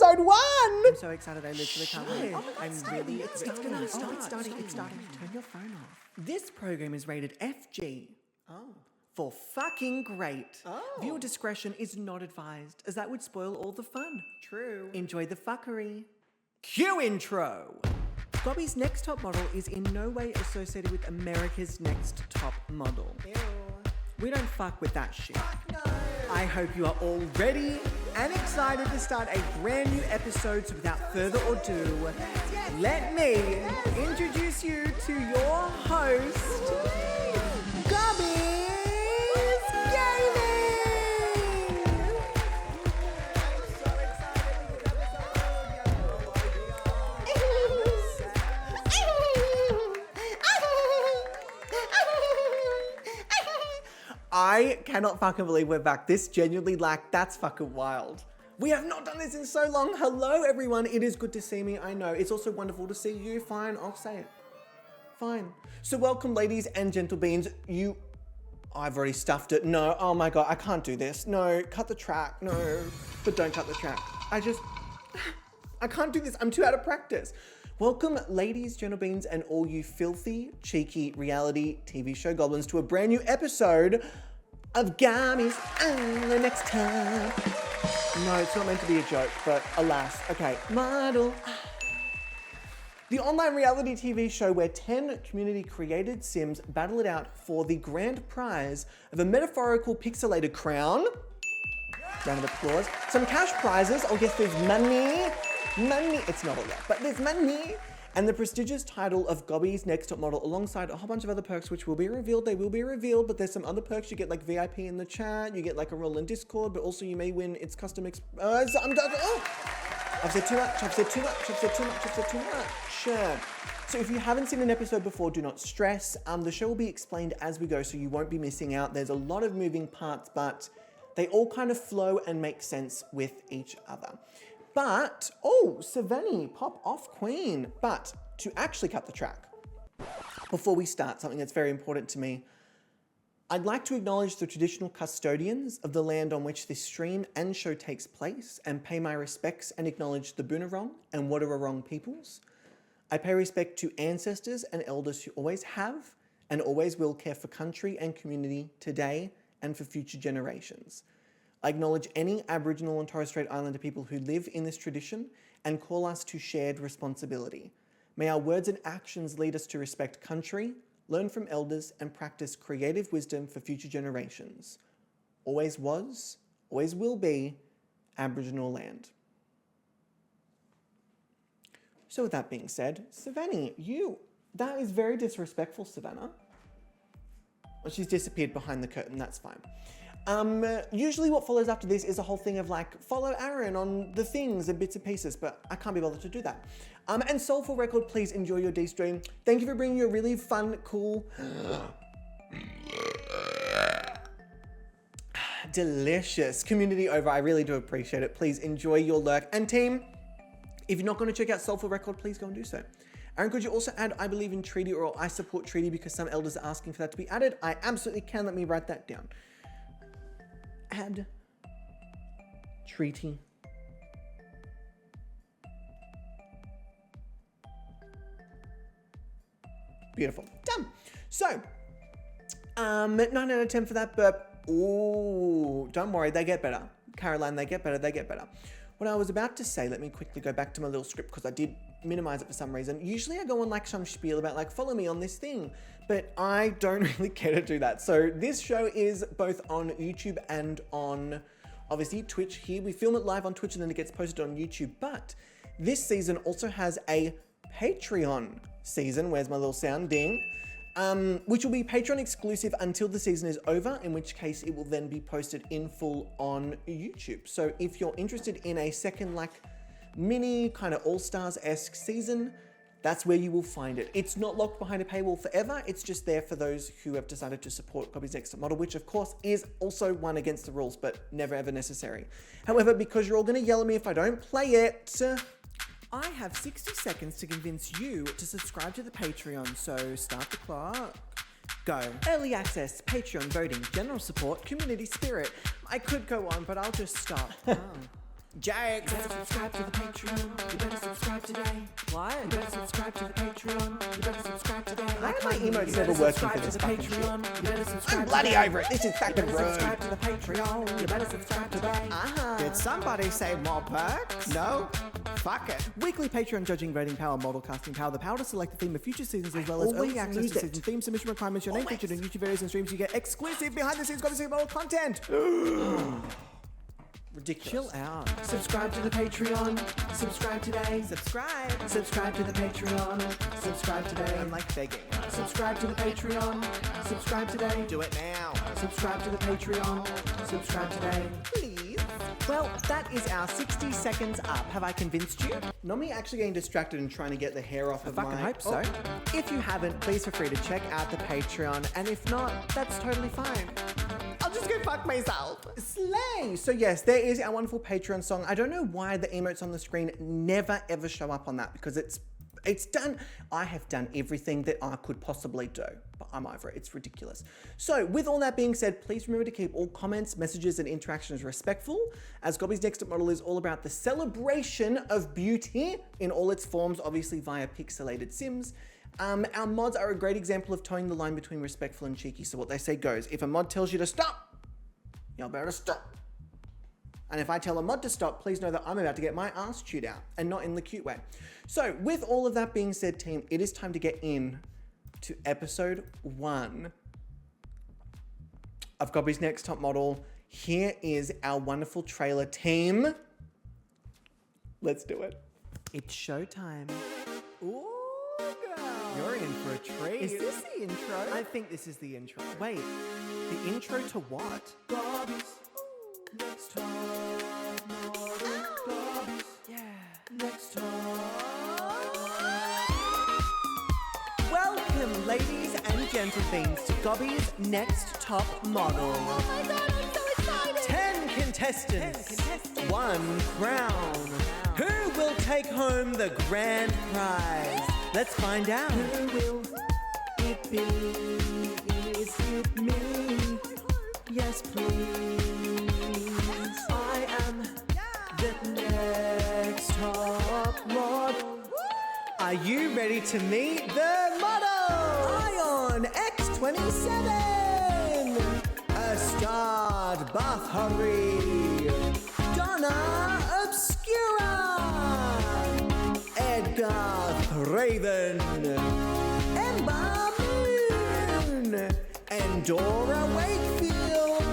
episode 1. I'm so excited, I literally can't wait. It's starting. Turn your phone off. This program is rated FG. For fucking great. Viewer discretion is not advised, as that would spoil all the fun. True. Enjoy the fuckery. Cue intro. Gobby's Next Top Model is in no way associated with America's Next Top Model. Ew. We don't fuck with that shit. Fuck no. I hope you are all ready and excited to start a brand new episode. So without further ado, let me introduce you to your host, GobbysGayming. I cannot fucking believe we're back. This genuinely, that's fucking wild. We have not done this in so long. Hello, everyone. It is good to see me. I know. It's also wonderful to see you. Fine, I'll say it. Fine. So welcome, ladies and gentle beans. I've already stuffed it. No, oh my God, I can't do this. No, cut the track. No, but don't cut the track. I can't do this. I'm too out of practice. Welcome, ladies, gentle beans, and all you filthy, cheeky reality TV show goblins to a brand new episode of Gobby's the Next Time. No, it's not meant to be a joke, but alas. Okay, model. The online reality TV show where 10 community-created Sims battle it out for the grand prize of a metaphorical pixelated crown. Round of applause. Some cash prizes. Oh, yes, there's money. Money. It's not all that, but there's money. And the prestigious title of Gobby's Next Top Model alongside a whole bunch of other perks which will be revealed. They will be revealed, but there's some other perks. You get like VIP in the chat, you get like a role in Discord, but also you may win its custom I've said too much. Sure. So if you haven't seen an episode before, do not stress. The show will be explained as we go, so you won't be missing out. There's a lot of moving parts, but they all kind of flow and make sense with each other. But, Savannah, pop off queen. But to actually cut the track, before we start, something that's very important to me, I'd like to acknowledge the traditional custodians of the land on which this stream and show takes place and pay my respects and acknowledge the Boonwurrung and Wadawurrung peoples. I pay respect to ancestors and elders who always have and always will care for country and community today and for future generations. I acknowledge any Aboriginal and Torres Strait Islander people who live in this tradition and call us to shared responsibility. May our words and actions lead us to respect country, learn from elders, and practice creative wisdom for future generations. Always was, always will be, Aboriginal land. So with that being said, Savannah, that is very disrespectful, Savannah. Well, she's disappeared behind the curtain, that's fine. Usually what follows after this is a whole thing of like, follow Aaron on the things and bits and pieces, but I can't be bothered to do that. And Soulful Record, please enjoy your D-stream. Thank you for bringing your really fun, cool, delicious community over. I really do appreciate it. Please enjoy your lurk. And team, if you're not going to check out Soulful Record, please go and do so. Aaron, could you also add I believe in treaty or I support treaty because some elders are asking for that to be added? I absolutely can. Let me write that down. Add treaty. Beautiful. Done. So, 9 out of 10 for that burp. Ooh, don't worry, they get better. Caroline, they get better. What I was about to say, let me quickly go back to my little script because I did minimize it for some reason. Usually I go on like some spiel about like, follow me on this thing, but I don't really care to do that. So this show is both on YouTube and on obviously Twitch here. We film it live on Twitch and then it gets posted on YouTube, but this season also has a Patreon season. Where's my little sound? Ding. Which will be Patreon exclusive until the season is over, in which case it will then be posted in full on YouTube. So if you're interested in a second like mini kind of All-Stars-esque season, that's where you will find it. It's not locked behind a paywall forever. It's just there for those who have decided to support Gobby's Next Top Model, which of course is also one against the rules, but never ever necessary. However, because you're all gonna yell at me if I don't play it, I have 60 seconds to convince you to subscribe to the Patreon, so start the clock. Go. Early access, Patreon voting, general support, community spirit. I could go on, but I'll just stop. Jake. You better subscribe to the Patreon. You better subscribe today. What? You better subscribe to the Patreon. You better subscribe today. Why are my emotes never working for this fucking shit? You better subscribe I'm bloody today. over it. This is fucking rude. Subscribe to the Patreon. You better subscribe today. Did somebody say more perks? No? Fuck it. Weekly Patreon judging, voting power, model casting power, the power to select the theme of future seasons, as well as always early access need to it. season theme submission requirements, your name featured in YouTube videos and streams. You get exclusive behind the scenes Gobby model content. Ridiculous. Chill out. Subscribe to the Patreon. Subscribe today. Subscribe. Subscribe to the Patreon. Subscribe today. I'm like begging. Subscribe to the Patreon. Subscribe today. Do it now. Subscribe to the Patreon. Subscribe today. Please. Well, that is our 60 seconds up. Have I convinced you? Not me actually getting distracted and trying to get the hair off of I fucking my... hope so. If you haven't, please feel free to check out the Patreon. And if not, that's totally fine. I'll just go fuck myself. Slay! So yes, there is our wonderful Patreon song. I don't know why the emotes on the screen never ever show up on that, because it's done. I have done everything that I could possibly do, but I'm over it. It's ridiculous. So with all that being said, please remember to keep all comments, messages, and interactions respectful, as Gobby's Next Top Model is all about the celebration of beauty in all its forms, obviously via pixelated sims. Our mods are a great example of towing the line between respectful and cheeky. So what they say goes, if a mod tells you to stop, you'll better stop. And if I tell a mod to stop, please know that I'm about to get my ass chewed out, and not in the cute way. So with all of that being said, team, it is time to get in to episode 1 of Gobby's Next Top Model. Here is our wonderful trailer, team. Let's do it. It's showtime. Ooh, girl. You're in for a treat. Is this the intro? I think this is the intro. Wait, the intro to what? Gobby's Next Top Model. Gobby's Yeah. Next Top. Welcome, ladies and gentlemen, to Gobby's Next Top Model. Oh my god, I'm so excited! 10 contestants, 1 crown. Who will take home the grand prize? Let's find out. Who will it be? Is it me? Yes, please. I am the next top model. Are you ready to meet the model? Ion X27, Astard Bathari, Donna Obscura, Edgar Raven, Ember Moon, Endora Wakefield,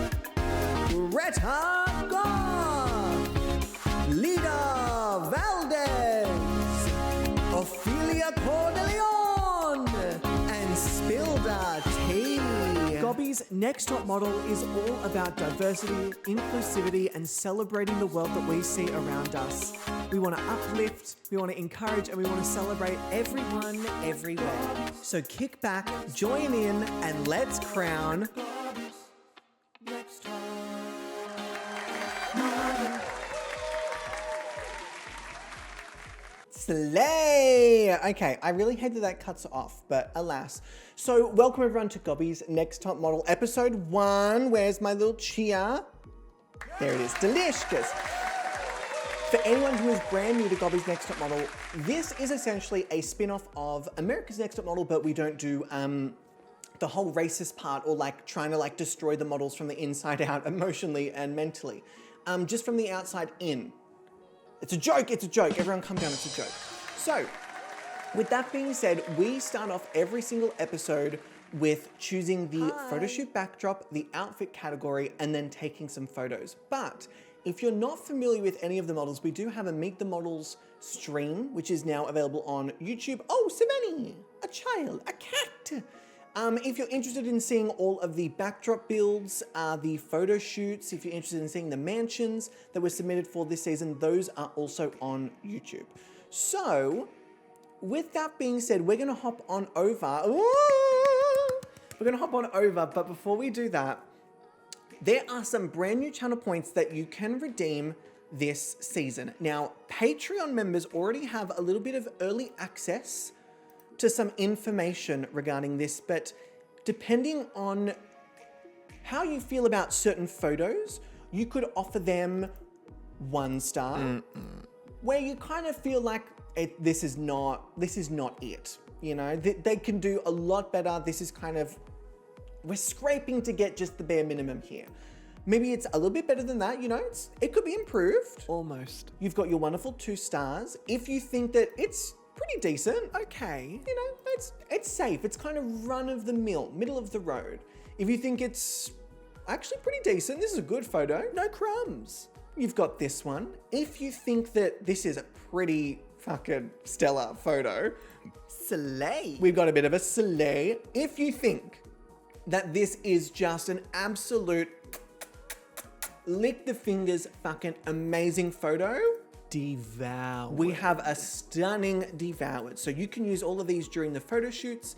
Greta Goth, Lida Valdez, Ophelia Cordeleon, and Spilda T. Gobby's Next Top Model is all about diversity, inclusivity, and celebrating the world that we see around us. We want to uplift, we want to encourage, and we want to celebrate everyone, everywhere. So kick back, join in, and let's crown Gobby's Next Top Model. Slay! Okay, I really hate that cuts off, but alas. So welcome everyone to Gobby's Next Top Model, episode 1. Where's my little chia? There it is, delicious. For anyone who is brand new to Gobby's Next Top Model, this is essentially a spin-off of America's Next Top Model, but we don't do the whole racist part, or like trying to like destroy the models from the inside out emotionally and mentally. Just from the outside in. It's a joke, everyone calm down, it's a joke. So, with that being said, we start off every single episode with choosing the photo shoot backdrop, the outfit category, and then taking some photos. But if you're not familiar with any of the models, we do have a Meet the Models stream, which is now available on YouTube. Oh, Savannah, a child, a cat. If you're interested in seeing all of the backdrop builds, the photo shoots, if you're interested in seeing the mansions that were submitted for this season, those are also on YouTube. So, with that being said, we're gonna hop on over. But before we do that, there are some brand new channel points that you can redeem this season. Now, Patreon members already have a little bit of early access to some information regarding this, but depending on how you feel about certain photos, you could offer them 1 star, where you kind of feel like this is not it. You know, they can do a lot better. This is kind of, we're scraping to get just the bare minimum here. Maybe it's a little bit better than that, you know, it could be improved. Almost. You've got your wonderful 2 stars. If you think that it's pretty decent, Okay. you know, it's safe. It's kind of run of the mill, middle of the road. If you think it's actually pretty decent, this is a good photo, no crumbs. You've got this one. If you think that this is a pretty fucking stellar photo, Slay. we've got a bit of a slay. If you think that this is just an absolute lick the fingers fucking amazing photo, Devour. we have a stunning devoured. So you can use all of these during the photo shoots.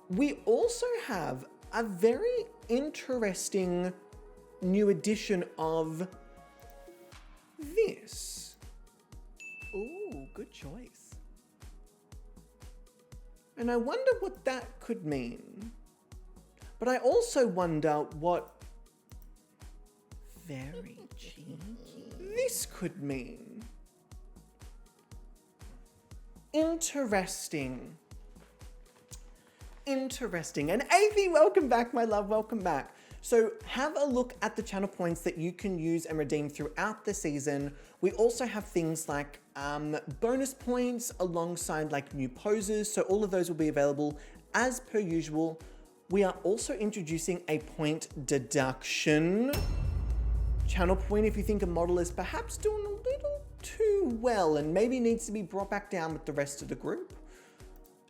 We also have a very interesting new edition of this. Ooh, good choice. And I wonder what that could mean. But I also wonder what Very cheeky. this could mean. Interesting. And Avi, welcome back, my love, welcome back. So have a look at the channel points that you can use and redeem throughout the season. We also have things like bonus points alongside like new poses. So all of those will be available as per usual. We are also introducing a point deduction. Channel point if you think a model is perhaps doing a little too well and maybe needs to be brought back down with the rest of the group.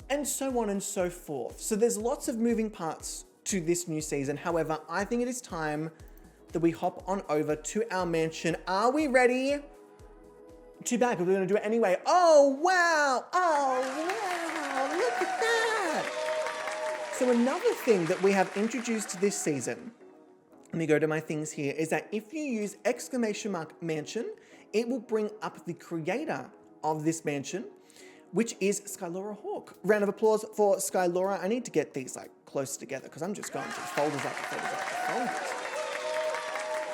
And so on and so forth. So there's lots of moving parts to this new season. However, I think it is time that we hop on over to our mansion. Are we ready? Too bad, because we're gonna do it anyway. Oh, wow, look at that. So another thing that we have introduced this season, let me go to my things here, is that if you use !mansion, it will bring up the creator of this mansion, which is Skylora Hawk. Round of applause for Skylora. I need to get these like close together because I'm just going through folders after folders after folders.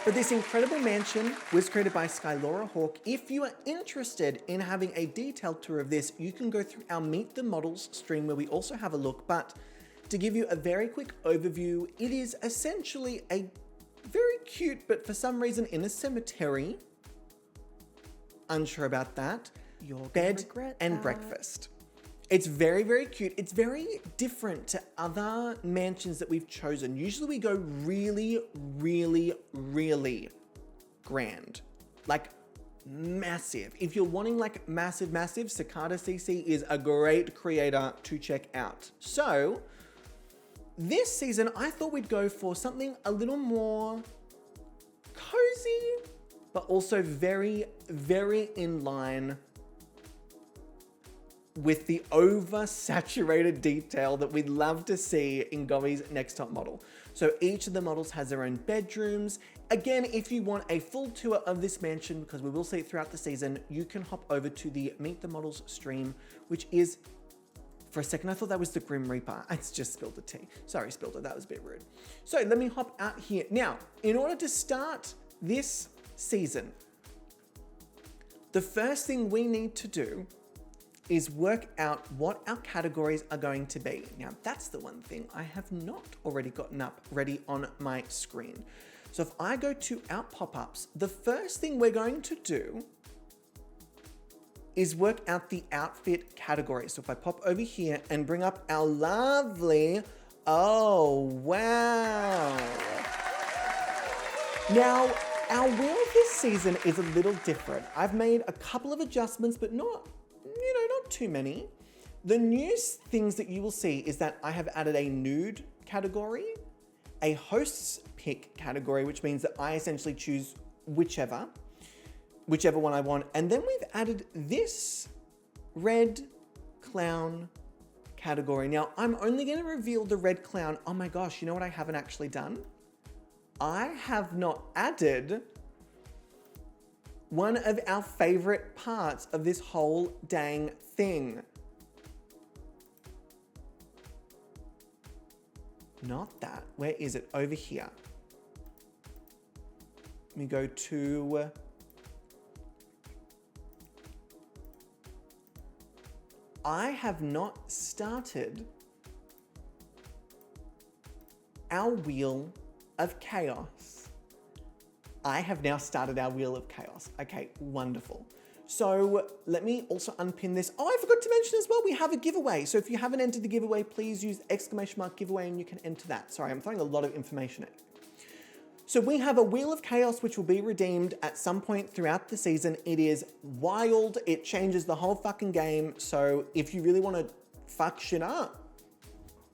But this incredible mansion was created by Skylora Hawk. If you are interested in having a detailed tour of this, you can go through our Meet the Models stream where we also have a look. But to give you a very quick overview, it is essentially a very cute, but for some reason in a cemetery, unsure about that, bed and breakfast. It's very, very cute. It's very different to other mansions that we've chosen. Usually we go really, really, really grand. Like massive. If you're wanting like massive, Cicada CC is a great creator to check out. So this season, I thought we'd go for something a little more cozy, but also very, very in line with the oversaturated detail that we'd love to see in Gobby's next top model. So each of the models has their own bedrooms. Again, if you want a full tour of this mansion, because we will see it throughout the season, you can hop over to the Meet the Models stream, which is, for a second, I thought that was the Grim Reaper. I just spilled the tea. Sorry, spilled it, that was a bit rude. So let me hop out here. Now, in order to start this season, the first thing we need to do is work out what our categories are going to be. Now, that's the one thing I have not already gotten up ready on my screen. So if I go to our pop-ups, the first thing we're going to do is work out the outfit category. So if I pop over here and bring up our lovely, oh, wow. Now, our wheel this season is a little different. I've made a couple of adjustments, but not too many. The new things that you will see is that I have added a nude category, a host's pick category, which means that I essentially choose whichever one I want. And then we've added this red clown category. Now, I'm only going to reveal the red clown. Oh my gosh, you know what I haven't actually done? I have not added one of our favorite parts of this whole dang thing. Not that. Where is it? Over here. Let me go to I have not started our Wheel of Chaos. I have now started our Wheel of Chaos. Okay, wonderful. So let me also unpin this. Oh, I forgot to mention as well, we have a giveaway. So if you haven't entered the giveaway, please use !giveaway and you can enter that. Sorry, I'm throwing a lot of information at you. So we have a Wheel of Chaos, which will be redeemed at some point throughout the season. It is wild. It changes the whole fucking game. So if you really want to fuck shit up,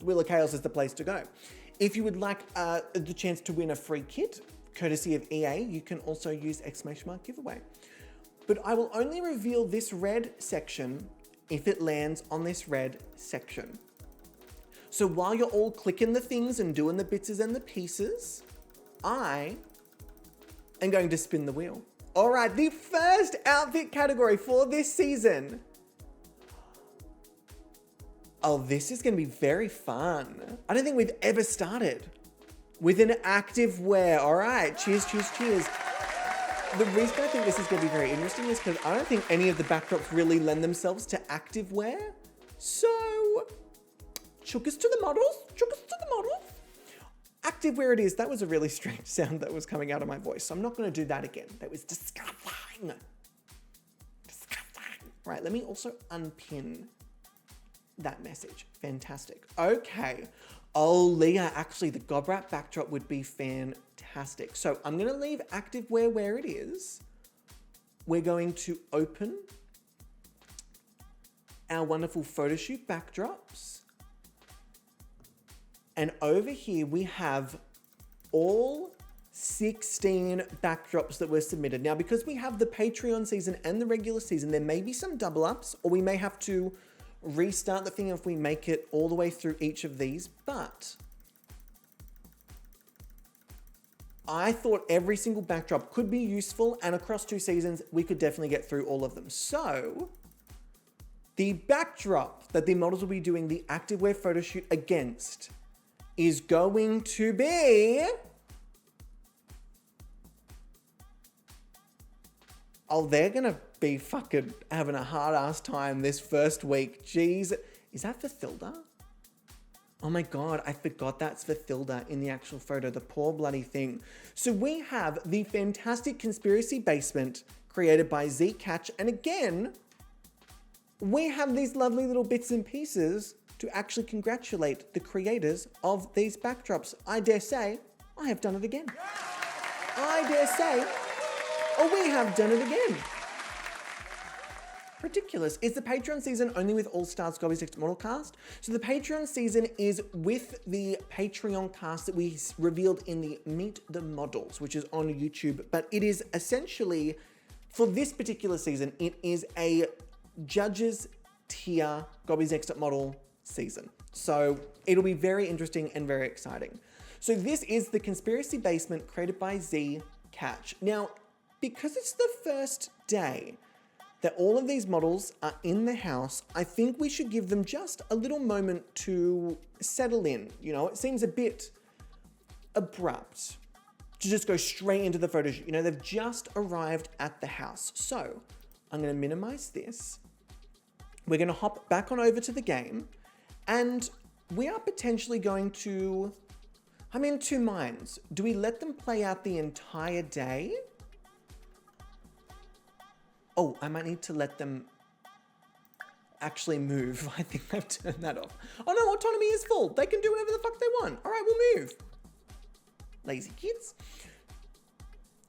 Wheel of Chaos is the place to go. If you would like the chance to win a free kit, courtesy of EA, you can also use !giveaway. But I will only reveal this red section if it lands on this red section. So while you're all clicking the things and doing the bits and the pieces, I am going to spin the wheel. All right, the first outfit category for this season. Oh, this is going to be very fun. I don't think we've ever started with an active wear. All right, cheers, cheers, cheers. The reason I think this is going to be very interesting is because I don't think any of the backdrops really lend themselves to active wear. So, chookers to the models, chookers to the models. Active wear it is. That was a really strange sound that was coming out of my voice. So I'm not going to do that again. That was disgusting. Disgusting. Right, let me also unpin that message. Fantastic. Okay. Oh, Leah, actually the gob wrap backdrop would be fantastic. So I'm going to leave active wear where it is. We're going to open our wonderful photoshoot backdrops. And over here we have all 16 backdrops that were submitted. Now, because we have the Patreon season and the regular season, there may be some double ups, or we may have to restart the thing if we make it all the way through each of these, but I thought every single backdrop could be useful, and across 2 seasons, we could definitely get through all of them. So the backdrop that the models will be doing the activewear photo shoot against is going to be... Oh, they're gonna be fucking having a hard ass time this first week. Jeez. Is that for Thilda? Oh my God, I forgot that's for Thilda in the actual photo, the poor bloody thing. So we have the fantastic Conspiracy Basement created by Z Catch. And again, we have these lovely little bits and pieces to actually congratulate the creators of these backdrops. I dare say, I have done it again. I dare say, oh, we have done it again. Ridiculous. Is the Patreon season only with All Stars Gobby's Next Model cast? So the Patreon season is with the Patreon cast that we revealed in the Meet the Models, which is on YouTube. But it is essentially, for this particular season, it is a judges tier Gobby's Next Model season. So it'll be very interesting and very exciting. So this is the Conspiracy Basement created by Z Catch. Now, because it's the first day that all of these models are in the house, I think we should give them just a little moment to settle in. You know, it seems a bit abrupt to just go straight into the photo shoot. You know, they've just arrived at the house. So I'm gonna minimize this. We're gonna hop back on over to the game, and we are potentially going to, I'm in 2 minds. Do we let them play out the entire day? Oh, I might need to let them actually move. I think I've turned that off. Oh no, autonomy is full. They can do whatever the fuck they want. All right, we'll move. Lazy kids.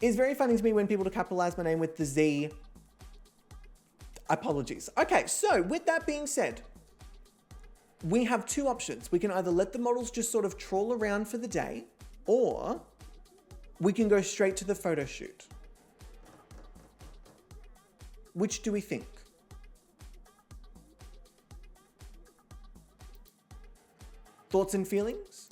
It's very funny to me when people capitalize my name with the Z. Apologies. Okay, so with that being said, we have 2 options. We can either let the models just sort of trawl around for the day, or we can go straight to the photo shoot. Which do we think? Thoughts and feelings?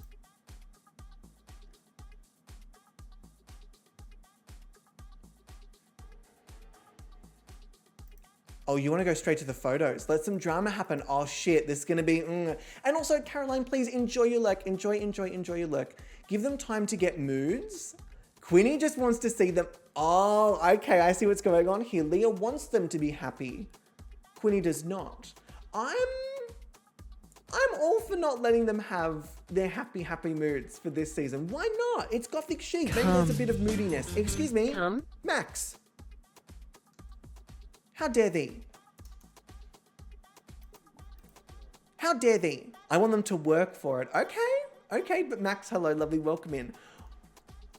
Oh, you want to go straight to the photos. Let some drama happen. Oh shit, this is going to be... And also, Caroline, please enjoy your lurk. Enjoy your lurk. Give them time to get moods. Queenie just wants to see them... Oh, okay, I see what's going on here. Leah wants them to be happy. Queenie does not. I'm all for not letting them have their happy moods for this season. Why not? It's Gothic Chic. Maybe there's a bit of moodiness. Excuse me, Max. How dare thee? How dare thee? I want them to work for it. Okay, but Max, hello, lovely, welcome in.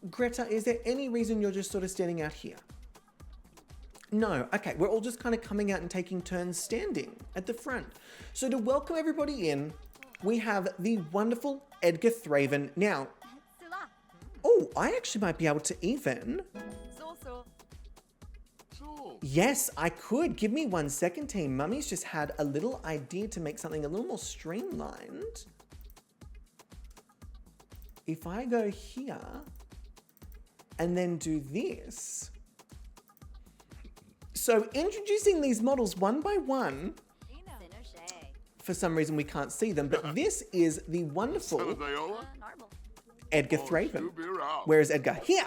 Greta, is there any reason you're just sort of standing out here? No, okay, we're all just kind of coming out and taking turns standing at the front. So to welcome everybody in, we have the wonderful Edgar Thraven. Now, oh, I actually might be able to even. Yes, I could. Give me 1 second, team. Mummy's just had a little idea to make something a little more streamlined. If I go here and then do this. So introducing these models one by one. For some reason we can't see them, but this is the wonderful Edgar Thraven. Where is Edgar? Here.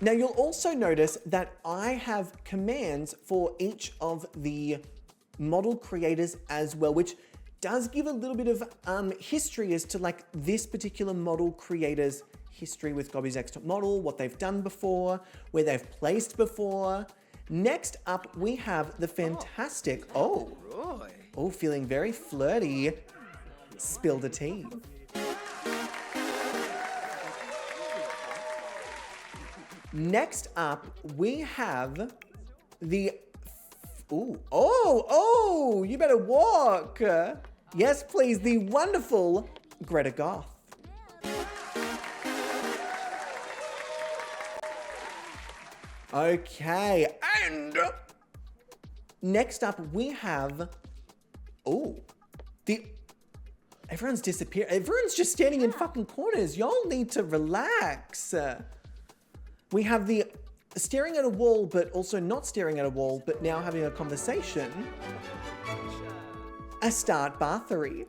Now you'll also notice that I have commands for each of the model creators as well, which does give a little bit of history as to like this particular model creator's history with Gobby's X Model, what they've done before, where they've placed before. Next up, we have the fantastic, feeling very flirty, Spill the Tea. Next up, we have the, you better walk. Yes, please, the wonderful Greta Goth. Okay, and next up we have, everyone's disappeared. Everyone's just standing in fucking corners. Y'all need to relax. We have the staring at a wall, but also not staring at a wall, but now having a conversation. A start Bathory.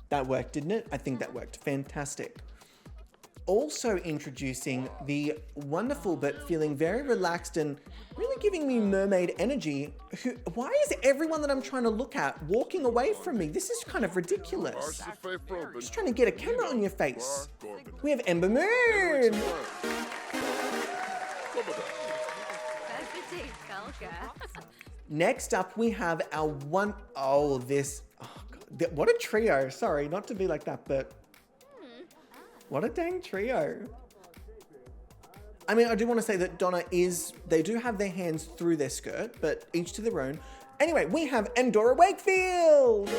That worked, didn't it? I think that worked. Fantastic. Also introducing the wonderful but feeling very relaxed and really giving me mermaid energy. Why is everyone that I'm trying to look at walking away from me? This is kind of ridiculous. Just trying to get a camera on your face. We have Ember Moon. Next up, we have our what a trio. Sorry, not to be like that, but what a dang trio. I mean, I do want to say that Donna they do have their hands through their skirt, but each to their own. Anyway, we have Endora Wakefield.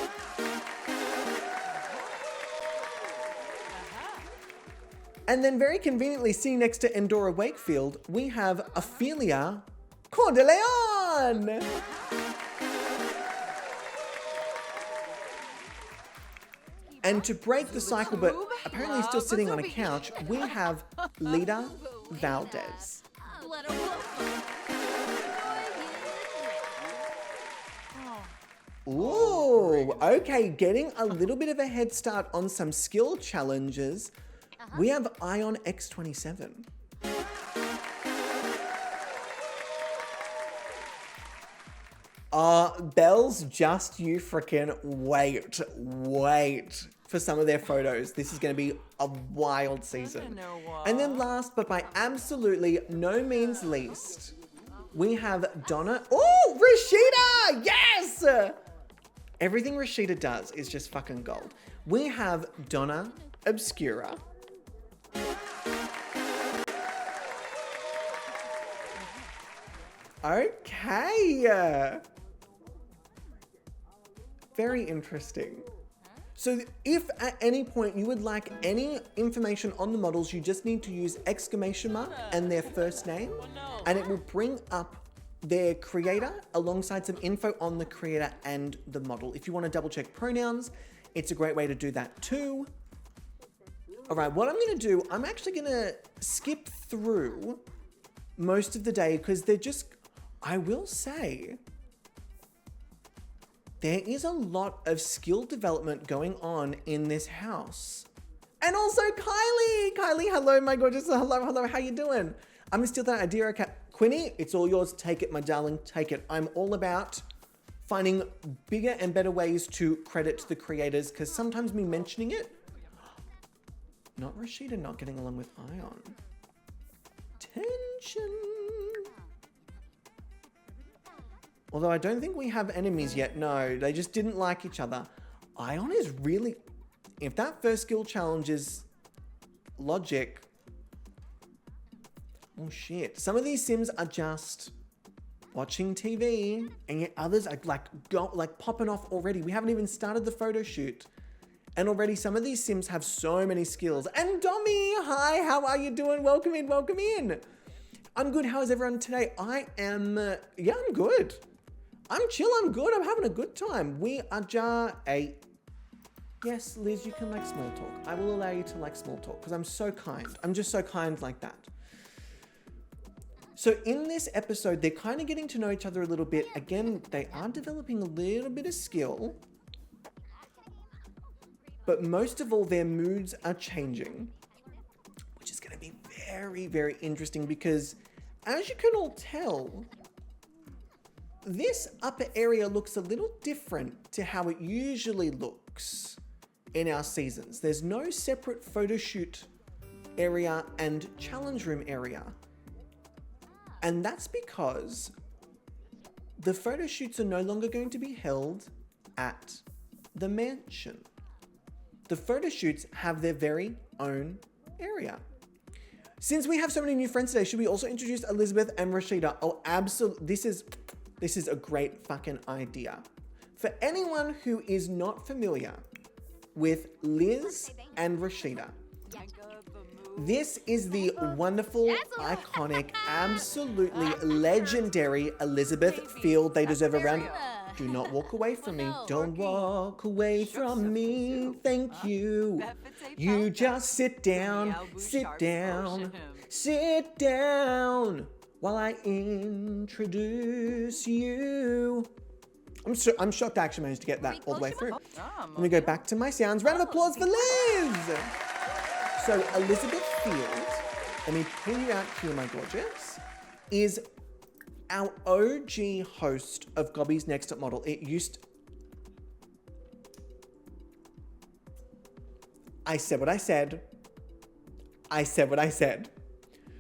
And then very conveniently sitting next to Endora Wakefield, we have Ophelia Cordeleon. And to break the cycle, but apparently still sitting on a couch, we have Lita Valdez. Ooh, okay, getting a little bit of a head start on some skill challenges. We have Ion X27. Bells, just you frickin' wait for some of their photos. This is going to be a wild season. And then last, but by absolutely no means least, we have Donna. Oh, Rashida! Yes! Everything Rashida does is just fucking gold. We have Donna Obscura. Okay. Very interesting. So if at any point you would like any information on the models, you just need to use exclamation mark and their first name, and it will bring up their creator alongside some info on the creator and the model. If you want to double check pronouns, it's a great way to do that too. All right, what I'm going to do, I'm actually going to skip through most of the day because they're just, I will say, there is a lot of skill development going on in this house. And also Kylie. Kylie, hello, my gorgeous. Hello. How you doing? I'm gonna steal that idea. Okay. Quinny, it's all yours. Take it, my darling. Take it. I'm all about finding bigger and better ways to credit the creators, because sometimes me mentioning it, not Rashida not getting along with Ion. Tension. Although I don't think we have enemies yet. No, they just didn't like each other. Ion is really, if that first skill challenge is logic, oh shit. Some of these sims are just watching TV, and yet others are like popping off already. We haven't even started the photo shoot, and already some of these sims have so many skills. And Dommy, hi, how are you doing? Welcome in, welcome in. I'm good. How is everyone today? I am, yeah, I'm good. I'm chill, I'm good. I'm having a good time. We are just yes, Liz, you can like small talk. I will allow you to like small talk because I'm so kind. I'm just so kind like that. So in this episode, they're kind of getting to know each other a little bit. Again, they are developing a little bit of skill. But most of all, their moods are changing, which is going to be very, very interesting because as you can all tell, this upper area looks a little different to how it usually looks in our seasons. There's no separate photo shoot area and challenge room area. And that's because the photo shoots are no longer going to be held at the mansion. The photo shoots have their very own area. Since we have so many new friends today, should we also introduce Elizabeth and Rashida? Oh, absolutely. This is a great fucking idea. For anyone who is not familiar with Liz and Rashida, this is the wonderful, iconic, absolutely legendary Elizabeth Field. They deserve a round. Do not walk away from me. Don't walk away from me. Thank you. You just sit down, sit down, sit down while I introduce you. I'm shocked I actually managed to get that all the way through. Let me go back to my sounds. Round of applause for Liz. So Elizabeth Field, let me pull you out here, my gorgeous, is our OG host of Gobby's Next Top Model. I said what I said. I said what I said.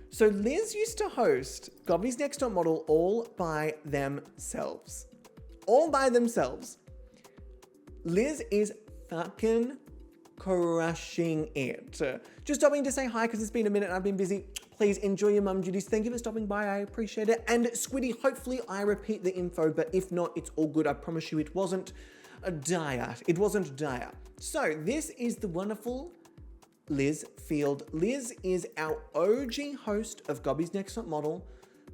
So Liz used to host Gobby's Next Top Model all by themselves. All by themselves. Liz is fucking crushing it. Just stopping to say hi because it's been a minute and I've been busy. Please enjoy your mum duties. Thank you for stopping by. I appreciate it. And Squiddy, hopefully I repeat the info, but if not, it's all good. I promise you it wasn't dire. It wasn't dire. So this is the wonderful Liz Field. Liz is our OG host of Gobby's Next Top Model.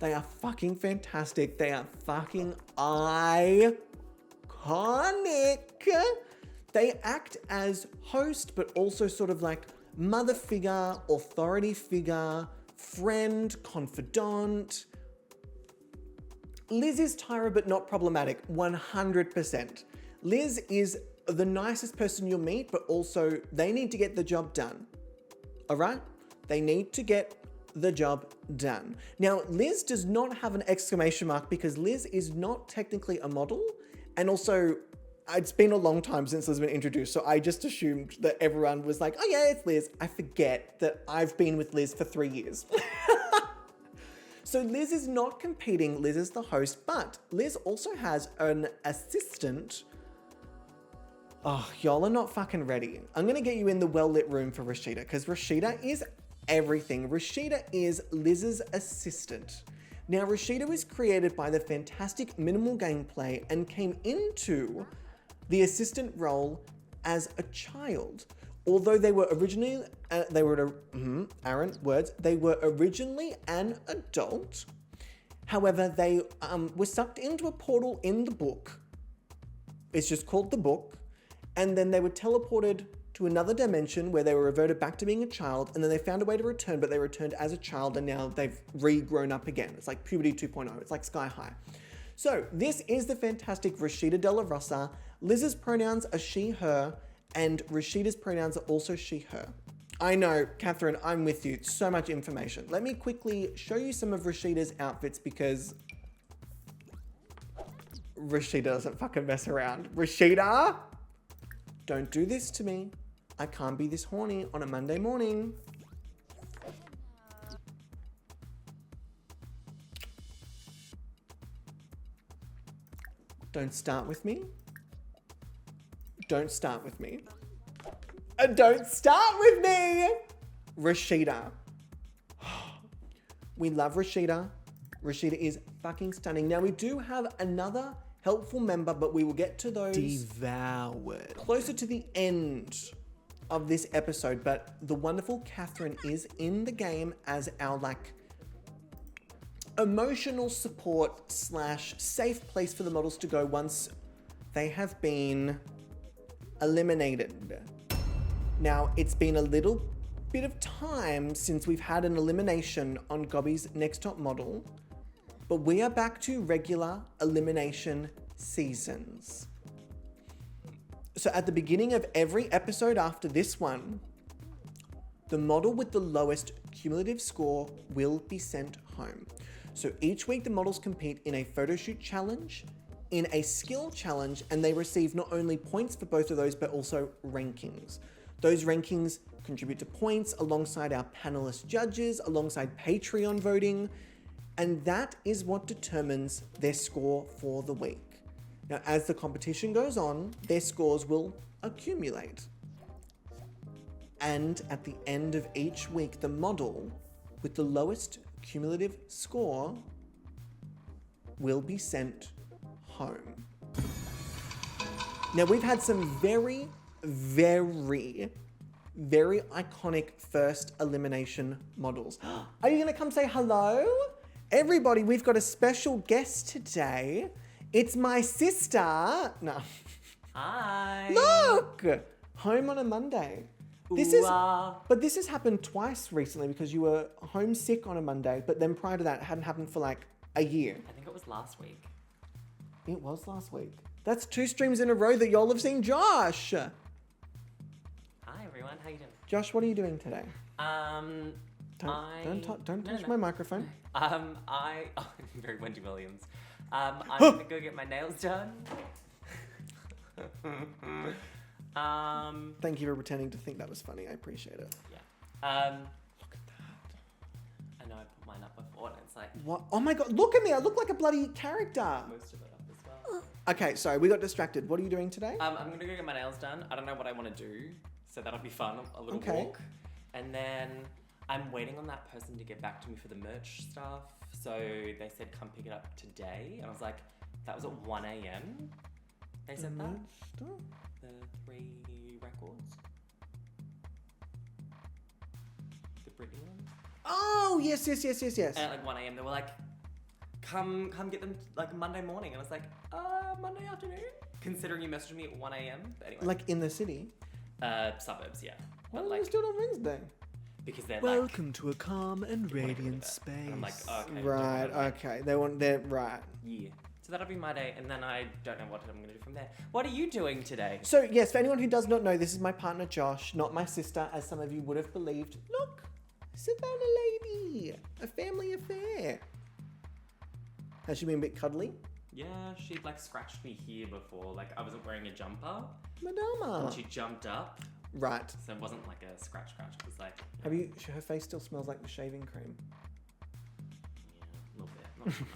They are fucking fantastic. They are fucking iconic. They act as host, but also sort of like mother figure, authority figure, friend, confidant. Liz is Tyra, but not problematic, 100%. Liz is the nicest person you'll meet, but also they need to get the job done. All right? They need to get the job done. Now, Liz does not have an exclamation mark because Liz is not technically a model. And also, it's been a long time since Liz has been introduced, so I just assumed that everyone was like, oh yeah, it's Liz. I forget that I've been with Liz for 3 years. So Liz is not competing, Liz is the host, but Liz also has an assistant. Oh, y'all are not fucking ready. I'm gonna get you in the well-lit room for Rashida, because Rashida is everything. Rashida is Liz's assistant. Now, Rashida was created by the fantastic Minimal Gameplay and came into the assistant role as a child. Although they were originally, they were originally an adult. However, they were sucked into a portal in the book. It's just called the book. And then they were teleported to another dimension where they were reverted back to being a child, and then they found a way to return, but they returned as a child, and now they've re-grown up again. It's like puberty 2.0. It's like sky high. So this is the fantastic Rashida Della Rosa. Liz's pronouns are she, her, and Rashida's pronouns are also she, her. I know, Catherine, I'm with you. So much information. Let me quickly show you some of Rashida's outfits because Rashida doesn't fucking mess around. Rashida, don't do this to me. I can't be this horny on a Monday morning. Don't start with me. Don't start with me. Don't start with me! Rashida. We love Rashida. Rashida is fucking stunning. Now, we do have another helpful member, but we will get to those Devoured. closer to the end of this episode. But the wonderful Catherine is in the game as our, like, emotional support / safe place for the models to go once they have been eliminated. Now, it's been a little bit of time since we've had an elimination on Gobby's Next Top Model, but we are back to regular elimination seasons. So at the beginning of every episode after this one, the model with the lowest cumulative score will be sent home. So each week the models compete in a photoshoot challenge, in a skill challenge, and they receive not only points for both of those, but also rankings. Those rankings contribute to points alongside our panelist judges, alongside Patreon voting, and that is what determines their score for the week. Now, as the competition goes on, their scores will accumulate. And at the end of each week, the model with the lowest cumulative score will be sent home. Now, we've had some very iconic first elimination models. Are you gonna come say hello? Everybody, we've got a special guest today. It's my sister. No. Hi. Look! Home on a Monday. But this has happened twice recently because you were homesick on a Monday, but then prior to that, it hadn't happened for like a year. I think it was last week. It was last week. That's 2 streams in a row that y'all have seen Josh. Hi everyone, how you doing? Josh, what are you doing today? No, Don't touch no. my microphone. I'm very Wendy Williams. I'm gonna go get my nails done. Thank you for pretending to think that was funny. I appreciate it. Yeah. Look at that. I know I put mine up before and it's like What? Oh my god, look at me. I look like a bloody character. most of it up as well. Okay, sorry, we got distracted. What are you doing today? I'm gonna go get my nails done. I don't know what I want to do, so that'll be fun. A little Okay. walk, and then I'm waiting on that person to get back to me for the merch stuff. So they said come pick it up today, and I was like, that was at 1 a.m. They said that. The 3 records. The Britney one. Oh, yes. And at like 1 a.m. they were like, come get them like Monday morning. And I was like, Monday afternoon? Considering you messaged me at 1 a.m. But anyway. Like in the city? Suburbs, yeah. Why But don't like, you do it on Wednesday? because they're Welcome to a calm and like, radiant space. space. I'm like, okay. Right, okay. They're right. Yeah. So that'll be my day, and then I don't know what I'm going to do from there. What are you doing today? So, yes, for anyone who does not know, this is my partner Josh, not my sister, as some of you would have believed. Look, Savannah lady, a family affair. Has she been a bit cuddly? Yeah, she like scratched me here before. Like I wasn't wearing a jumper, Madama. and she jumped up, Right. so it wasn't like a scratch. It was like Her face still smells like the shaving cream. a little bit, not too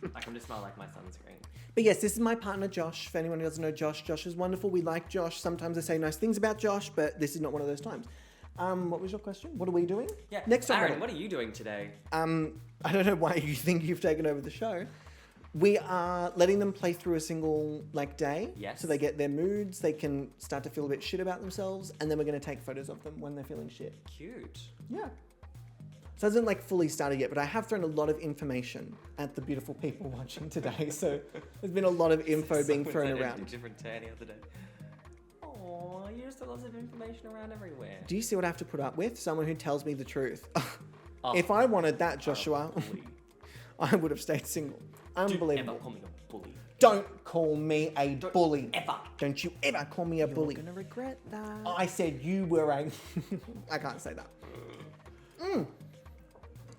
much. I can just smell like my sunscreen. But yes, this is my partner Josh. For anyone who doesn't know Josh, Josh is wonderful. We like Josh. Sometimes I say nice things about Josh, but this is not one of those times. What was your question? What are we doing? Yeah. Next up, Aaron, what are you doing today? I don't know why you think you've taken over the show. We are letting them play through a single day. Yes. So they get their moods, they can start to feel a bit shit about themselves, and then we're going to take photos of them when they're feeling shit. Cute. Yeah. So it hasn't fully started yet, but I have thrown a lot of information at the beautiful people watching today. So there's been a lot of info being Someone thrown said around. a different turn the other day. Oh, you're just lots of information around everywhere. Do you see what I have to put up with? Someone who tells me the truth. Oh, If I wanted that, Joshua, bully. I would have stayed single. Don't Unbelievable. ever call me a bully. Don't call me a bully. Ever. Don't you ever call me a bully. You're gonna regret that. I said you were a... I can't say that.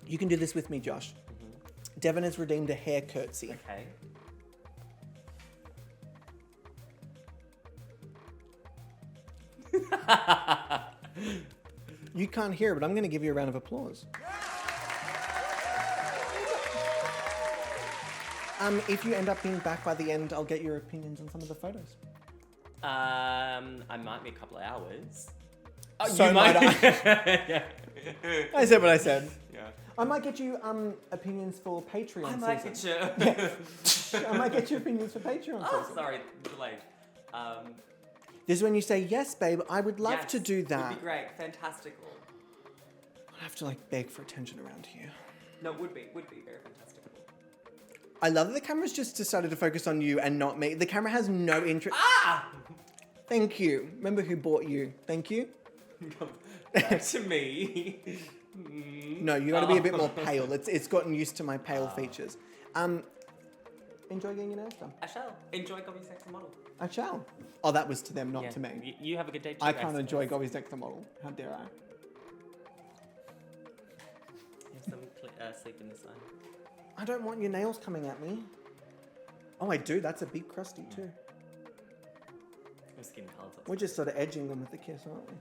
You can do this with me, Josh. Devon has redeemed a hair curtsy. Okay. You can't hear it, but I'm going to give you a round of applause. If you end up being back by the end, I'll get your opinions on some of the photos. I might be a couple of hours. Oh, So might I. Yeah. I said what I said. Yeah. I might get you opinions for Patreon I might season. get you. I might get you opinions for Patreon Oh, season. sorry, delayed. This is when you say, yes, babe, I would love Yes, to do that. Would be great, fantastical. I have to like beg for attention around here. No, would be very fantastical. I love that the camera's just decided to focus on you and not me. The camera has no interest. Ah! Thank you. Remember who bought you. Thank you. Back to me. No, you got to be a bit more pale. It's gotten used to my pale features. Enjoy getting your nails done. I shall. Enjoy Gobby's Next Model. I shall. Oh, that was to them, not Yeah. to me. You have a good day too, I guys. can't enjoy Gobby's Next Model. How dare I? Have some sleep in the sun. I don't want your nails coming at me. Oh, I do. That's a big crusty too. My skin colour's up. We're just sort of edging them with the kiss, aren't we?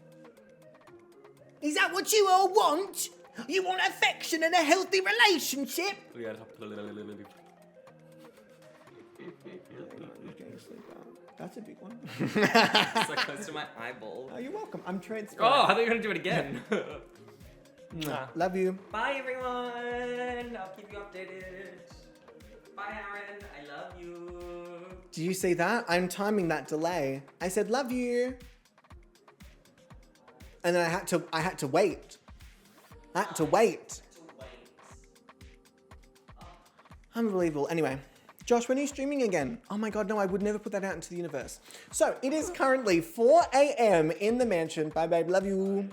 Is that what you all want? You want affection and a healthy relationship? We gotta talk. That's a big one. So close to my eyeball. Oh, you're welcome. I'm transparent. Oh, I thought you were gonna do it again. Mwah. Love you. Bye everyone. I'll keep you updated. Bye Aaron. I love you. Do you see that? I'm timing that delay. I said love you. And then I had to wait. I had to wait. Unbelievable. Anyway, Josh, when are you streaming again? Oh my God, no, I would never put that out into the universe. So it is currently 4 a.m. in the mansion. Bye, babe. Love you.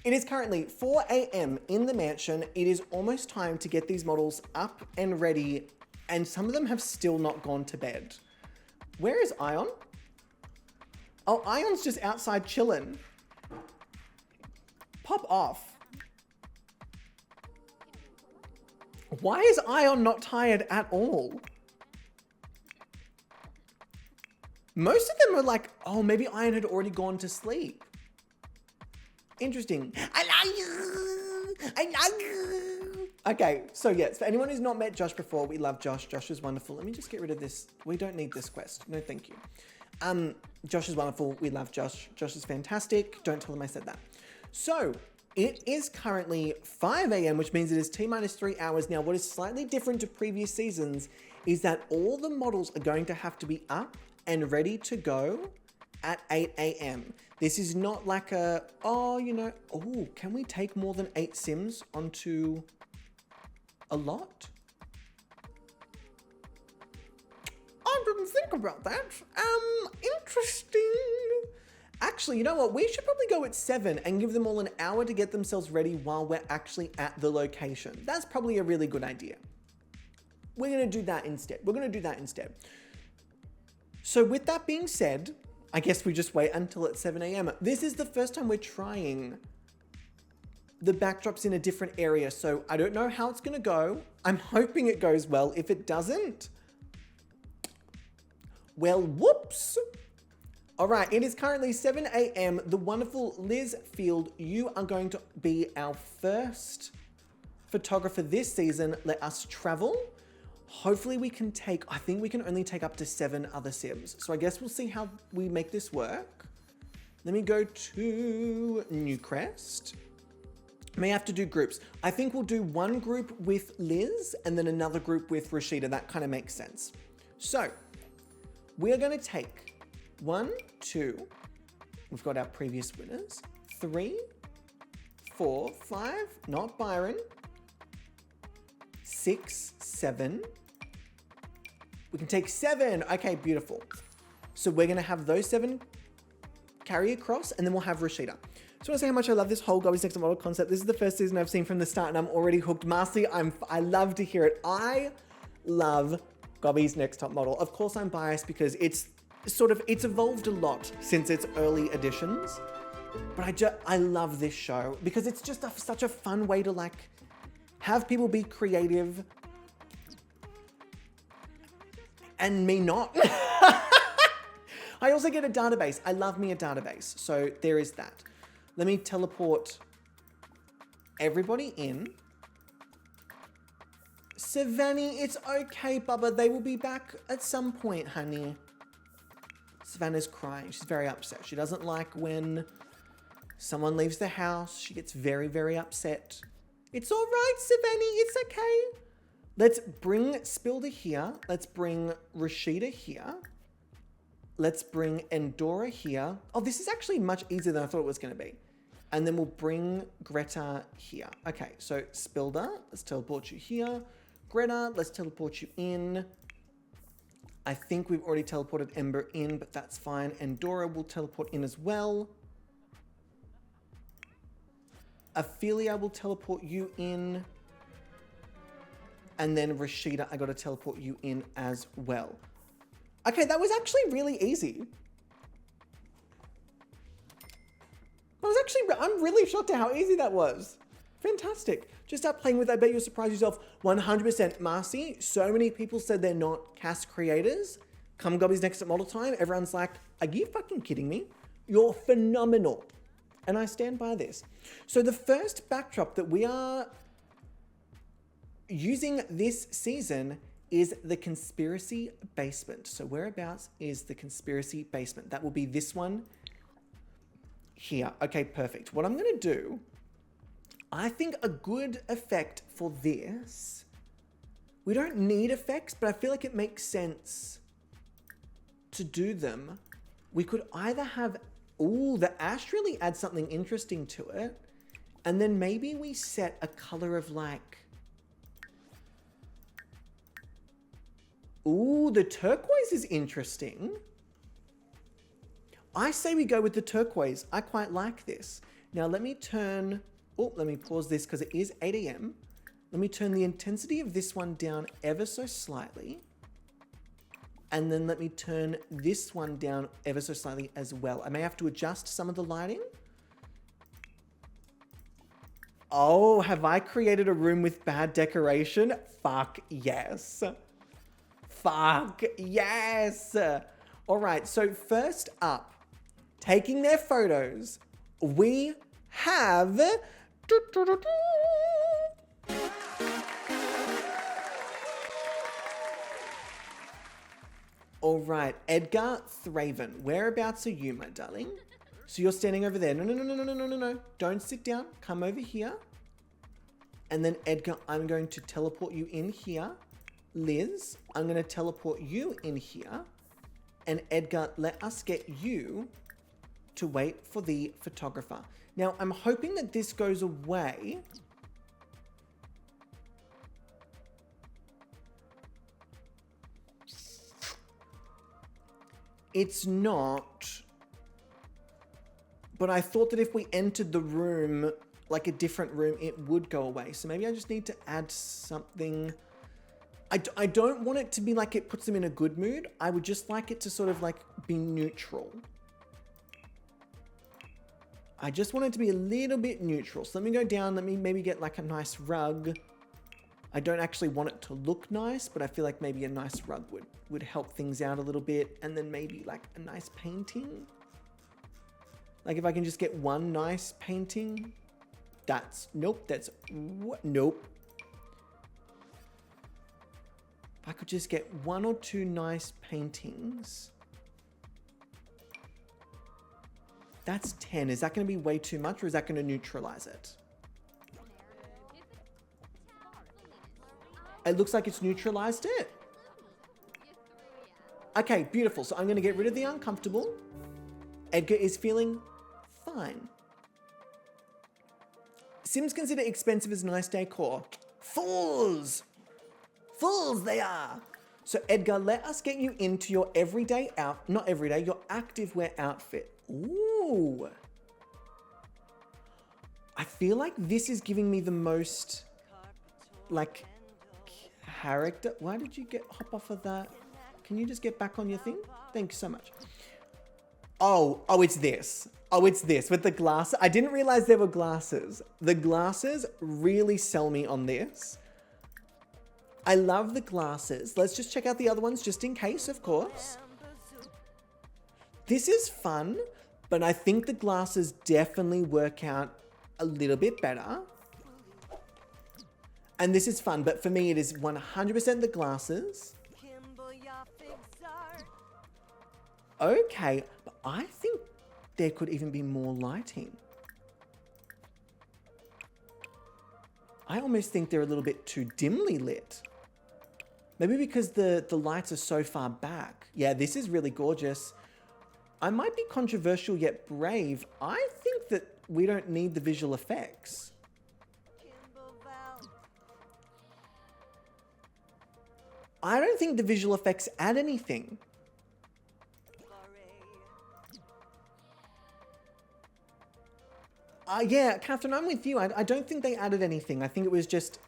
It is currently 4 a.m. in the mansion. It is almost time to get these models up and ready. And some of them have still not gone to bed. Where is Ion? Oh, Ion's just outside chilling. Pop off. Why is Ion not tired at all? Most of them are like, oh, maybe Ion had already gone to sleep. Interesting. I love you. I love you. Okay, so yes, for anyone who's not met Josh before, we love Josh. Josh is wonderful. Let me just get rid of this. We don't need this quest. No, thank you. Josh is wonderful. We love Josh. Josh is fantastic. Don't tell him I said that. So it is currently 5 a.m., which means it is T-minus 3 hours. Now, what is slightly different to previous seasons is that all the models are going to have to be up and ready to go at 8 a.m. This is not like a, can we take more than 8 Sims onto a lot? I didn't think about that. Interesting. Actually, you know what? We should probably go at 7 and give them all an hour to get themselves ready while we're actually at the location. That's probably a really good idea. We're going to do that instead. So with that being said, I guess we just wait until it's 7 a.m. This is the first time we're trying the backdrops in a different area, so I don't know how it's going to go. I'm hoping it goes well. If it doesn't, well, whoops. All right, it is currently 7 a.m. The wonderful Liz Field, you are going to be our first photographer this season. Let us travel. Hopefully we can I think we can only take up to 7 other Sims. So I guess we'll see how we make this work. Let me go to Newcrest. May have to do groups. I think we'll do one group with Liz and then another group with Rashida. That kind of makes sense. So we are going to take 1, 2, we've got our previous winners, 3, 4, 5, not Byron, 6, 7. We can take 7. Okay, beautiful. So we're going to have those 7 carry across and then we'll have Rashida. So I want to say how much I love this whole Gobby's Next Model concept. This is the first season I've seen from the start and I'm already hooked. Marcy, I love to hear it. I love Gobby's next top model. Of course I'm biased because it's evolved a lot since its early editions. But I love this show because it's just such a fun way to like have people be creative and me not. I also get a database. I love me a database. So there is that. Let me teleport everybody in. Savannah, it's okay, Bubba. They will be back at some point, honey. Savannah's crying. She's very upset. She doesn't like when someone leaves the house. She gets very, very upset. It's all right, Savannah. It's okay. Let's bring Spilda here. Let's bring Rashida here. Let's bring Endora here. Oh, this is actually much easier than I thought it was going to be. And then we'll bring Greta here. Okay, so Spilda, let's teleport you here. Greta, let's teleport you in. I think we've already teleported Ember in, but that's fine. Endora will teleport in as well. Ophelia will teleport you in. And then Rashida, I got to teleport you in as well. Okay, that was actually really easy. I'm really shocked at how easy that was. Fantastic. Just start playing with it. I bet you'll surprise yourself. 100%. Marcy, so many people said they're not cast creators. Come Gobby's next at model time. Everyone's like, are you fucking kidding me? You're phenomenal. And I stand by this. So the first backdrop that we are using this season is the conspiracy basement. So whereabouts is the conspiracy basement? That will be this one here. Okay, perfect. What I'm going to do, I think a good effect for this, we don't need effects, but I feel like it makes sense to do them. We could either have, ooh, the ash really adds something interesting to it. And then maybe we set a color of like, ooh, the turquoise is interesting. I say we go with the turquoise. I quite like this. Now let me turn, oh, let me pause this because it is 8 AM. Let me turn the intensity of this one down ever so slightly. And then let me turn this one down ever so slightly as well. I may have to adjust some of the lighting. Oh, have I created a room with bad decoration? Fuck yes. Fuck yes. All right, so first up, taking their photos, we have... All right, Edgar Thraven, whereabouts are you, my darling? So you're standing over there. No. Don't sit down. Come over here. And then Edgar, I'm going to teleport you in here. Liz, I'm going to teleport you in here. And Edgar, let us get you to wait for the photographer. Now, I'm hoping that this goes away. It's not. But I thought that if we entered the room, like a different room, it would go away. So maybe I just need to add something. I don't want it to be like it puts them in a good mood. I would just like it to sort of like be neutral. I just want it to be a little bit neutral. So let me go down. Let me maybe get like a nice rug. I don't actually want it to look nice, but I feel like maybe a nice rug would help things out a little bit. And then maybe like a nice painting. Like if I can just get one nice painting. Nope, nope. If I could just get one or two nice paintings. That's 10. Is that going to be way too much or is that going to neutralize it? It looks like it's neutralized it. Okay, beautiful. So I'm going to get rid of the uncomfortable. Edgar is feeling fine. Sims consider expensive as nice decor. Fools! Fools they are! So Edgar, let us get you into your everyday not everyday, your activewear outfit. Ooh. I feel like this is giving me the most, like, character. Why did you hop off of that? Can you just get back on your thing? Thanks so much. Oh, it's this. Oh, it's this with the glasses. I didn't realize there were glasses. The glasses really sell me on this. I love the glasses. Let's just check out the other ones just in case, of course. This is fun, but I think the glasses definitely work out a little bit better. And this is fun, but for me, it is 100% the glasses. Okay, but I think there could even be more lighting. I almost think they're a little bit too dimly lit. Maybe because the lights are so far back. Yeah, this is really gorgeous. I might be controversial yet brave. I think that we don't need the visual effects. I don't think the visual effects add anything. Yeah, Catherine, I'm with you. I don't think they added anything. I think it was just,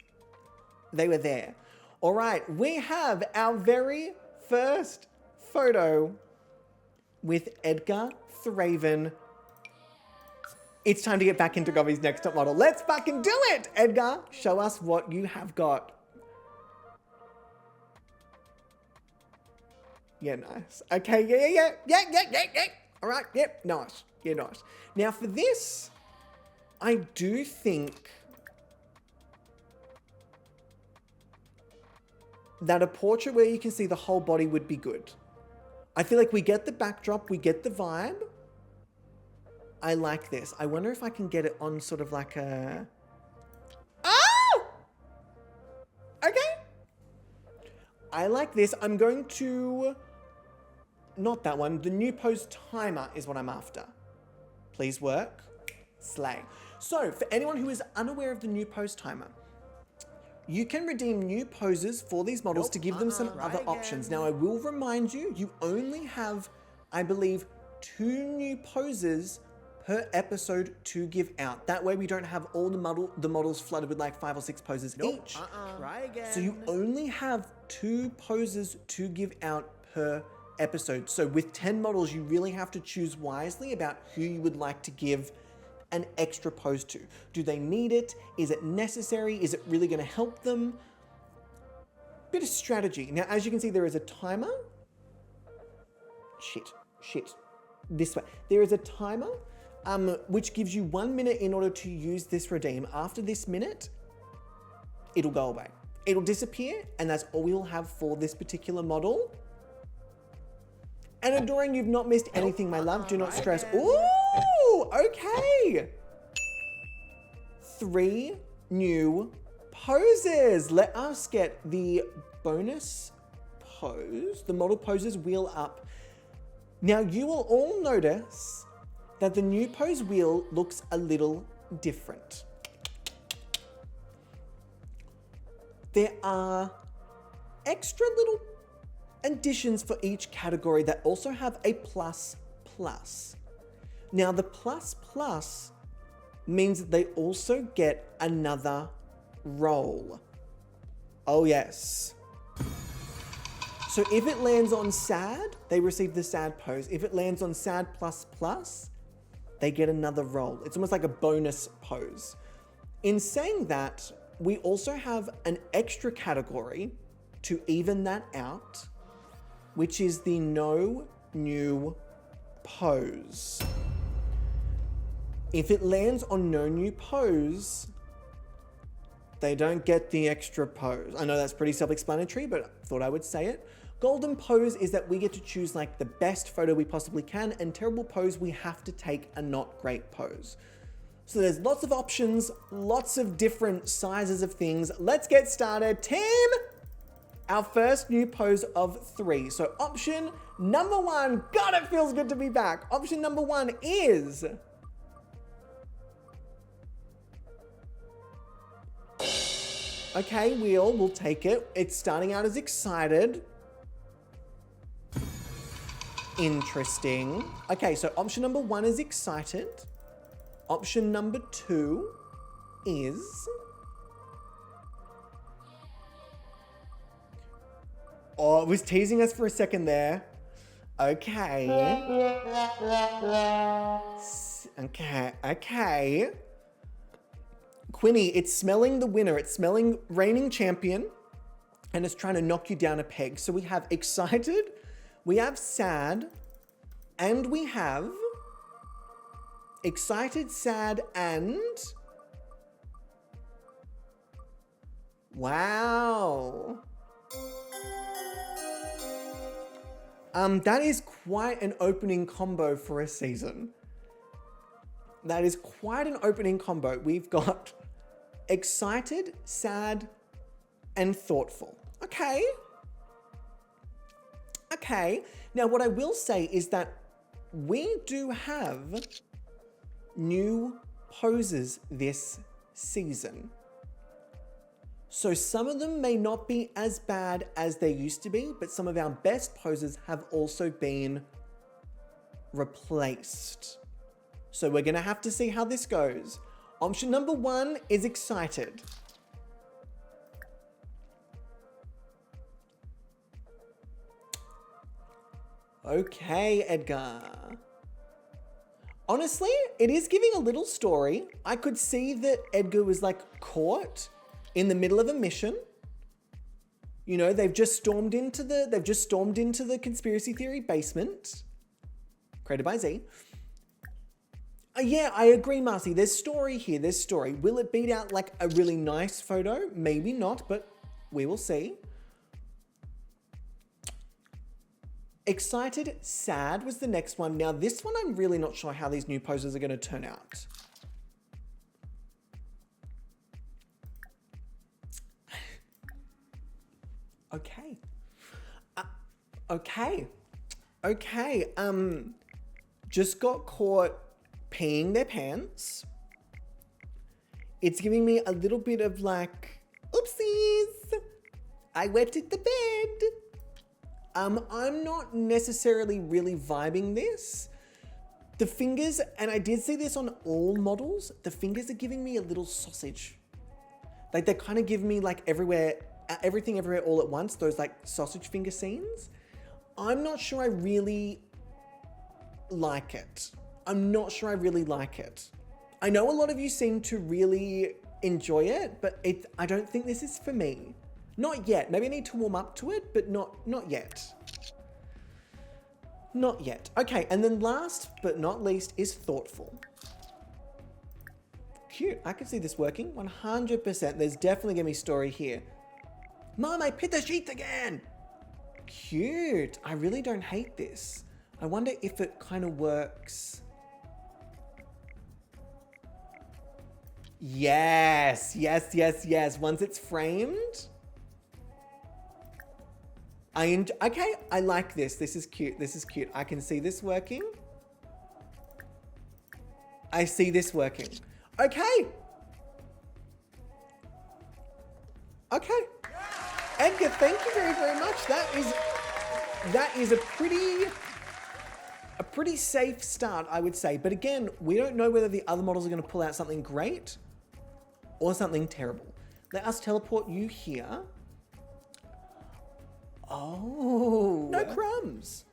they were there. All right, we have our very first photo with Edgar Thraven. It's time to get back into Gobby's Next Top Model. Let's fucking do it! Edgar, show us what you have got. Yeah, nice. Okay, yeah. All right, yep, nice. Yeah, nice. Now for this, I do think that a portrait where you can see the whole body would be good. I feel like we get the backdrop, we get the vibe. I like this. I wonder if I can get it on sort of like a... Oh! Okay. I like this. I'm going to... Not that one. The new pose timer is what I'm after. Please work. Slay. So, for anyone who is unaware of the new pose timer, you can redeem new poses for these models to give them some other options. Now, I will remind you, you only have, I believe, 2 new poses per episode to give out. That way we don't have all the models flooded with like 5 or 6 poses each. Try again. So you only have 2 poses to give out per episode. So with 10 models, you really have to choose wisely about who you would like to give an extra pose to. Do they need it? Is it necessary? Is it really going to help them? Bit of strategy. Now, as you can see, there is a timer. Shit. This way. There is a timer, which gives you 1 minute in order to use this redeem. After this minute, it'll go away. It'll disappear, and that's all we'll have for this particular model. And Adoring, you've not missed anything, my love. Do not stress. Ooh, okay. 3 new poses. Let us get the bonus pose, the model poses wheel up. Now, you will all notice that the new pose wheel looks a little different. There are extra little additions for each category that also have a plus plus. Now the plus plus means that they also get another roll. Oh yes. So if it lands on sad, they receive the sad pose. If it lands on sad plus plus, they get another roll. It's almost like a bonus pose. In saying that, we also have an extra category to even that out, which is the no new pose. If it lands on no new pose, they don't get the extra pose. I know that's pretty self-explanatory, but I thought I would say it. Golden pose is that we get to choose like the best photo we possibly can, and terrible pose, we have to take a not great pose. So there's lots of options, lots of different sizes of things. Let's get started. Team! Our first new pose of 3. So option number 1, God, it feels good to be back. Option number 1 is... Okay, we'll take it. It's starting out as excited. Interesting. Okay, so option number 1 is excited. Option number 2 is... Oh, it was teasing us for a second there. Okay. Okay. Quinny, it's smelling the winner. It's smelling reigning champion. And it's trying to knock you down a peg. So we have excited, we have sad, and we have excited, sad, and... Wow. That is quite an opening combo for a season. That is quite an opening combo. We've got excited, sad, and thoughtful. Okay. Okay. Now, what I will say is that we do have new poses this season. So some of them may not be as bad as they used to be, but some of our best poses have also been replaced. So we're gonna have to see how this goes. Option number 1 is excited. Okay, Edgar. Honestly, it is giving a little story. I could see that Edgar was like caught in the middle of a mission. You know, they've just stormed into the conspiracy theory basement. Created by Z. Yeah, I agree, Marcy. There's story here. There's story. Will it beat out like a really nice photo? Maybe not, but we will see. Excited, sad was the next one. Now this one, I'm really not sure how these new poses are going to turn out. Okay. Okay. Just got caught peeing their pants. It's giving me a little bit of like, oopsies, I wetted the bed. I'm not necessarily really vibing this. The fingers, and I did see this on all models, the fingers are giving me a little sausage. Like they're kind of giving me like everything everywhere all at once, those like sausage finger scenes. I'm not sure I really like it. I'm not sure I really like it. I know a lot of you seem to really enjoy it, but I don't think this is for me. Not yet. Maybe I need to warm up to it, but not yet. Not yet. Okay, and then last but not least is thoughtful. Cute. I can see this working 100%. There's definitely gonna be story here. Mom, I pit the sheets again. Cute. I really don't hate this. I wonder if it kind of works. Yes. Once it's framed. Okay, I like this. This is cute. I can see this working. I see this working. Okay. Edgar, thank you very, very much. That is a pretty safe start, I would say. But again, we don't know whether the other models are going to pull out something great or something terrible. Let us teleport you here. Oh, no crumbs.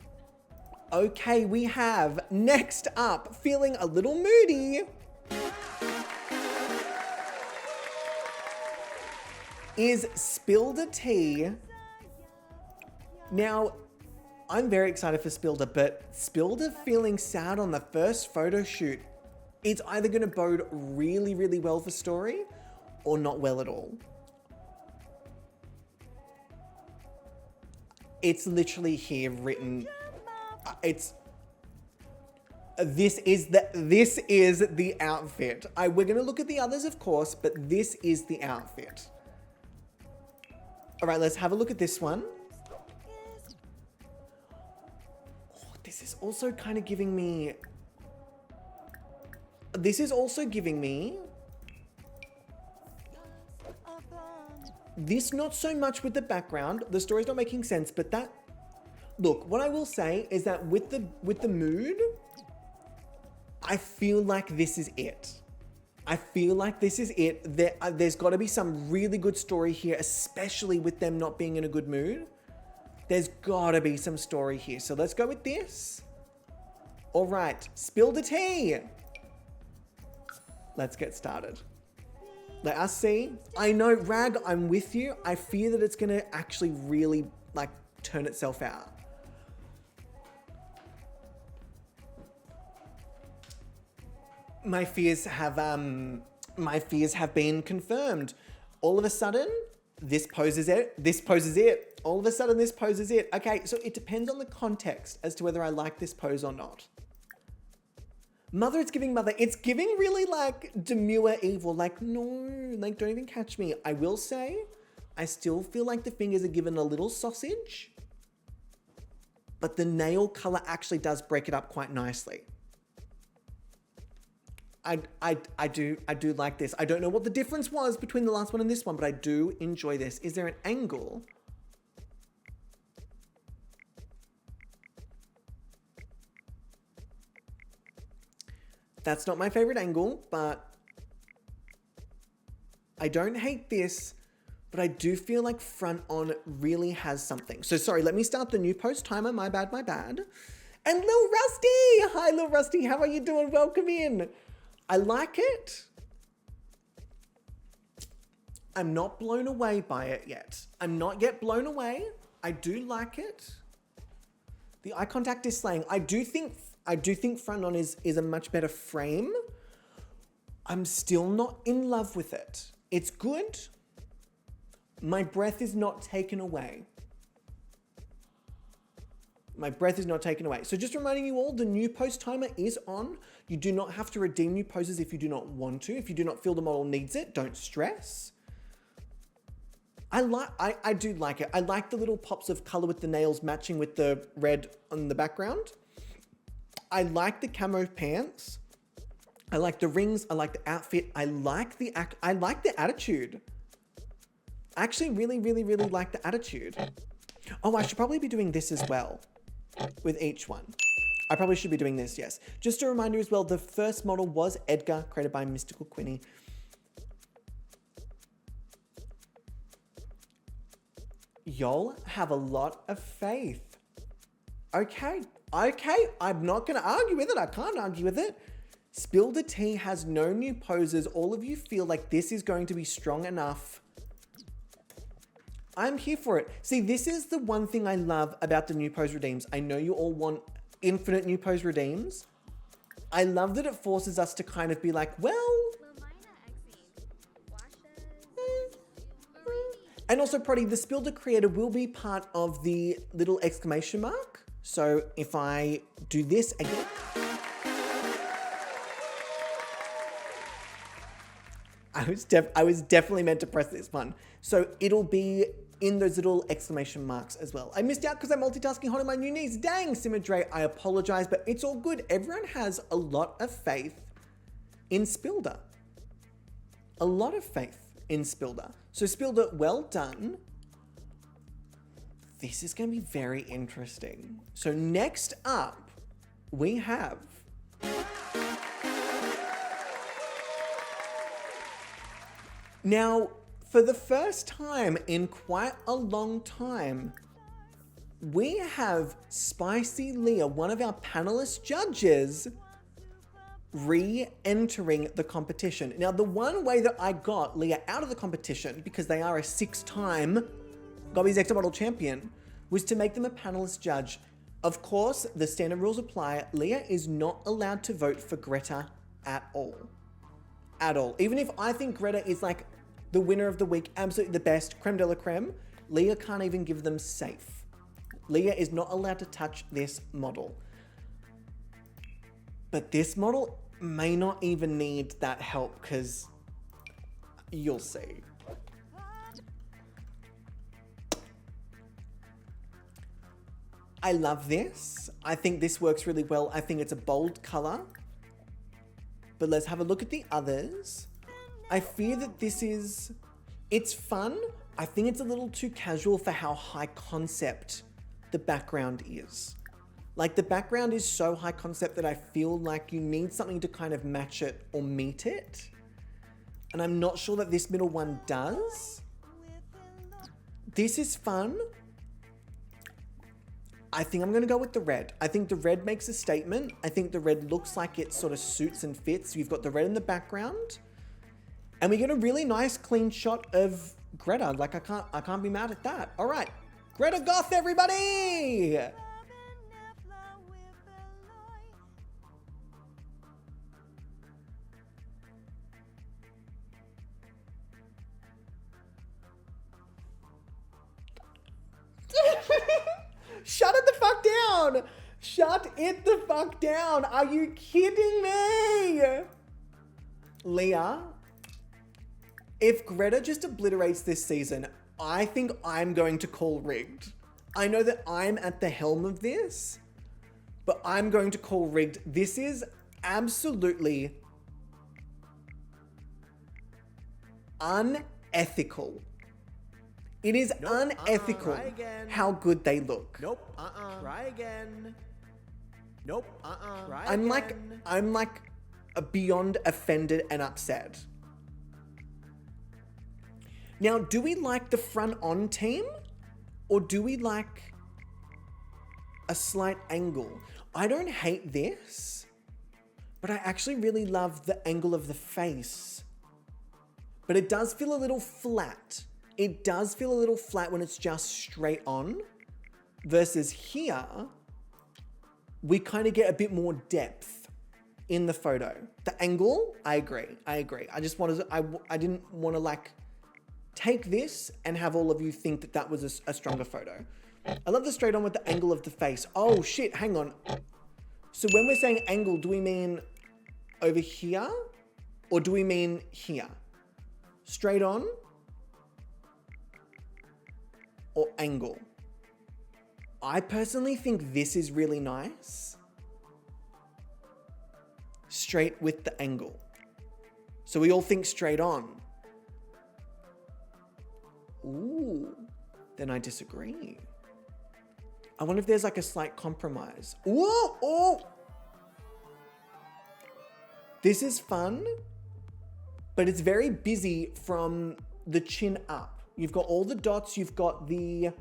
Okay, we have next up, feeling a little moody, is Spilder Tea. Now, I'm very excited for Spilder, but Spilder feeling sad on the first photo shoot, it's either going to bode really, really well for story or not well at all. It's literally here written. This is the outfit. We're gonna look at the others, of course, but this is the outfit. All right, let's have a look at this one. Oh, this is also kind of giving me. This not so much with the background. The story's not making sense, but that. Look, what I will say is that with the mood, I feel like this is it. There's got to be some really good story here, especially with them not being in a good mood. There's gotta be some story here. So let's go with this. All right, spill the tea. Let's get started. Let us see. I know, Rag, I'm with you. I fear that it's gonna actually really like turn itself out. My fears have been confirmed. All of a sudden, this poses it. This poses it. All of a sudden, this poses it. Okay, so it depends on the context as to whether I like this pose or not. Mother, it's giving mother. It's giving really like demure evil. Like, no, like don't even catch me. I will say, I still feel like the fingers are given a little sausage, but the nail color actually does break it up quite nicely. I do like this. I don't know what the difference was between the last one and this one, but I do enjoy this. Is there an angle? That's not my favorite angle, but I don't hate this, but I do feel like front on really has something. So sorry, let me start the new post timer. My bad, my bad. And Lil Rusty. Hi, Lil Rusty. How are you doing? Welcome in. I like it. I'm not blown away by it yet. I'm not yet blown away. I do like it. The eye contact is slaying. I do think front on is a much better frame. I'm still not in love with it. It's good. My breath is not taken away. My breath is not taken away. So just reminding you all, the new post timer is on. You do not have to redeem new poses if you do not want to. If you do not feel the model needs it, don't stress. I do like it. I like the little pops of color with the nails matching with the red on the background. I like the camo pants. I like the rings. I like the outfit. I like the attitude. I actually really, really, really like the attitude. Oh, I should probably be doing this as well with each one. I probably should be doing this, yes. Just a reminder as well, the first model was Edgar, created by Mystical Quinny. Y'all have a lot of faith. Okay, I'm not gonna argue with it. I can't argue with it. Spill the Tea has no new poses. All of you feel like this is going to be strong enough. I'm here for it. See, this is the one thing I love about the new pose redeems. I know you all want infinite new pose redeems. I love that it forces us to kind of be like, well... And also, Proddy, the Spill the Creator will be part of the little exclamation mark. So if I do this again... I was definitely meant to press this one. So it'll be in those little exclamation marks as well. I missed out because I'm multitasking hot on my new knees. Dang, Simidre, I apologize, but it's all good. Everyone has a lot of faith in Spilder. A lot of faith in Spilder. So Spilder, well done. This is going to be very interesting. So next up, we have... Now, for the first time in quite a long time, we have Spicy Leah, one of our panelist judges, re-entering the competition. Now, the one way that I got Leah out of the competition, because they are a 6-time Gobby's X Model champion, was to make them a panelist judge. Of course, the standard rules apply. Leah is not allowed to vote for Greta at all. At all. Even if I think Greta is like the winner of the week, absolutely the best, creme de la creme, Leah can't even give them safe. Leah is not allowed to touch this model. But this model may not even need that help, because you'll see. I love this. I think this works really well. I think it's a bold color. But let's have a look at the others. I fear that this is... It's fun. I think it's a little too casual for how high concept the background is. Like, the background is so high concept that I feel like you need something to kind of match it or meet it. And I'm not sure that this middle one does. This is fun. I think I'm going to go with the red. I think the red makes a statement. I think the red looks like it sort of suits and fits. You've got the red in the background. And we get a really nice clean shot of Greta. Like I can't be mad at that. All right. Greta Goth, everybody! Shut it the fuck down! Shut it the fuck down! Are you kidding me? Leah, if Greta just obliterates this season, I think I'm going to call rigged. I know that I'm at the helm of this, but I'm going to call rigged. This is absolutely unethical. It is unethical how good they look. Nope. Try again. Nope. Try I'm again. like beyond offended and upset. Now, do we like the front on team or do we like a slight angle? I don't hate this, but I actually really love the angle of the face. But it does feel a little flat. It does feel a little flat when it's just straight on versus here, we kind of get a bit more depth in the photo. The angle, I agree. I just wanted to, I didn't want to like take this and have all of you think that that was a stronger photo. I love the straight on with the angle of the face. Oh shit, hang on. So when we're saying angle, do we mean over here or do we mean here? Straight on or angle? I personally think this is really nice. Straight with the angle. So we all think straight on. Ooh, then I disagree. I wonder if there's like a slight compromise. Ooh, oh. This is fun, but it's very busy from the chin up. You've got all the dots, you've got the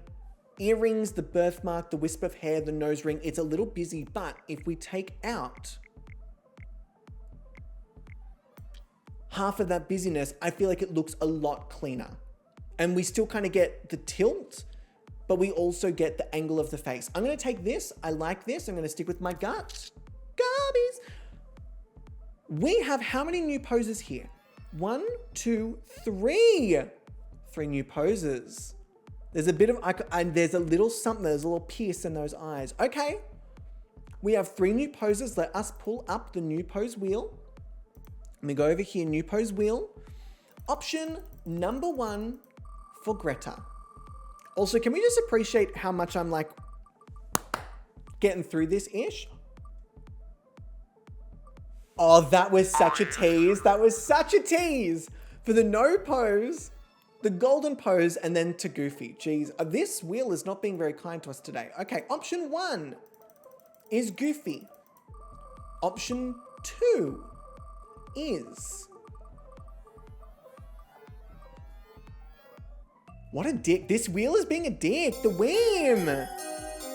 earrings, the birthmark, the wisp of hair, the nose ring. It's a little busy, but if we take out half of that busyness, I feel like it looks a lot cleaner. And we still kind of get the tilt, but we also get the angle of the face. I'm going to take this. I like this. I'm going to stick with my gut. Gobbies. We have how many new poses here? 1, 2, 3. 3 new poses. There's a bit of, and there's a little something, there's a little pierce in those eyes. Okay. We have 3 new poses. Let us pull up the new pose wheel. Let me go over here, new pose wheel. Option number 1 for Greta. Also, can we just appreciate how much I'm like getting through this-ish? Oh, that was such a tease. That was such a tease for the no pose, the golden pose, and then to Goofy. Jeez, this wheel is not being very kind to us today. Okay, option 1 is Goofy. Option 2 is... What a dick. This wheel is being a dick. The Weem.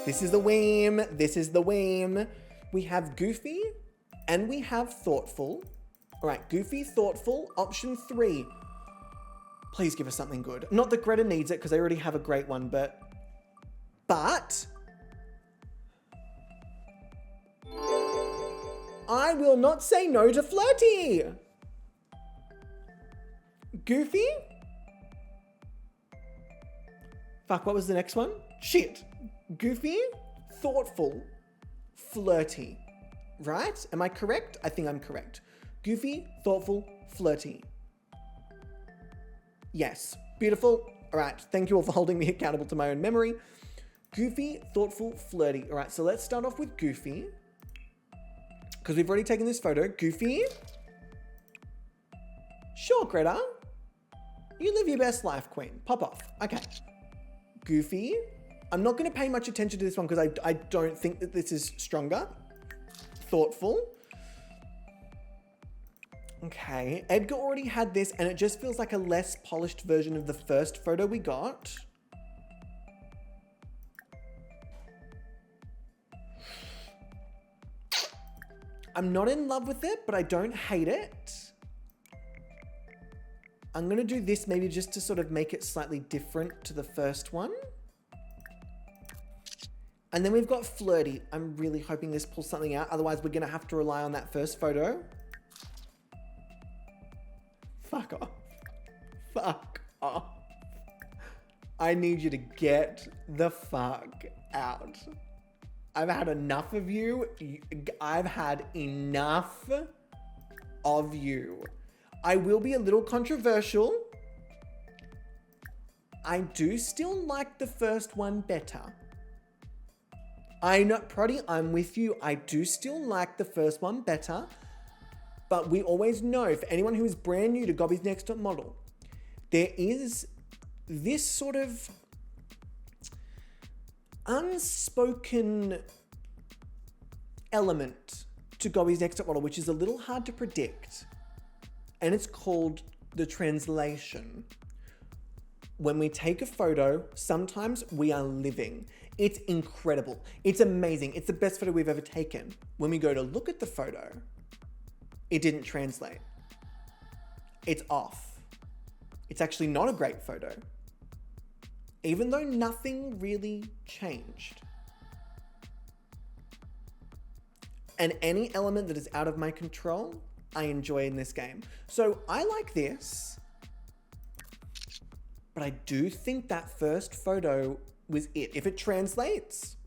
This is the Weem. This is the Weem. We have Goofy and we have Thoughtful. All right, Goofy, Thoughtful, option 3. Please give us something good. Not that Greta needs it because they already have a great one, but I will not say no to Flirty. Goofy. Fuck, what was the next one? Shit. Goofy, Thoughtful, Flirty. Right? Am I correct? I think I'm correct. Goofy, Thoughtful, Flirty. Yes. Beautiful. All right. Thank you all for holding me accountable to my own memory. Goofy, Thoughtful, Flirty. All right. So let's start off with Goofy. Because we've already taken this photo. Goofy. Sure, Greta. You live your best life, queen. Pop off. Okay. Goofy. I'm not going to pay much attention to this one because I don't think that this is stronger. Thoughtful. Okay. Edgar already had this and it just feels like a less polished version of the first photo we got. I'm not in love with it, but I don't hate it. I'm gonna do this maybe just to sort of make it slightly different to the first one. And then we've got flirty. I'm really hoping this pulls something out. Otherwise, we're gonna have to rely on that first photo. Fuck off. Fuck off. I need you to get the fuck out. I've had enough of you. I've had enough of you. I will be a little controversial. I do still like the first one better. I know, Proddy, I'm with you. I do still like the first one better. But we always know, for anyone who is brand new to Gobby's Next Top Model, there is this sort of unspoken element to Gobby's Next Top Model, which is a little hard to predict. And it's called the translation. When we take a photo, sometimes we are living. It's incredible. It's amazing. It's the best photo we've ever taken. When we go to look at the photo, it didn't translate. It's off. It's actually not a great photo. Even though nothing really changed. And any element that is out of my control, I enjoy in this game. So I like this, but I do think that first photo was it. If it translates,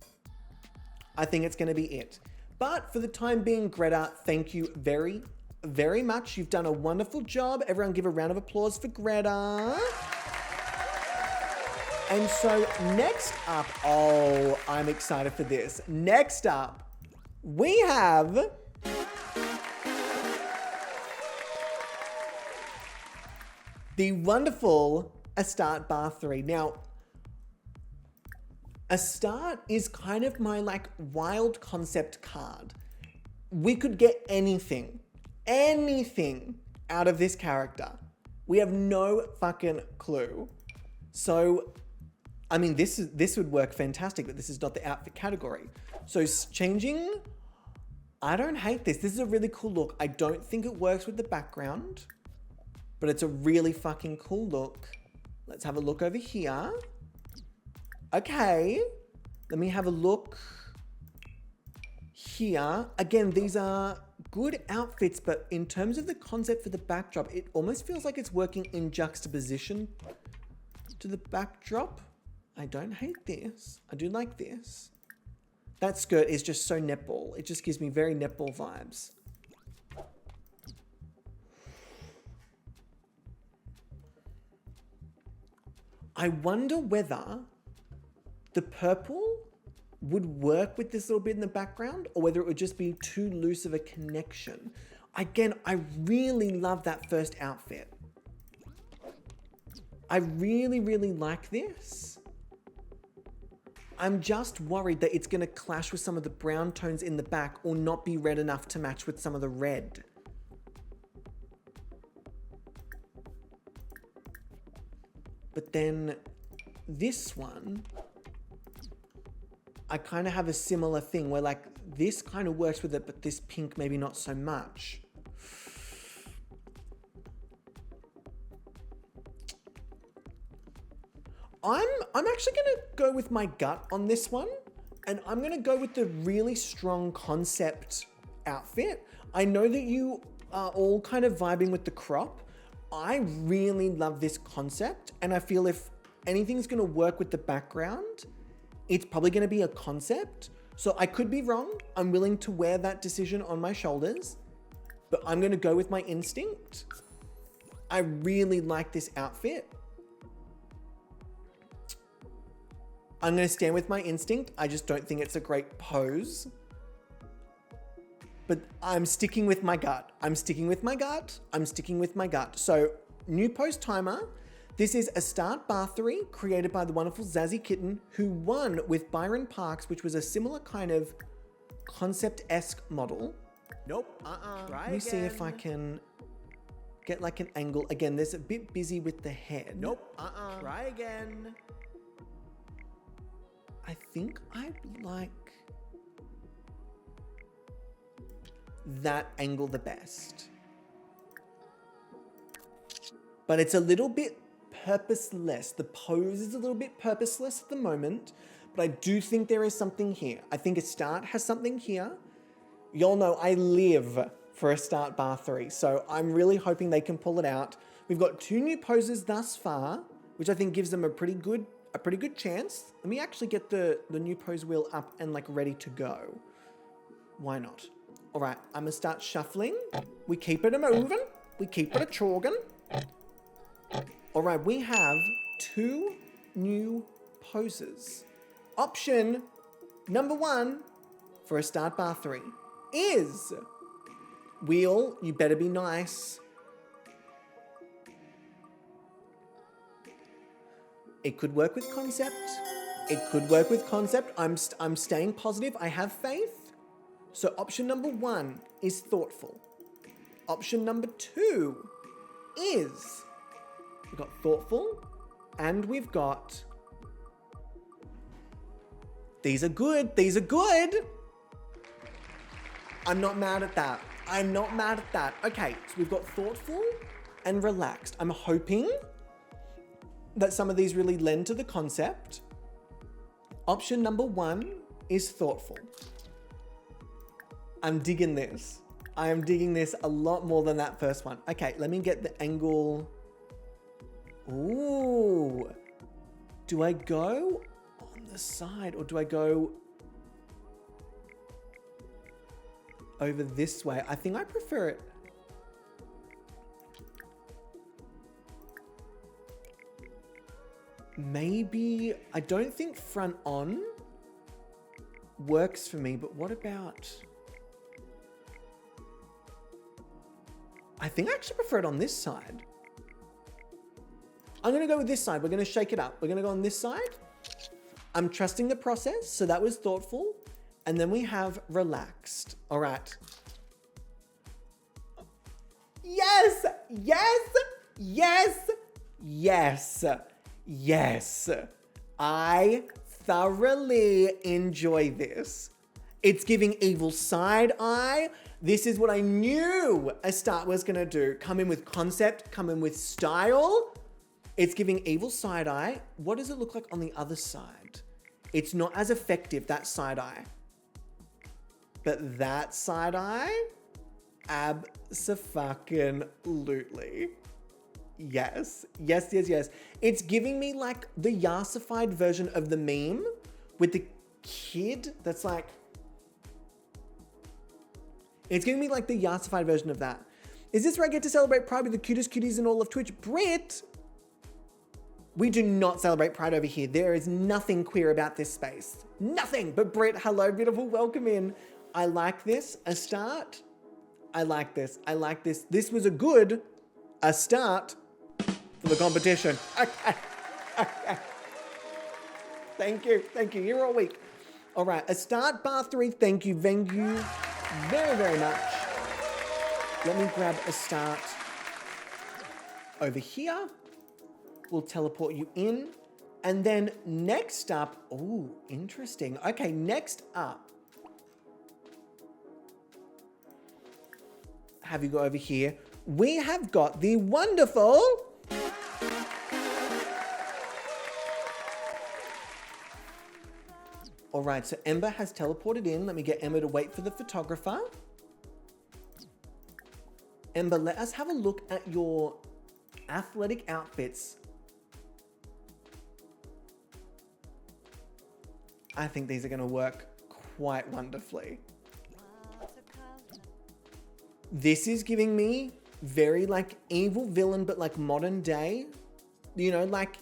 I think it's going to be it. But for the time being, Greta, thank you very, very much. You've done a wonderful job. Everyone give a round of applause for Greta. And so next up, oh, I'm excited for this. Next up, we have the wonderful Astarte Bar 3. Now, Astarte is kind of my like wild concept card. We could get anything out of this character. We have no fucking clue. So, I mean, this would work fantastic, but this is not the outfit category. So changing, I don't hate this. This is a really cool look. I don't think it works with the background, but it's a really fucking cool look. Let's have a look over here. Okay, let me have a look here. Again, these are good outfits, but in terms of the concept for the backdrop, it almost feels like it's working in juxtaposition to the backdrop. I don't hate this. I do like this. That skirt is just so netball. It just gives me very netball vibes. I wonder whether the purple would work with this little bit in the background or whether it would just be too loose of a connection. Again, I really love that first outfit. I really, really like this. I'm just worried that it's going to clash with some of the brown tones in the back or not be red enough to match with some of the red. But then this one, I kind of have a similar thing where like this kind of works with it, but this pink maybe not so much. I'm actually going to go with my gut on this one, and I'm going to go with the really strong concept outfit. I know that you are all kind of vibing with the crop. I really love this concept, and I feel if anything's going to work with the background, it's probably going to be a concept. So I could be wrong. I'm willing to wear that decision on my shoulders, but I'm going to go with my instinct. I really like this outfit. I'm going to stand with my instinct. I just don't think it's a great pose. But I'm sticking with my gut. I'm sticking with my gut. I'm sticking with my gut. So, new post timer. This is Astarte Bar 3, created by the wonderful Zazzy Kitten, who won with Byron Parks, which was a similar kind of concept-esque model. Nope. Let me see if I can get like an angle. Again, there's a bit busy with the head. Nope. Try again. I think I'd like... that angle the best. But it's a little bit purposeless. The pose is a little bit purposeless at the moment, but I do think there is something here. I think a start has something here. Y'all know I live for a start bar 3, so I'm really hoping they can pull it out. We've got 2 new poses thus far, which I think gives them a pretty good chance. Let me actually get the new pose wheel up and like ready to go. Why not? All right, I'm gonna start shuffling. We keep it a moving. We keep it a trogging. All right, we have 2 new poses. Option number 1 for a start bar 3 is wheel, you better be nice. It could work with concept. It could work with concept. I'm staying positive. I have faith. So option number 1 is thoughtful. Option number 2 is, we've got thoughtful and we've got, these are good. These are good. I'm not mad at that. I'm not mad at that. Okay, so we've got thoughtful and relaxed. I'm hoping that some of these really lend to the concept. Option number 1 is thoughtful. I'm digging this. I am digging this a lot more than that first one. Okay, let me get the angle. Ooh. Do I go on the side or do I go over this way? I think I prefer it. Maybe, I don't think front on works for me, but what about, I think I actually prefer it on this side. I'm gonna go with this side. We're gonna shake it up. We're gonna go on this side. I'm trusting the process. So that was thoughtful. And then we have relaxed. All right. Yes, yes, yes, yes, yes. I thoroughly enjoy this. It's giving evil side eye. This is what I knew a start was gonna do. Come in with concept, come in with style. It's giving evil side eye. What does it look like on the other side? It's not as effective, that side eye. But that side eye, abso-fucking-lutely. Yes, yes, yes, yes. It's giving me like the yassified version of the meme with the kid that's like, it's giving me like the yassified version of that. Is this where I get to celebrate Pride with the cutest cuties in all of Twitch? Brit, we do not celebrate Pride over here. There is nothing queer about this space. Nothing. But Brit, hello, beautiful, welcome in. I like this, a start. I like this, I like this. This was a start for the competition. Okay, okay. Thank you, you're all week. All right, a start bar 3, thank you very, very much. Let me grab a start over here. We'll teleport you in. And then next up, oh, interesting. Okay, next up, have you go over here. We have got the wonderful all right, so Ember has teleported in. Let me get Ember to wait for the photographer. Ember, let us have a look at your athletic outfits. I think these are going to work quite wonderfully. This is giving me very like evil villain, but like modern day, you know, like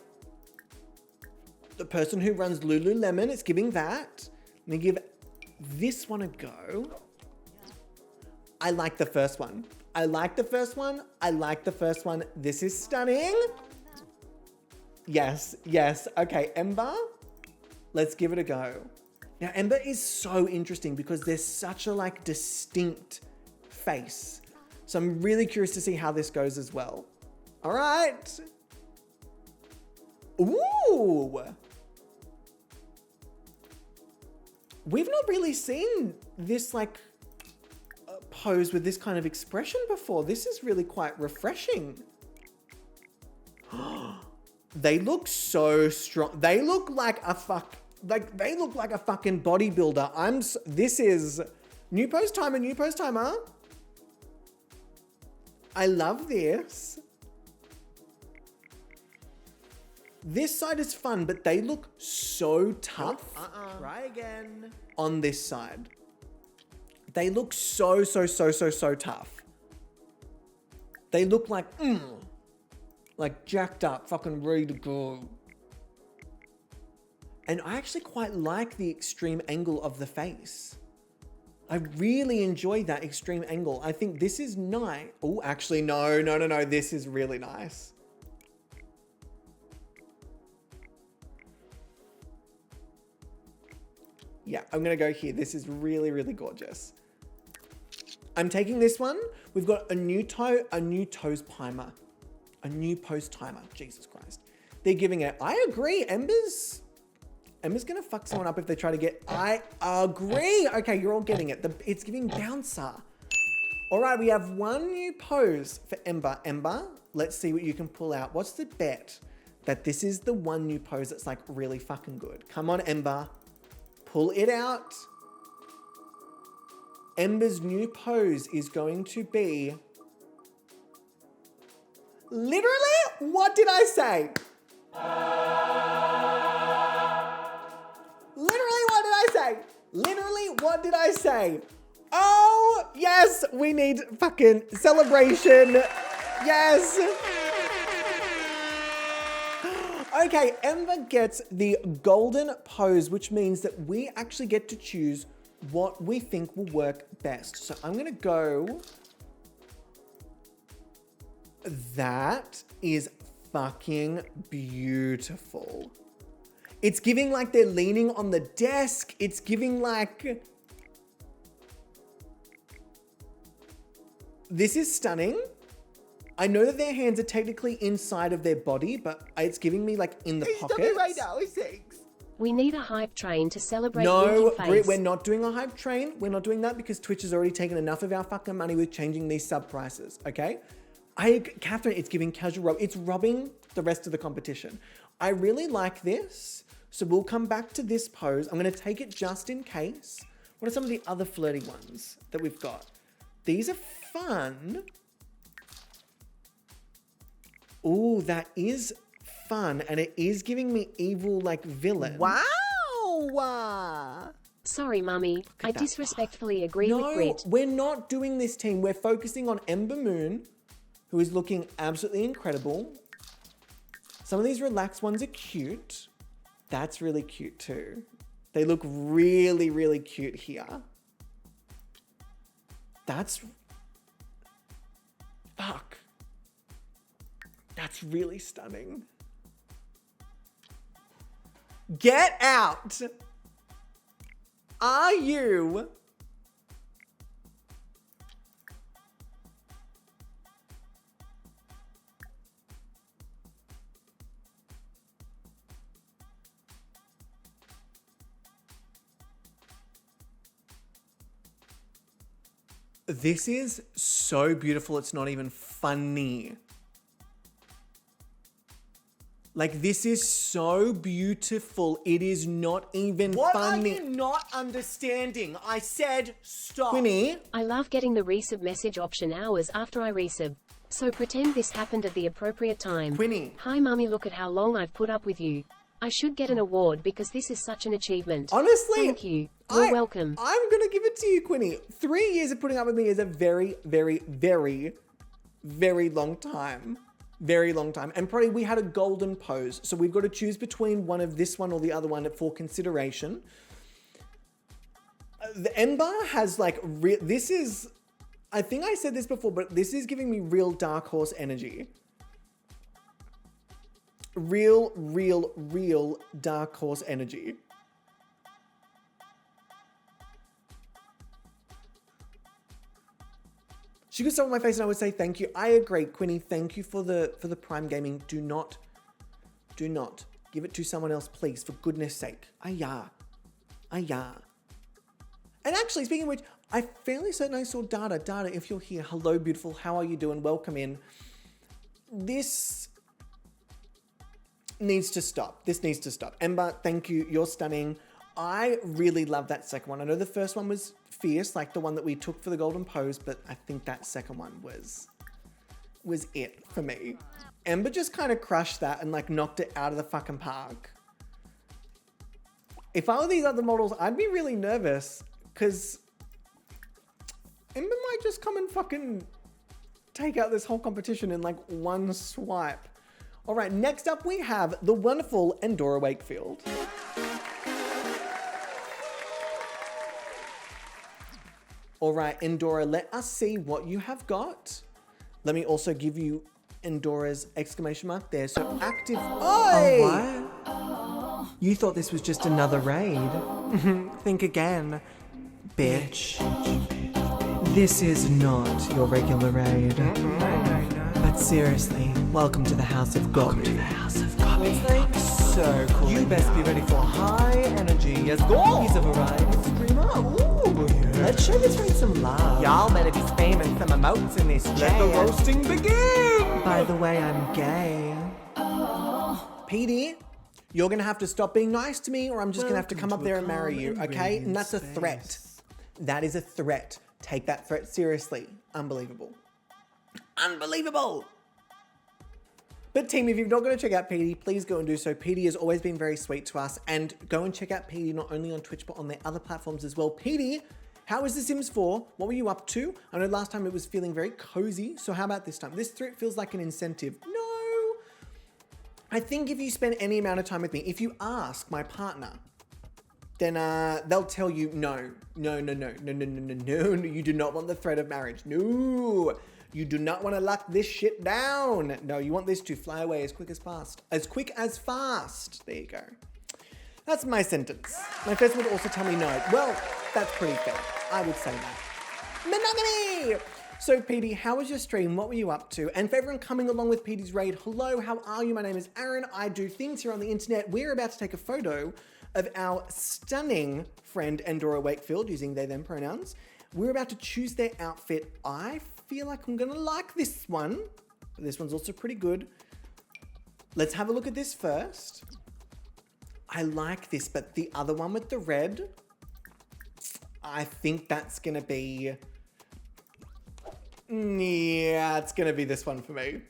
the person who runs Lululemon. It's giving that. Let me give this one a go. I like the first one. I like the first one. I like the first one. This is stunning. Yes, yes. Okay, Ember, let's give it a go. Now, Ember is so interesting because there's such a like distinct face. So I'm really curious to see how this goes as well. All right. Ooh. We've not really seen this like pose with this kind of expression before. This is really quite refreshing. They look so strong. They look like a they look like a fucking bodybuilder. This is new pose timer, new pose timer. I love this. This side is fun, but they look so tough. Try again. On this side. They look so tough. They look like jacked up, fucking ready to go. And I actually quite like the extreme angle of the face. I really enjoy that extreme angle. I think this is nice. Oh, actually, no. This is really nice. Yeah, I'm gonna go here. This is really, really gorgeous. I'm taking this one. We've got a new toes timer. A new pose timer. Jesus Christ. They're giving it. I agree. Ember's gonna fuck someone up if they try to get. I agree. Okay, you're all getting it. It's giving bouncer. All right, we have one new pose for Ember. Ember, let's see what you can pull out. What's the bet that this is the one new pose that's like really fucking good? Come on, Ember. Pull it out. Ember's new pose is going to be... Literally, what did I say? Literally, what did I say? Literally, what did I say? Oh, yes, we need fucking celebration. Yes. Okay, Ember gets the golden pose, which means that we actually get to choose what we think will work best. So I'm gonna go... That is fucking beautiful. It's giving like they're leaning on the desk. It's giving like... This is stunning. I know that their hands are technically inside of their body, but it's giving me like in the pockets. Right now, 6. We need a hype train to celebrate No, Winky Face. we're not doing a hype train. We're not doing that because Twitch has already taken enough of our fucking money with changing these sub prices, okay? Catherine, it's giving casual rub. It's robbing the rest of the competition. I really like this. So we'll come back to this pose. I'm going to take it just in case. What are some of the other flirty ones that we've got? These are fun. Ooh, that is fun. And it is giving me evil like villain. Wow. Sorry, Mummy. I disrespectfully agree with Grit. No, we're not doing this, team. We're focusing on Ember Moon, who is looking absolutely incredible. Some of these relaxed ones are cute. That's really cute too. They look really, really cute here. That's... Fuck. That's really stunning. Get out! Are you... This is so beautiful, it's not even funny. Like, this is so beautiful, it is not even What funny. are you not understanding? I said stop. Quinny, I love getting the resub message option hours after I resub. So pretend this happened at the appropriate time. Quinny. Hi Mummy, look at how long I've put up with you. I should get an award because this is such an achievement. Honestly, Thank you. You're welcome. I'm gonna give it to you, Quinny. 3 years of putting up with me is a very, very, very, very long time. Very long time. And probably we had a golden pose. So we've got to choose between one of this one or the other one for consideration. The Ember has like, this is, I think I said this before, but this is giving me real Dark Horse energy. Real Dark Horse energy. She could stop on my face and I would say thank you. I agree, Quinny. Thank you for the Prime Gaming. Do not give it to someone else, please, for goodness sake. Aya. And actually, speaking of which, I'm fairly certain I saw Data. Data, if you're here, hello, beautiful. How are you doing? Welcome in. This needs to stop. This needs to stop. Ember, thank you. You're stunning. I really love that second one. I know the first one was fierce, like the one that we took for the golden pose, but I think that second one was it for me. Ember just kind of crushed that and like knocked it out of the fucking park. If I were these other models, I'd be really nervous because Ember might just come and fucking take out this whole competition in like one swipe. All right, next up we have the wonderful Endora Wakefield. All right, Endora, let us see what you have got. Let me also give you Endora's exclamation mark there. So active. Oi! Oh, what? You thought this was just another raid? Think again, bitch. This is not your regular raid. But seriously, welcome to the House of Gobby. So cool. You best be ready for high energy as Gobby's a variety streamer. Ooh, let's show this raid some love. Y'all better be spamming some emotes in this chat. Let the roasting begin! By the way, I'm gay. PD, you're gonna have to stop being nice to me or I'm just gonna have to come up there and marry you, okay? And that's a threat. That is a threat. Take that threat seriously. Unbelievable. Unbelievable! But team, if you're not going to check out PD, please go and do so. PD has always been very sweet to us. And go and check out PD not only on Twitch, but on their other platforms as well. PD, how is The Sims 4? What were you up to? I know last time it was feeling very cozy. So how about this time? This threat feels like an incentive. No! I think if you spend any amount of time with me, if you ask my partner, then they'll tell you, no, you do not want the threat of marriage. No! You do not want to lock this shit down. No, you want this to fly away as quick as fast. As quick as fast. There you go. That's my sentence. My first would also tell me no. Well, that's pretty fair. I would say that. Monogamy! So, PD, how was your stream? What were you up to? And for everyone coming along with PD's raid, hello, how are you? My name is Aaron. I do things here on the internet. We're about to take a photo of our stunning friend, Endora Wakefield, using they, them pronouns. We're about to choose their outfit. I feel like I'm gonna like this one. This one's also pretty good. Let's have a look at this first. I like this, but the other one with the red, I think that's gonna be, yeah, it's gonna be this one for me.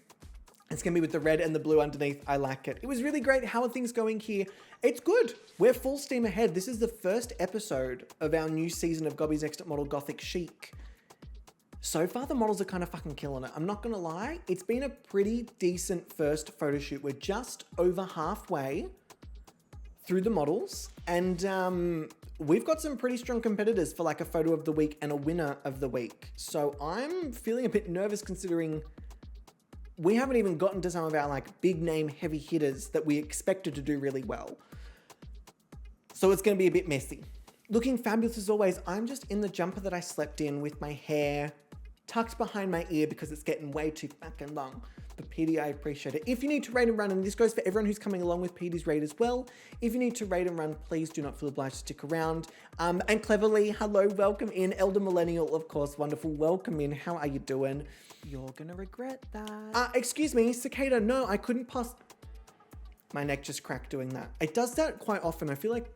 It's gonna be with the red and the blue underneath. I like it. It was really great. How are things going here? It's good. We're full steam ahead. This is the first episode of our new season of Gobby's Expert Model Gothic Chic. So far, the models are kind of fucking killing it. I'm not gonna lie. It's been a pretty decent first photo shoot. We're just over halfway through the models. And we've got some pretty strong competitors for like a photo of the week and a winner of the week. So I'm feeling a bit nervous considering we haven't even gotten to some of our like big name heavy hitters that we expected to do really well. So it's gonna be a bit messy. Looking fabulous as always. I'm just in the jumper that I slept in with my hair tucked behind my ear because it's getting way too fucking long. But PD, I appreciate it. If you need to raid and run, and this goes for everyone who's coming along with PD's raid as well, if you need to raid and run, please do not feel obliged to stick around. And Cleverly, hello, welcome in. Elder Millennial, of course, wonderful, welcome in. How are you doing? You're gonna regret that. Excuse me, Cicada, no, I couldn't pass. My neck just cracked doing that. It does that quite often. I feel like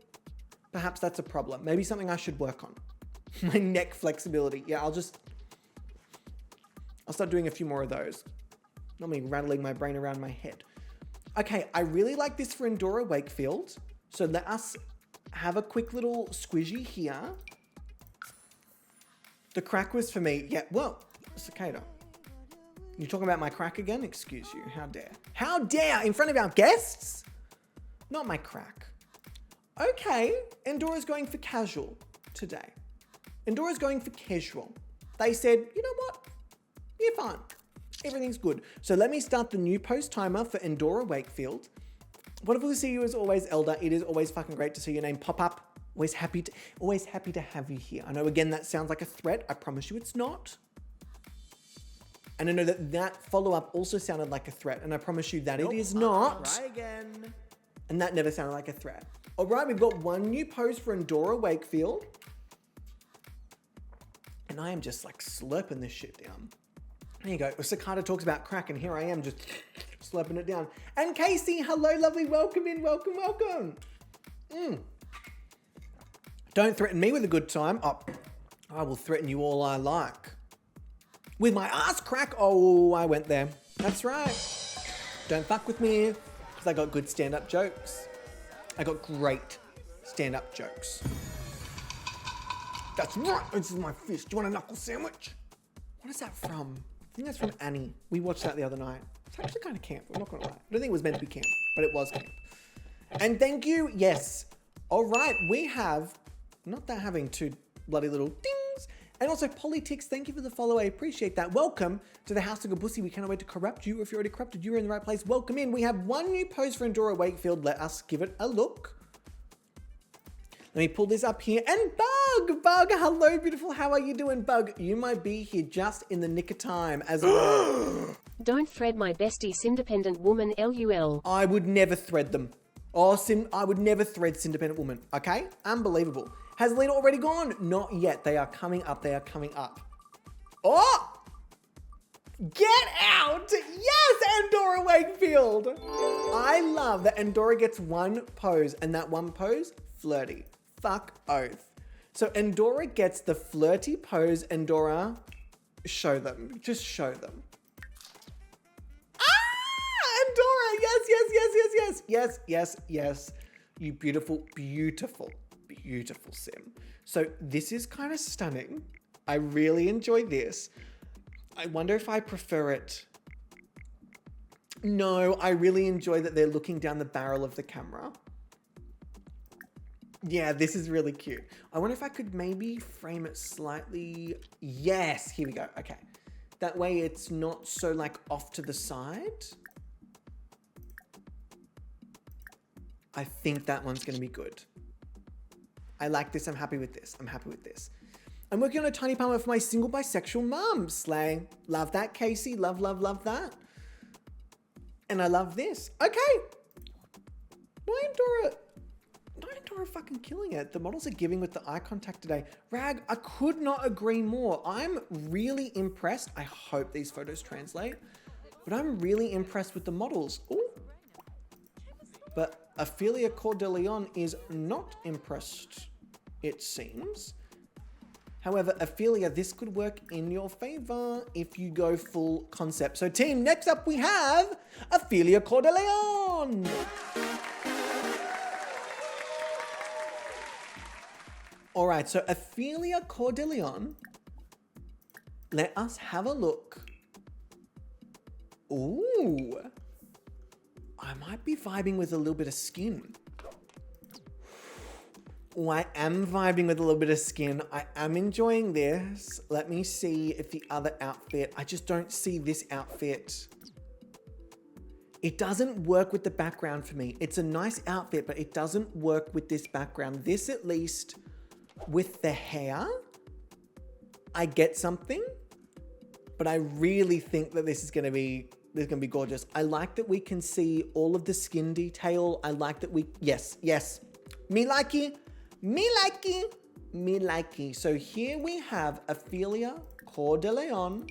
perhaps that's a problem. Maybe something I should work on. My neck flexibility. Yeah, I'll start doing a few more of those. Not me rattling my brain around my head. Okay, I really like this for Endora Wakefield. So let us have a quick little squishy here. The crack was for me. Yeah, well, Cicada. You talking about my crack again? Excuse you, how dare. How dare, in front of our guests? Not my crack. Okay, Endora's going for casual today. Endora's going for casual. They said, you know what? You're fine. Everything's good. So let me start the new post timer for Endora Wakefield. Wonderful to see you as always, Elder. It is always fucking great to see your name pop up. Always happy to have you here. I know again that sounds like a threat. I promise you it's not. And I know that follow-up also sounded like a threat, and I promise you that it is not. Try again. And that never sounded like a threat. All right, we've got one new post for Endora Wakefield. and I am just like slurping this shit down. There you go. Cicada talks about crack, and here I am just slurping it down. And Casey, hello, lovely. Welcome in. Welcome, welcome. Don't threaten me with a good time. Oh, I will threaten you all I like. With my ass crack. Oh, I went there. That's right. Don't fuck with me, because I got good stand-up jokes. I got great stand-up jokes. That's right. This is my fist. Do you want a knuckle sandwich? What is that from? I think that's from Annie. We watched that the other night. It's actually kind of camp. I'm not going to lie. I don't think it was meant to be camp, but it was camp. And thank you. Yes. All right. We have, not that having two bloody little dings. And also, Politics, thank you for the follow. I appreciate that. Welcome to the House of Gobussi. We cannot wait to corrupt you. If you're already corrupted, you're in the right place. Welcome in. We have one new pose for Endora Wakefield. Let us give it a look. Let me pull this up here. And Bug, hello, beautiful. How are you doing, Bug? You might be here just in the nick of time as well. Don't thread my bestie, Independent Woman, LUL. I would never thread them. Oh, I would never thread Independent Woman. Okay? Unbelievable. Has Lena already gone? Not yet. They are coming up. They are coming up. Oh! Get out! Yes, Endora Wakefield! I love that Endora gets one pose, and that one pose, flirty. Fuck oath. So Endora gets the flirty pose. Endora, show them. Just show them. Ah! Endora! Yes, yes, yes, yes, yes. Yes, yes, yes. You beautiful, beautiful, beautiful sim. So this is kind of stunning. I really enjoy this. I wonder if I prefer it. No, I really enjoy that they're looking down the barrel of the camera. Yeah, this is really cute. I wonder if I could maybe frame it slightly. Yes, here we go. Okay. That way it's not so like off to the side. I think that one's going to be good. I like this. I'm happy with this. I'm happy with this. I'm working on a tiny palmer for my single bisexual mum. Slay. Love that, Casey. Love, love, love that. And I love this. Okay. Endora fucking killing it. The models are giving with the eye contact today. Rag, I could not agree more. I'm really impressed. I hope these photos translate. But I'm really impressed with the models. Ooh. But Ophelia Cordeleon is not impressed, it seems. However, Ophelia, this could work in your favor if you go full concept. So team, next up we have Ophelia Cordeleon. All right, so Ophelia Cordeleon, let us have a look. Ooh, I might be vibing with a little bit of skin. Oh, I am vibing with a little bit of skin. I am enjoying this. Let me see if the other outfit, I just don't see this outfit. It doesn't work with the background for me. It's a nice outfit, but it doesn't work with this background. This at least, with the hair, I get something, but I really think that this is going to be gorgeous. I like that we can see all of the skin detail. I like that yes. Me likey. So here we have Ophelia Cordeleon.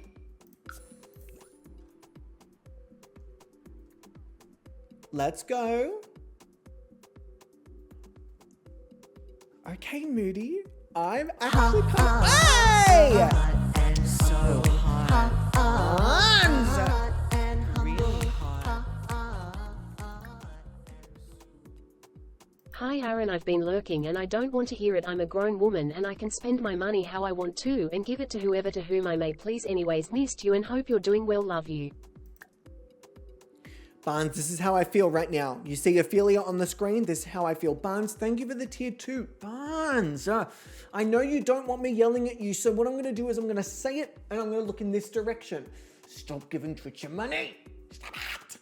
Let's go. Okay, Moody. I'm actually kind of... Hey! And so hot. Really hot. Hi Aaron, I've been lurking and I don't want to hear it. I'm a grown woman and I can spend my money how I want to and give it to whoever to whom I may please. Anyways, missed you and hope you're doing well. Love you. Barnes, this is how I feel right now. You see Ophelia on the screen. This is how I feel. Barnes, thank you for the tier 2. Barnes, I know you don't want me yelling at you, so what I'm going to do is I'm going to say it and I'm going to look in this direction. Stop giving Twitch your money. Stop it.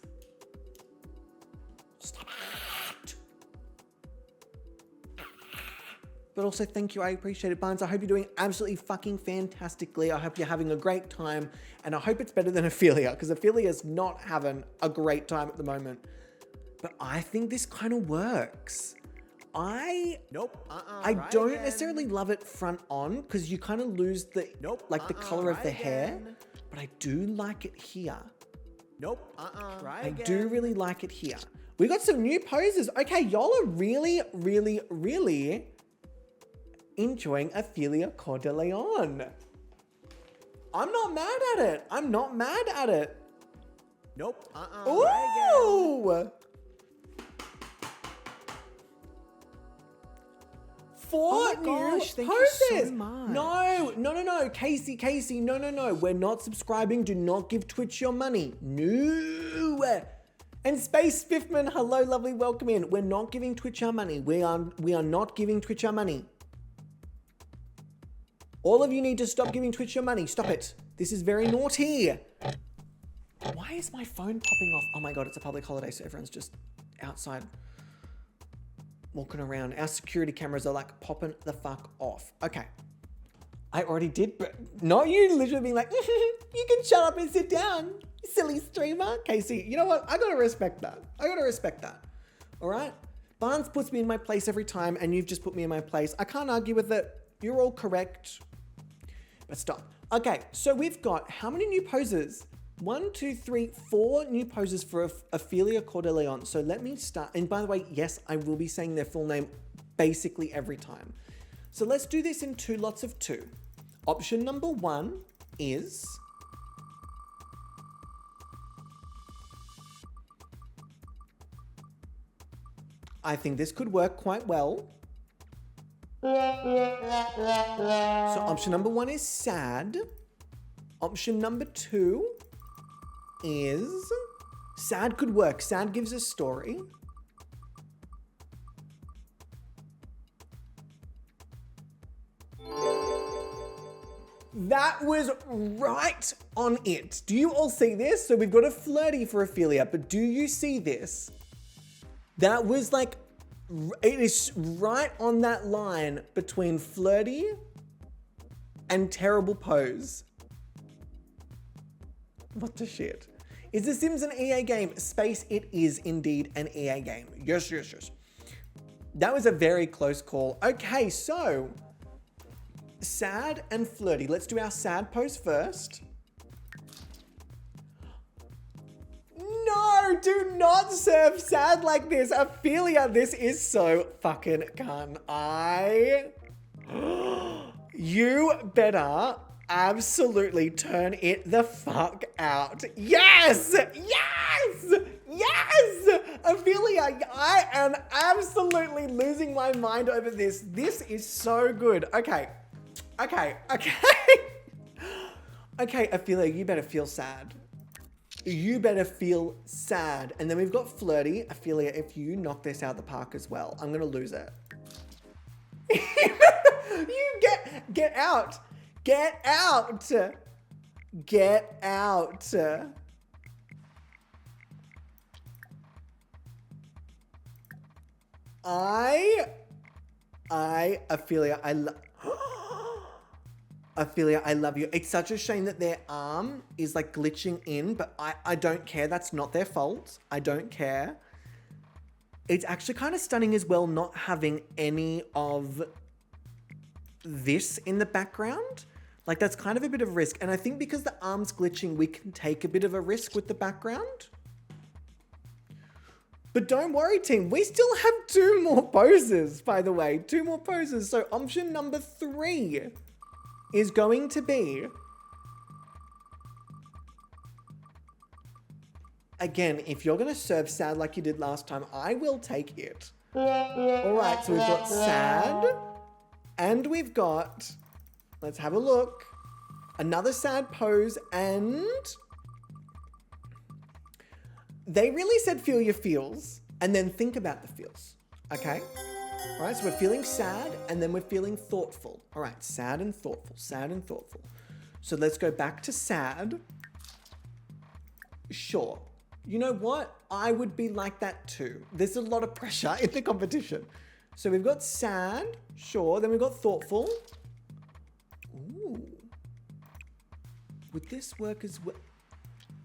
Stop it. But also, thank you. I appreciate it, Barnes. I hope you're doing absolutely fucking fantastically. I hope you're having a great time. And I hope it's better than Ophelia, because Ophelia's not having a great time at the moment. But I think this kind of works. I Try don't again. necessarily love it front on because you kind of lose the the color of Try the hair, again. but I do like it here. Try I again. do really like it here. We got some new poses. Okay, y'all are really, really, really enjoying Ophelia Coeur de Leon. I'm not mad at it. I'm not mad at it. Try again. Ooh! 4 Oh my new gosh, thank you so poses. much. No. Casey, no. We're not subscribing. Do not give Twitch your money. No. And Space Fifthman, hello, lovely, welcome in. We're not giving Twitch our money. We are not giving Twitch our money. All of you need to stop giving Twitch your money. Stop it. This is very naughty. Why is my phone popping off? Oh my God, it's a public holiday, so everyone's just outside walking around. Our security cameras are like popping the fuck off. Okay. I already did, but not you literally being like, you can shut up and sit down, you silly streamer. Casey, you know what? I gotta respect that. All right? Barnes puts me in my place every time, and you've just put me in my place. I can't argue with it. You're all correct. But stop. Okay, so we've got how many new poses? 1, 2, 3, 4 new poses for Ophelia Coeur de Leon. So let me start. And by the way, yes, I will be saying their full name basically every time. So let's do this in 2 lots of 2. Option number 1 is I think this could work quite well. So option number 1 is sad. Option number 2 is sad could work. Sad gives a story. That was right on it. Do you all see this? So we've got a flirty for Ophelia, but do you see this? That was like, it is right on that line between flirty and terrible pose. What the shit? Is The Sims an EA game? Space, it is indeed an EA game. Yes. That was a very close call. Okay, so sad and flirty. Let's do our sad pose first. No, do not serve sad like this. Ophelia, this is so fucking gun. You better absolutely turn it the fuck out. Yes! Ophelia, I am absolutely losing my mind over this. This is so good. Okay, Ophelia, you better feel sad. You better feel sad. And then we've got flirty. Ophelia, if you knock this out the park as well, I'm gonna lose it. You get out. Get out. Get out. Ophelia, Ophelia, I love you. It's such a shame that their arm is like glitching in, but I don't care. That's not their fault. I don't care. It's actually kind of stunning as well not having any of this in the background. Like that's kind of a bit of risk. And I think because the arm's glitching, we can take a bit of a risk with the background. But don't worry, team. We still have 2 more poses, by the way. 2 more poses. So option number 3 is going to be, again, if you're going to serve sad like you did last time, I will take it. All right, so we've got sad, and we've got, let's have a look, another sad pose, and they really said feel your feels, and then think about the feels, okay? All right, so we're feeling sad, and then we're feeling thoughtful. All right, sad and thoughtful, sad and thoughtful. So let's go back to sad. Sure. You know what? I would be like that too. There's a lot of pressure in the competition. So we've got sad, sure. Then we've got thoughtful. Ooh. Would this work as well?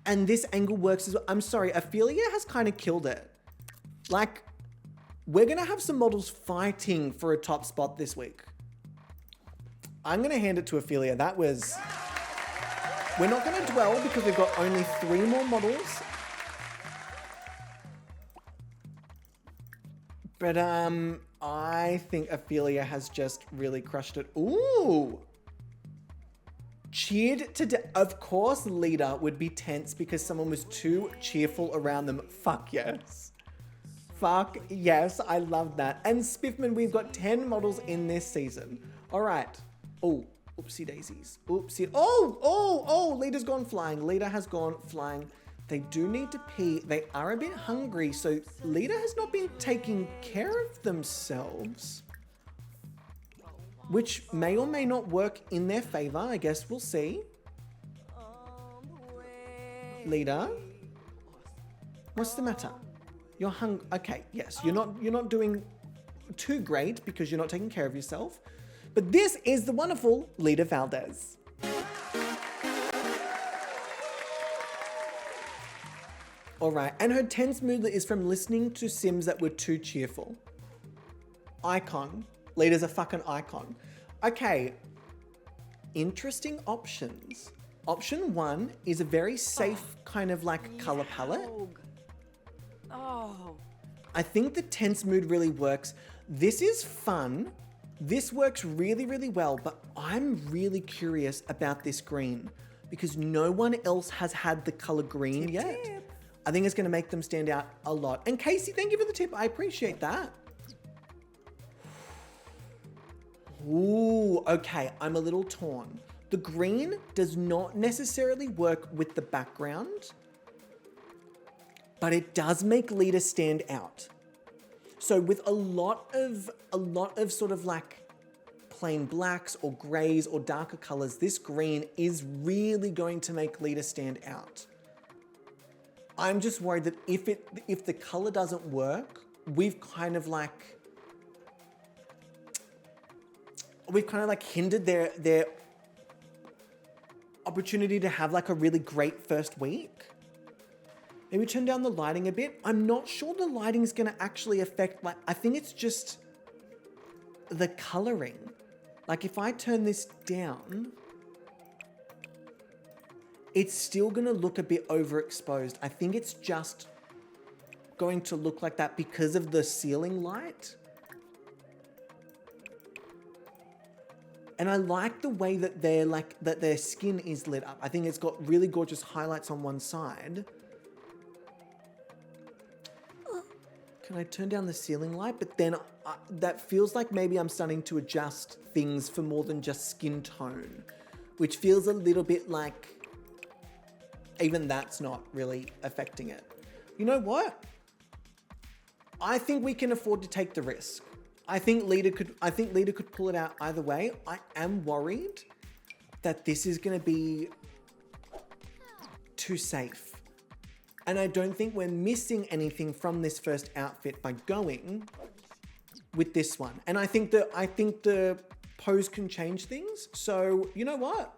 And this angle works as well. I'm sorry, Ophelia has kind of killed it. Like, we're going to have some models fighting for a top spot this week. I'm going to hand it to Ophelia. That was... We're not going to dwell because we've got only 3 more models. But I think Ophelia has just really crushed it. Ooh! Cheered to of course, leader would be tense because someone was too cheerful around them. Fuck yes. Fuck yes, I love that. And Spiffman, we've got 10 models in this season. All right. Oh, oopsie daisies. Oopsie. Oh, leader's gone flying. Leader has gone flying. They do need to pee. They are a bit hungry, so leader has not been taking care of themselves, which may or may not work in their favor. I guess we'll see. Leader, what's the matter? You're hungry. Okay, yes, you're not doing too great because you're not taking care of yourself. But this is the wonderful Leader Valdez. All right, and her tense mood is from listening to Sims that were too cheerful. Icon. Leader's a fucking icon. Okay, interesting options. Option 1 is a very safe kind of like color palette. Oh. I think the tense mood really works. This is fun. This works really, really well, but I'm really curious about this green because no one else has had the color green yet. I think it's going to make them stand out a lot. And Casey, thank you for the tip. I appreciate that. Ooh, okay. I'm a little torn. The green does not necessarily work with the background, but it does make leader stand out. So with a lot of sort of like plain blacks or grays or darker colors, this green is really going to make leader stand out. I'm just worried that if the color doesn't work, we've kind of like hindered their opportunity to have like a really great first week. Maybe turn down the lighting a bit. I'm not sure the lighting's gonna actually affect, like, I think it's just the coloring. Like if I turn this down, it's still gonna look a bit overexposed. I think it's just going to look like that because of the ceiling light. And I like the way that their skin is lit up. I think it's got really gorgeous highlights on one side. Can I turn down the ceiling light? But then that feels like maybe I'm starting to adjust things for more than just skin tone, which feels a little bit like even that's not really affecting it. You know what? I think we can afford to take the risk. I think leader could pull it out either way. I am worried that this is going to be too safe. And I don't think we're missing anything from this first outfit by going with this one. And I think the pose can change things. So, you know what?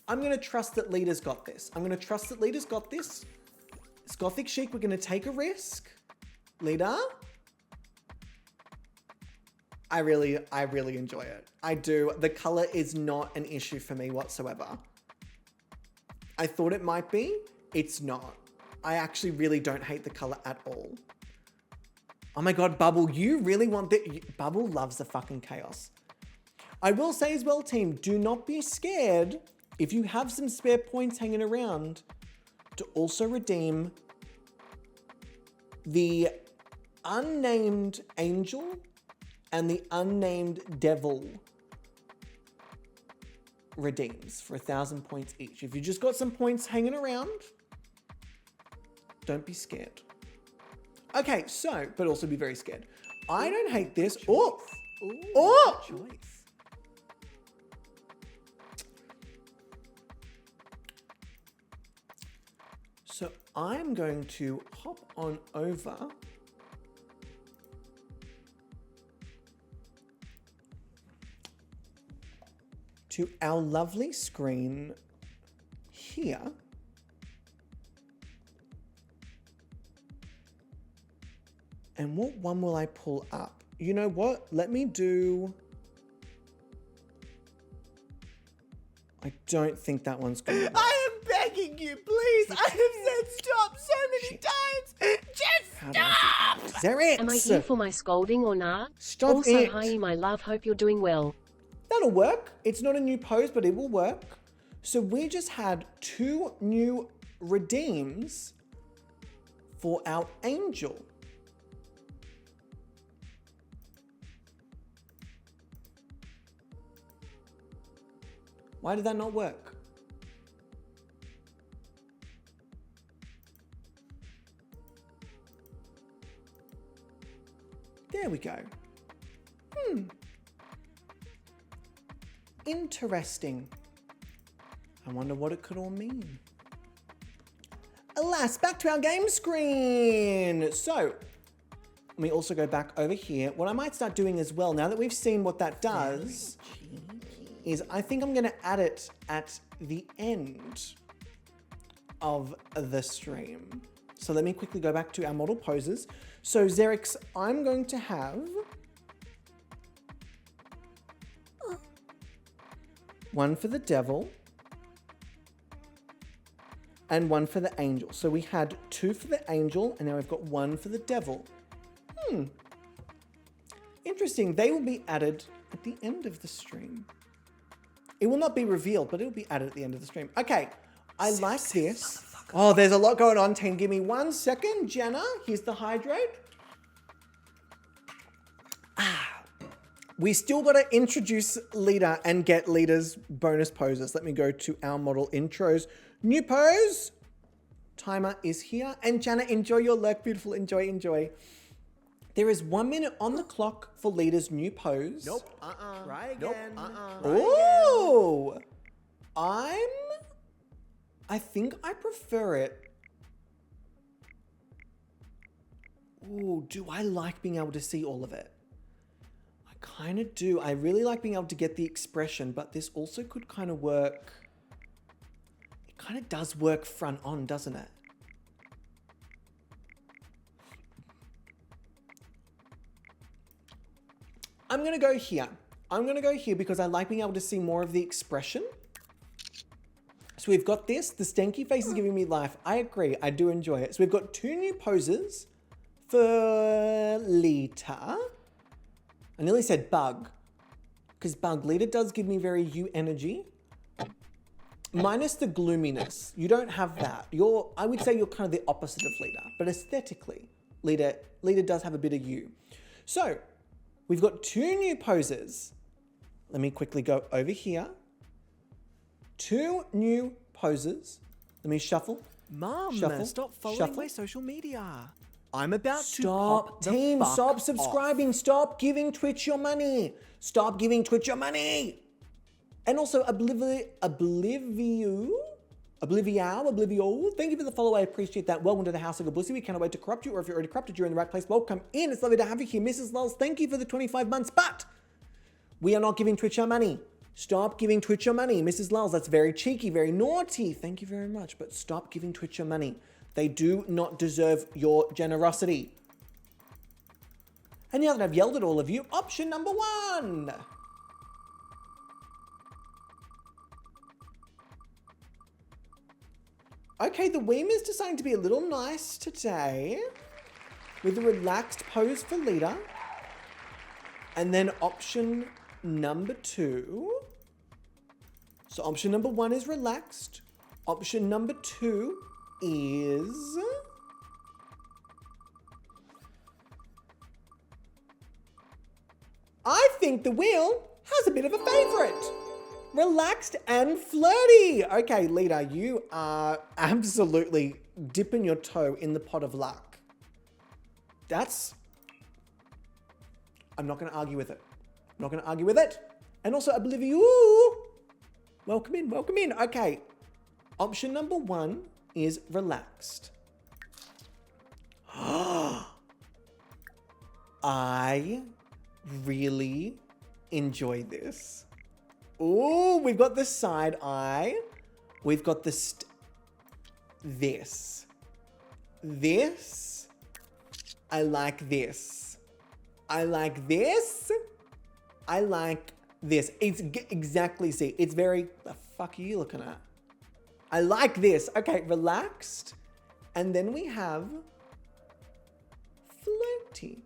I'm going to trust that leader's got this. It's Gothic Chic. We're going to take a risk. Leader? I really enjoy it. I do. The color is not an issue for me whatsoever. I thought it might be. It's not. I actually really don't hate the color at all. Oh my God, Bubble, you really want that? Bubble loves the fucking chaos. I will say as well, team, do not be scared if you have some spare points hanging around to also redeem the unnamed angel and the unnamed devil redeems for 1,000 points each. If you just got some points hanging around, don't be scared. Okay, so, but also be very scared. I don't hate this. Oh! Oh! Choice. So I'm going to hop on over to our lovely screen here. And what one will I pull up? You know what? Let me do... I don't think that one's good. I am begging you, please. I have said stop so many times. Just stop. Xerix! Am I here for my scolding or nah? Stop also, it. hi, my love. Hope you're doing well. That'll work. It's not a new pose, but it will work. So we just had 2 new redeems for our angel. Why did that not work? There we go. Interesting. I wonder what it could all mean. Alas, back to our game screen. So, let me also go back over here. What I might start doing as well, now that we've seen what that does, is I think I'm gonna add it at the end of the stream. So let me quickly go back to our model poses. So Xerix, I'm going to have one for the devil and one for the angel. So we had 2 for the angel and now we've got 1 for the devil. Interesting. They will be added at the end of the stream. It will not be revealed, but it will be added at the end of the stream. Okay, I like this. Oh, there's a lot going on, team. Give me 1 second. Jenna, here's the hydrate. We still got to introduce Lita and get Lita's bonus poses. Let me go to our model intros. New pose. Timer is here. And Jenna, enjoy your lurk. Beautiful. Enjoy, enjoy. There is 1 minute on the clock for Lita's new pose. Nope. Try again. Ooh. I think I prefer it. Ooh, do I like being able to see all of it? I kind of do. I really like being able to get the expression, but this also could kind of work. It kind of does work front on, doesn't it? I'm going to go here. I'm going to go here because I like being able to see more of the expression. So we've got this. The stanky face is giving me life. I agree. I do enjoy it. So we've got 2 new poses for Lita. I nearly said Bug. Because Bug, Lita does give me very you energy. Minus the gloominess. You don't have that. I would say you're kind of the opposite of Lita. But aesthetically, Lita does have a bit of you. So, we've got 2 new poses. Let me quickly go over here. 2 new poses. Let me shuffle. Mom, Shuffle, stop following shuffle. my social media. I'm about to Stop, pop the team, fuck stop off. subscribing. Stop giving Twitch your money. Stop giving Twitch your money. And also, Oblivio. Thank you for the follow. I appreciate that. Welcome to the House of Gobby. We cannot wait to corrupt you, or if you're already corrupted, you're in the right place. Welcome in. It's lovely to have you here. Mrs. Lulz, thank you for the 25 months, but we are not giving Twitch our money. Stop giving Twitch your money. Mrs. Lulz, that's very cheeky, very naughty. Thank you very much, but stop giving Twitch your money. They do not deserve your generosity. And now that I've yelled at all of you, option number 1. Okay, the Weem is deciding to be a little nice today with a relaxed pose for Lita. And then option number 2. So option number 1 is relaxed. Option number 2 is... I think the wheel has a bit of a favorite. Relaxed and flirty. Okay, Lita, you are absolutely dipping your toe in the pot of luck. I'm not going to argue with it. I'm not going to argue with it. And also, Oblivio. Welcome in, welcome in. Okay, option number 1 is relaxed. I really enjoy this. Ooh, we've got the side eye. We've got the this. I like this. I like this. I like this. It's exactly, see, it's very, the fuck are you looking at? I like this. Okay, relaxed. And then we have flirty.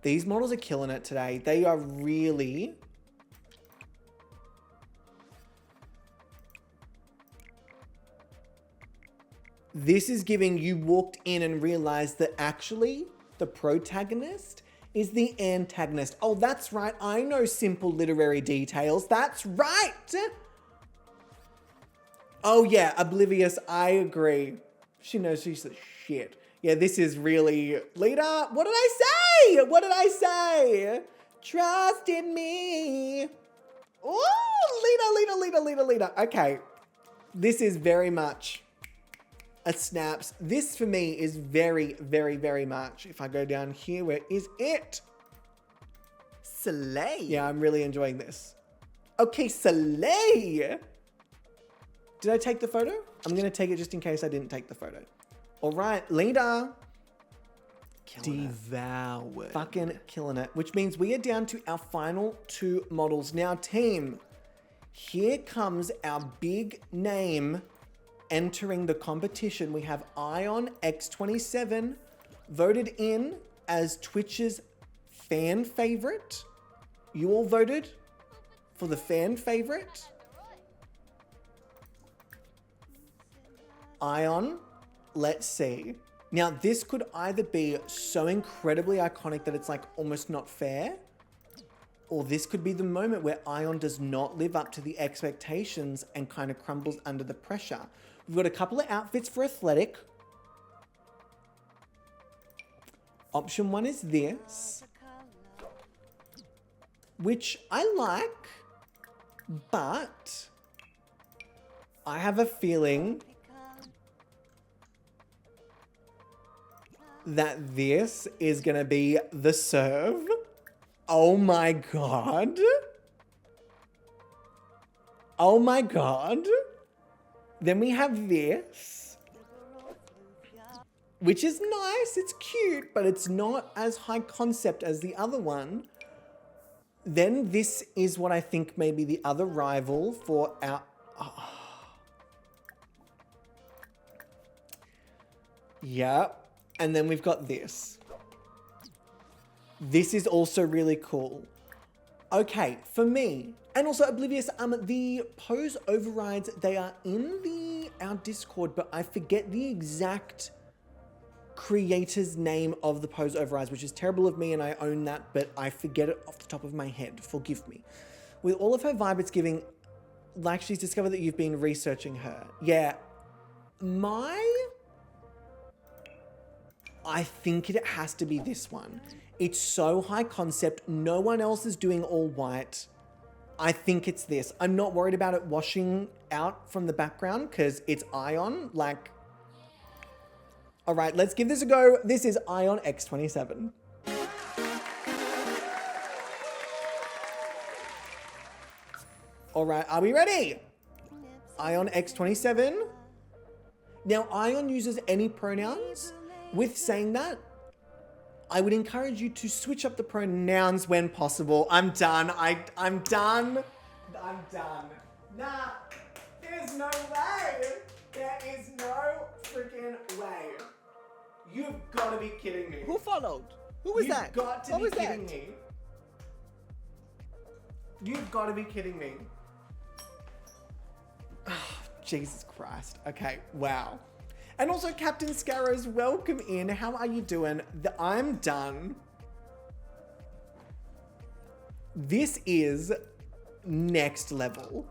These models are killing it today. They are really... This is giving you walked in and realized that actually the protagonist is the antagonist. Oh, that's right. I know simple literary details. That's right. Oh yeah, oblivious. I agree. She knows she's the shit. Yeah, this is really... Lita, what did I say? What did I say? Trust in me. Oh, Lita. Okay. This is very much a snaps. This for me is very, very, very much. If I go down here, where is it? Slay. Yeah, I'm really enjoying this. Okay, Slay. Did I take the photo? I'm going to take it just in case I didn't take the photo. All right, Lita. Devoured. Fucking killing it. Which means we are down to our final 2 models. Now, team, here comes our big name entering the competition. We have Ion X27, voted in as Twitch's fan favorite. You all voted for the fan favorite. Ion, let's see. Now, this could either be so incredibly iconic that it's like almost not fair, or this could be the moment where Ion does not live up to the expectations and kind of crumbles under the pressure. We've got a couple of outfits for athletic. Option 1 is this, which I like, but I have a feeling that this is gonna be the serve. Oh my god. Oh my god. Then we have this, which is nice, it's cute, but it's not as high concept as the other one. Then this is what I think may be the other rival for our... Oh. Yeah. And then we've got this. This is also really cool. Okay, for me, and also Oblivious, the pose overrides, they are in our Discord, but I forget the exact creator's name of the pose overrides, which is terrible of me, and I own that, but I forget it off the top of my head. Forgive me. With all of her vibe, it's giving like she's discovered that you've been researching her. Yeah, I think it has to be this one. It's so high concept. No one else is doing all white. I think it's this. I'm not worried about it washing out from the background because it's Ion. Like, all right, let's give this a go. This is Ion X27. All right, are we ready? Ion X27. Now, Ion uses any pronouns. With saying that, I would encourage you to switch up the pronouns when possible. I'm done. I'm done. I'm done. Nah, there's no way. There is no freaking way. You've got to be kidding me. Who followed? Who was that? You've got to What be was kidding that? me. You've got to be kidding me. Jesus Christ. Okay, wow. And also, Captain Scarrows, welcome in. How are you doing? I'm done. This is next level.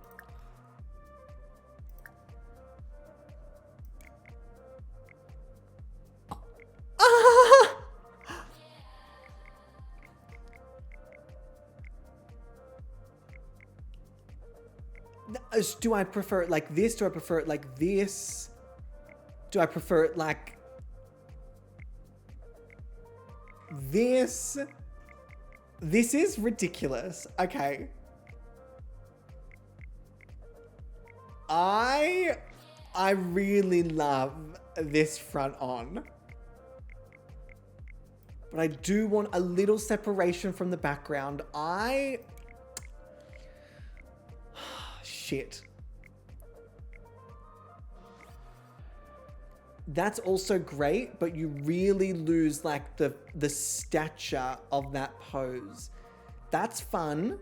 Do I prefer it like this? Do I prefer it like this? Do I prefer it like this? This is ridiculous. Okay. I I really love this front on. But I do want a little separation from the background. Shit. That's also great, but you really lose like the stature of that pose. That's fun.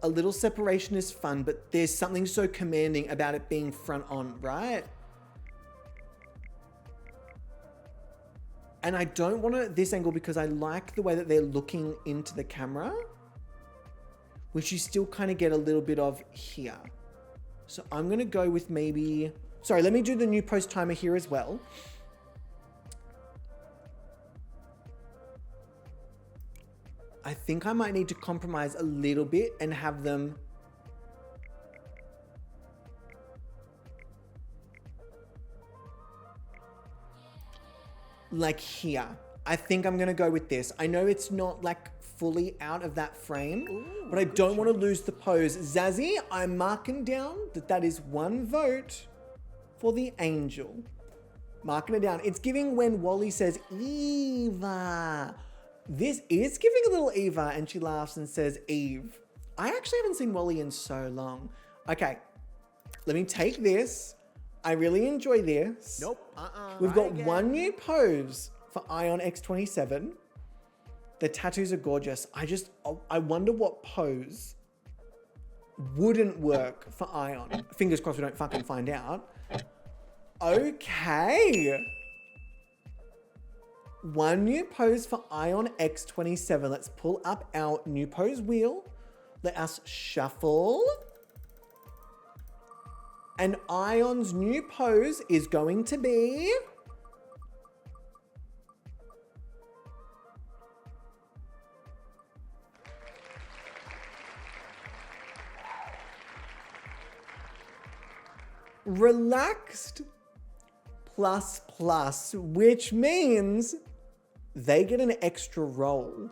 A little separation is fun, but there's something so commanding about it being front on, right? And I don't want it at this angle because I like the way that they're looking into the camera, which you still kind of get a little bit of here. So I'm going to go with maybe... Sorry, let me do the new post timer here as well. I think I might need to compromise a little bit and have them... like here. I think I'm going to go with this. I know it's not like fully out of that frame, but I don't want to lose the pose. Zazzy, I'm marking down that is 1 vote for the angel. Marking it down. It's giving when Wally says, Eva. This is giving a little Eva, and she laughs and says, Eve. I actually haven't seen Wally in so long. Okay, let me take this. I really enjoy this. Nope. We've got one new pose for Ion X27. The tattoos are gorgeous. I wonder what pose wouldn't work for Ion. Fingers crossed we don't fucking find out. Okay. One new pose for Ion X27. Let's pull up our new pose wheel. Let us shuffle. And Ion's new pose is going to be... relaxed plus plus, which means they get an extra roll.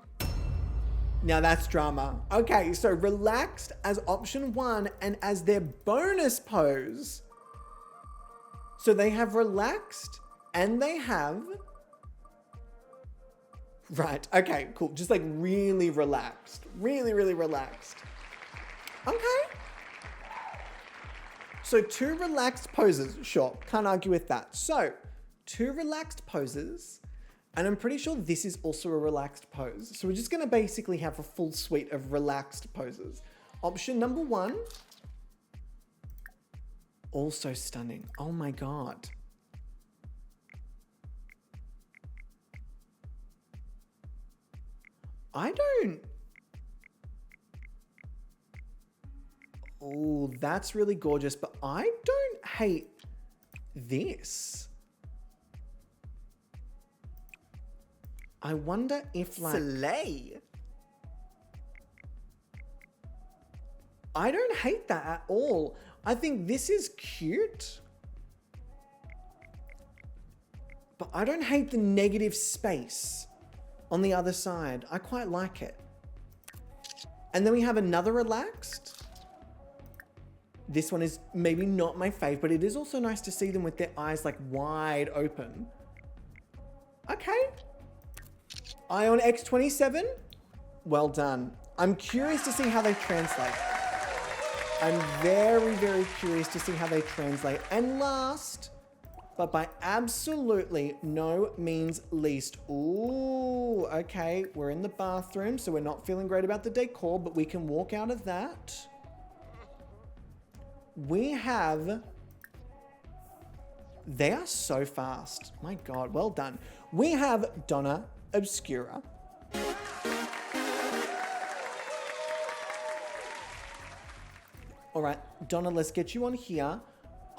Now that's drama. Okay, so relaxed as option 1 and as their bonus pose. So they have relaxed and they have... Right, okay, cool. Just like really relaxed. Really, really relaxed. Okay. So 2 relaxed poses, sure, can't argue with that. So 2 relaxed poses, and I'm pretty sure this is also a relaxed pose. So we're just gonna basically have a full suite of relaxed poses. Option number 1, also stunning. Oh my God. Oh, that's really gorgeous, but I don't hate this. I wonder if like... Slay. I don't hate that at all. I think this is cute. But I don't hate the negative space on the other side. I quite like it. And then we have another relaxed. This one is maybe not my fave, but it is also nice to see them with their eyes like wide open. Okay. Ion X27, well done. I'm curious to see how they translate. I'm very, very curious to see how they translate. And last, but by absolutely no means least. Ooh, okay, we're in the bathroom, so we're not feeling great about the decor, but we can walk out of that. We have... They are so fast. My God, well done. We have Donna Obscura. All right, Donna, let's get you on here.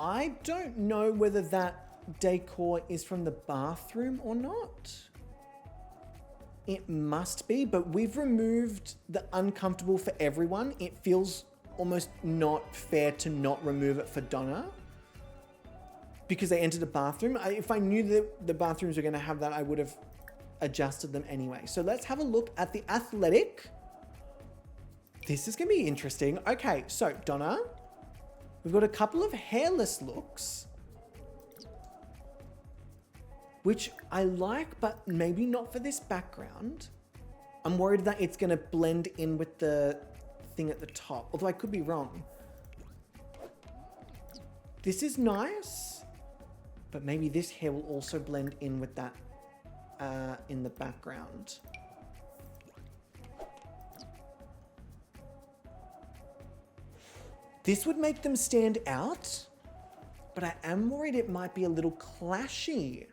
I don't know whether that decor is from the bathroom or not. It must be, but we've removed the uncomfortable for everyone. It feels almost not fair to not remove it for Donna because they entered a bathroom. If I knew that the bathrooms were going to have that, I would have adjusted them anyway. So let's have a look at the athletic. This is going to be interesting. Okay, so Donna, We've got a couple of hairless looks, which I like, but maybe not for this background. I'm worried that it's gonna blend in with the thing at the top, although I could be wrong. This is nice, but maybe this hair will also blend in with that in the background. This would make them stand out, but I am worried it might be a little clashy.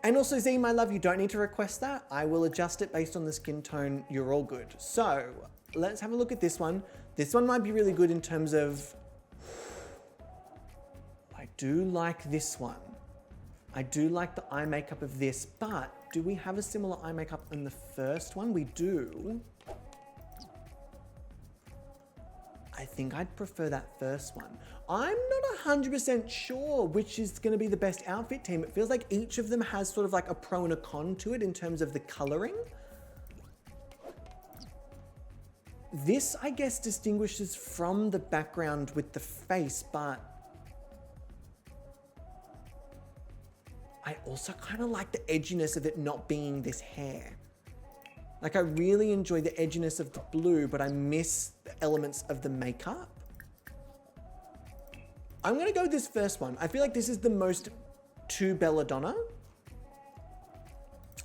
And also, Z, my love, you don't need to request that. I will adjust it based on the skin tone. You're all good. So let's have a look at this one. This one might be really good in terms of, I do like this one. I do like the eye makeup of this, but do we have a similar eye makeup in the first one? We do. I think I'd prefer that first one. I'm not 100% sure which is going to be the best outfit team. It feels like each of them has sort of like a pro and a con to it in terms of the coloring. This, I guess, distinguishes from the background with the face, but I also kind of like the edginess of it not being this hair. Like, I really enjoy the edginess of the blue, but I miss the elements of the makeup. I'm going to go with this first one. I feel like this is the most to Belladonna. All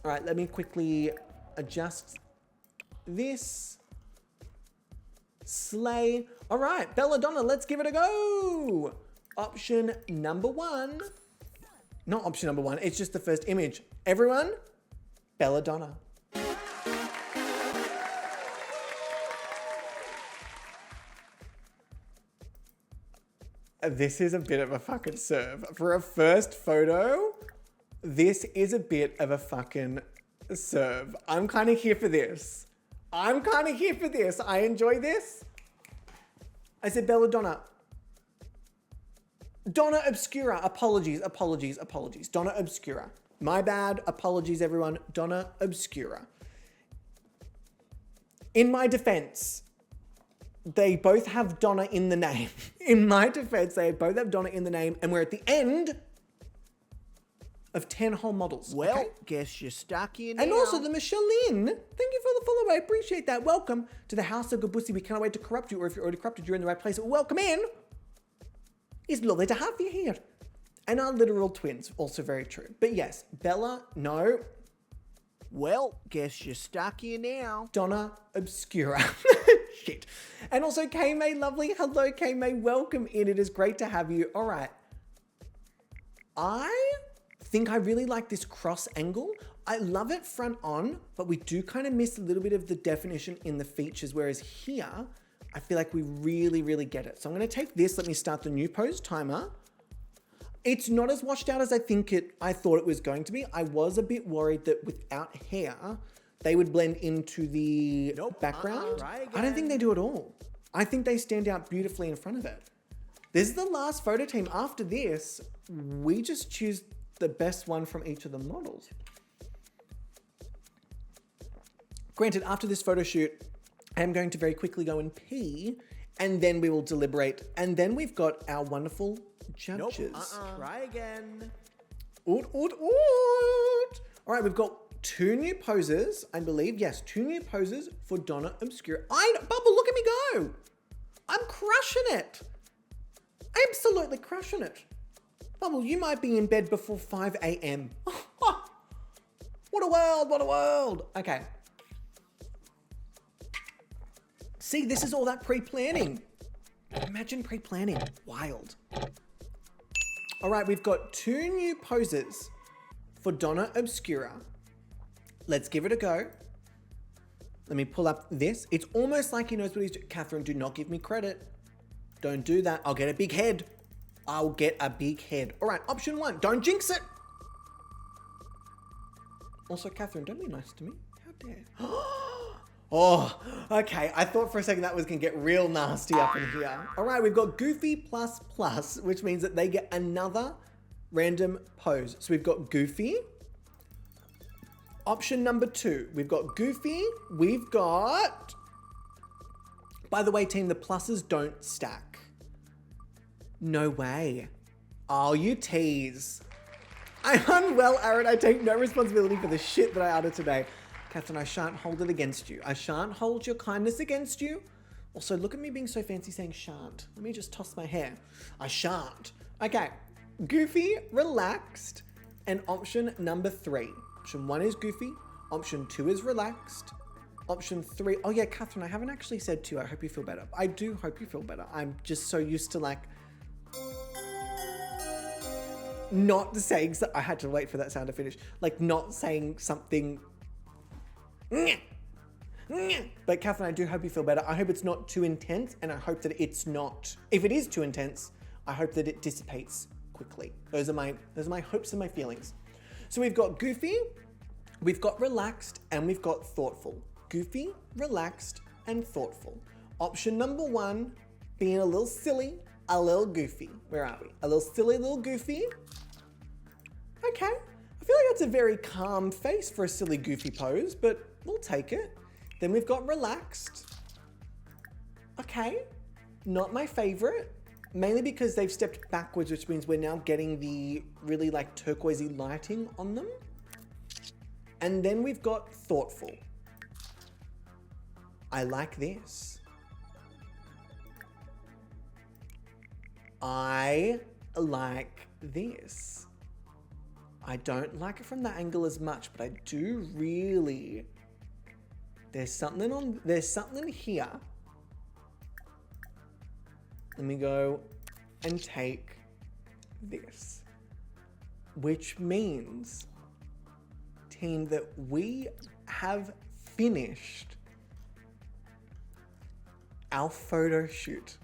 right, let me quickly adjust this. Slay. All right, Belladonna, let's give it a go. Option number one. Not option number one, it's just the first image. Everyone, Belladonna. This is a bit of a fucking serve. For a first photo, this is a bit of a fucking serve. I'm kind of here for this. I enjoy this. I said Belladonna. Donna Obscura. Apologies. Donna Obscura. My bad. Apologies, everyone. Donna Obscura. In my defense, they both have Donna in the name. In my defense, they both have Donna in the name, and we're at the end of 10 whole models. Well, okay? guess you're stuck in now. And also the Michelin. Thank you for the follow. I appreciate that. Welcome to the house of Gobussi. We cannot wait to corrupt you, or if you're already corrupted, you're in the right place. Welcome in. It's lovely to have you here. And our literal twins, also very true. But yes, Bella, no. Well, guess you're stuck here now. Donna Obscura. Shit. And also K-May, lovely. Hello, K-May. Welcome in. It is great to have you. All right. I think I really like this cross angle. I love it front on, but we do kind of miss a little bit of the definition in the features, whereas here, I feel like we really, really get it. So I'm going to take this. Let me start the new pose timer. It's not as washed out as I thought it was going to be. I was a bit worried that without hair, they would blend into the background. I don't think they do at all. I think they stand out beautifully in front of it. This is the last photo team. After this, we just choose the best one from each of the models. Granted, after this photo shoot, I am going to very quickly go and pee, and then we will deliberate. And then we've got our wonderful judges. Try again. All right, we've got 2 new poses, I believe. Yes, 2 new poses for Donna Obscura. Bubble, look at me go. I'm crushing it. Absolutely crushing it. Bubble, you might be in bed before 5 a.m. What a world, what a world. Okay. See, this is all that pre-planning. Imagine pre-planning. Wild. All right, we've got 2 new poses for Donna Obscura. Let's give it a go. Let me pull up this. It's almost like he knows what he's doing. Catherine, do not give me credit. Don't do that. I'll get a big head. I'll get a big head. All right, option 1. Don't jinx it. Also, Catherine, don't be nice to me. How dare. Oh, okay. I thought for a second that was going to get real nasty up in here. All right, we've got Goofy ++, which means that they get another random pose. So we've got Goofy. Option number 2, we've got Goofy. We've got By the way, team, the pluses don't stack. No way. Oh, you tease. I'm unwell, Aaron. I take no responsibility for the shit that I uttered today. Catherine, I shan't hold it against you. I shan't hold your kindness against you. Also, look at me being so fancy saying shan't. Let me just toss my hair. I shan't. Okay. Goofy, relaxed, and option number 3. Option 1 is goofy. Option 2 is relaxed. Option 3. Oh yeah, Catherine, I haven't actually said 2. I hope you feel better. I do hope you feel better. I'm just so used to like not saying, I had to wait for that sound to finish. Like not saying something. But Catherine, I do hope you feel better. I hope it's not too intense, and I hope that it's not, if it is too intense, I hope that it dissipates quickly. Those are my hopes and my feelings. So we've got goofy, we've got relaxed, and we've got thoughtful. Goofy, relaxed, and thoughtful. Option number 1, being a little silly, a little goofy. Where are we? A little silly, a little goofy. Okay. I feel like that's a very calm face for a silly, goofy pose, but we'll take it. Then we've got relaxed. Okay. Not my favorite. Mainly because they've stepped backwards, which means we're now getting the really like turquoisey lighting on them. And then we've got thoughtful. I like this. I like this. I don't like it from that angle as much, but I do really. There's something here. Let me go and take this, which means, team, that we have finished our photo shoot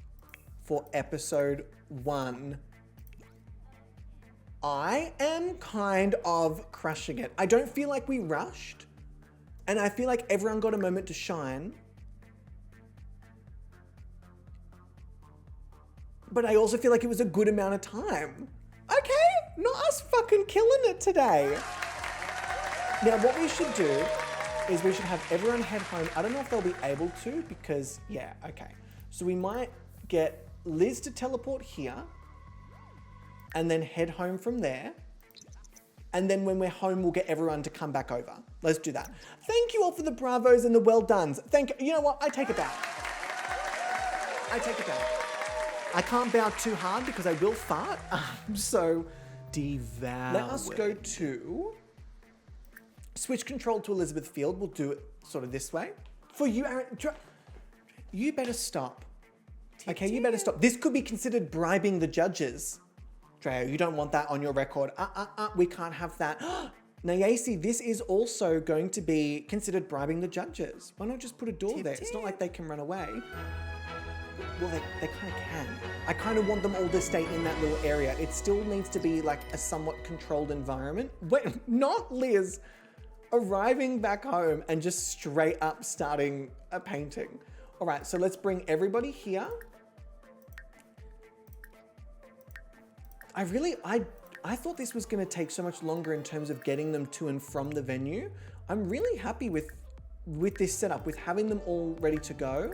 for episode 1. I am kind of crushing it. I don't feel like we rushed, and I feel like everyone got a moment to shine. But I also feel like it was a good amount of time. Okay, not us fucking killing it today. Now what we should do is we should have everyone head home. I don't know if they'll be able to because, yeah, okay. So we might get Liz to teleport here and then head home from there. And then when we're home, we'll get everyone to come back over. Let's do that. Thank you all for the bravos and the well dones. Thank you. You know what? I take it back. I take it back. I can't bow too hard because I will fart. So devour. Let us go to switch control to Elizabeth Field. We'll do it sort of this way. For you, Aaron, you better stop. Okay, you better stop. This could be considered bribing the judges. Drea, you don't want that on your record. We can't have that. Nayasi, this is also going to be considered bribing the judges. Why not just put a door there? It's not like they can run away. Well, they kind of can. I kind of want them all to stay in that little area. It still needs to be like a somewhat controlled environment. Wait, not Liz arriving back home and just straight up starting a painting. All right, so let's bring everybody here. I thought this was going to take so much longer in terms of getting them to and from the venue. I'm really happy with this setup, with having them all ready to go.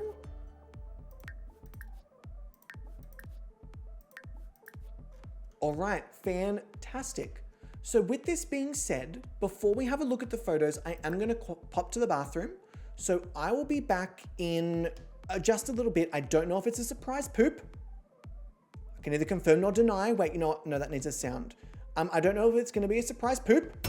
All right, fantastic. So with this being said, before we have a look at the photos, I am going to pop to the bathroom. So I will be back in just a little bit. I don't know if it's a surprise poop. I can neither confirm nor deny. Wait, you know what? No, that needs a sound. I don't know if it's going to be a surprise poop.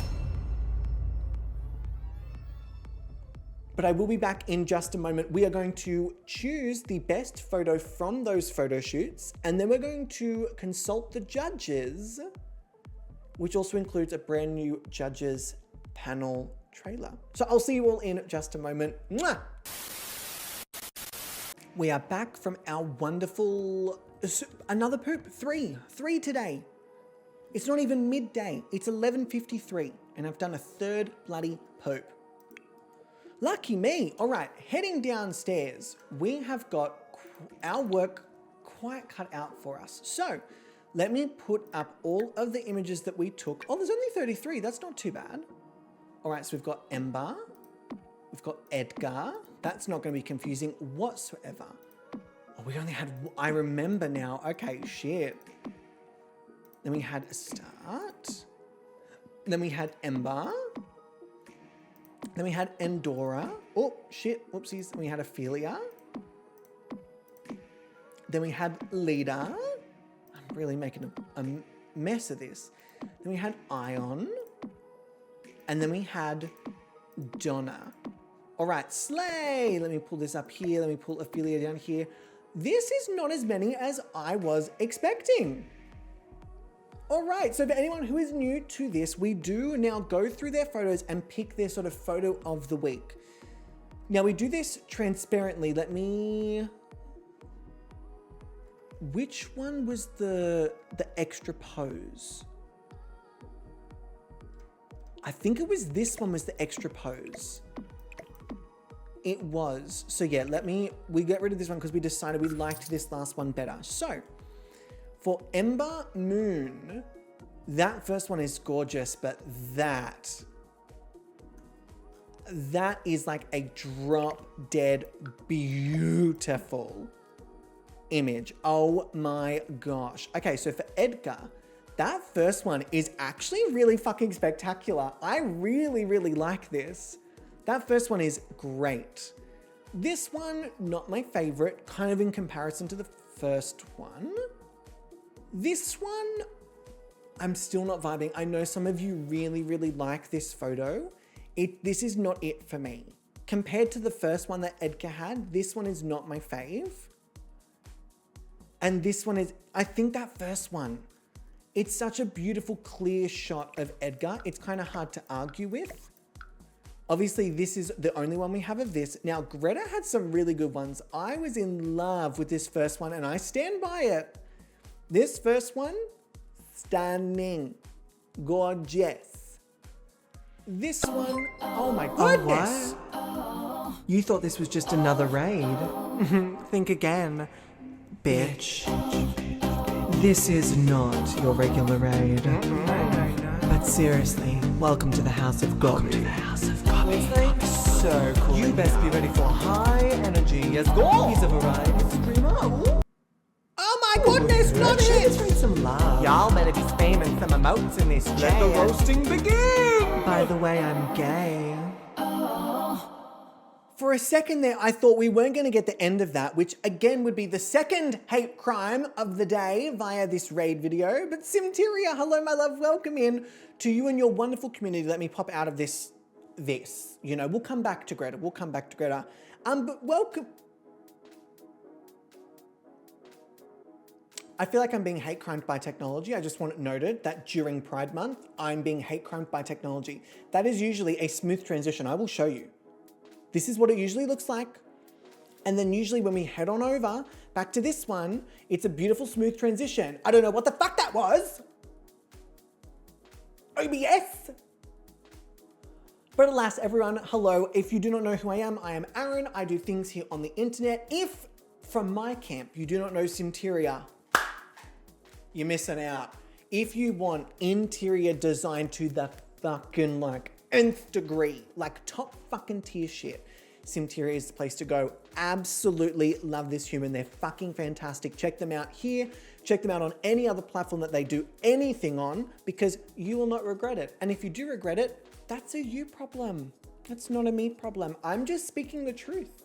But I will be back in just a moment. We are going to choose the best photo from those photo shoots, and then we're going to consult the judges, which also includes a brand new judges panel trailer. So I'll see you all in just a moment. Mwah! We are back from our wonderful, another poop, three today. It's not even midday, it's 11:53, and I've done a third bloody poop. Lucky me. All right, heading downstairs, we have got our work quite cut out for us. So let me put up all of the images that we took. Oh, there's only 33, that's not too bad. All right, so we've got Ember, we've got Edgar. That's not gonna be confusing whatsoever. Oh, we only had, I remember now. Okay, shit. Then we had a start. Then we had Ember. Then we had Endora. Oh, shit. Whoopsies. Then we had Ophelia. Then we had Leda. I'm really making a mess of this. Then we had Ion. And then we had Donna. All right, Slay. Let me pull this up here. Let me pull Ophelia down here. This is not as many as I was expecting. All right, so for anyone who is new to this, we do now go through their photos and pick their sort of photo of the week. Now we do this transparently. Let me... Which one was the extra pose? I think it was this one was the extra pose. It was. So yeah, we get rid of this one because we decided we liked this last one better. So for Ember Moon, that first one is gorgeous, but that is like a drop dead beautiful image. Oh my gosh. Okay, so for Edgar, that first one is actually really fucking spectacular. I really, really like this. That first one is great. This one, not my favorite, kind of in comparison to the first one. This one, I'm still not vibing. I know some of you really, really like this photo. This is not it for me. Compared to the first one that Edgar had, this one is not my fave. And this one is, I think that first one, it's such a beautiful, clear shot of Edgar. It's kind of hard to argue with. Obviously, this is the only one we have of this. Now, Greta had some really good ones. I was in love with this first one and I stand by it. This first one, stunning, gorgeous. This one, oh my goodness. What? You thought this was just another raid? Think again, bitch. This is not your regular raid. But seriously, welcome to the House of Gobby. It's like so cool. You best be ready for high energy as Gobby's a variety streamer. Ooh. Oh my goodness, not Let's it! raise some love. Y'all better be spamming some emotes in this Let the roasting begin! By the way, I'm gay. For a second there, I thought we weren't going to get the end of that, which again would be the second hate crime of the day via this raid video. But Simteria, hello my love, welcome in to you and your wonderful community. Let me pop out of this. You know, we'll come back to Greta. But welcome. I feel like I'm being hate crimed by technology. I just want it noted that during Pride Month, I'm being hate crimed by technology. That is usually a smooth transition. I will show you. This is what it usually looks like. And then usually when we head on over back to this one, it's a beautiful smooth transition. I don't know what the fuck that was. OBS. But alas, everyone, hello. If you do not know who I am Aaron. I do things here on the internet. If from my camp you do not know Simteria, you're missing out. If you want interior design to the fucking like nth degree, like top fucking tier shit, Simteria is the place to go. Absolutely love this human. They're fucking fantastic. Check them out here. Check them out on any other platform that they do anything on, because you will not regret it. And if you do regret it, that's a you problem. That's not a me problem. I'm just speaking the truth.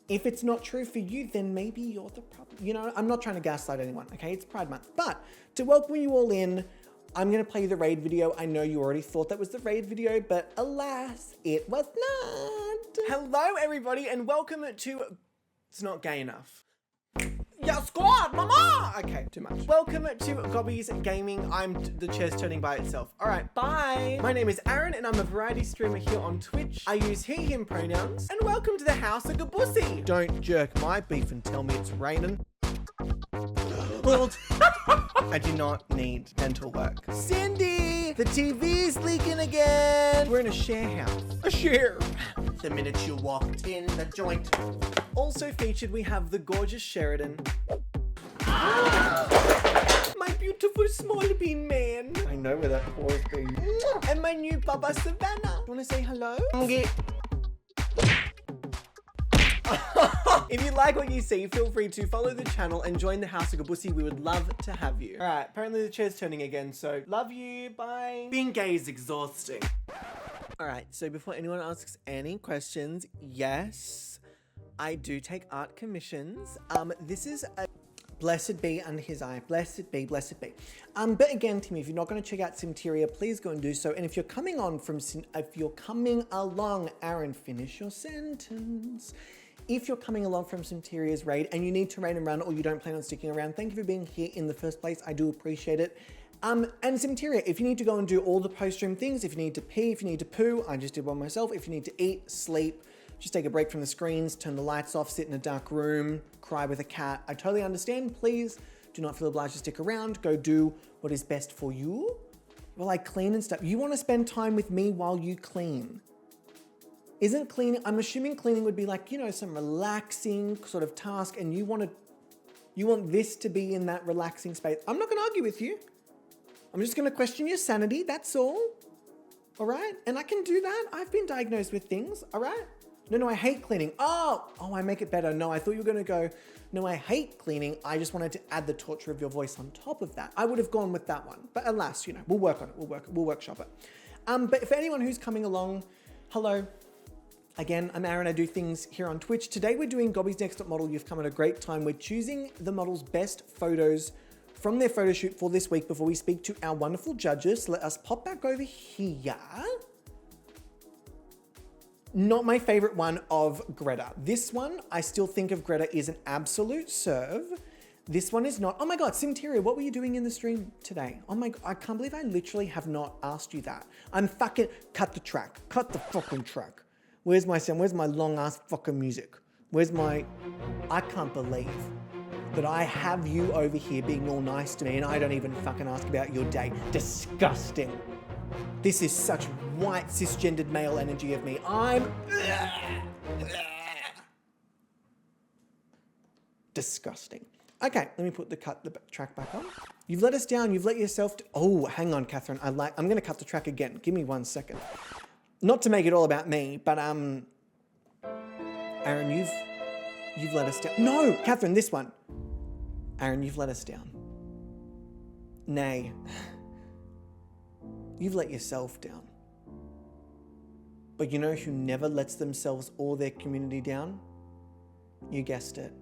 If it's not true for you, then maybe you're the problem. You know, I'm not trying to gaslight anyone, okay? It's Pride Month. But to welcome you all in, I'm gonna play you the raid video. I know you already thought that was the raid video, but alas, it was not. Hello everybody and welcome to... It's not gay enough. Yeah, squad, mama! Okay, too much. Welcome to GobbysGayming. The chair's turning by itself. All right, bye. My name is Aaron and I'm a variety streamer here on Twitch. I use he, him pronouns. And welcome to the House of Gobussi. Don't jerk my beef and tell me it's raining. I do not need dental work. Cindy, the TV's leaking again. We're in a share house. A share. The minute you walked in the joint. Also featured, we have the gorgeous Sheridan. My beautiful small bean man. I know where that paws be. And my new Baba Savannah. You wanna say hello? If you like what you see, feel free to follow the channel and join the House of Gobussi. We would love to have you. All right, apparently the chair's turning again, so love you, bye. Being gay is exhausting. All right, so before anyone asks any questions, yes, I do take art commissions. This is a blessed be under his eye. Blessed be, blessed be. But again, Timmy, if you're not going to check out Simteria, please go and do so. And if you're coming along, Aaron, finish your sentence. If you're coming along from Simteria's raid and you need to raid and run or you don't plan on sticking around, thank you for being here in the first place. I do appreciate it. And Simteria, if you need to go and do all the post-stream things, if you need to pee, if you need to poo, I just did one myself. If you need to eat, sleep, just take a break from the screens, turn the lights off, sit in a dark room, cry with a cat. I totally understand. Please do not feel obliged to stick around. Go do what is best for you while I clean and stuff. You want to spend time with me while you clean. Isn't cleaning, I'm assuming cleaning would be like, you know, some relaxing sort of task and you want this to be in that relaxing space. I'm not going to argue with you. I'm just going to question your sanity. That's all. All right. And I can do that. I've been diagnosed with things. All right. No, I hate cleaning. Oh, I make it better. No, I thought you were going to go, no, I hate cleaning. I just wanted to add the torture of your voice on top of that. I would have gone with that one. But alas, you know, we'll work on it. We'll workshop it. But for anyone who's coming along, hello. Again, I'm Aaron. I do things here on Twitch. Today we're doing Gobby's Next Top Model. You've come at a great time. We're choosing the model's best photos from their photo shoot for this week before we speak to our wonderful judges. So let us pop back over here. Not my favorite one of Greta. This one, I still think of Greta is an absolute serve. This one is not. Oh my God, Simteria, what were you doing in the stream today? Oh my God, I can't believe I literally have not asked you that. I'm fucking, cut the track. Cut the fucking track. Where's my sound? Where's my long ass fucking music? Where's my, I can't believe that I have you over here being all nice to me and I don't even fucking ask about your day. Disgusting. This is such white cisgendered male energy of me. I'm disgusting. Okay, let me put the track back on. You've let us down. You've let yourself. Oh, hang on, Catherine. I'm going to cut the track again. Give me 1 second. Not to make it all about me, but Aaron, you've let us down. No, Catherine, this one. Aaron, you've let us down. Nay. You've let yourself down. But you know who never lets themselves or their community down? You guessed it.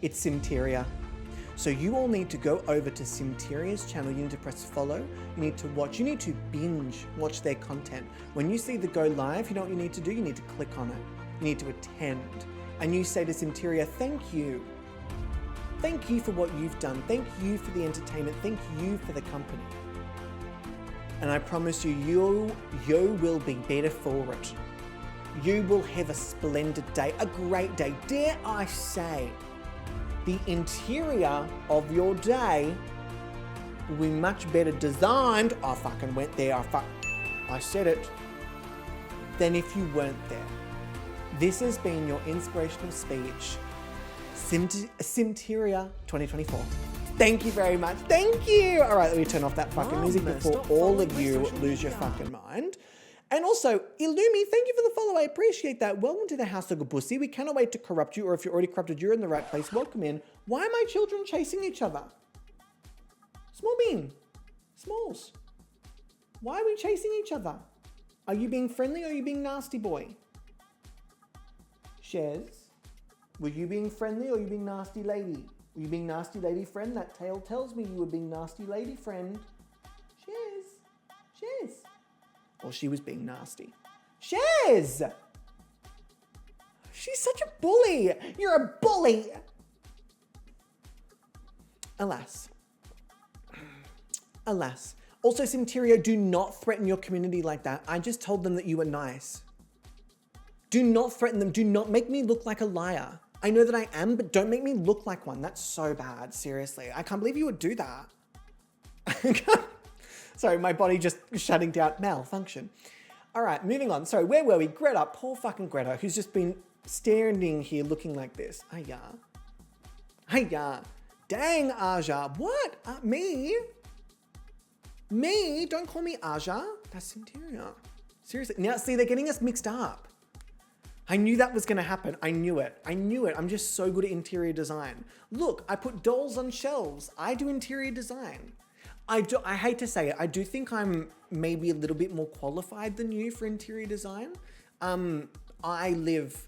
It's Simteria. So you all need to go over to Simteria's channel. You need to press follow. You need to watch. You need to binge watch their content. When you see the go live, you know what you need to do? You need to click on it. You need to attend. And you say to Simteria, thank you. Thank you for what you've done. Thank you for the entertainment. Thank you for the company. And I promise you, you will be better for it. You will have a splendid day, a great day. Dare I say, the interior of your day will be much better designed. I fucking went there. I said it. Than if you weren't there. This has been your inspirational speech. Simteria 2024. Thank you very much. Thank you. All right, let me turn off that fucking music before all of you lose your fucking mind. And also, Illumi, thank you for the follow. I appreciate that. Welcome to the House of Gobussi. We cannot wait to corrupt you, or if you're already corrupted, you're in the right place. Welcome in. Why are my children chasing each other? Small bean. Smalls. Why are we chasing each other? Are you being friendly or are you being nasty boy? Shez, were you being friendly or are you being nasty lady? Were you being nasty lady friend? That tail tells me you were being nasty lady friend. Shez. Or she was being nasty. Shez! She's such a bully. You're a bully. Alas. Also, Simteria, do not threaten your community like that. I just told them that you were nice. Do not threaten them. Do not make me look like a liar. I know that I am, but don't make me look like one. That's so bad, seriously. I can't believe you would do that. Sorry, my body just shutting down. Malfunction. All right, moving on. Sorry, where were we? Greta, poor fucking Greta, who's just been standing here looking like this. Hiya. Dang, Aja. What? Me? Me? Don't call me Aja. That's Simteria. Seriously. Now, see, they're getting us mixed up. I knew that was going to happen. I knew it. I'm just so good at interior design. Look, I put dolls on shelves. I do interior design. I hate to say it. I do think I'm maybe a little bit more qualified than you for interior design. I live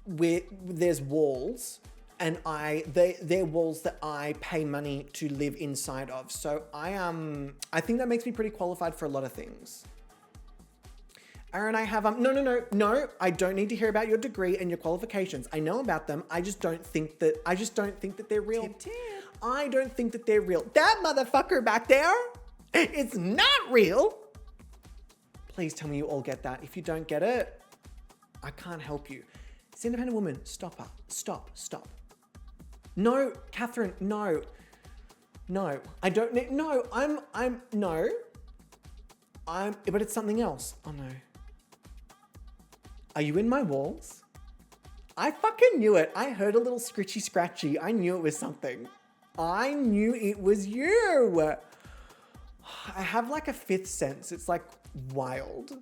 where there's walls, and they're walls that I pay money to live inside of. So I think that makes me pretty qualified for a lot of things. Aaron, I have no. I don't need to hear about your degree and your qualifications. I know about them. I just don't think that they're real. Tip. I don't think that they're real. That motherfucker back there, it's not real. Please tell me you all get that. If you don't get it, I can't help you. It's independent woman. Stop. No, Catherine, no. I don't need, no, but it's something else. Oh no. Are you in my walls? I fucking knew it. I heard a little scritchy scratchy. I knew it was something. I knew it was you. I have like a fifth sense. It's like wild.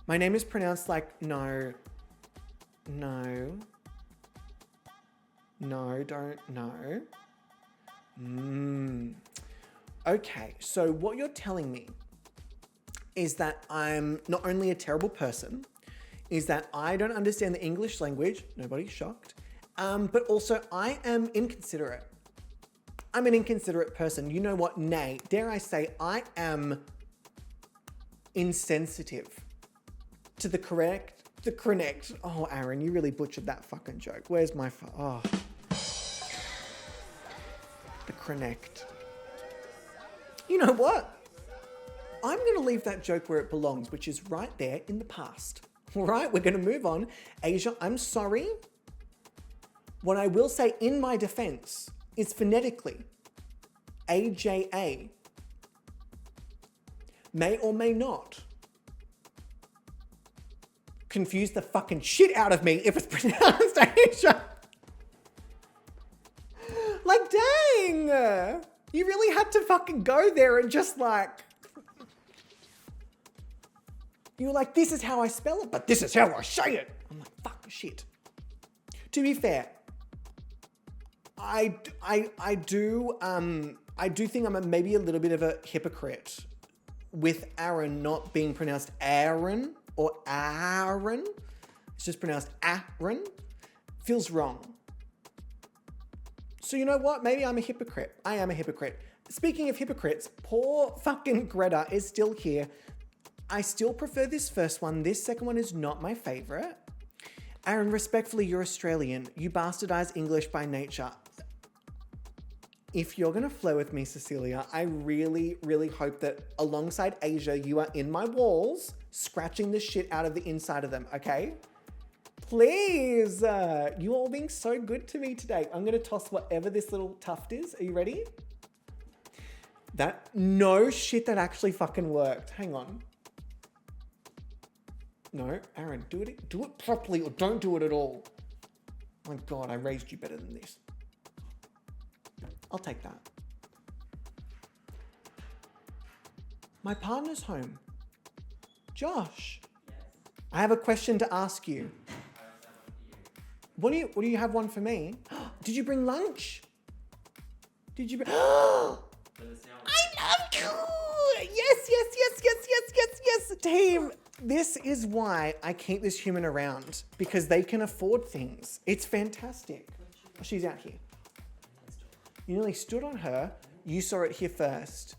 My name is pronounced like no, don't. Okay, so what you're telling me is that I'm not only a terrible person, is that I don't understand the English language, nobody's shocked, but also I am inconsiderate. I'm an inconsiderate person. You know what? Nay, dare I say, I am insensitive to the correct. Oh, Aaron, you really butchered that fucking joke. Where's my the correct. You know what? I'm going to leave that joke where it belongs, which is right there in the past. All right, we're going to move on. Asia, I'm sorry. What I will say in my defense is phonetically, AJA may or may not confuse the fucking shit out of me if it's pronounced Asia. Like, dang. You really had to fucking go there and just like... You were like, this is how I spell it, but this is how I say it. I'm like, fuck, shit. To be fair, I do think I'm maybe a little bit of a hypocrite with Aaron not being pronounced Aaron or Aaron. It's just pronounced Aaron. Feels wrong. So you know what? Maybe I'm a hypocrite. I am a hypocrite. Speaking of hypocrites, poor fucking Greta is still here. I still prefer this first one. This second one is not my favorite. Aaron, respectfully, you're Australian. You bastardize English by nature. If you're going to flow with me, Cecilia, I really, really hope that alongside Asia, you are in my walls, scratching the shit out of the inside of them, okay? Please. You all being so good to me today. I'm going to toss whatever this little tuft is. Are you ready? No shit, that actually fucking worked. Hang on. No, Aaron, do it properly or don't do it at all. Oh my God, I raised you better than this. I'll take that. My partner's home. Josh. Yes. I have a question to ask you. What do you have one for me? Did you bring lunch? Did you bring... I love you! Yes, team. This is why I keep this human around, because they can afford things. It's fantastic. Oh, she's out here. You nearly stood on her. You saw it here first.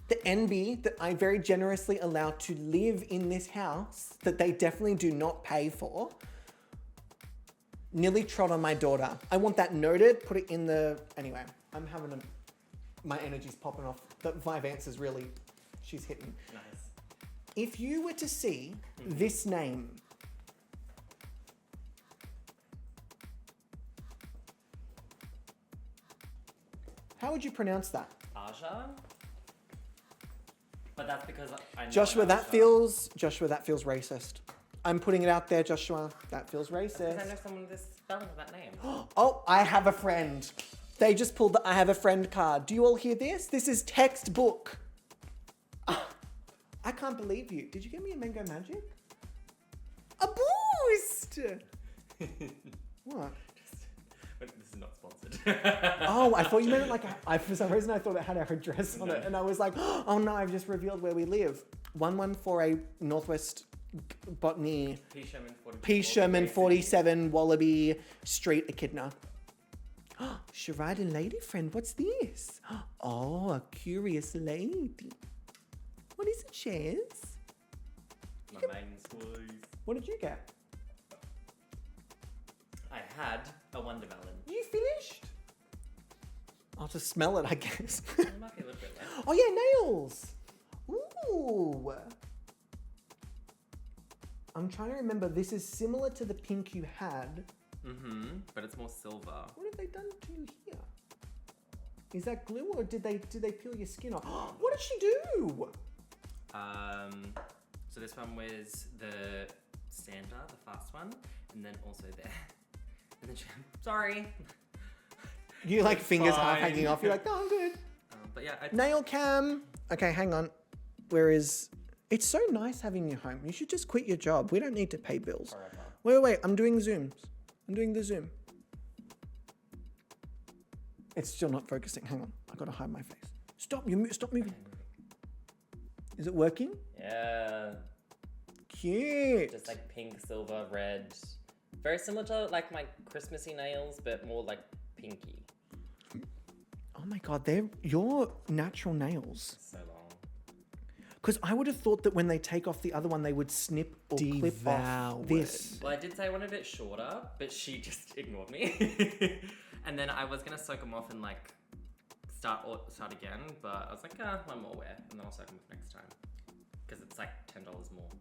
The NB that I very generously allow to live in this house, that they definitely do not pay for, nearly trod on my daughter. I want that noted. Put it in the... Anyway, I'm having a... My energy's popping off. The 5 answers really... She's hitting. Nice. If you were to see this name, how would you pronounce that? Aja? But that's because I know Joshua, that feels racist. I'm putting it out there, Joshua. That feels racist. Because I know someone with this spelling of that name. Oh, I have a friend. They just pulled the I have a friend card. Do you all hear this? This is textbook. I can't believe you. Did you get me a mango magic? A boost! What? But this is not sponsored. Oh, I thought you meant it like for some reason I thought it had our address on it, and I was like, oh no, I've just revealed where we live. 1148 Northwest Botany, P. Sherman 47 Wallaby Street, Echidna. Sharad and lady friend, what's this? Oh, a curious lady. What is it, Chaz? My main squeeze. What did you get? I had a Wondermelon. You finished? I'll just smell it, I guess. It might be a little bit less. Oh yeah, nails. Ooh. I'm trying to remember. This is similar to the pink you had. But it's more silver. What have they done to you here? Is that glue or did they peel your skin off? What did she do? So this one was the Santa, the fast one, and then also there. And then she, sorry. You like fingers half fine. hanging off. You're like, no, I'm good. But yeah, Nail cam. Okay, hang on. Where is? It's so nice having you home. You should just quit your job. We don't need to pay bills. forever. Wait. I'm doing zooms. I'm doing the zoom. It's still not focusing. Hang on. I gotta hide my face. Stop moving. Is it working? Yeah, Cute. just like pink, silver, red. Very similar to like my Christmassy nails, but more like pinky. Oh my god, they're your natural nails. So long. Because I would have thought that when they take off the other one, they would snip or clip off this. Well, I did say I wanted it shorter, but she just ignored me. And then I was gonna soak them off and like start again, but I was like, one more wear, and then I'll soak them off next time because it's like $10 more.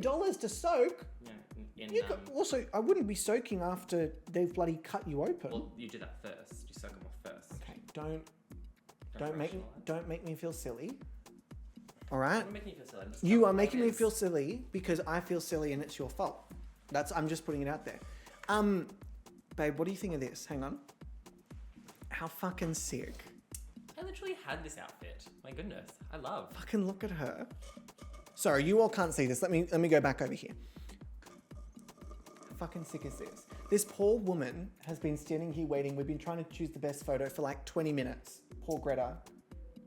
$10 to soak. Yeah. You could, also, I wouldn't be soaking after they've bloody cut you open. Well, you do that first. You soak them off first. Okay, don't rationalize. make me feel silly. All right. I'm making you feel silly. You are making me feel silly because I feel silly and it's your fault. I'm just putting it out there. Babe, what do you think of this? Hang on. How fucking sick. I literally had this outfit. My goodness, I love. Fucking look at her. Sorry, you all can't see this. Let me go back over here. How fucking sick is this? This poor woman has been standing here waiting. We've been trying to choose the best photo for like 20 minutes. Poor Greta.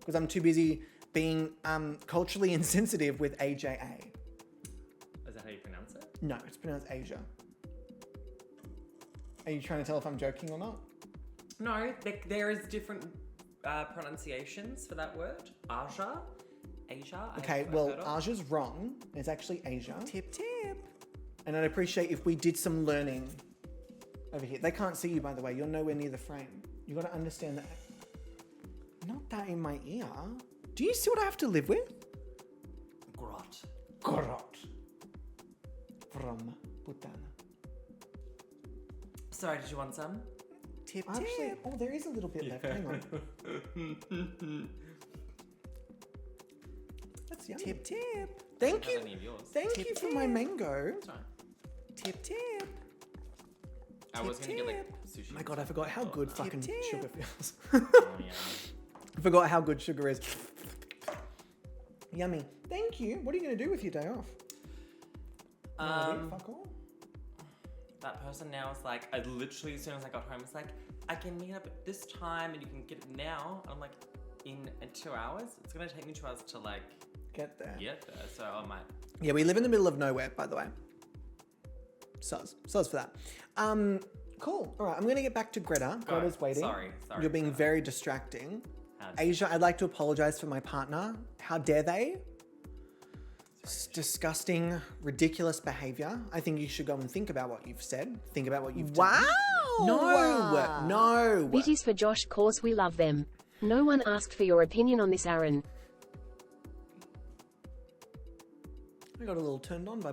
Because I'm too busy being culturally insensitive with AJA. Is that how you pronounce it? No, it's pronounced Asia. Are you trying to tell if I'm joking or not? No, there is different pronunciations for that word. Asia. Okay, well, Asia's wrong. It's actually Asia. Tip, tip. And I'd appreciate if we did some learning over here. They can't see you, by the way. You're nowhere near the frame. You got to understand that. Not that in my ear. Do you see what I have to live with? Grot. Grot. From Bhutan. Sorry, did you want some? Tip, tip. Oh, there is a little bit left. Hang on. That's yummy. Tip, tip. Thank you. Any of yours. Thank you for my mango. That's right. Tip, tip. I was gonna get like sushi. Oh my god, I forgot how good fucking tip. sugar feels. Oh, yeah. I forgot how good sugar is. Yummy. Thank you. What are you going to do with your day off? Fuck all. That person now is like, I literally, as soon as I got home, it's like, I can meet up at this time and you can get it now. I'm like, in 2 hours? It's going to take me 2 hours to like Get there. get there. So I might. Yeah, we live in the middle of nowhere, by the way. Sus for that. Cool. All right, I'm going to get back to Greta. Go. Greta's waiting. Sorry. You're being very distracting. How did- Asia, I'd like to apologize for my partner. How dare they? It's disgusting, ridiculous behavior. I think you should go and think about what you've said. Think about what you've done. No. Bitties for Josh, cause we love them. No one asked for your opinion on this, Aaron. I got a little turned on by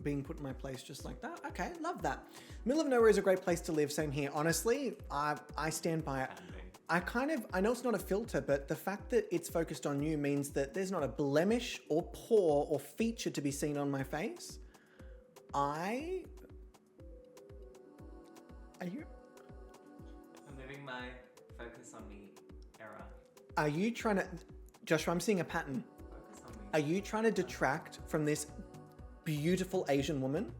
being put in my place just like that. Okay, love that. Middle of nowhere is a great place to live. Same here. Honestly, I stand by it. I know it's not a filter, but the fact that it's focused on you means that there's not a blemish or pore or feature to be seen on my face. Are you? I'm moving my focus on me era. Are you trying to, Joshua, I'm seeing a pattern. Focus on me. Are you trying to detract from this beautiful Asian woman?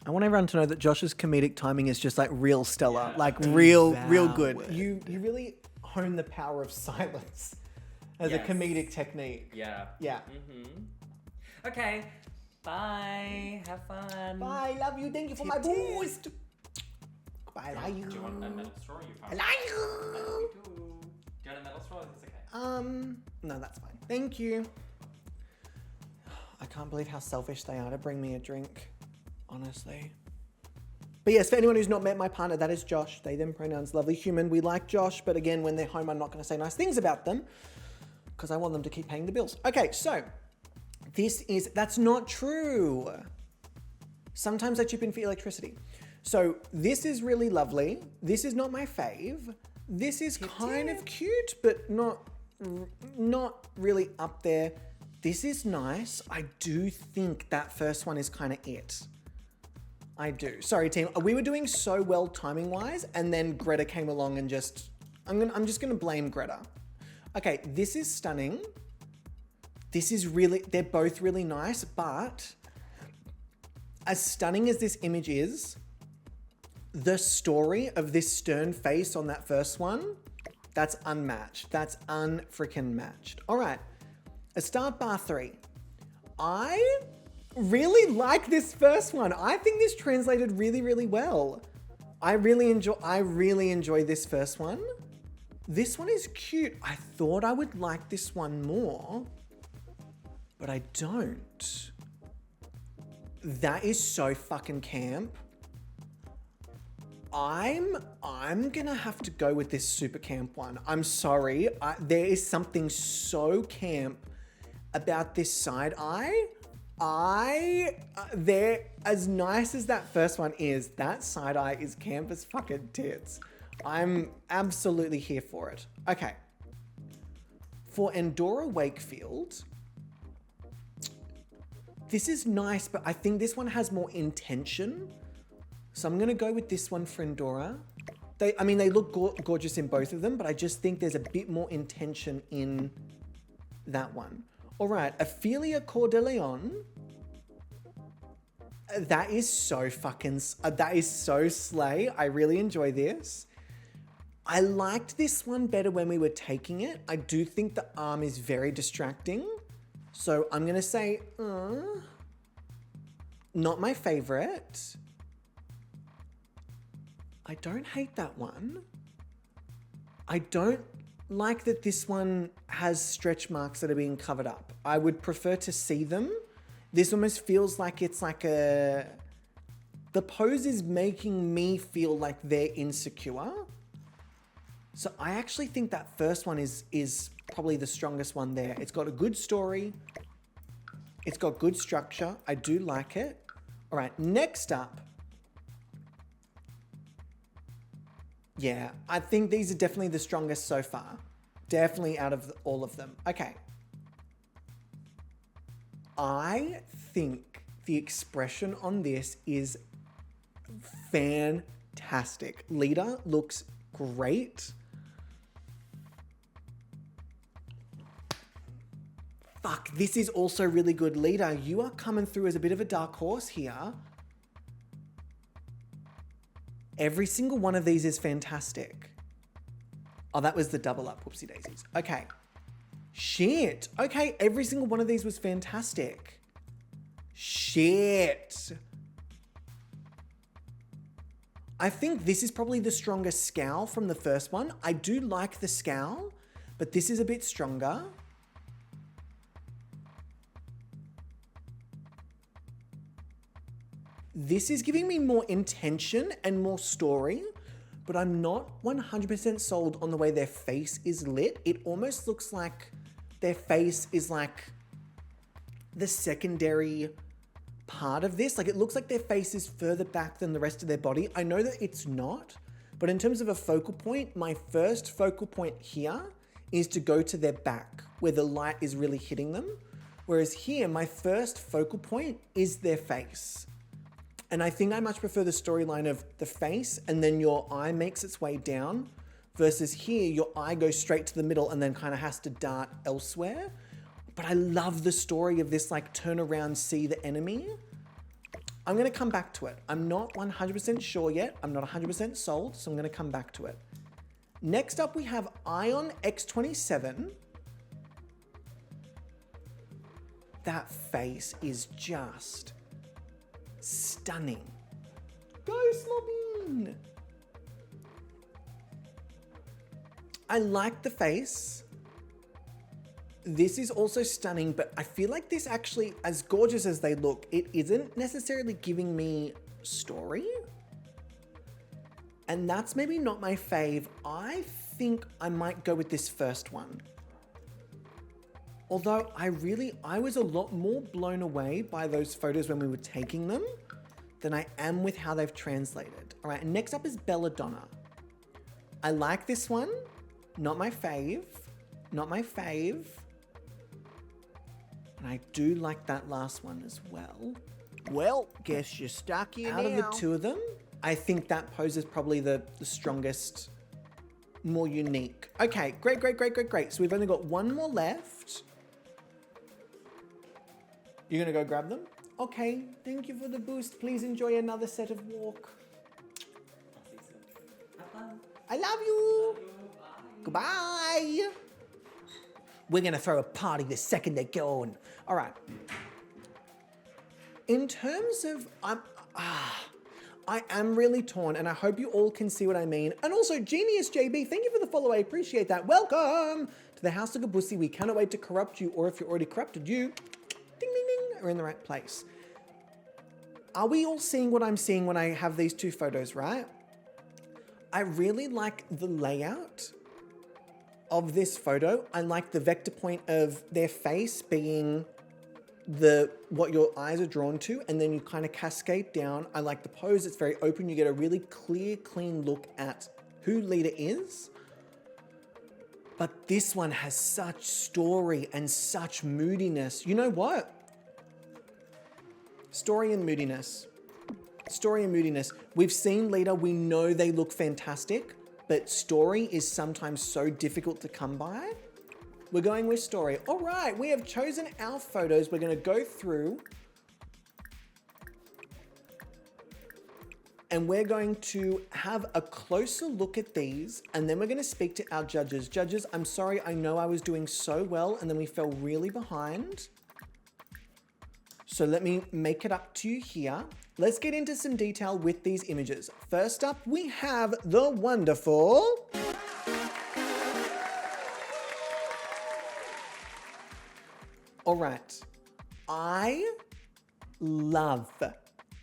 I want everyone to know that Josh's comedic timing is just like real stellar, Yeah. like real Devoured. good. You really hone the power of silence as a Yes. comedic technique. Yeah. Yeah. Okay. Bye. Have fun. Bye, love you. Thank you for my boost. Bye, love you. Do you want a metal straw? Or you I can't. love you. Do you want a metal straw? It's okay. No, that's fine. Thank you. I can't believe how selfish they are to bring me a drink, honestly. But yes, for anyone who's not met my partner, that is Josh. They, them pronouns, lovely human. We like Josh, but again, when they're home, I'm not going to say nice things about them because I want them to keep paying the bills. Okay, so that's not true. Sometimes I chip in for electricity. So this is really lovely. This is not my fave. This is kind of cute, but not really up there. This is nice. I do think that first one is kind of it. I do. Sorry, team. We were doing so well timing wise, and then Greta came along and I'm just gonna blame Greta. Okay, this is stunning. This is really, they're both really nice, but as stunning as this image is, the story of this stern face on that first one, that's unmatched. That's unfreaking matched. All right, a start bar 3. I really like this first one. I think this translated really, really well. I really enjoy this first one. This one is cute. I thought I would like this one more, but I don't. That is so fucking camp. I'm gonna have to go with this super camp one. I'm sorry. There is something so camp about this side eye. As nice as that first one is, that side eye is camp as fucking tits. I'm absolutely here for it. Okay. For Endora Wakefield, this is nice, but I think this one has more intention. So I'm gonna go with this one for Endora. They look gorgeous in both of them, but I just think there's a bit more intention in that one. All right, Ophelia Cordeleon. That is so fucking, that is so slay. I really enjoy this. I liked this one better when we were taking it. I do think the arm is very distracting. So I'm gonna say, not my favorite. I don't hate that one. I don't like that this one has stretch marks that are being covered up. I would prefer to see them. This almost feels like it's like the pose is making me feel like they're insecure. So I actually think that first one is probably the strongest one there. It's got a good story. It's got good structure. I do like it. All right, next up. Yeah, I think these are definitely the strongest so far. Definitely out of all of them. Okay. I think the expression on this is fantastic. Lita looks great. Fuck, this is also really good. Lita, you are coming through as a bit of a dark horse here. Every single one of these is fantastic. Oh, that was the double up. Whoopsie daisies. Okay. Shit. Okay, every single one of these was fantastic. Shit. I think this is probably the strongest scowl from the first one. I do like the scowl, but this is a bit stronger. This is giving me more intention and more story, but I'm not 100% sold on the way their face is lit. It almost looks like their face is like the secondary part of this. Like it looks like their face is further back than the rest of their body. I know that it's not, but in terms of a focal point, my first focal point here is to go to their back where the light is really hitting them. Whereas here, my first focal point is their face. And I think I much prefer the storyline of the face and then your eye makes its way down versus here, your eye goes straight to the middle and then kind of has to dart elsewhere. But I love the story of this like turn around, see the enemy. I'm going to come back to it. I'm not 100% sure yet. I'm not 100% sold, so I'm going to come back to it. Next up, we have Ion X27. That face is just stunning. Go, Slobbin! I like the face. This is also stunning, but I feel like this actually, as gorgeous as they look, it isn't necessarily giving me story. And that's maybe not my fave. I think I might go with this first one. Although I was a lot more blown away by those photos when we were taking them than I am with how they've translated. All right, and next up is Belladonna. I like this one. Not my fave. Not my fave. And I do like that last one as well. Well, guess you're stuck here Out now. of the two of them, I think that pose is probably the strongest, more unique. Okay, great. So we've only got one more left. You're gonna go grab them? Okay, thank you for the boost. Please enjoy another set of walk. I love you. Goodbye. We're gonna throw a party the second they're gone. All right. In terms of, I am really torn, and I hope you all can see what I mean. And also, Genius JB, thank you for the follow. I appreciate that. Welcome to the House of Gobussi. We cannot wait to corrupt you, or if you're already corrupted, you, ding, ding, ding, are in the right place. Are we all seeing what I'm seeing when I have these two photos, right? I really like the layout of this photo. I like the vector point of their face being what your eyes are drawn to, and then you kind of cascade down. I like the pose. It's very open. You get a really clear, clean look at who Lita is. But this one has such story and such moodiness. You know what? Story and moodiness. Story and moodiness. We've seen Lita. We know they look fantastic, but story is sometimes so difficult to come by. We're going with story. All right, we have chosen our photos. We're going to go through and we're going to have a closer look at these, and then we're going to speak to our judges. Judges, I'm sorry, I know I was doing so well and then we fell really behind. So let me make it up to you here. Let's get into some detail with these images. First up, we have the wonderful all right, I love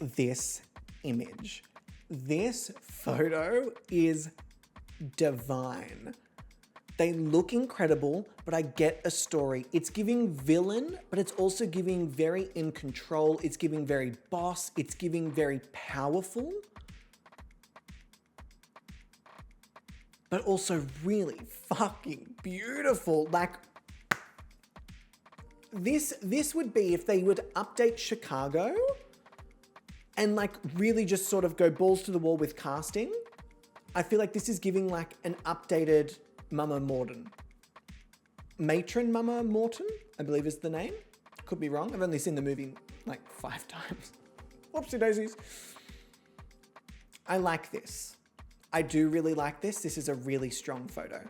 this image. This photo is divine. They look incredible, but I get a story. It's giving villain, but it's also giving very in control. It's giving very boss. It's giving very powerful, but also really fucking beautiful. Like, this would be if they would update Chicago and like really just sort of go balls to the wall with casting. I feel like this is giving like an updated Mama Morton. Matron Mama Morton, I believe is the name. Could be wrong. I've only seen the movie like 5 times. Whoopsie daisies. I like this. I do really like this. This is a really strong photo.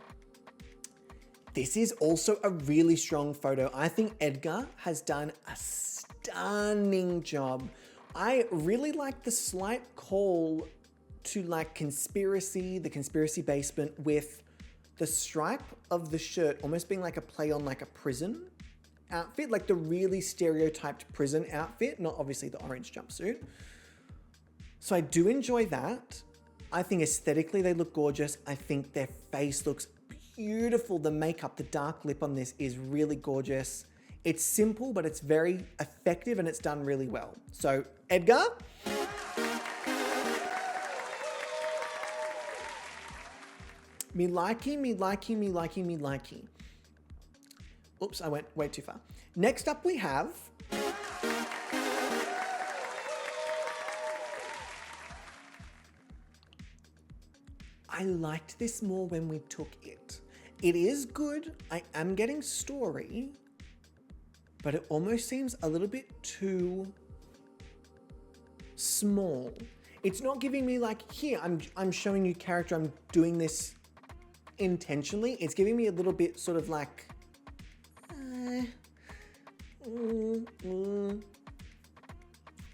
This is also a really strong photo. I think Edgar has done a stunning job. I really like the slight call to like conspiracy, the conspiracy basement with the stripe of the shirt almost being like a play on like a prison outfit, like the really stereotyped prison outfit, not obviously the orange jumpsuit. So I do enjoy that. I think aesthetically they look gorgeous. I think their face looks beautiful. The makeup, the dark lip on this is really gorgeous. It's simple, but it's very effective and it's done really well. So Edgar. Me likey, me likey, me likey, me likey. Oops, I went way too far. Next up we have I liked this more when we took it. It is good. I am getting story, but it almost seems a little bit too small. It's not giving me like, here, I'm showing you character, I'm doing this intentionally. It's giving me a little bit sort of like,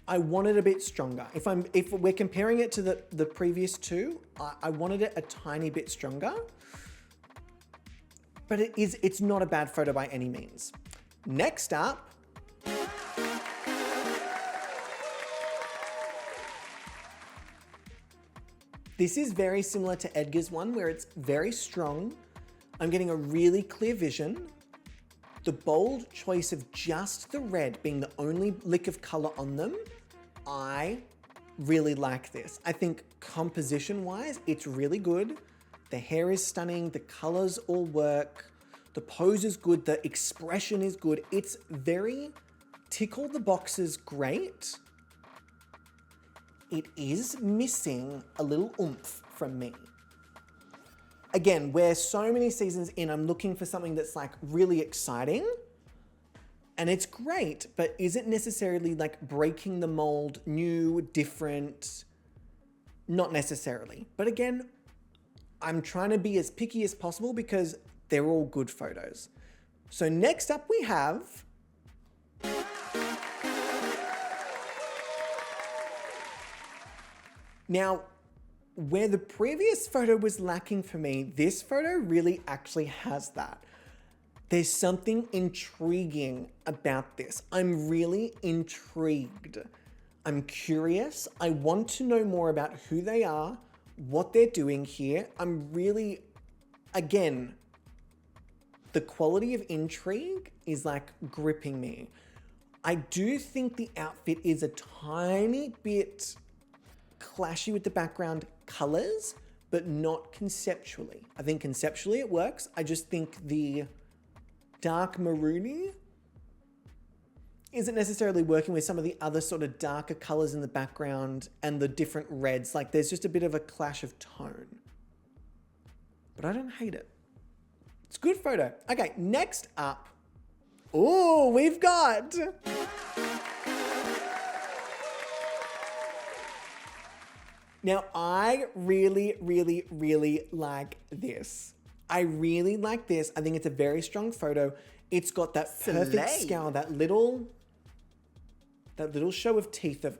I want it a bit stronger. If we're comparing it to the previous two, I wanted it a tiny bit stronger. But it's not a bad photo by any means. Next up, this is very similar to Edgar's one, where it's very strong. I'm getting a really clear vision. The bold choice of just the red being the only lick of color on them, I really like this. I think composition-wise, it's really good. The hair is stunning, the colors all work, the pose is good, the expression is good. It's very tickle the boxes great. It is missing a little oomph from me. Again, we're so many seasons in, I'm looking for something that's like really exciting. And it's great, but is it necessarily like breaking the mold, new, different? Not necessarily. But again, I'm trying to be as picky as possible because they're all good photos. So next up we have now, where the previous photo was lacking for me, this photo really actually has that. There's something intriguing about this. I'm really intrigued. I'm curious. I want to know more about who they are, what they're doing here. I'm really, again, the quality of intrigue is like gripping me. I do think the outfit is a tiny bit clashy with the background colors, but not conceptually. I think conceptually it works. I just think the dark maroony isn't necessarily working with some of the other sort of darker colors in the background and the different reds. Like there's just a bit of a clash of tone. But I don't hate it. It's a good photo. Okay, next up. Oh, we've got now, I really, really, really like this. I really like this. I think it's a very strong photo. It's got that perfect scowl, that little show of teeth of,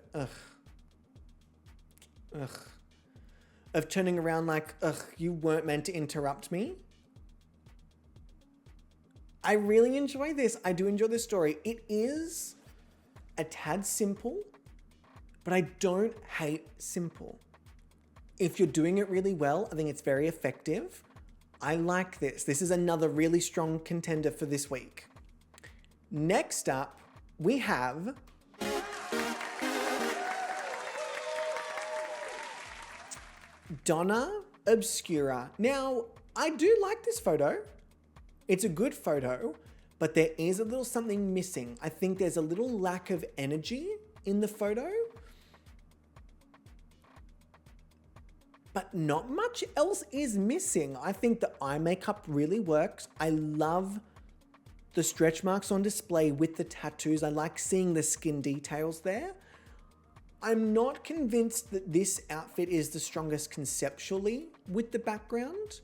of turning around like, you weren't meant to interrupt me. I really enjoy this. I do enjoy this story. It is a tad simple, but I don't hate simple. If you're doing it really well, I think it's very effective. I like this. This is another really strong contender for this week. Next up, we have Donna Obscura. Now, I do like this photo. It's a good photo, but there is a little something missing. I think there's a little lack of energy in the photo. But not much else is missing. I think the eye makeup really works. I love the stretch marks on display with the tattoos. I like seeing the skin details there. I'm not convinced that this outfit is the strongest conceptually with the background.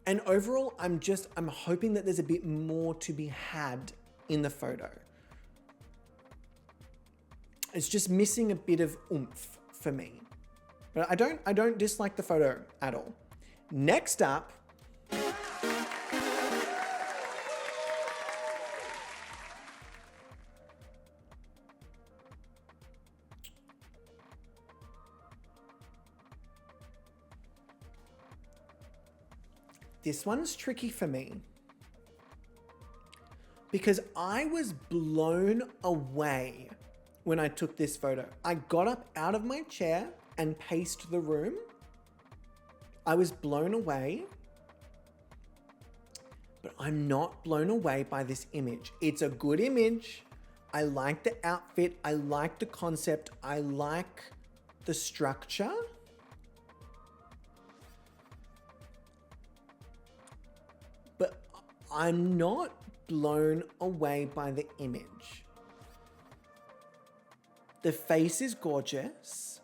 And overall, I'm hoping that there's a bit more to be had in the photo. It's just missing a bit of oomph for me. But I don't dislike the photo at all. Next up, this one's tricky for me because I was blown away when I took this photo. I got up out of my chair and paced the room. I was blown away, but I'm not blown away by this image. It's a good image. I like the outfit. I like the concept. I like the structure. But I'm not blown away by the image. The face is gorgeous.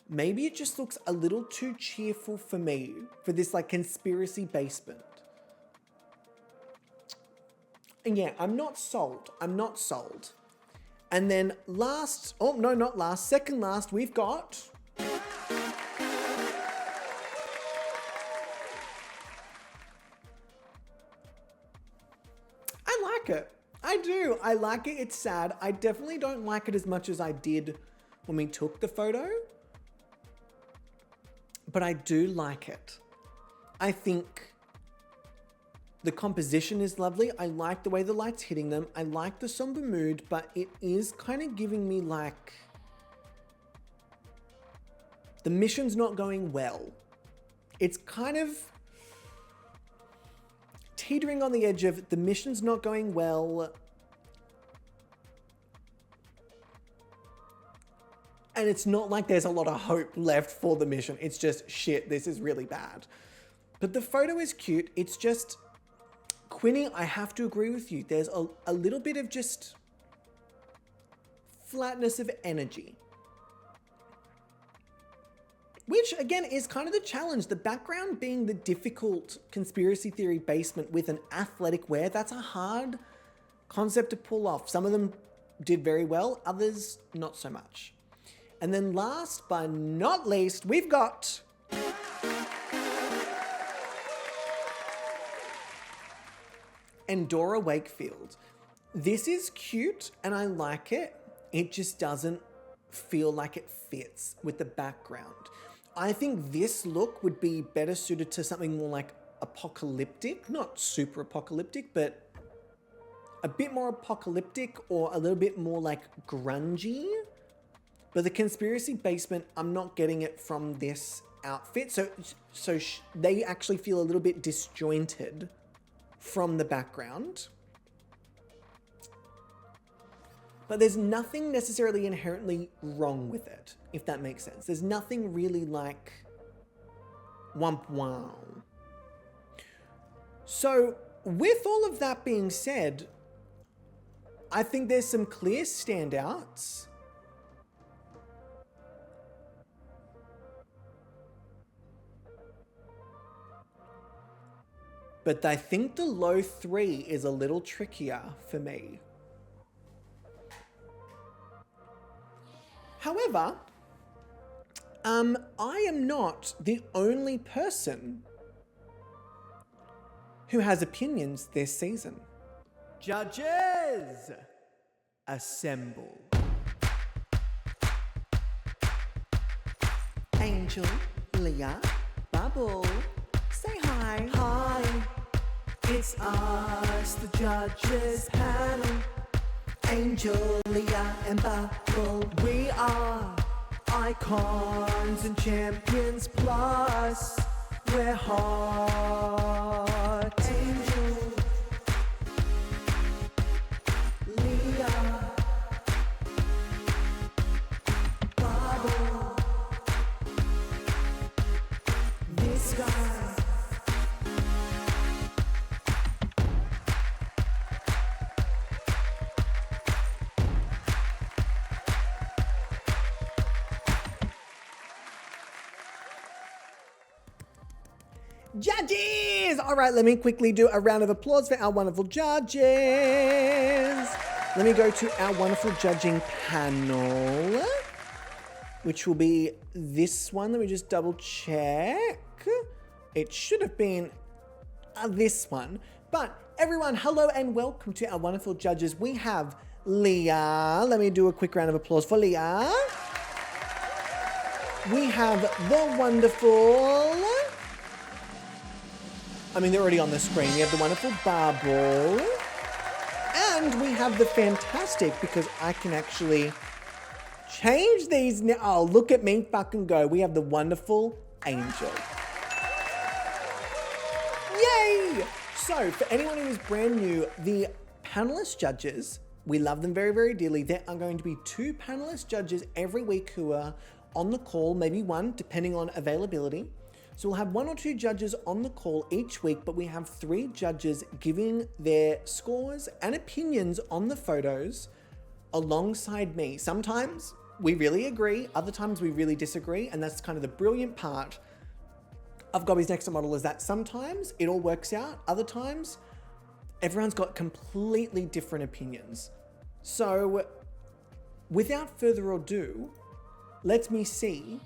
Maybe it just looks a little too cheerful for me, for this like conspiracy basement. And yeah, I'm not sold. I'm not sold. And then last, oh no, not last, second last, we've got... I like it. I do. I like it. It's sad. I definitely don't like it as much as I did when we took the photo. But I do like it. I think the composition is lovely. I like the way the light's hitting them. I like the somber mood, but it is kind of giving me like... the mission's not going well. It's kind of teetering on the edge of the mission's not going well. And it's not like there's a lot of hope left for the mission. It's just, shit, this is really bad. But the photo is cute. It's just, Quinny, I have to agree with you. There's a little bit of just flatness of energy. Which, again, is kind of the challenge. The background being the difficult conspiracy theory basement with an athletic wear, that's a hard concept to pull off. Some of them did very well, others not so much. And then last but not least, we've got... Endora Wakefield. This is cute and I like it. It just doesn't feel like it fits with the background. I think this look would be better suited to something more like apocalyptic, not super apocalyptic, but a bit more apocalyptic or a little bit more like grungy. But the conspiracy basement, I'm not getting it from this outfit. So they actually feel a little bit disjointed from the background. But there's nothing necessarily inherently wrong with it, if that makes sense. There's nothing really like womp wow. So with all of that being said, I think there's some clear standouts. But I think the low 3 is a little trickier for me. However, I am not the only person who has opinions this season. Judges, assemble. Angel, Leah, Bubble, say hi. Hi, it's us, the judges panel. Angel, Leah, and Bubble. We are icons and champions, plus we're hot. Angel, Leah, Bubble, this guy. Judges! All right, let me quickly do a round of applause for our wonderful judges. Let me go to our wonderful judging panel, which will be this one. Let me just double check. It should have been this one. But everyone, hello and welcome to our wonderful judges. We have Leah. Let me do a quick round of applause for Leah. We have the wonderful... they're already on the screen. We have the wonderful Bubble. And we have the fantastic, because I can actually change these now. Oh, look at me fucking go. We have the wonderful Angel. Yay! So, for anyone who is brand new, the panelist judges, we love them very, very dearly. There are going to be 2 panelist judges every week who are on the call, maybe 1, depending on availability. So we'll have 1 or 2 judges on the call each week, but we have 3 judges giving their scores and opinions on the photos alongside me. Sometimes we really agree, other times we really disagree, and that's kind of the brilliant part of Gobby's Next Top Model is that sometimes it all works out, other times everyone's got completely different opinions. So without further ado, let me see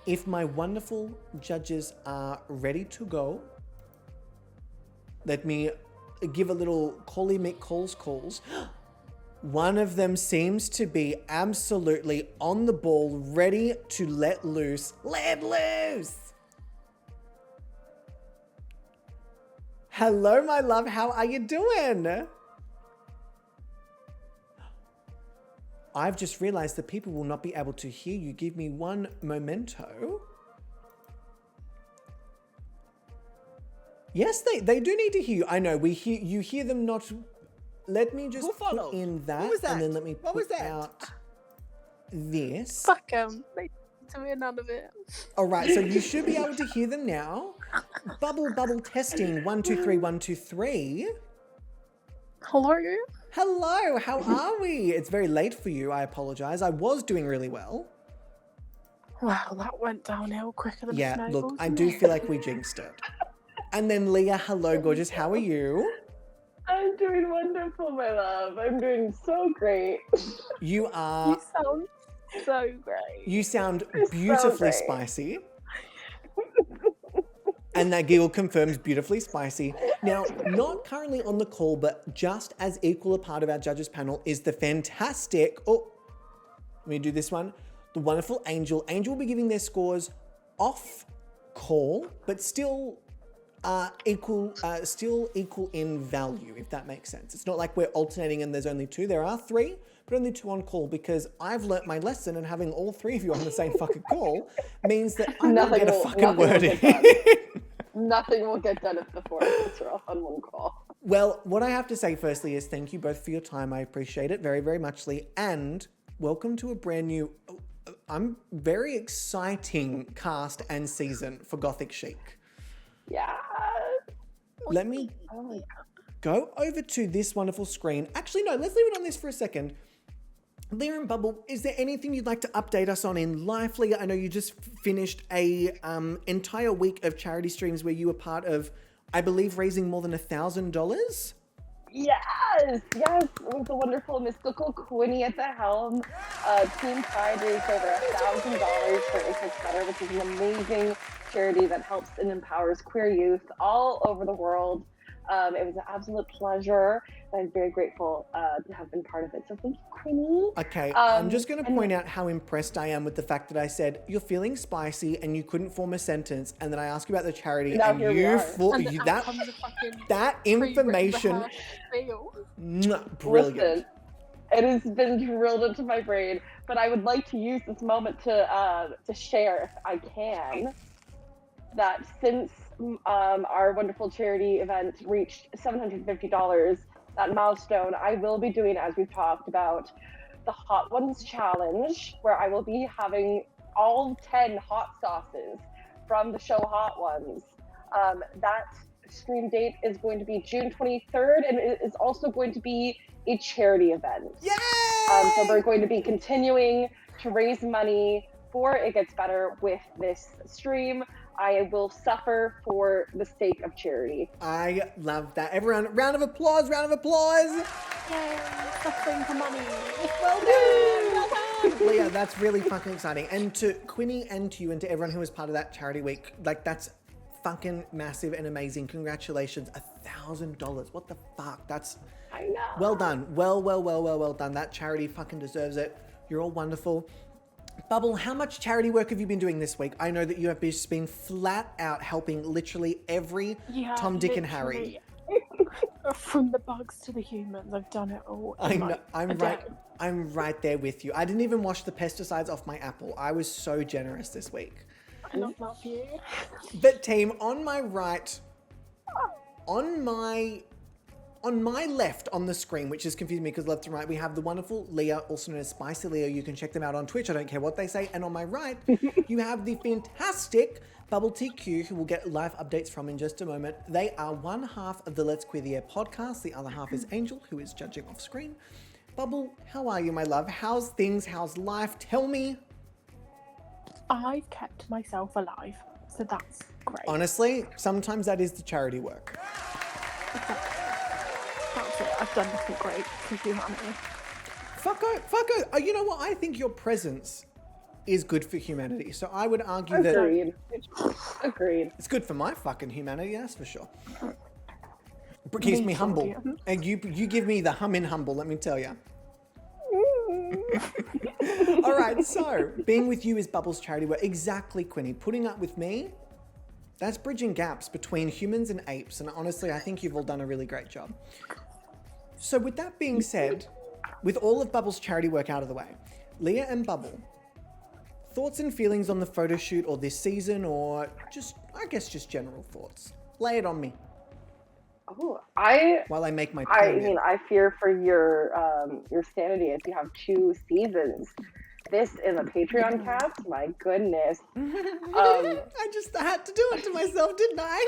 if my wonderful judges are ready to go. Let me give a little cally Mick calls. One of them seems to be absolutely on the ball, ready to let loose. Let loose! Hello, my love. How are you doing? I've just realized that people will not be able to hear you. Give me one memento. Yes, they do need to hear you. I know, you hear them not. Let me just put in that, and then let me put out this. Fuck them. They to me none of it. All right, so you should be able to hear them now. Bubble testing. 1 2 3 1 2 3. Hello. Hello, how are we? It's very late for you. I apologize. I was doing really well. Wow, that went downhill quicker than Yeah, snowballs, look, I didn't do it? feel like we jinxed it. And then Leah, hello, gorgeous. How are you? I'm doing wonderful, my love. I'm doing so great. You You are. sound so great. You sound so beautifully great. spicy. And that giggle confirms beautifully spicy. Now, not currently on the call, but just as equal a part of our judges panel is the fantastic, let me do this one, the wonderful Angel. Angel will be giving their scores off call, but still equal in value, if that makes sense. It's not like we're alternating and there's only two. There are three, but only two on call because I've learnt my lesson, and having all three of you on the same fucking call means that I don't get a fucking word in. Nothing will get done if the four of us are off on one call. Well, what I have to say firstly is thank you both for your time. I appreciate it very, very muchly. And welcome to a brand new, very exciting cast and season for Gothic Chic. Yeah. Let me Oh my god. go over to this wonderful screen. Actually, no, let's leave it on this for a second. Leah and Bubble, is there anything you'd like to update us on in life? Leah, I know you just finished a entire week of charity streams where you were part of, I believe, raising more than $1,000. Yes, with the wonderful mystical Quinny at the helm. Team Pride raised over $1,000 for It Gets Better, which is an amazing charity that helps and empowers queer youth all over the world. It was an absolute pleasure. I'm very grateful to have been part of it. So thank you, Quinny. Okay, I'm just going to point out how impressed I am with the fact that I said, you're feeling spicy and you couldn't form a sentence. And then I asked you about the charity Now and here we you are. that information, brilliant. Listen, it has been drilled into my brain, but I would like to use this moment to share, if I can, that since our wonderful charity event reached $750, that milestone, I will be doing, as we've talked about, the Hot Ones Challenge, where I will be having all 10 hot sauces from the show Hot Ones. That stream date is going to be June 23rd, and it is also going to be a charity event. Yay! So we're going to be continuing to raise money for It Gets Better with this stream. I will suffer for the sake of charity. I love that. Everyone, round of applause, round of applause. Yay, suffering for money. Well done, well done. Leah, that's really fucking exciting. And to Quinny and to you and to everyone who was part of that charity week, like that's fucking massive and amazing. Congratulations, $1,000. What the fuck? That's I know. well done. Well done. That charity fucking deserves it. You're all wonderful. Bubble, how much charity work have you been doing this week? I know that you have just been flat out helping literally every Tom, Dick, and Harry. From the bugs to the humans, I've done it all. I in, know. like, I'm a right. day. I'm right there with you. I didn't even wash the pesticides off my apple. I was so generous this week. I love you. But team, on my right, on my left on the screen, which is confusing me because left to right, we have the wonderful Leah, also known as Spicy Leah. You can check them out on Twitch. I don't care what they say. And on my right, you have the fantastic Bubble TQ, who will get live updates from in just a moment. They are one half of the Let's Queer the Air podcast. The other half is Angel, who is judging off screen. Bubble, how are you, my love? How's things? How's life? Tell me. I've kept myself alive, so that's great. Honestly, sometimes that is the charity work. That's it. I've done nothing great for humanity. Fucko. You know what? I think your presence is good for humanity. So I would argue that Agreed. it's good for my fucking humanity, that's for sure. It keeps me humble. dear. And you give me the hum in humble, let me tell you. All right, so being with you is Bubbles charity work. Exactly, Quinny. Putting up with me, that's bridging gaps between humans and apes. And honestly, I think you've all done a really great job. So with that being said, with all of Bubbles charity work out of the way, Leah and Bubble, thoughts and feelings on the photo shoot or this season, or just, I guess, just general thoughts. Lay it on me. Oh, While I make my I pyramid. mean, I fear for your sanity if you have 2 seasons. This in the Patreon cast, my goodness. I just had to do it to myself, didn't I?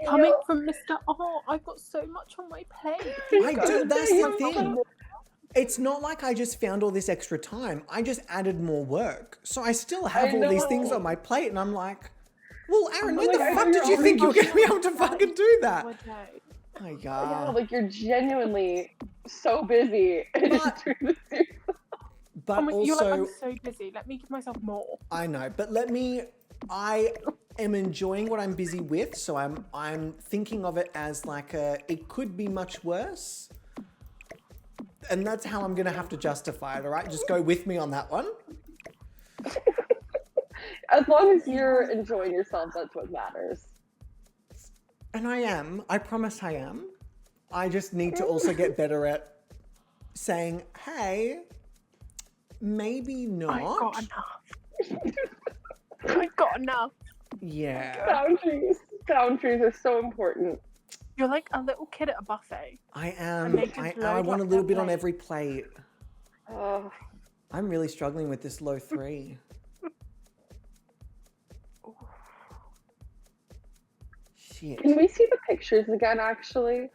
Coming from Mr. Oh, I've got so much on my plate. I do. That's the thing. It's not like I just found all this extra time. I just added more work. So I still have all these things on my plate, and I'm like, well, Aaron, when the fuck did you think you were going to be able to fucking do that? Oh my God. Yeah, like you're genuinely so busy. But You're like, also, I'm so busy. Let me give myself more. I know, but I am enjoying what I'm busy with, so I'm thinking of it as like it could be much worse. And that's how I'm going to have to justify it, all right? Just go with me on that one. As long as you're enjoying yourself, that's what matters. And I am. I promise I am. I just need to also get better at saying, hey, maybe not. I've got enough. I've got enough. Yeah. Boundaries are so important. You're like a little kid at a buffet. I am. And they just I load want a up little their bit on plate. every plate. Oh, I'm really struggling with this low 3. Shit. can we see the pictures again, actually?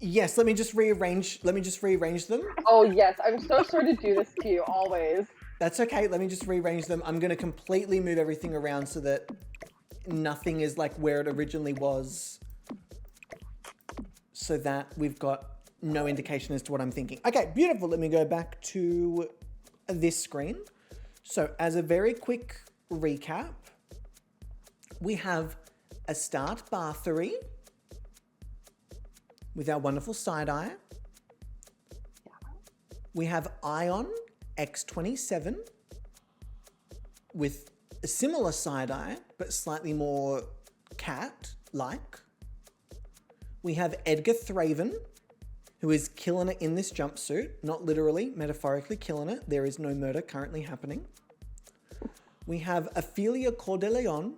Yes, let me just rearrange them. Oh, yes. I'm so sorry to do this to you, always. That's okay. Let me just rearrange them. I'm going to completely move everything around so that nothing is like where it originally was, so that we've got no indication as to what I'm thinking. Okay, beautiful. Let me go back to this screen. So as a very quick recap, we have a start bathery with our wonderful side-eye. We have Ion X27 with a similar side-eye, but slightly more cat-like. We have Edgar Thraven, who is killing it in this jumpsuit. Not literally, metaphorically killing it. There is no murder currently happening. We have Ophelia Cordeleon,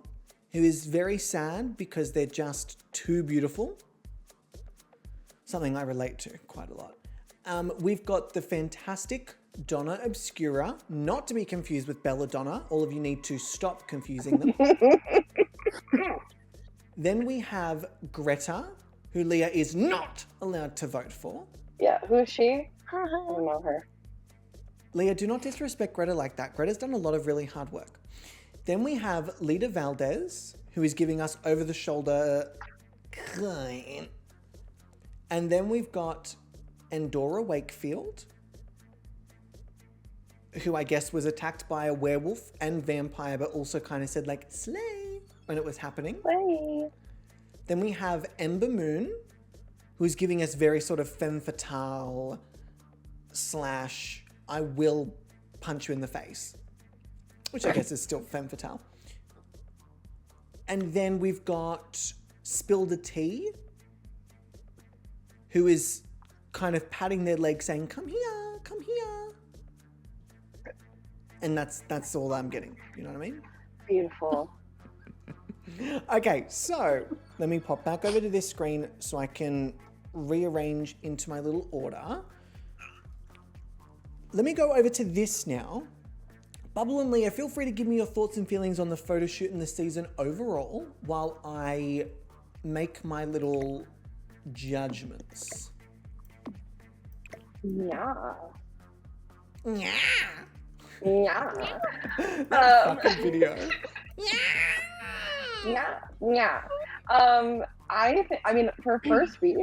who is very sad because they're just too beautiful. Something I relate to quite a lot. We've got the fantastic Donna Obscura, not to be confused with Belladonna. All of you need to stop confusing them. Then we have Greta, who Leah is not allowed to vote for. Yeah, who is she? I don't know her. Leah, do not disrespect Greta like that. Greta's done a lot of really hard work. Then we have Lita Valdez, who is giving us over-the-shoulder kind. And then we've got Endora Wakefield, who I guess was attacked by a werewolf and vampire, but also kind of said like, slay, when it was happening. Slay. Then we have Ember Moon, who's giving us very sort of femme fatale / I will punch you in the face, which I guess is still femme fatale. And then we've got Spill the Tea, who is kind of patting their leg saying, come here, come here. And that's all I'm getting, you know what I mean? Beautiful. Okay, so let me pop back over to this screen so I can rearrange into my little order. Let me go over to this now. Bubble and Leah, feel free to give me your thoughts and feelings on the photo shoot and the season overall while I make my little judgments. Yeah. Yeah. Yeah. Fucking video. Yeah. Yeah. I mean, for first week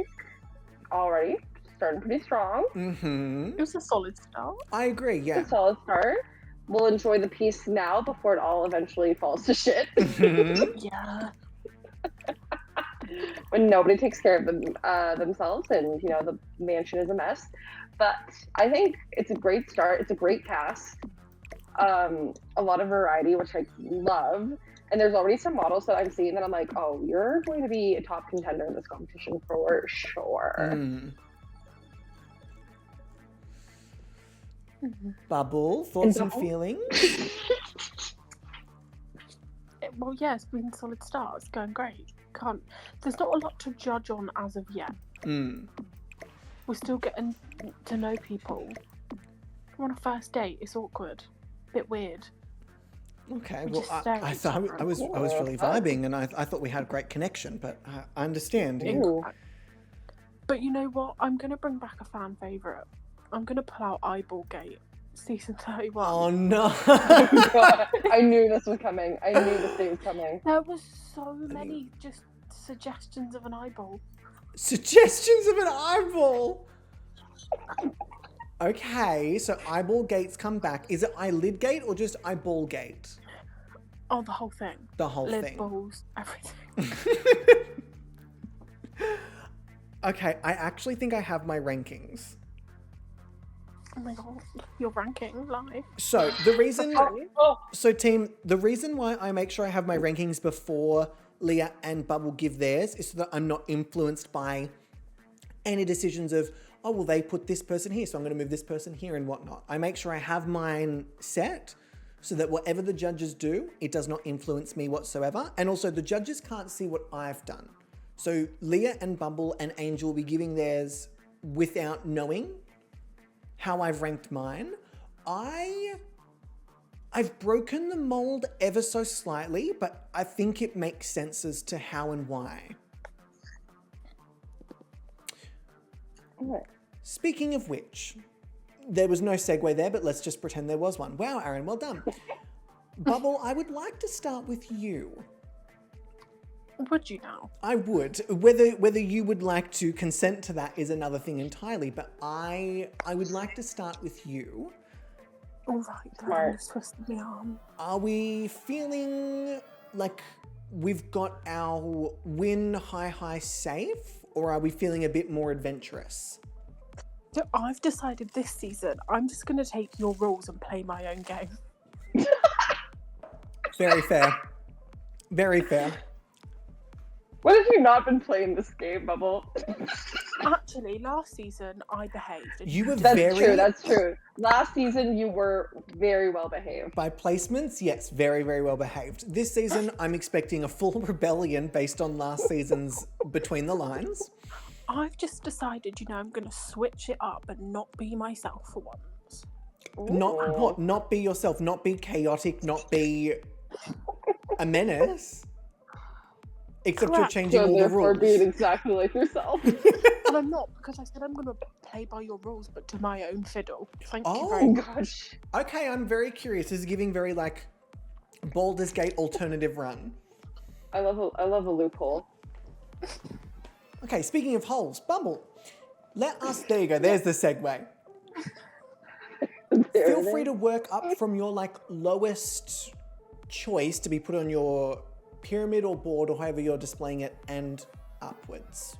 already, starting pretty strong. Mm-hmm. It was a solid start. I agree, It's yeah. a solid start. We'll enjoy the peace now before it all eventually falls to shit. Mhm. Yeah. When nobody takes care of themselves and, you know, the mansion is a mess. But I think it's a great start. It's a great cast. A lot of variety, which I love. And there's already some models that I'm seeing that I'm like, oh, you're going to be a top contender in this competition for sure. Mm. Bubble, thoughts and Bubble? feelings? Well, yeah, it's been a solid start. It's going great. There's not a lot to judge on as of yet. Mm. We're still getting to know people. On a first date, it's awkward. Bit weird. Okay, We well, just stare at I each thought other. I was really vibing, and I thought we had a great connection. But I understand. Yeah. Ooh. But you know what? I'm going to bring back a fan favourite. I'm going to pull out Eyeball Gate, season 31. Oh no! God, I knew this was coming. I knew this day was coming. There was so many just suggestions of an eyeball. Suggestions of an eyeball. Okay, so eyeball gates come back. Is it eyelid gate or just eyeball gate? Oh, the whole thing. The whole Lid, thing. balls, everything. Okay, I actually think I have my rankings. Oh my god, you're ranking live. So the reason, Oh, so team, the reason why I make sure I have my rankings before Leah and Bubble give theirs is so that I'm not influenced by any decisions of, oh, well, they put this person here, so I'm going to move this person here and whatnot. I make sure I have mine set so that whatever the judges do, it does not influence me whatsoever. And also the judges can't see what I've done. So Leah and Bubble and Angel will be giving theirs without knowing how I've ranked mine. I've broken the mold ever so slightly, but I think it makes sense as to how and why. okay. Speaking of which, there was no segue there, but let's just pretend there was one. Wow, Aaron, well done. Bubble, I would like to start with you. Would you now? I would. Whether you would like to consent to that is another thing entirely, but I would like to start with you. All right, then. Smart. Just twisted my arm. Are we feeling like we've got our win high safe, or are we feeling a bit more adventurous? So I've decided this season I'm just going to take your rules and play my own game. Very fair. Very fair. What have you not been playing this game, Bubble? Actually, last season I behaved. And You were That's very... true, that's true. Last season you were very well behaved. By placements, yes, very, very well behaved. This season, I'm expecting a full rebellion based on last season's Between the Lines. I've just decided, you know, I'm going to switch it up and not be myself for once. Not what? Not be yourself. Not be chaotic. Not be a menace. Except Correct. you're changing So all the therefore rules. being exactly like yourself. But I'm not, because I said I'm going to play by your rules, but to my own fiddle. Thank you Oh. very Oh much. gosh. Okay, I'm very curious. This is giving very like Baldur's Gate alternative run. I love a loophole. Okay, speaking of holes, Bumble. Let us. There you go. There's the segue. Feel free to work up from your like lowest choice to be put on your pyramid or board or however you're displaying it and upwards.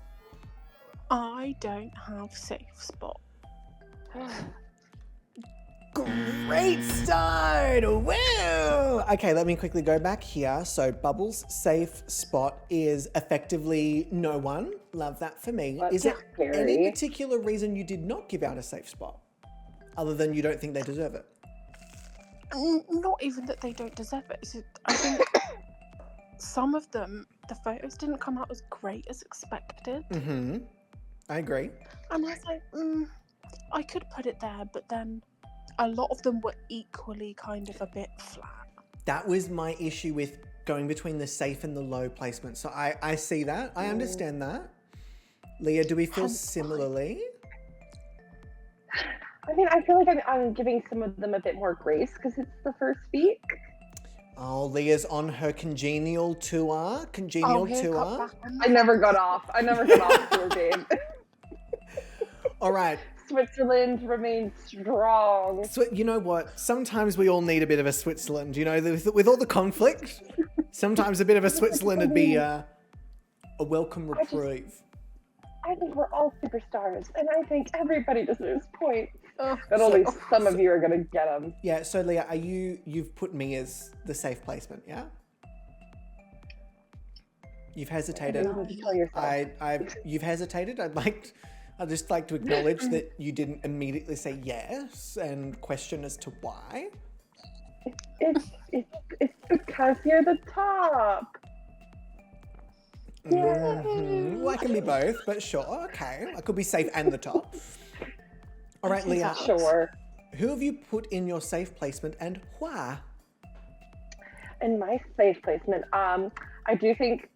I don't have safe spot. Great start! Woo! Okay, let me quickly go back here. So Bubble's safe spot is effectively no one. Love that for me. That's Is there scary. any particular reason you did not give out a safe spot? Other than you don't think they deserve it? Not even that they don't deserve it. It's just, I think some of them, the photos didn't come out as great as expected. Mm-hmm. I agree. And I was like, I could put it there, but then a lot of them were equally kind of a bit flat. That was my issue with going between the safe and the low placement. So I see that. I understand that. Leah, do we feel Hence similarly? I mean, I feel like I'm giving some of them a bit more grace because it's the first week. Oh, Leah's on her congenial tour. I never got off. Tour, babe. All right. Switzerland remains strong. You know what? Sometimes we all need a bit of a Switzerland. You know, with all the conflict, sometimes a bit of a Switzerland would be a welcome reprieve. I think we're all superstars, and I think everybody deserves points. But only some of you are gonna get them. Yeah. So Leah, you've put me as the safe placement, yeah? You've hesitated. You've hesitated. I'd just like to acknowledge that you didn't immediately say yes and question as to why. It's because you're the top. Mm-hmm. Well, I can be both, but sure, okay. I could be safe and the top. All right, Leah. Sure. Who have you put in your safe placement and why? In my safe placement, I do think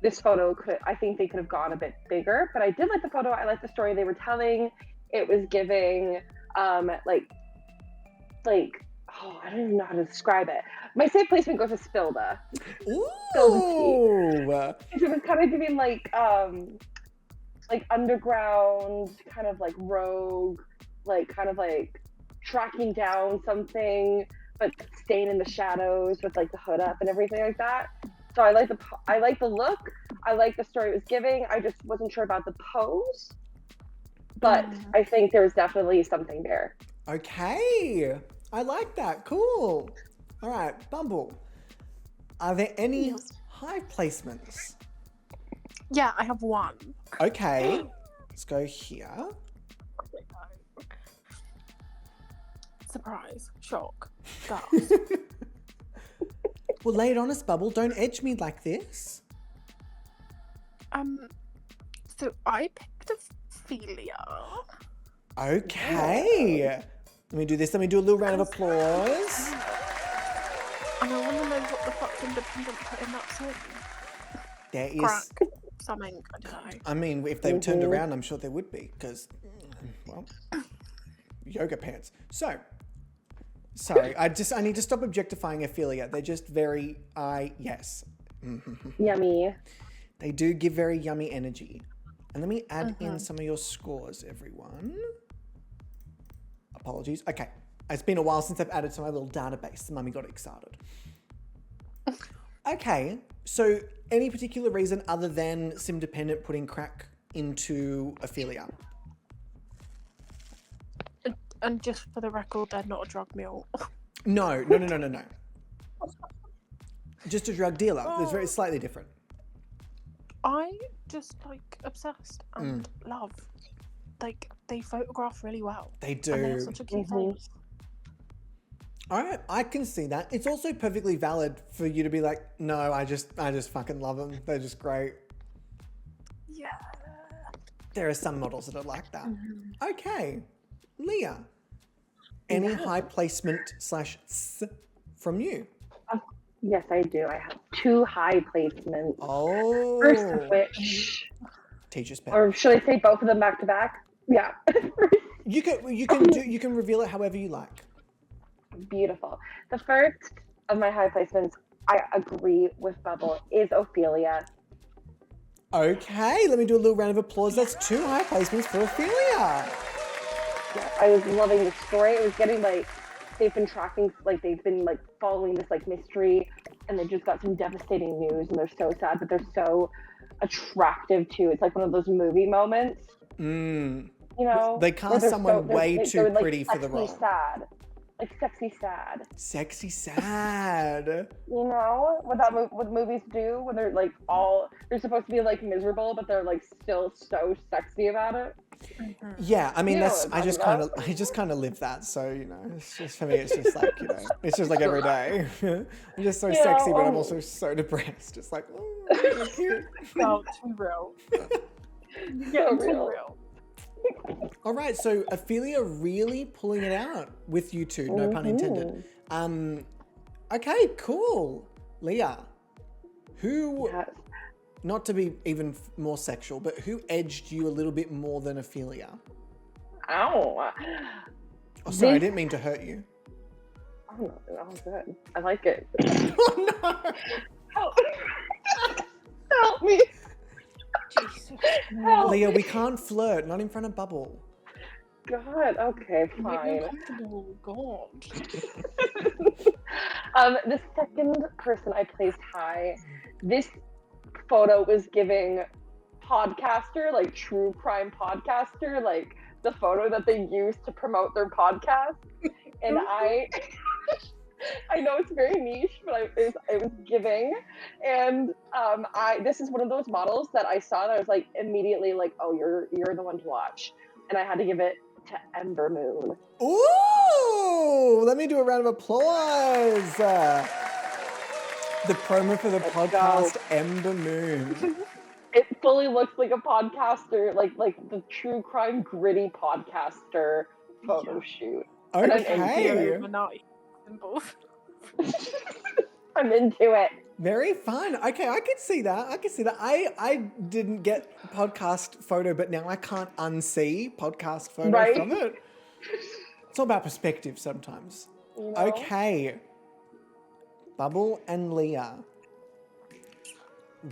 this photo I think they could have gone a bit bigger, but I did like the photo. I like the story they were telling. It was giving, like, oh, I don't even know how to describe it. My safe placement goes to Spilda. Ooh. Spilda tea. It was kind of giving like underground, kind of like rogue, like kind of like tracking down something, but staying in the shadows with like the hood up and everything like that. So I like the look. I like the story it was giving. I just wasn't sure about the pose, but I think there was definitely something there. Okay, I like that. Cool. All right, Bumble. Are there any high placements? Yeah, I have one. Okay, let's go here. Surprise, shock, gasp. Well, lay it on us, Bubble. Don't edge me like this. So I picked Ophelia. Okay. Let me do this. Let me do a little round of applause. And I want to know what the fuck Independent put in that song. There is... Crack. Something, I don't know. I mean, if they turned around, I'm sure there would be, because, well, yoga pants. So, sorry, I need to stop objectifying Ophelia. They're just very, yes. Yummy. They do give very yummy energy. And let me add in some of your scores, everyone. Apologies. Okay. It's been a while since I've added to my little database. Mummy got excited. Okay. So, any particular reason other than Sim Dependent putting crack into Ophelia? And just for the record, they're not a drug mule. No. Just a drug dealer. It's very slightly different. I just obsessed and love. Like, they photograph really well. They do. And they have such a cute face. All right, I can see that. It's also perfectly valid for you to be like, no, I just fucking love them. They're just great. Yeah. There are some models that are like that. Okay, Leah. Any high placement / from you? Yes, I do. I have 2 high placements. Oh. First of which, teacher's pet. or should I say both of them back to back? Yeah. You can reveal it however you like. Beautiful. The first of my high placements, I agree with Bubble, is Ophelia. Okay, let me do a little round of applause. That's 2 high placements for Ophelia. Yeah, I was loving the story. It was getting they've been tracking, they've been following this mystery, and they just got some devastating news, and they're so sad, but they're so attractive too. It's like one of those movie moments. You know, they cast someone way too pretty for the role. Sad. Sexy sad. Sexy sad. You know what movies do when they're they're supposed to be miserable, but they're still so sexy about it. Yeah, I mean I just kind of live that. So it's just for me. It's just it's just every day. I'm just so sexy, but I'm also so depressed. Just oh, cute. No, too real. Too real. All right, so Ophelia really pulling it out with you two, no pun intended. Okay, cool. Leah, who, not to be even more sexual, but who edged you a little bit more than Ophelia? Ow. Oh, sorry, I This- didn't mean to hurt you. Oh, no, good. I like it. Oh no! Help, Help me. Jesus. Help Leah, me. we can't flirt, not in front of Bubble. God, okay, Make me fine. uncomfortable. God. The second person I placed high, this photo was giving podcaster, like true crime podcaster, like the photo that they use to promote their podcast. And I know it's very niche, but it was giving. And this is one of those models that I saw that I was like immediately like, oh, you're the one to watch. And I had to give it to Ember Moon. Ooh! Let me do a round of applause. The promo for the Let's podcast, go. Ember Moon. It fully looks like a podcaster, like the true crime gritty podcaster photo shoot. And I'm into Okay. it. Illuminati symbols. I'm into it. Very fun. Okay, I could see that. I didn't get podcast photo, but now I can't unsee podcast photo Right? from it. It's all about perspective sometimes. You know? Okay. Bubble and Leah.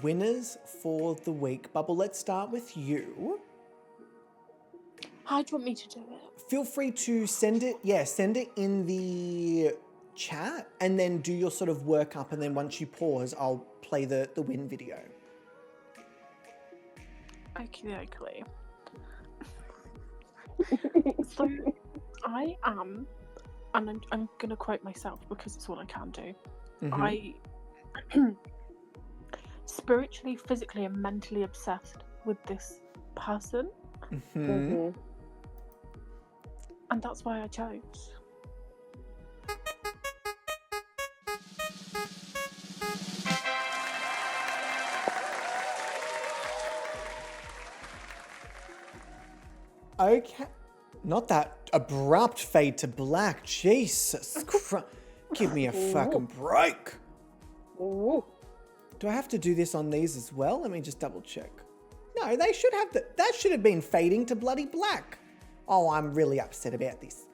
Winners for the week. Bubble, let's start with you. How do you want me to do it? Feel free to send it in the chat and then do your sort of work up, and then once you pause, I'll play the win video. Okay. So, I am, and I'm going to quote myself because it's all I can do. Mhm. I spiritually, physically, and mentally obsessed with this person, Mhm. and that's why I chose. Okay. Not that abrupt fade to black. Jesus Christ. Give me a fucking break. Ooh. Do I have to do this on these as well? Let me just double check. No, they should have that should have been fading to bloody black. Oh, I'm really upset about this.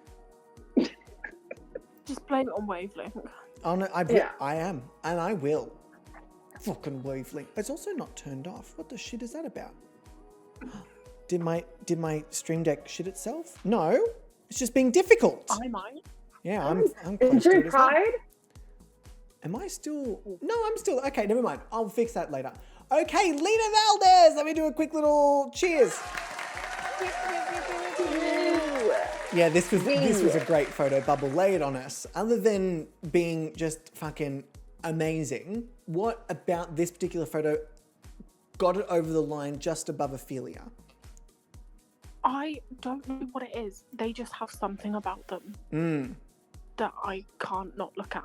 Just blame it on wavelength. Oh no, Yeah. I am, and I will. Fucking wavelength. It's also not turned off. What the shit is that about? Did my stream deck shit itself? No, it's just being difficult. I might. Yeah, I'm close to Injured it as well. pride? Am I still? No, I'm still. Okay, never mind. I'll fix that later. Okay, Lena Valdez. Let me do a quick little cheers. Yeah, this was a great photo. Bubble, lay it on us. Other than being just fucking amazing, what about this particular photo got it over the line just above Ophelia? I don't know what it is. They just have something about them that I can't not look at.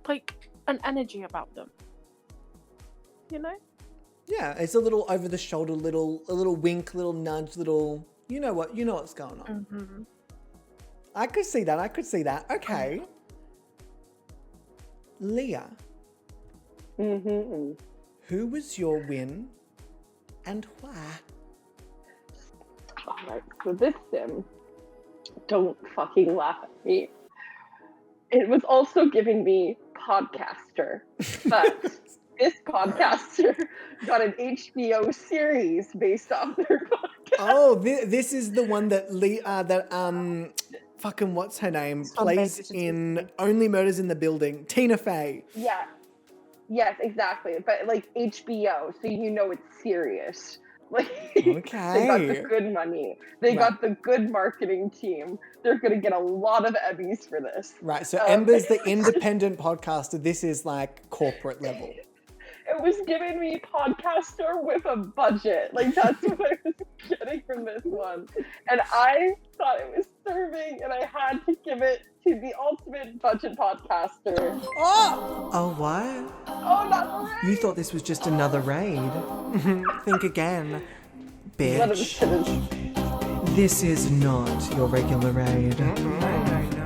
Like an energy about them. You know? Yeah, it's a little over the shoulder, a little wink, little nudge, little. You know what's going on. Mm-hmm. I could see that. Okay. Leah, Mm-hmm. who was your win and why? Alright, so this sim, don't fucking laugh at me. It was also giving me podcaster, but this podcaster got an HBO series based off their podcast. Oh, this is the one that fucking what's her name plays Basis in Only Murders in the Building. Tina Fey. Yeah. Yes, exactly. But like HBO, so you know it's serious. Like they got the Okay. good money. They got the good marketing team. They're gonna get a lot of Emmys for this. Right. So Ember's the independent podcaster. This is like corporate level. It was giving me podcaster with a budget. Like that's what I was getting from this one. And I thought it was serving and I had to give it to the ultimate budget podcaster. Oh what? Oh, not right. You thought this was just another raid? Think again, One of the bitch. sinners. This is not your regular raid.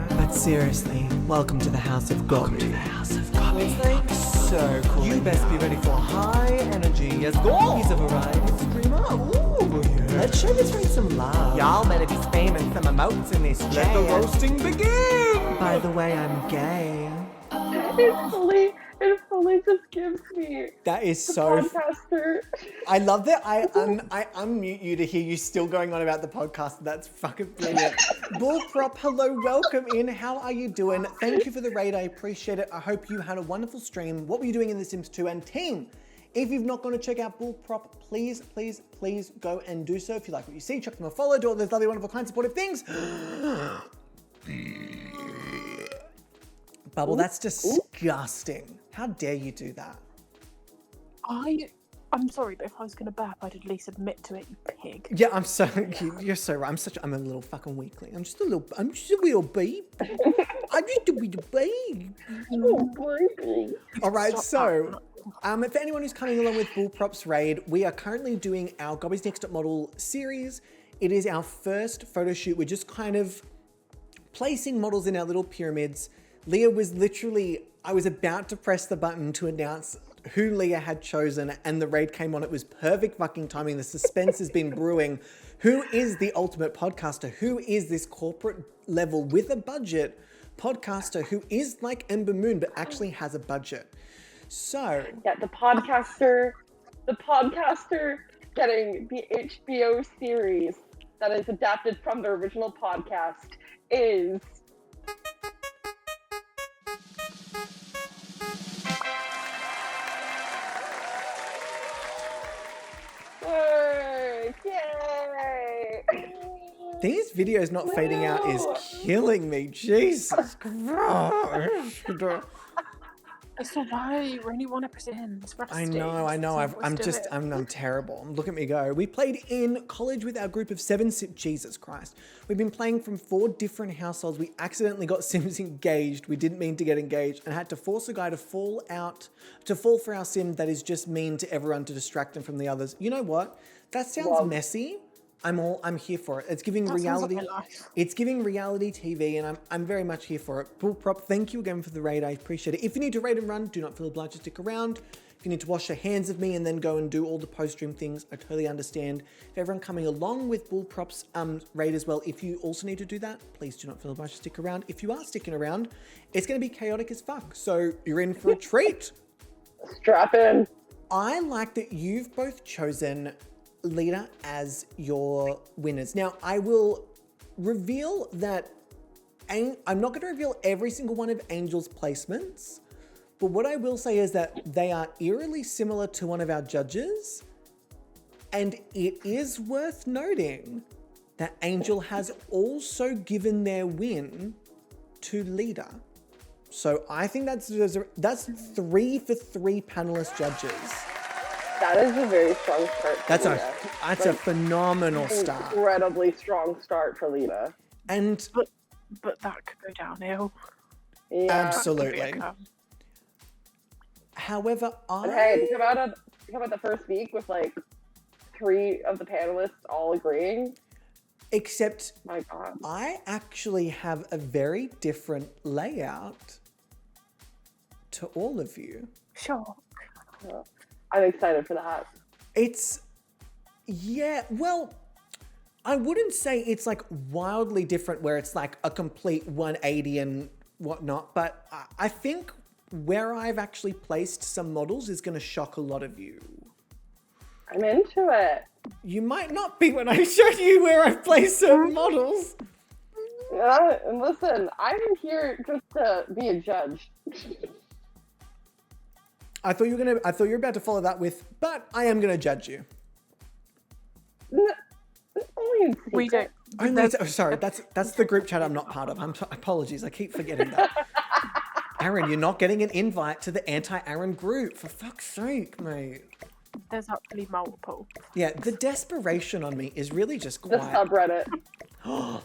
But seriously, welcome to the House of Gobby. So cool. You best be ready for high energy as Gobby. He's a variety streamer. Ooh, let's show this raid some love. all better be spamming some emotes in this chat. Let the roasting begin! By the way, I'm gay. It fully just gives me That is the so... podcaster. I love that I unmute you to hear you still going on about the podcast. That's fucking brilliant. Bullprop, hello, welcome in. How are you doing? Thank you for the raid. I appreciate it. I hope you had a wonderful stream. What were you doing in The Sims 2? And team, if you've not gone to check out Bullprop, please, please, please go and do so. If you like what you see, chuck them a follow, do all those lovely, wonderful, kind, supportive things. Bubble, that's disgusting. How dare you do that? I'm sorry, but if I was going to burp, I'd at least admit to it, you pig. Yeah, I'm so you're so right. I'm a little fucking weakling. I'm just a little babe. I'm just a little babe. All right, so for anyone who's coming along with Bullprop's raid, we are currently doing our Gobby's Next Top Model series. It is our first photo shoot. We're just kind of placing models in our little pyramids. Leah was literally, I was about to press the button to announce who Leah had chosen, and the raid came on. It was perfect fucking timing. The suspense has been brewing. Who is the ultimate podcaster? Who is this corporate level with a budget podcaster who is like Ember Moon but actually has a budget? So Yeah, the podcaster getting the HBO series that is adapted from the original podcast is Yay! these videos not fading out is killing me. Jesus Christ. So why? We're only 1 episode in. It's rusty. I know. I'm terrible. Look at me go. We played in college with our group of 7 Jesus Christ. We've been playing from 4 different households. We accidentally got Sims engaged. We didn't mean to get engaged and had to force a guy to fall for our Sim that is just mean to everyone to distract them from the others. You know what? That sounds messy. I'm here for it. It's giving reality. It's giving reality TV, and I'm very much here for it. Bullprop, thank you again for the raid. I appreciate it. If you need to raid and run, do not feel obliged to stick around. If you need to wash your hands of me and then go and do all the post-stream things, I totally understand. If everyone coming along with Bullprop's raid as well, if you also need to do that, please do not feel obliged to stick around. If you are sticking around, it's going to be chaotic as fuck. So you're in for a treat. Strap in. I like that you've both chosen Lita as your winners. Now, I will reveal that I'm not going to reveal every single one of Angel's placements, but what I will say is that they are eerily similar to one of our judges, and it is worth noting that Angel has also given their win to Lita. So I think that's 3 for 3 panelist judges. That is a very strong start. That's a phenomenal start. Incredibly strong start for Lita. And but that could go downhill. Yeah. Absolutely. However, Hey, to come out the first week with like 3 of the panelists all agreeing. Except, my God, I actually have a very different layout to all of you. Sure. I'm excited for that. Well, I wouldn't say it's like wildly different where it's like a complete 180 and whatnot, but I think where I've actually placed some models is going to shock a lot of you. I'm into it. You might not be when I show you where I've placed some models. And listen, I'm here just to be a judge. I thought you were about to follow that with, but I am gonna judge you. We don't. Sorry, that's the group chat I'm not part of. Apologies, I keep forgetting that. Aaron, you're not getting an invite to the anti-Aaron group, for fuck's sake, mate. There's actually multiple. Yeah, the desperation on me is really just quiet. The subreddit.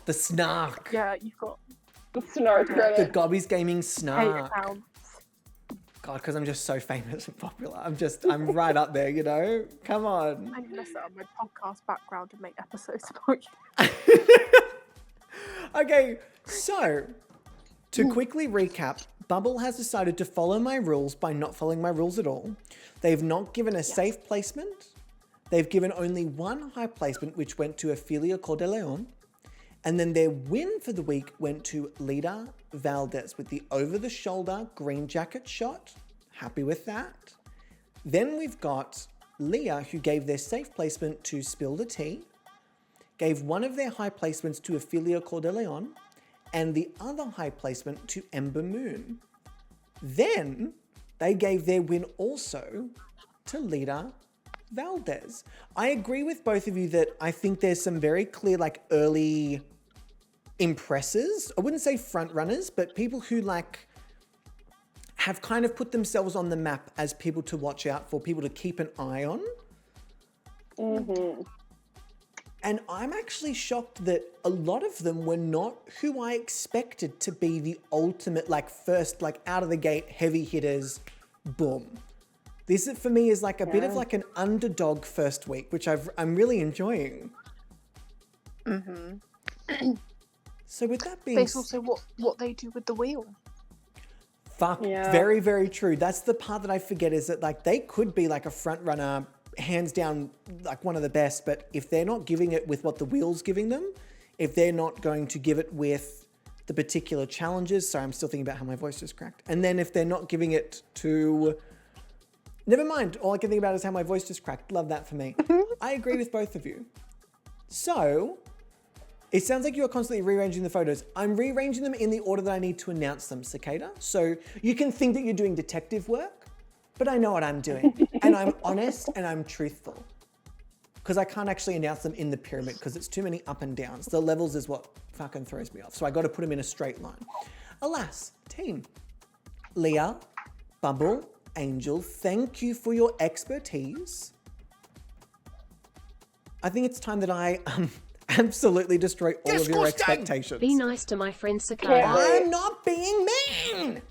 The snark. Yeah, you've got the snark Reddit. The GobbysGayming snark. accounts. God, because I'm just so famous and popular. I'm right up there, you know? Come on. I'm going to set up my podcast background and make episodes for you. Okay, so to quickly recap, Bubble has decided to follow my rules by not following my rules at all. They've not given a safe placement. They've given only one high placement, which went to Ophelia Cordeleon. And then their win for the week went to Lita Valdez with the over-the-shoulder green jacket shot. Happy with that. Then we've got Leah, who gave their safe placement to Spill the Tea, gave one of their high placements to Ophelia Cordeleon, and the other high placement to Ember Moon. Then they gave their win also to Lita Valdez. I agree with both of you that I think there's some very clear, like, early impressors. I wouldn't say front runners, but people who, like, have kind of put themselves on the map as people to watch out for, people to keep an eye on. Mm-hmm. And I'm actually shocked that a lot of them were not who I expected to be the ultimate, like, first, like, out of the gate heavy hitters. Boom. This, for me, is like a bit of like an underdog first week, which I'm really enjoying. Mm-hmm. So with that being There's also what they do with the wheel. very, very true. That's the part that I forget, is that, like, they could be like a front runner, hands down, like one of the best, but if they're not giving it with what the wheel's giving them, if they're not going to give it with the particular challenges, sorry, I'm still thinking about how my voice just cracked. And then if they're not giving it to, never mind, all I can think about is how my voice just cracked. Love that for me. I agree with both of you. So, it sounds like you are constantly rearranging the photos. I'm rearranging them in the order that I need to announce them, Cicada. So you can think that you're doing detective work, but I know what I'm doing. And I'm honest and I'm truthful. Because I can't actually announce them in the pyramid because it's too many up and downs. The levels is what fucking throws me off. So I got to put them in a straight line. Alas, team. Leah, Bubble, Angel, thank you for your expertise. I think it's time that I absolutely destroy all of your expectations. Be nice to my friend Cicada. I'm not being mean!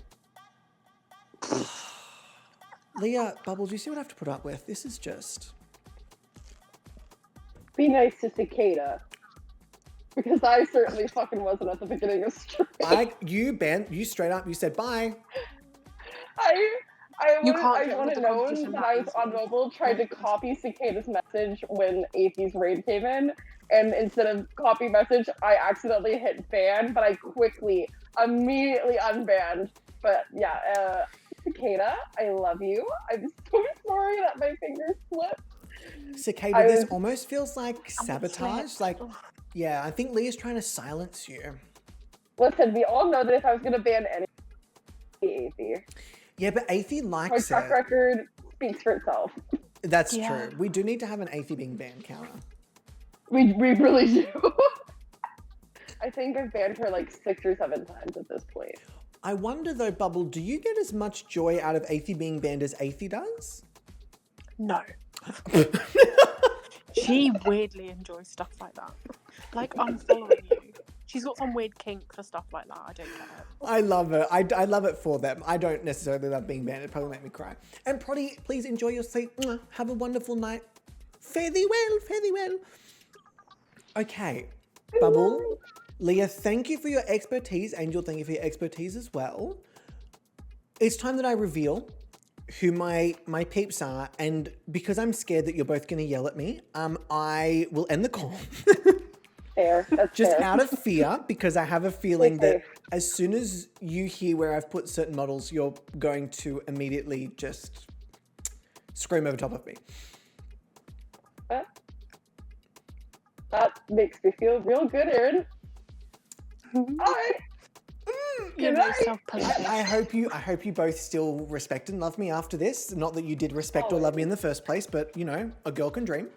Leah, Bubble, do you see what I have to put up with? This is just... Be nice to Cicada. Because I certainly fucking wasn't at the beginning of stream. You straight up, you said bye. I can't want to know that I was on mobile trying to copy Cicada's message when Athie's raid came in, and instead of copy message, I accidentally hit ban, but I immediately unbanned. But yeah, Cicada, I love you. I'm so sorry that my fingers slipped. Cicada, this almost feels like sabotage. Like, yeah, I think Leah's trying to silence you. Listen, we all know that if I was going to ban any Athie. Yeah, but Athie My likes track it. record speaks for itself. That's true. We do need to have an Athie being banned counter. We really do. I think I've banned her like 6 or 7 times at this point. I wonder though, Bubble, do you get as much joy out of Athie being banned as Athie does? No. She weirdly enjoys stuff like that. Like, I'm following you. She's got some weird kink for stuff like that. I don't get it. I love it. I love it for them. I don't necessarily love being banned. It'd probably make me cry. And Proddy, please enjoy your sleep. Have a wonderful night. Fare thee well. Fare thee well. Okay. Bubble. Leah, thank you for your expertise. Angel, thank you for your expertise as well. It's time that I reveal who my peeps are. And because I'm scared that you're both going to yell at me, I will end the call. Fair. That's Just fair. out of fear, because I have a feeling that as soon as you hear where I've put certain models, you're going to immediately just scream over top of me. That makes me feel real good, Aaron. Hi. You're night. self-possessed. I hope you both still respect and love me after this. Not that you did respect or love me in the first place, but you know, a girl can dream.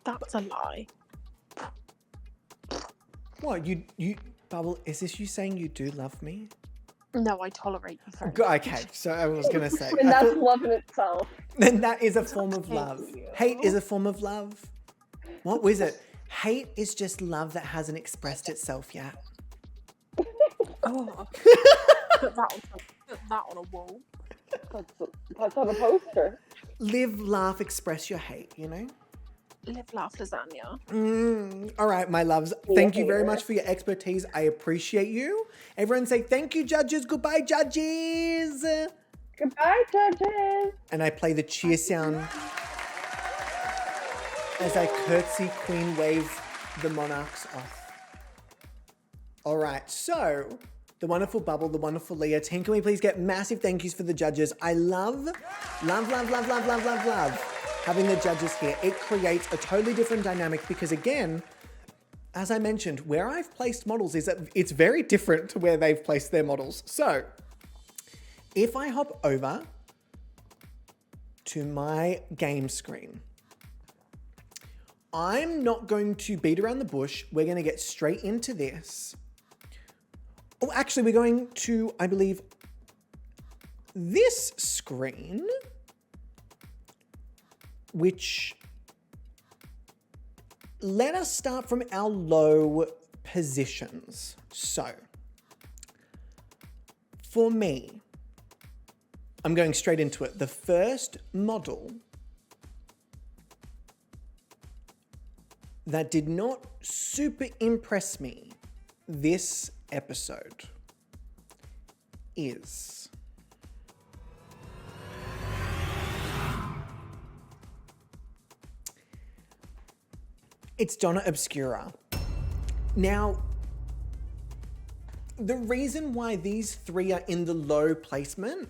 That's a lie. What, you Bubble, is this you saying you do love me? No, I tolerate you very much. Okay, so I was gonna say. And that's love in itself. Then that is a form of love. Hate is a form of love. What was it? Hate is just love that hasn't expressed itself yet. Oh. Put that on a wall. That's on a poster. Live, laugh, express your hate, you know? Live, laugh, lasagna. All right, my loves. Thank you very much for your expertise. I appreciate you. Everyone say thank you, judges. Goodbye, judges. Goodbye, judges. And I play the cheer sound as I curtsy queen wave the monarchs off. All right, so the wonderful Bubble, the wonderful Leah team, can we please get massive thank yous for the judges? I love having the judges here. It creates a totally different dynamic because again, as I mentioned, where I've placed models is that it's very different to where they've placed their models. So if I hop over to my game screen, I'm not going to beat around the bush. We're going to get straight into this. Oh, actually, we're going to, I believe, this screen, which let us start from our low positions. So, for me, I'm going straight into it. The first model that did not super impress me this episode is it's Donna Obscura. Now, the reason why these three are in the low placement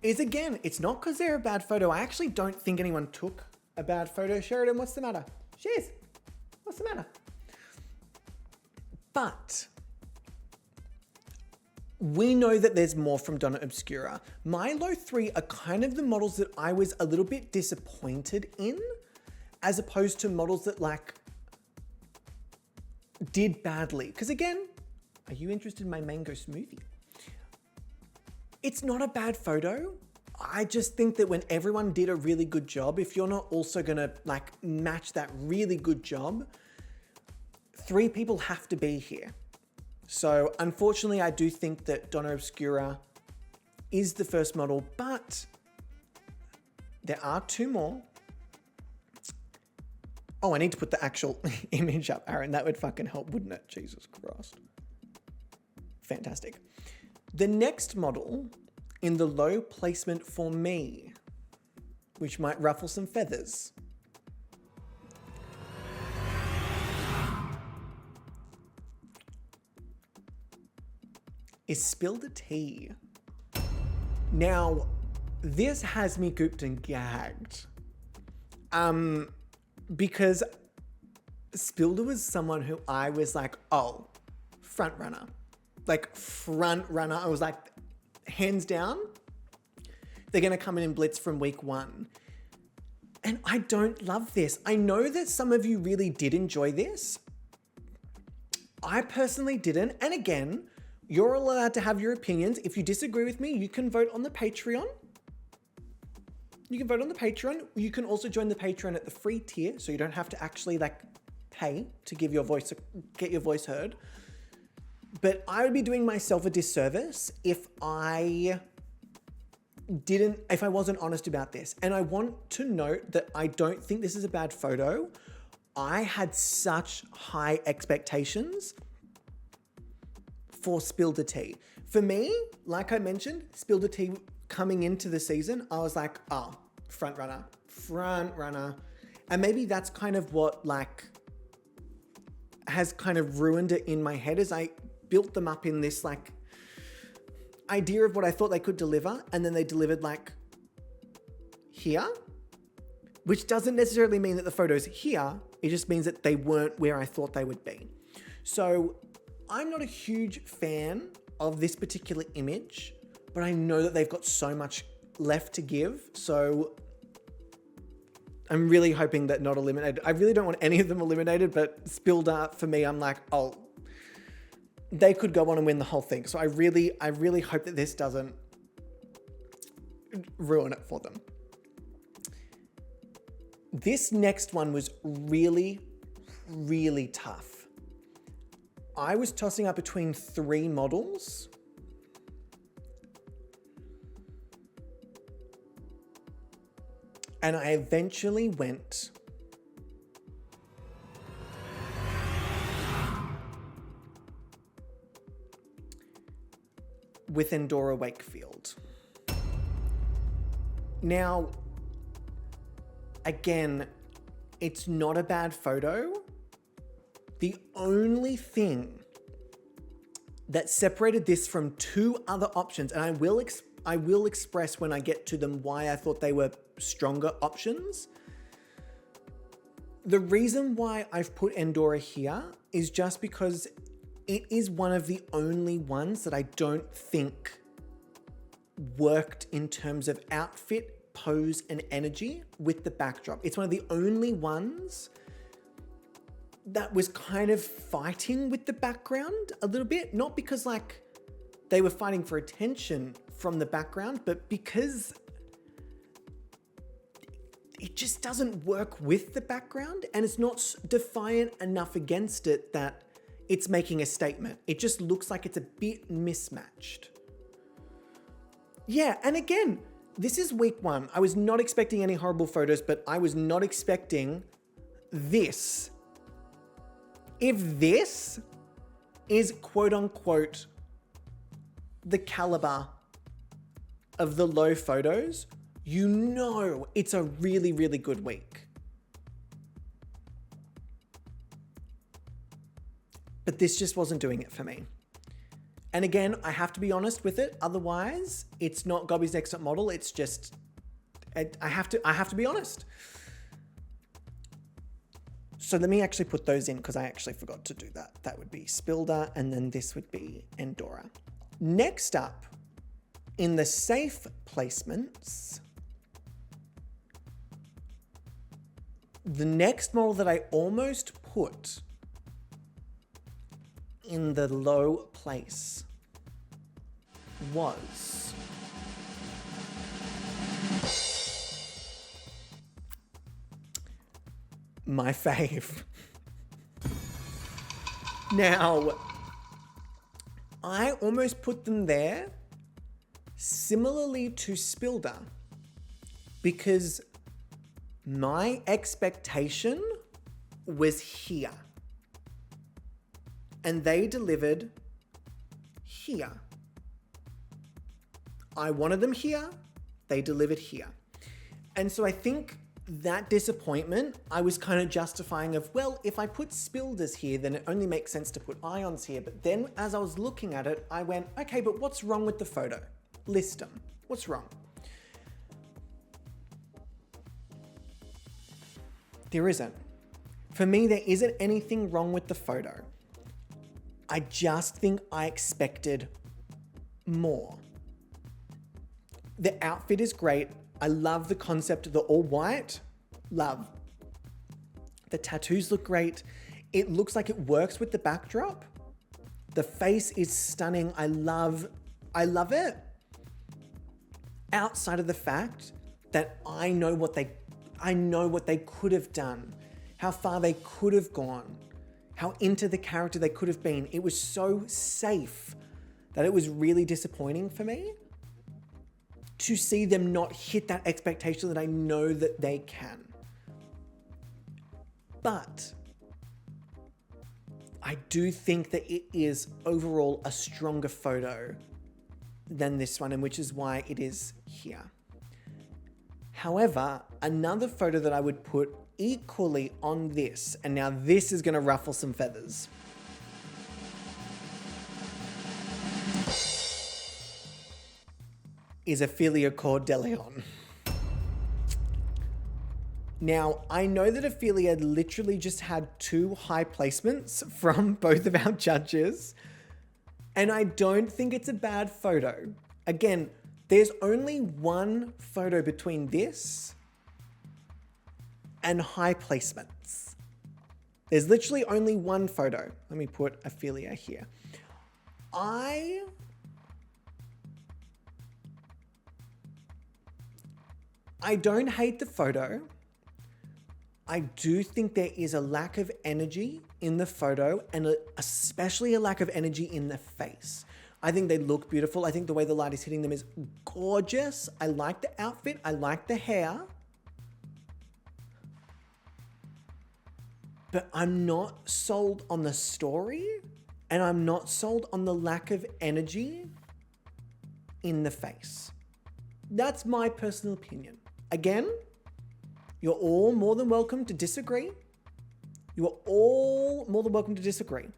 is, again, it's not because they're a bad photo. I actually don't think anyone took a bad photo. Sheridan, what's the matter? Cheers. What's the matter? But we know that there's more from Donna Obscura. My low three are kind of the models that I was a little bit disappointed in, as opposed to models that like did badly. Because again, are you interested in my mango smoothie? It's not a bad photo. I just think that when everyone did a really good job, if you're not also gonna like match that really good job, 3 people have to be here. So unfortunately, I do think that Donna Obscura is the first model, but there are 2 more. Oh, I need to put the actual image up, Aaron. That would fucking help, wouldn't it? Jesus Christ. Fantastic. The next model in the low placement for me, which might ruffle some feathers, is Spill the Tea. Now, this has me gooped and gagged. Because Spilda was someone who I was like, oh, front runner. Like, front runner. I was like, hands down, they're going to come in and blitz from week 1. And I don't love this. I know that some of you really did enjoy this. I personally didn't. And again, you're allowed to have your opinions. If you disagree with me, you can vote on the Patreon. You can vote on the Patreon. You can also join the Patreon at the free tier, so you don't have to actually like pay to give your voice, get your voice heard. But I would be doing myself a disservice if I wasn't honest about this. And I want to note that I don't think this is a bad photo. I had such high expectations for Spill the Tea. For me, like I mentioned, Spill the Tea coming into the season, I was like, oh, front runner. And maybe that's kind of what like has kind of ruined it in my head as I built them up in this like idea of what I thought they could deliver, and then they delivered like here, which doesn't necessarily mean that the photos here, it just means that they weren't where I thought they would be. So I'm not a huge fan of this particular image, but I know that they've got so much left to give. So I'm really hoping that not eliminated. I really don't want any of them eliminated, but Spilled Art for me, I'm like, oh, they could go on and win the whole thing. So I really hope that this doesn't ruin it for them. This next one was really, really tough. I was tossing up between 3 models. And I eventually went with Endora Wakefield. Now, again, it's not a bad photo. The only thing that separated this from two other options, and I will express when I get to them why I thought they were stronger options. The reason why I've put Endora here is just because it is one of the only ones that I don't think worked in terms of outfit, pose, and energy with the backdrop. It's one of the only ones that was kind of fighting with the background a little bit. Not because like they were fighting for attention from the background, but because it just doesn't work with the background and it's not defiant enough against it that it's making a statement. It just looks like it's a bit mismatched. Yeah, and again, this is week one. I was not expecting any horrible photos, but I was not expecting this. If this is quote unquote the caliber of the low photos, you know it's a really, really good week. But this just wasn't doing it for me. And again, I have to be honest with it. Otherwise, it's not Gobby's Next Top Model. It's just, I have to be honest. So let me actually put those in because I actually forgot to do that. That would be Spilda and then this would be Endora. Next up, in the safe placements, the next model that I almost put in the low place was my fave. Now, I almost put them there similarly to Spilda because my expectation was here and they delivered here. I wanted them here, they delivered here. And so I think that disappointment, I was kind of justifying of, well, if I put Spildas here, then it only makes sense to put Ions here. But then as I was looking at it, I went, okay, but what's wrong with the photo? List them. What's wrong? There isn't. For me, there isn't anything wrong with the photo. I just think I expected more. The outfit is great. I love the concept of the all white. Love. The tattoos look great. It looks like it works with the backdrop. The face is stunning. I love it. Outside of the fact that I know what they could have done, how far they could have gone, how into the character they could have been. It was so safe that it was really disappointing for me to see them not hit that expectation that I know that they can. But I do think that it is overall a stronger photo than this one, and which is why it is here. However, another photo that I would put equally on this, and now this is going to ruffle some feathers, is Ophelia Cord de Leon. Now, I know that Ophelia literally just had 2 high placements from both of our judges, and I don't think it's a bad photo. Again, there's only one photo between this and high placements. There's literally only one photo. Let me put Ophelia here. I don't hate the photo. I do think there is a lack of energy in the photo and especially a lack of energy in the face. I think they look beautiful. I think the way the light is hitting them is gorgeous. I like the outfit. I like the hair. But I'm not sold on the story and I'm not sold on the lack of energy in the face. That's my personal opinion. Again, You're all more than welcome to disagree. You are all more than welcome to disagree.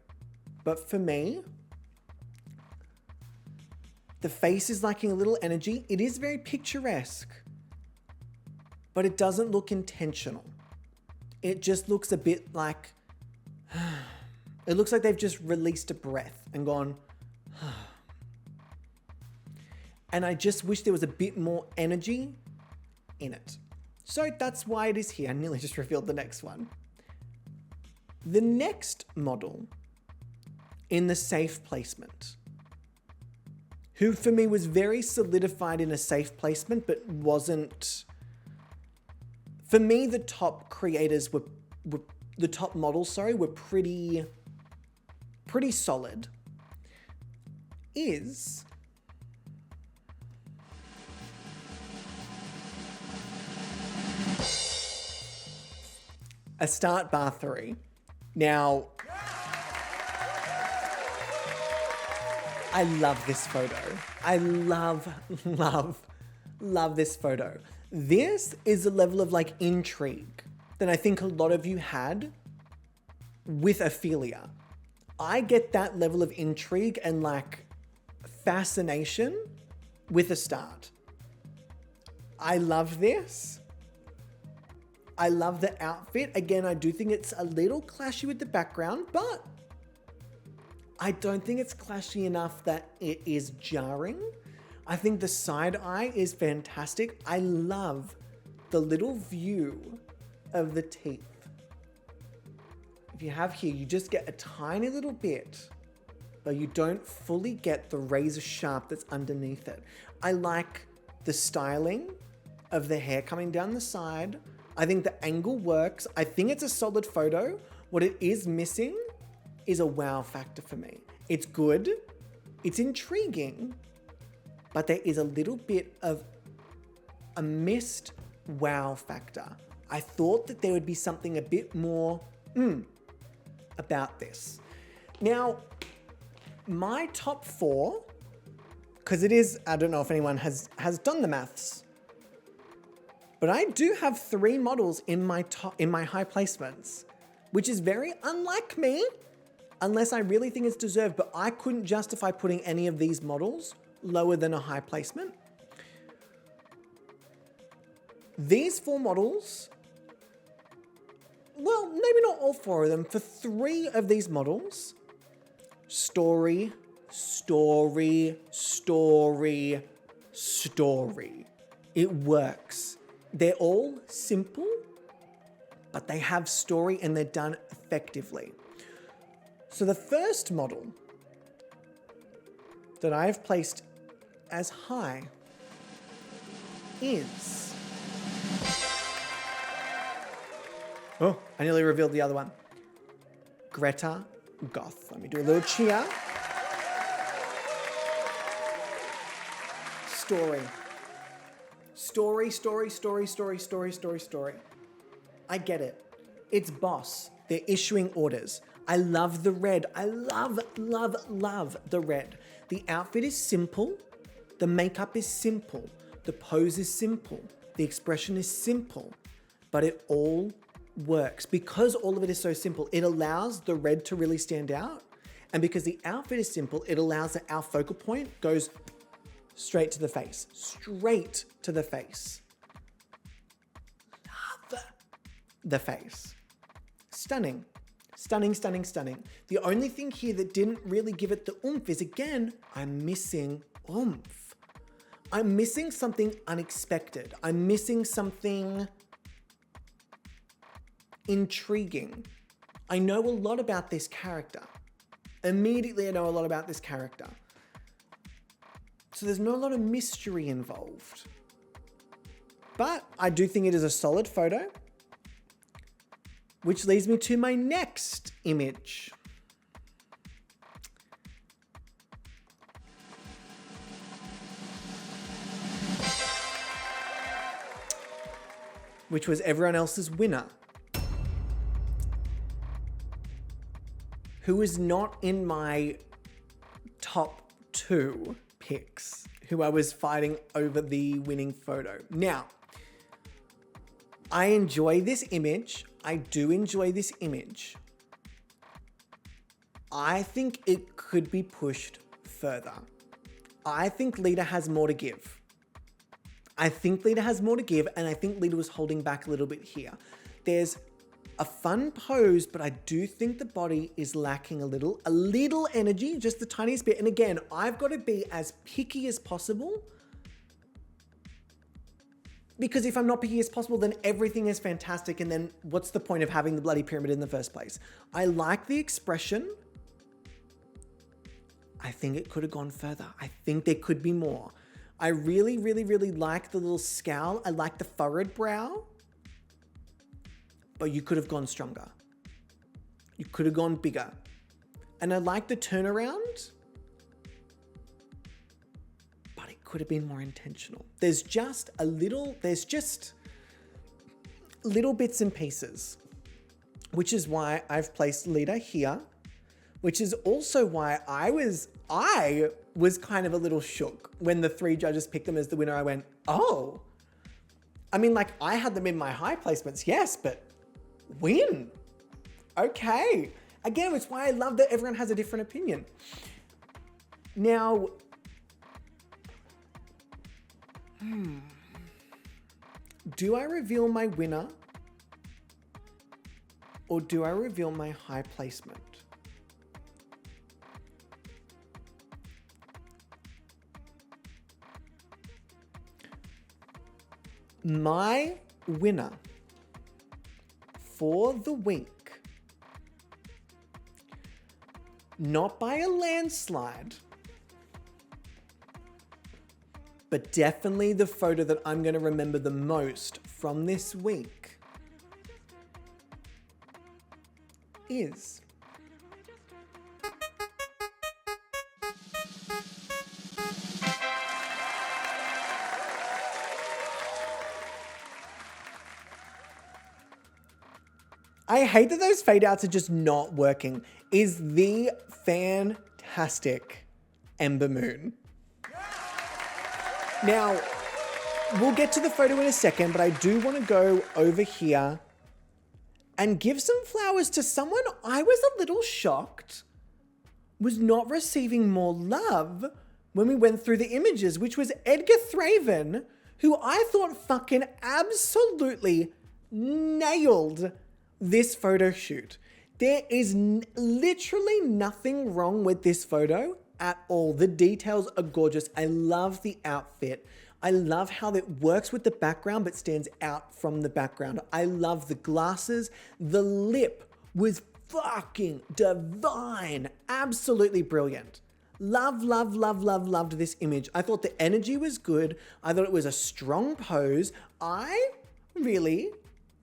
But for me, the face is lacking a little energy. It is very picturesque, but it doesn't look intentional. It just looks a bit like, it looks like they've just released a breath and gone, and I just wish there was a bit more energy in it. So that's why it is here. I nearly just revealed the next one. The next model in the safe placement, who for me was very solidified in a safe placement, but wasn't, for me, the top creators were the top models, were pretty solid, is a start bar 3. Now, I love this photo. I love this photo. This is a level of like intrigue that I think a lot of you had with Ophelia. I get that level of intrigue and like fascination with a start. I love this. I love the outfit. Again, I do think it's a little clashy with the background, but I don't think it's clashy enough that it is jarring. I think the side eye is fantastic. I love the little view of the teeth. If you have here, you just get a tiny little bit, but you don't fully get the razor sharp that's underneath it. I like the styling of the hair coming down the side. I think the angle works. I think it's a solid photo. What it is missing is a wow factor for me. It's good, it's intriguing, but there is a little bit of a missed wow factor. I thought that there would be something a bit more about this. Now, my top 4, because it is, I don't know if anyone has done the maths, but I do have 3 models in my high placements, which is very unlike me, unless I really think it's deserved, but I couldn't justify putting any of these models lower than a high placement. These 4 models, well, maybe not all 4 of them, for 3 of these models, story. It works. They're all simple, but they have story and they're done effectively. So the first model that I have placed as high is... Oh, I nearly revealed the other one. Greta Goth. Let me do a little cheer. Story. I get it. It's boss. They're issuing orders. I love the red. I love the red. The outfit is simple. The makeup is simple. The pose is simple. The expression is simple. But it all works. Because all of it is so simple, it allows the red to really stand out. And because the outfit is simple, it allows that our focal point goes straight to the face. Straight to the face. Love the face. Stunning. Stunning. The only thing here that didn't really give it the oomph is, again, I'm missing oomph. I'm missing something unexpected. I'm missing something intriguing. I know a lot about this character. Immediately I know a lot about this character. So there's not a lot of mystery involved. But I do think it is a solid photo. Which leads me to my next image. Which was everyone else's winner. Who is not in my top 2 picks, who I was fighting over the winning photo. Now, I enjoy this image. I do enjoy this image. I think it could be pushed further. I think Lita has more to give. And I think Lita was holding back a little bit here. There's a fun pose, but I do think the body is lacking a little energy, just the tiniest bit. And again, I've got to be as picky as possible, because if I'm not picky as possible, then everything is fantastic. And then what's the point of having the bloody pyramid in the first place? I like the expression. I think it could have gone further. I think there could be more. I really, really, really like the little scowl. I like the furrowed brow. But you could have gone stronger. You could have gone bigger. And I like the turnaround. But it could have been more intentional. There's just little bits and pieces. Which is why I've placed Lita here. Which is also why I was kind of a little shook when the 3 judges picked them as the winner. I went, oh. I mean, like, I had them in my high placements, yes, but win. Okay. Again, it's why I love that everyone has a different opinion. Now, do I reveal my winner? Or do I reveal my high placement? My winner for the week, not by a landslide, but definitely the photo that I'm going to remember the most from this week is I hate that those fade outs are just not working, is the fantastic Ember Moon. Now, we'll get to the photo in a second, but I do want to go over here and give some flowers to someone I was a little shocked was not receiving more love when we went through the images, which was Edgar Thraven, who I thought fucking absolutely nailed this photo shoot. There is literally nothing wrong with this photo at all. The details are gorgeous. I love the outfit. I love how it works with the background but stands out from the background. I love the glasses. The lip was fucking divine. Absolutely brilliant. Loved this image. I thought the energy was good. I thought it was a strong pose. I really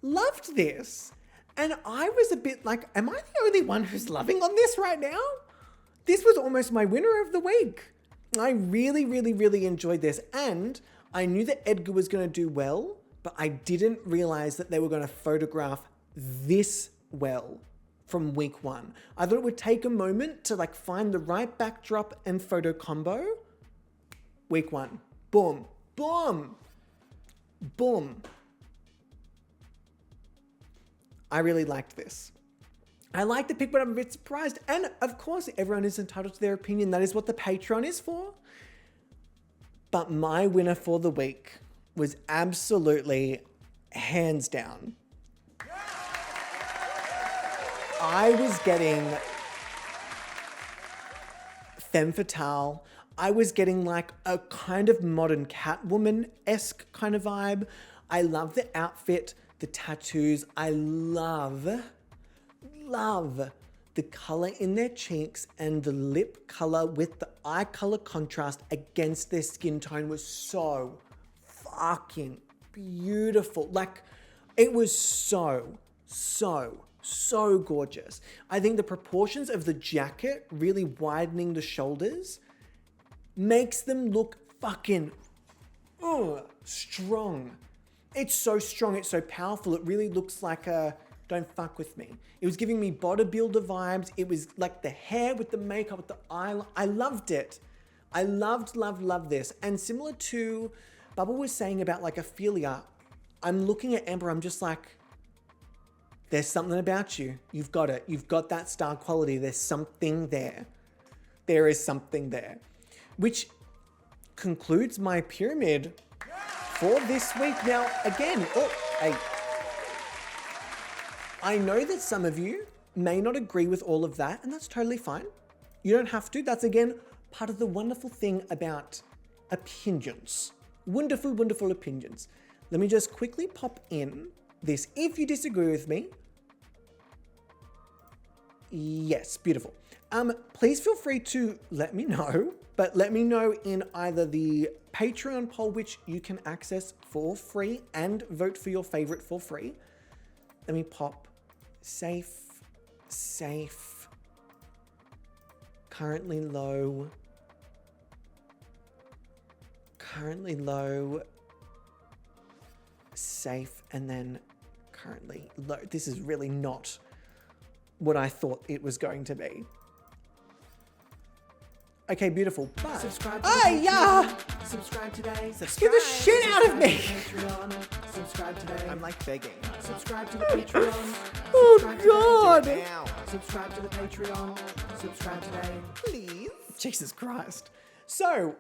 loved this. And I was a bit like, am I the only one who's loving on this right now? This was almost my winner of the week. I really enjoyed this. And I knew that Edgar was going to do well, but I didn't realize that they were going to photograph this well from week 1. I thought it would take a moment to like find the right backdrop and photo combo. Week 1. Boom. Boom. Boom. I really liked this. I liked the pick, but I'm a bit surprised. And of course, everyone is entitled to their opinion. That is what the Patreon is for. But my winner for the week was absolutely hands down. I was getting femme fatale. I was getting like a kind of modern Catwoman-esque kind of vibe. I love the outfit. The tattoos. I love the color in their cheeks, and the lip color with the eye color contrast against their skin tone was so fucking beautiful. Like, it was so gorgeous. I think the proportions of the jacket really widening the shoulders makes them look fucking strong. It's so strong, it's so powerful. It really looks like a don't fuck with me. It was giving me bodybuilder vibes. It was like the hair with the makeup, with the eye. I loved it. I loved this. And similar to Bubble was saying about like Ophelia, I'm looking at Amber, I'm just like, there's something about you. You've got it. You've got that star quality. There's something there. There is something there. Which concludes my pyramid for this week. Now, again, I know that some of you may not agree with all of that, and that's totally fine. You don't have to. That's, again, part of the wonderful thing about opinions. Wonderful, wonderful opinions. Let me just quickly pop in this. If you disagree with me, yes, beautiful. Please feel free to let me know, but let me know in either the Patreon poll, which you can access for free and vote for your favorite for free. Let me pop safe, currently low, safe, and then currently low. This is really not what I thought it was going to be. Okay, beautiful. But Subscribe today. Get the shit out of me. Subscribe today. I'm like begging. Subscribe to the Patreon. Oh Subscribe God! today. Subscribe to the Patreon. Subscribe today. Please. Jesus Christ. So,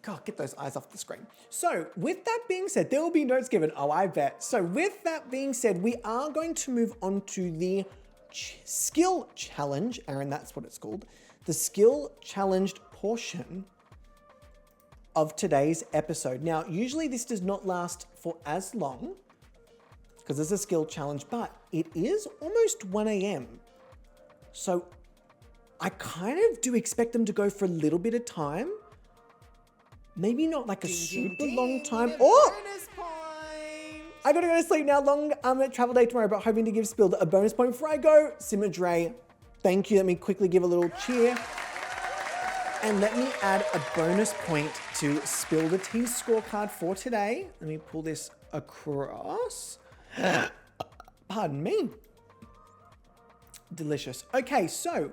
God, get those eyes off the screen. So, with that being said, there will be notes given. Oh, I bet. So, with that being said, we are going to move on to the skill challenge. Aaron, that's what it's called. The skill challenged portion of today's episode. Now, usually this does not last for as long because it's a skill challenge, but it is almost 1 a.m. So I kind of do expect them to go for a little bit of time. Maybe not like a super long time. Oh! I gotta go to sleep now. Long travel day tomorrow, but hoping to give Spilled a bonus point before I go. Simmer Dre, thank you. Let me quickly give a little cheer. And let me add a bonus point to Spill the Tea scorecard for today. Let me pull this across. Pardon me. Delicious. Okay, so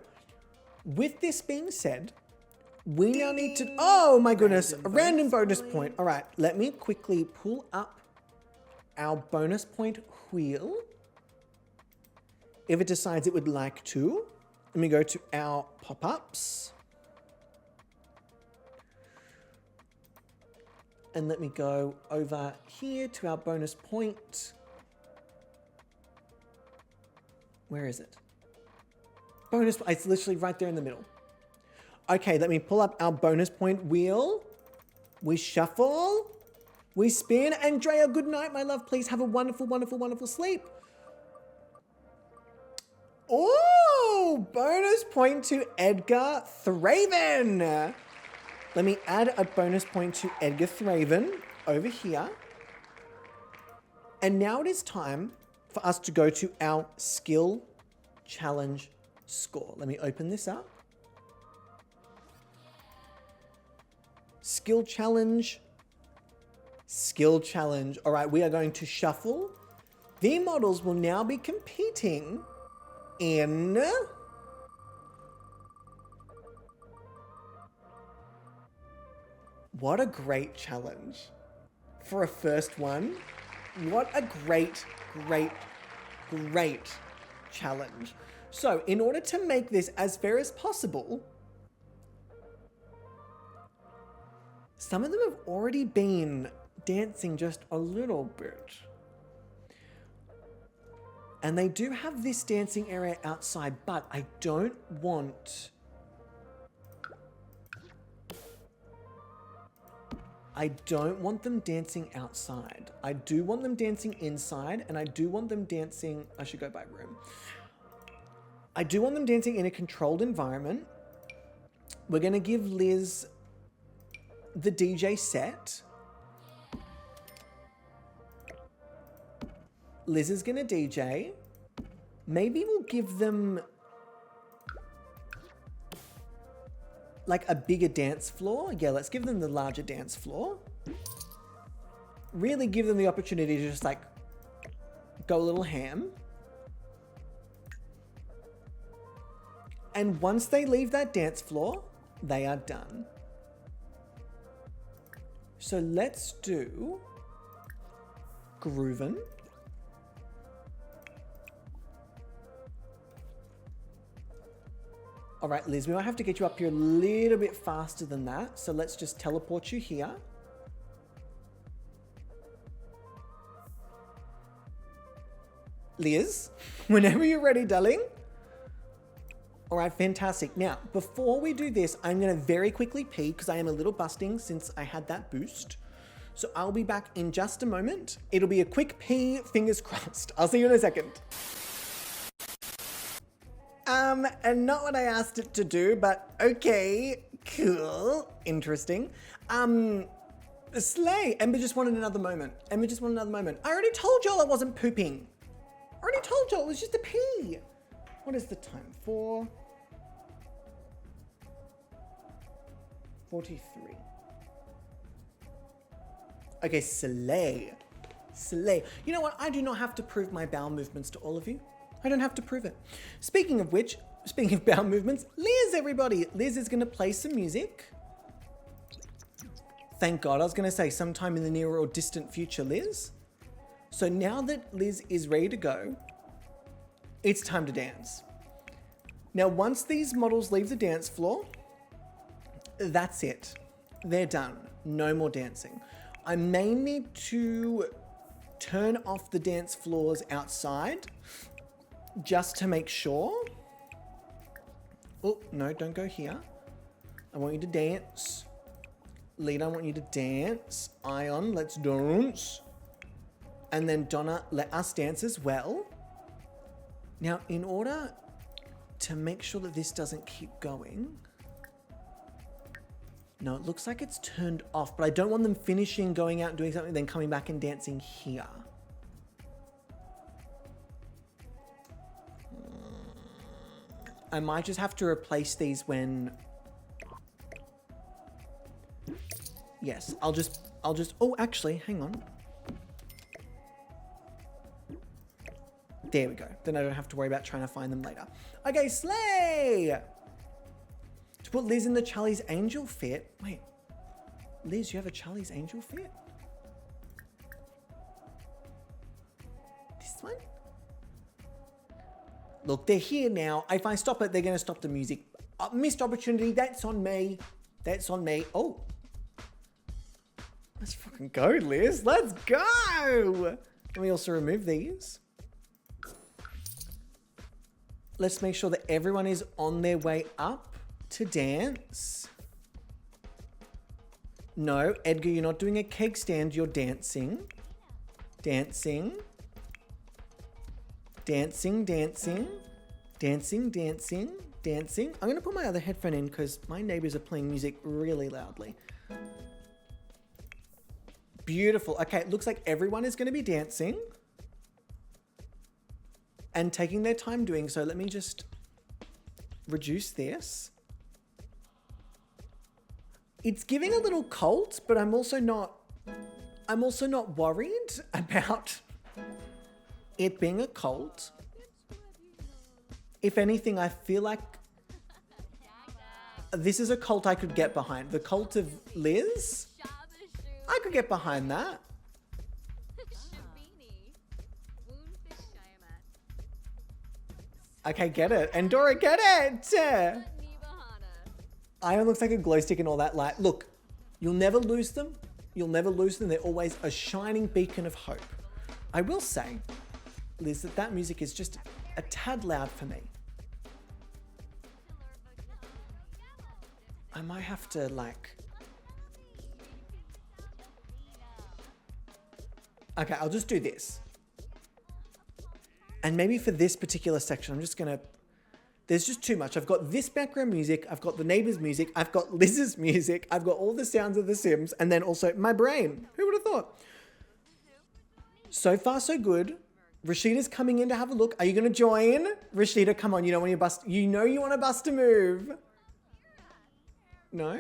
with this being said, we now need to, oh my goodness, a random bonus point. All right, let me quickly pull up our bonus point wheel. If it decides it would like to, let me go to our pop-ups. And let me go over here to our bonus point. Where is it? Bonus, it's literally right there in the middle. Okay, let me pull up our bonus point wheel. We shuffle, we spin. Andrea, good night, my love. Please have a wonderful, wonderful, wonderful sleep. Oh, bonus point to Edgar Thraven. Let me add a bonus point to Edgar Thraven over here. And now it is time for us to go to our skill challenge score. Let me open this up. Skill challenge. All right, we are going to shuffle. The models will now be competing in what a great challenge for a first one. What a great challenge. So in order to make this as fair as possible, some of them have already been dancing just a little bit. And they do have this dancing area outside, but I don't want them dancing outside. I do want them dancing inside, and I do want them dancing, I should go by room. I do want them dancing in a controlled environment. We're gonna give Liz the DJ set. Liz is gonna DJ. Maybe we'll give them like a bigger dance floor. Yeah, let's give them the larger dance floor. Really give them the opportunity to just like go a little ham. And once they leave that dance floor, they are done. So let's do grooving. All right, Liz, we might have to get you up here a little bit faster than that. So let's just teleport you here. Liz, whenever you're ready, darling. All right, fantastic. Now, before we do this, I'm going to very quickly pee because I am a little busting since I had that boost. So I'll be back in just a moment. It'll be a quick pee, fingers crossed. I'll see you in a second. And not what I asked it to do, but okay, cool, interesting. Slay. Ember just wanted another moment. Ember just wanted another moment. I already told y'all I wasn't pooping. I already told y'all it was just a pee. What is the time? 4:43. Okay, slay. Slay. You know what? I do not have to prove my bowel movements to all of you. I don't have to prove it. Speaking of which, speaking of bowel movements, Liz, everybody. Liz is going to play some music. Thank God. I was going to say sometime in the near or distant future, Liz. So now that Liz is ready to go, it's time to dance. Now, once these models leave the dance floor, that's it. They're done. No more dancing. I may need to turn off the dance floors outside just to make sure. Oh, no, don't go here. I want you to dance. Lita, I want you to dance. Ion, let's dance. And then Donna, let us dance as well. Now, in order to make sure that this doesn't keep going. No, it looks like it's turned off, but I don't want them finishing, going out and doing something, then coming back and dancing here. I might just have to replace these when... Yes, I'll just, oh, actually, hang on. There we go. Then I don't have to worry about trying to find them later. Okay, slay! To put Liz in the Charlie's Angel fit. Wait, Liz, you have a Charlie's Angel fit? This one? Look, they're here now. If I stop it, they're going to stop the music. Missed opportunity. That's on me. That's on me. Oh. Let's fucking go, Liz. Let's go. Let me also remove these. Let's make sure that everyone is on their way up to dance. No, Edgar, you're not doing a cake stand. You're dancing. Dancing. Dancing, dancing. Dancing, dancing, dancing. I'm going to put my other headphone in because my neighbors are playing music really loudly. Beautiful. Okay, it looks like everyone is going to be dancing and taking their time doing so. Let me just reduce this. It's giving a little cult, but I'm also not worried about it being a cult. If anything, I feel like this is a cult I could get behind. The cult of Liz, I could get behind that. Okay, get it. And Dora, get it! Ion looks like a glow stick and all that light. Look, you'll never lose them. You'll never lose them. They're always a shining beacon of hope. I will say, Liz, that music is just a tad loud for me. I might have to okay, I'll just do this. And maybe for this particular section, I'm just gonna, there's just too much. I've got this background music, I've got the neighbor's music, I've got Liz's music, I've got all the sounds of The Sims, and then also my brain. Who would have thought? So far, so good. Rashida's coming in to have a look. Are you gonna join? Rashida, come on, you know you want to bust a move. No?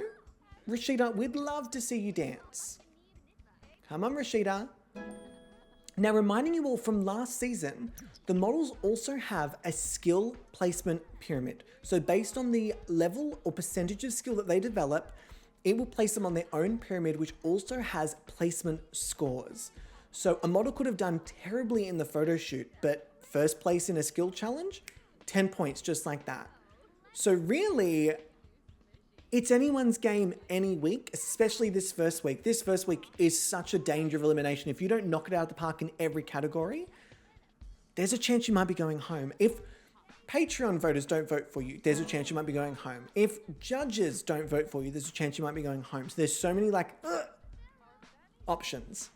Rashida, we'd love to see you dance. Come on, Rashida. Now, reminding you all from last season, the models also have a skill placement pyramid. So based on the level or percentage of skill that they develop, it will place them on their own pyramid, which also has placement scores. So a model could have done terribly in the photo shoot, but first place in a skill challenge, 10 points just like that. So really, it's anyone's game any week, especially this first week. This first week is such a danger of elimination. If you don't knock it out of the park in every category, there's a chance you might be going home. If Patreon voters don't vote for you, there's a chance you might be going home. If judges don't vote for you, there's a chance you might be going home. So there's so many options.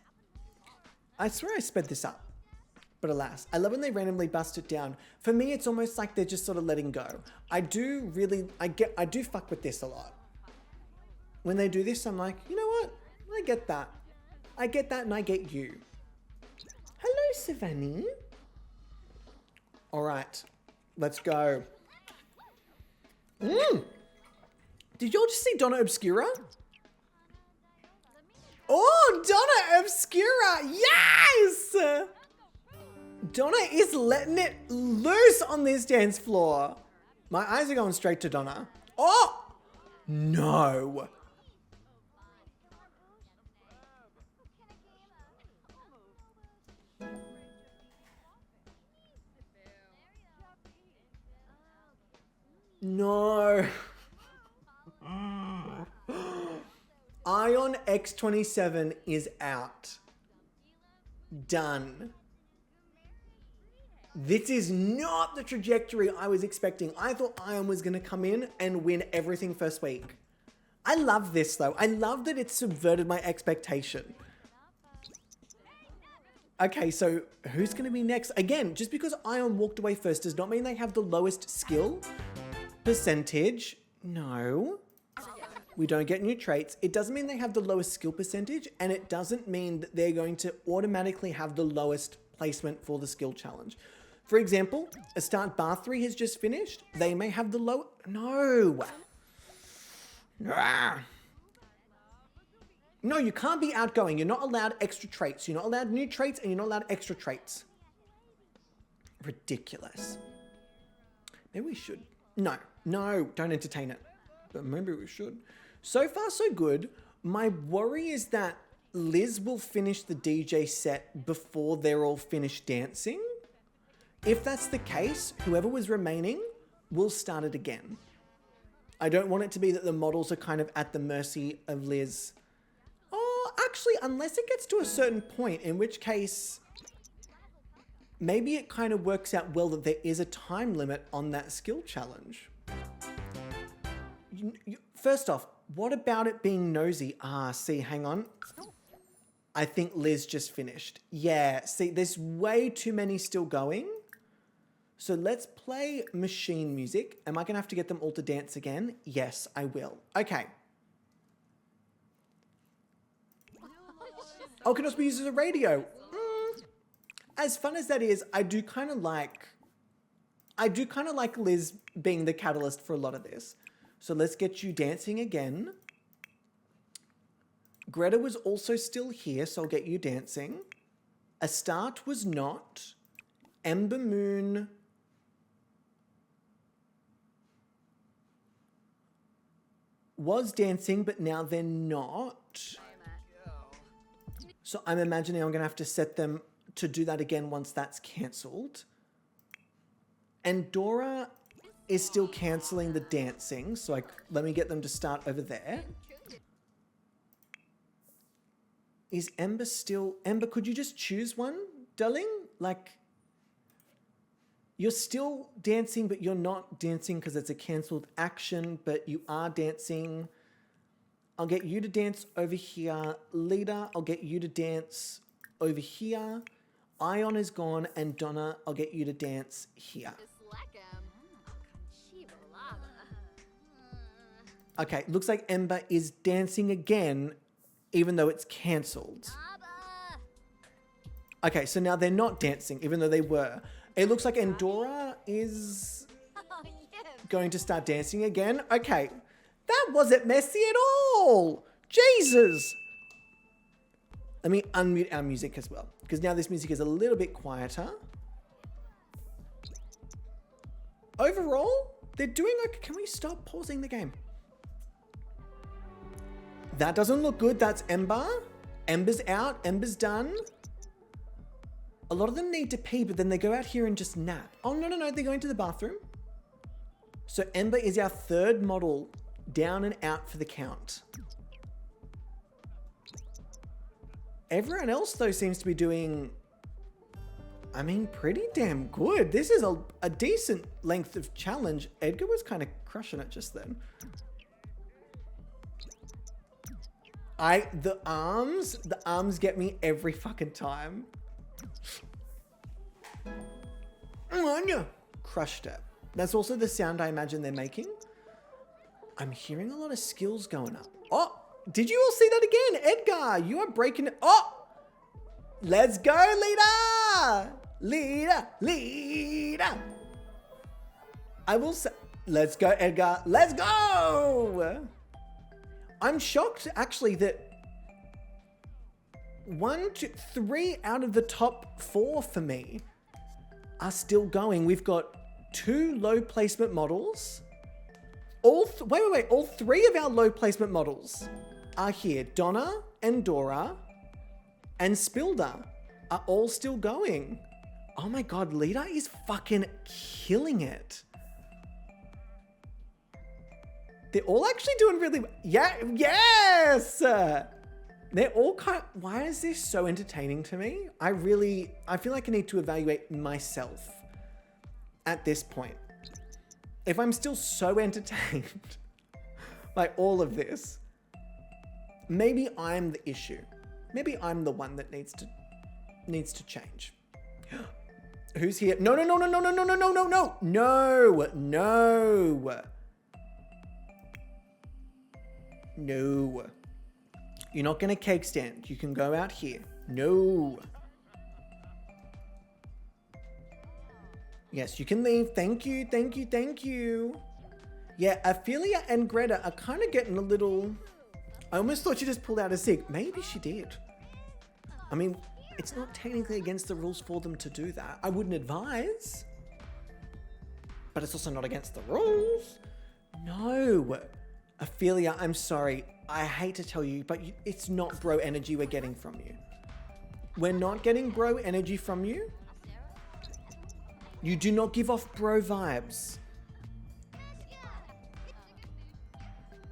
I swear I sped this up, but alas, I love when they randomly bust it down. For me, it's almost like they're just sort of letting go. I do fuck with this a lot. When they do this, I'm like, you know what? I get that. I get that and I get you. Hello, Savannah. All right, let's go. Did y'all just see Donna Obscura? Oh, Donna Obscura, yes! Donna is letting it loose on this dance floor. My eyes are going straight to Donna. Oh, no. No. Ion X27 is out. Done. This is not the trajectory I was expecting. I thought Ion was going to come in and win everything first week. I love this though. I love that it's subverted my expectation. Okay, so who's going to be next? Again, just because Ion walked away first does not mean they have the lowest skill percentage. No. We don't get new traits. It doesn't mean they have the lowest skill percentage, and it doesn't mean that they're going to automatically have the lowest placement for the skill challenge. For example, a start bar 3 has just finished. They may have the low... No. No, you can't be outgoing. You're not allowed extra traits. You're not allowed new traits, and you're not allowed extra traits. Ridiculous. Maybe we should. No, don't entertain it. But maybe we should. So far, so good. My worry is that Liz will finish the DJ set before they're all finished dancing. If that's the case, whoever was remaining will start it again. I don't want it to be that the models are kind of at the mercy of Liz. Oh, actually, unless it gets to a certain point, in which case maybe it kind of works out well that there is a time limit on that skill challenge. First off, what about it being nosy? See, hang on. I think Liz just finished. Yeah, see, there's way too many still going. So let's play machine music. Am I going to have to get them all to dance again? Yes, I will. Okay. Oh, can also be used as a radio. As fun as that is, I do kind of like Liz being the catalyst for a lot of this. So let's get you dancing again. Greta was also still here, so I'll get you dancing. Astarte was not. Ember Moon was dancing, but now they're not. So I'm imagining I'm going to have to set them to do that again once that's cancelled. And Dora is still cancelling the dancing, so let me get them to start over there. Is Ember still... Ember, could you just choose one, darling? Like, you're still dancing, but you're not dancing because it's a cancelled action, but you are dancing. I'll get you to dance over here. Leader, I'll get you to dance over here. Ion is gone, and Donna, I'll get you to dance here. Okay, looks like Ember is dancing again, even though it's cancelled. Okay, so now they're not dancing, even though they were. It looks like Endora is going to start dancing again. Okay, that wasn't messy at all. Jesus. Let me unmute our music as well, because now this music is a little bit quieter. Overall, they're doing okay. Can we stop pausing the game? That doesn't look good. That's Ember. Ember's out. Ember's done. A lot of them need to pee, but then they go out here and just nap. Oh, no, they're going to the bathroom. So Ember is our third model down and out for the count. Everyone else, though, seems to be doing, I mean, pretty damn good. This is a decent length of challenge. Edgar was kind of crushing it just then. The arms get me every fucking time. Crushed it. That's also the sound I imagine they're making. I'm hearing a lot of skills going up. Oh, did you all see that again? Edgar, you are breaking it. Oh, let's go, leader. Leader. I will say, let's go, Edgar. Let's go. I'm shocked actually that 1, 2, 3 out of the top 4 for me are still going. We've got 2 low placement models. Wait. All 3 of our low placement models are here. Donna and Dora and Spilda are all still going. Oh my God, Lita is fucking killing it. They're all actually doing really well. Yeah, yes! They're all why is this so entertaining to me? I feel like I need to evaluate myself at this point. If I'm still so entertained by all of this, maybe I'm the issue. Maybe I'm the one that needs to change. Who's here? No. No. You're not going to cake stand. You can go out here. No. Yes, you can leave. Thank you. Yeah, Ophelia and Greta are kind of getting a little... I almost thought she just pulled out a cig. Maybe she did. I mean, it's not technically against the rules for them to do that. I wouldn't advise. But it's also not against the rules. No. Ophelia, I'm sorry. I hate to tell you, but it's not bro energy we're getting from you. We're not getting bro energy from you. You do not give off bro vibes.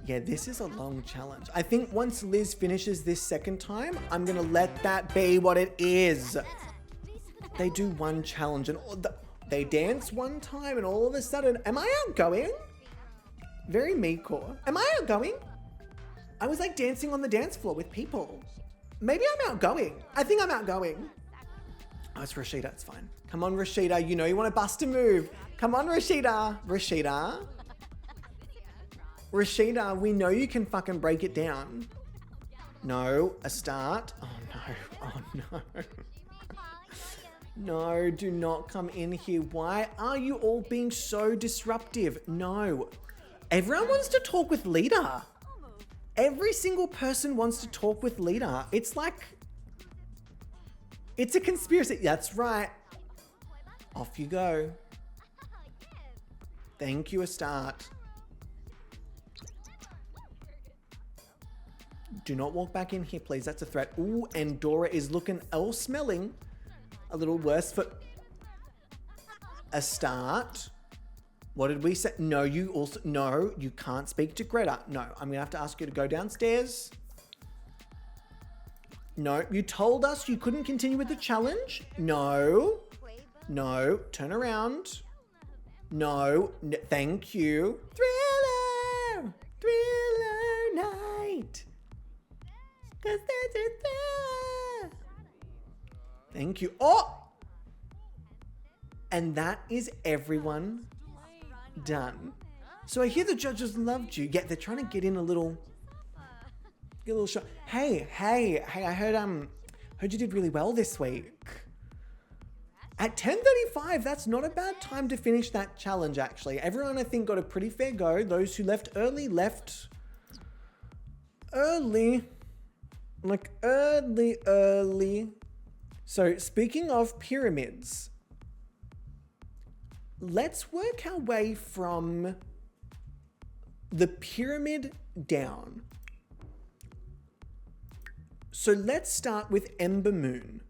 Yeah, this is a long challenge. I think once Liz finishes this second time, I'm going to let that be what it is. They do one challenge and they dance one time and all of a sudden, am I outgoing? Very me-core. Am I outgoing? I was like dancing on the dance floor with people. Maybe I'm outgoing. I think I'm outgoing. Oh, it's Rashida. It's fine. Come on, Rashida. You know you want to bust a move. Come on, Rashida. Rashida, we know you can fucking break it down. No, a start. Oh no. No, do not come in here. Why are you all being so disruptive? No. Everyone wants to talk with Lita. Every single person wants to talk with Lita. It's like... It's a conspiracy. That's right. Off you go. Thank you, a start. Do not walk back in here, please. That's a threat. Ooh, and Dora is looking or smelling a little worse for a start. What did we say? No, you can't speak to Greta. No, I'm gonna have to ask you to go downstairs. No, you told us you couldn't continue with the challenge. No, turn around. No, thank you. Thriller night. 'Cause there's a thriller. Thank you. Oh! And that is everyone done. So I hear the judges loved you. Yeah, they're trying to get in a little shot. Hey, I heard you did really well this week. At 10:35, that's not a bad time to finish that challenge, actually. Everyone, I think, got a pretty fair go. Those who left early. Like early. So speaking of pyramids, let's work our way from the pyramid down. So let's start with Ember Moon.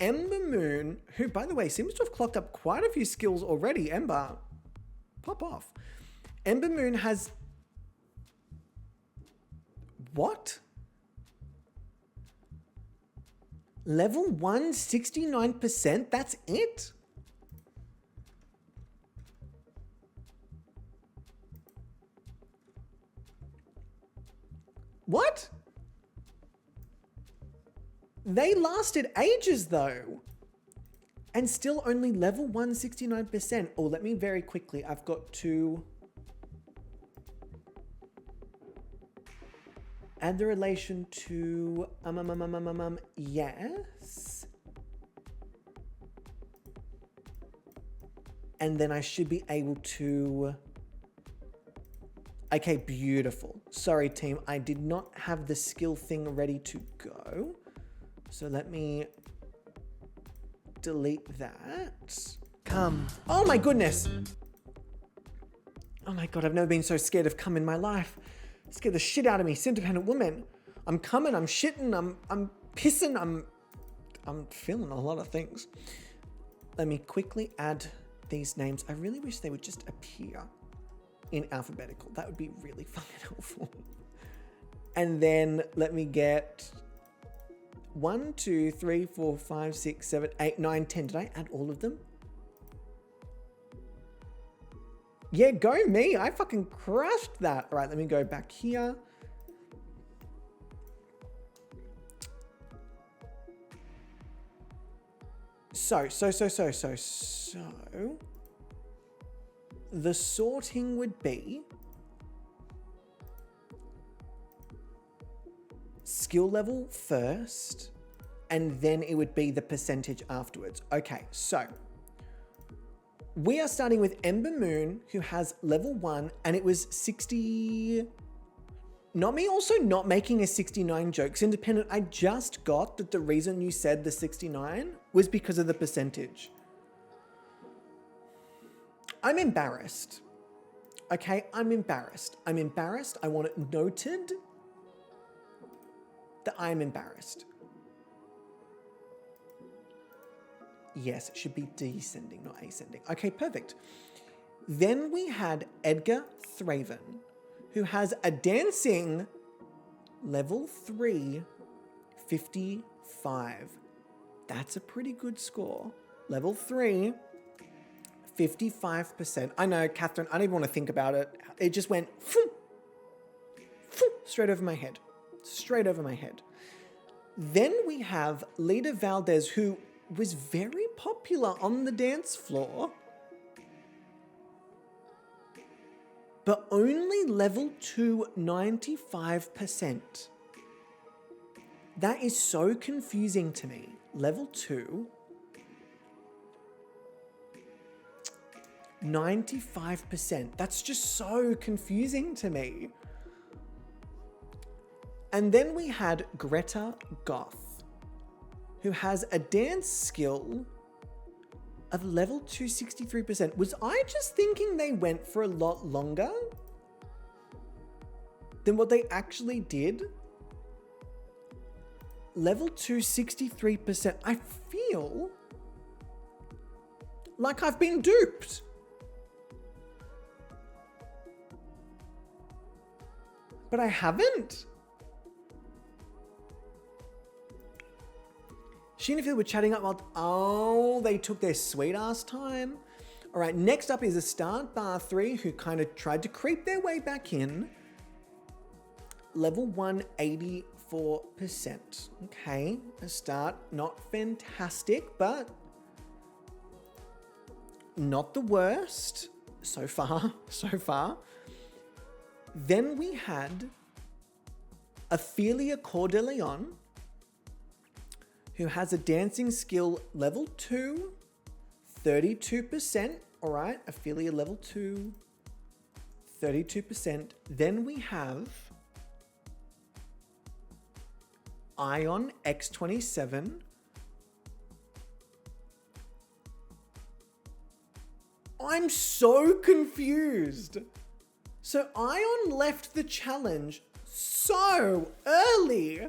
Ember Moon, who, by the way, seems to have clocked up quite a few skills already. Ember, pop off. Ember Moon has... What? Level 1, 69%? That's it? What? They lasted ages though. And still only level 1, 69%. Oh, let me very quickly. I've got to add the relation to yes. And then I should be able to... Okay, beautiful. Sorry, team. I did not have the skill thing ready to go. So let me delete that. Come. Oh my goodness. Oh my God, I've never been so scared of cum in my life. It scared the shit out of me, independent woman. I'm coming, I'm shitting, I'm pissing, I'm feeling a lot of things. Let me quickly add these names. I really wish they would just appear in alphabetical. That would be really fucking helpful. And then let me get 1, 2, 3, 4, 5, 6, 7, 8, 9, 10. Did I add all of them? Yeah, go me. I fucking crushed that. All right, let me go back here. So. The sorting would be skill level first, and then it would be the percentage afterwards. Okay, so we are starting with Ember Moon, who has level 1, and it was 60... Not me also not making a 69 jokes independent. I just got that the reason you said the 69 was because of the percentage. I'm embarrassed. Okay, I'm embarrassed. I'm embarrassed. I want it noted that I'm embarrassed. Yes, it should be descending, not ascending. Okay, perfect. Then we had Edgar Thraven, who has a dancing level 3, 55. That's a pretty good score. Level 3, 55%. I know, Catherine, I don't even want to think about it. It just went straight over my head. Straight over my head. Then we have Lita Valdez, who was very popular on the dance floor, but only level 2, 95%. That is so confusing to me. Level 2, 95%. That's just so confusing to me. And then we had Greta Goth, who has a dance skill of level 2, 63%. Was I just thinking they went for a lot longer than what they actually did? Level 2, 63%. I feel like I've been duped. But I haven't. She and Phil were chatting up while... Oh, they took their sweet ass time. All right, next up is a start bar 3 who kind of tried to creep their way back in. Level 1, 84%. Okay, a start. Not fantastic, but not the worst so far. Then we had Ophelia Cordeleon, who has a dancing skill level 2, 32%. All right, Ophelia level 2, 32%. Then we have Ion X27. I'm so confused. So Ion left the challenge so early.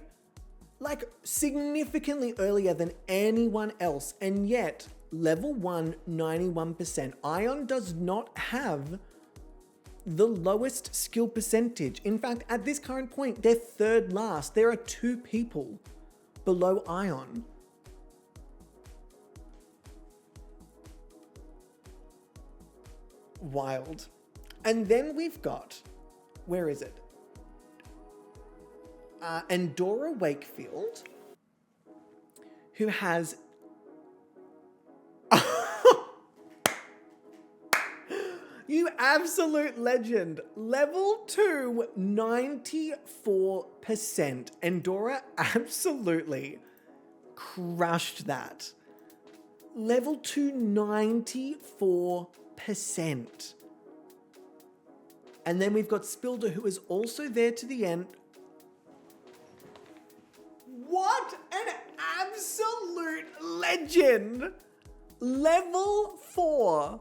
like significantly earlier than anyone else. And yet, level 1, 91%. Ion does not have the lowest skill percentage. In fact, at this current point, they're third last. There are 2 people below Ion. Wild. And then we've got, where is it? Endora Wakefield, who has you absolute legend. Level 2, 94%. Endora absolutely crushed that. Level 2, 94%. And then we've got Spilder, who is also there to the end. What an absolute legend! Level 4,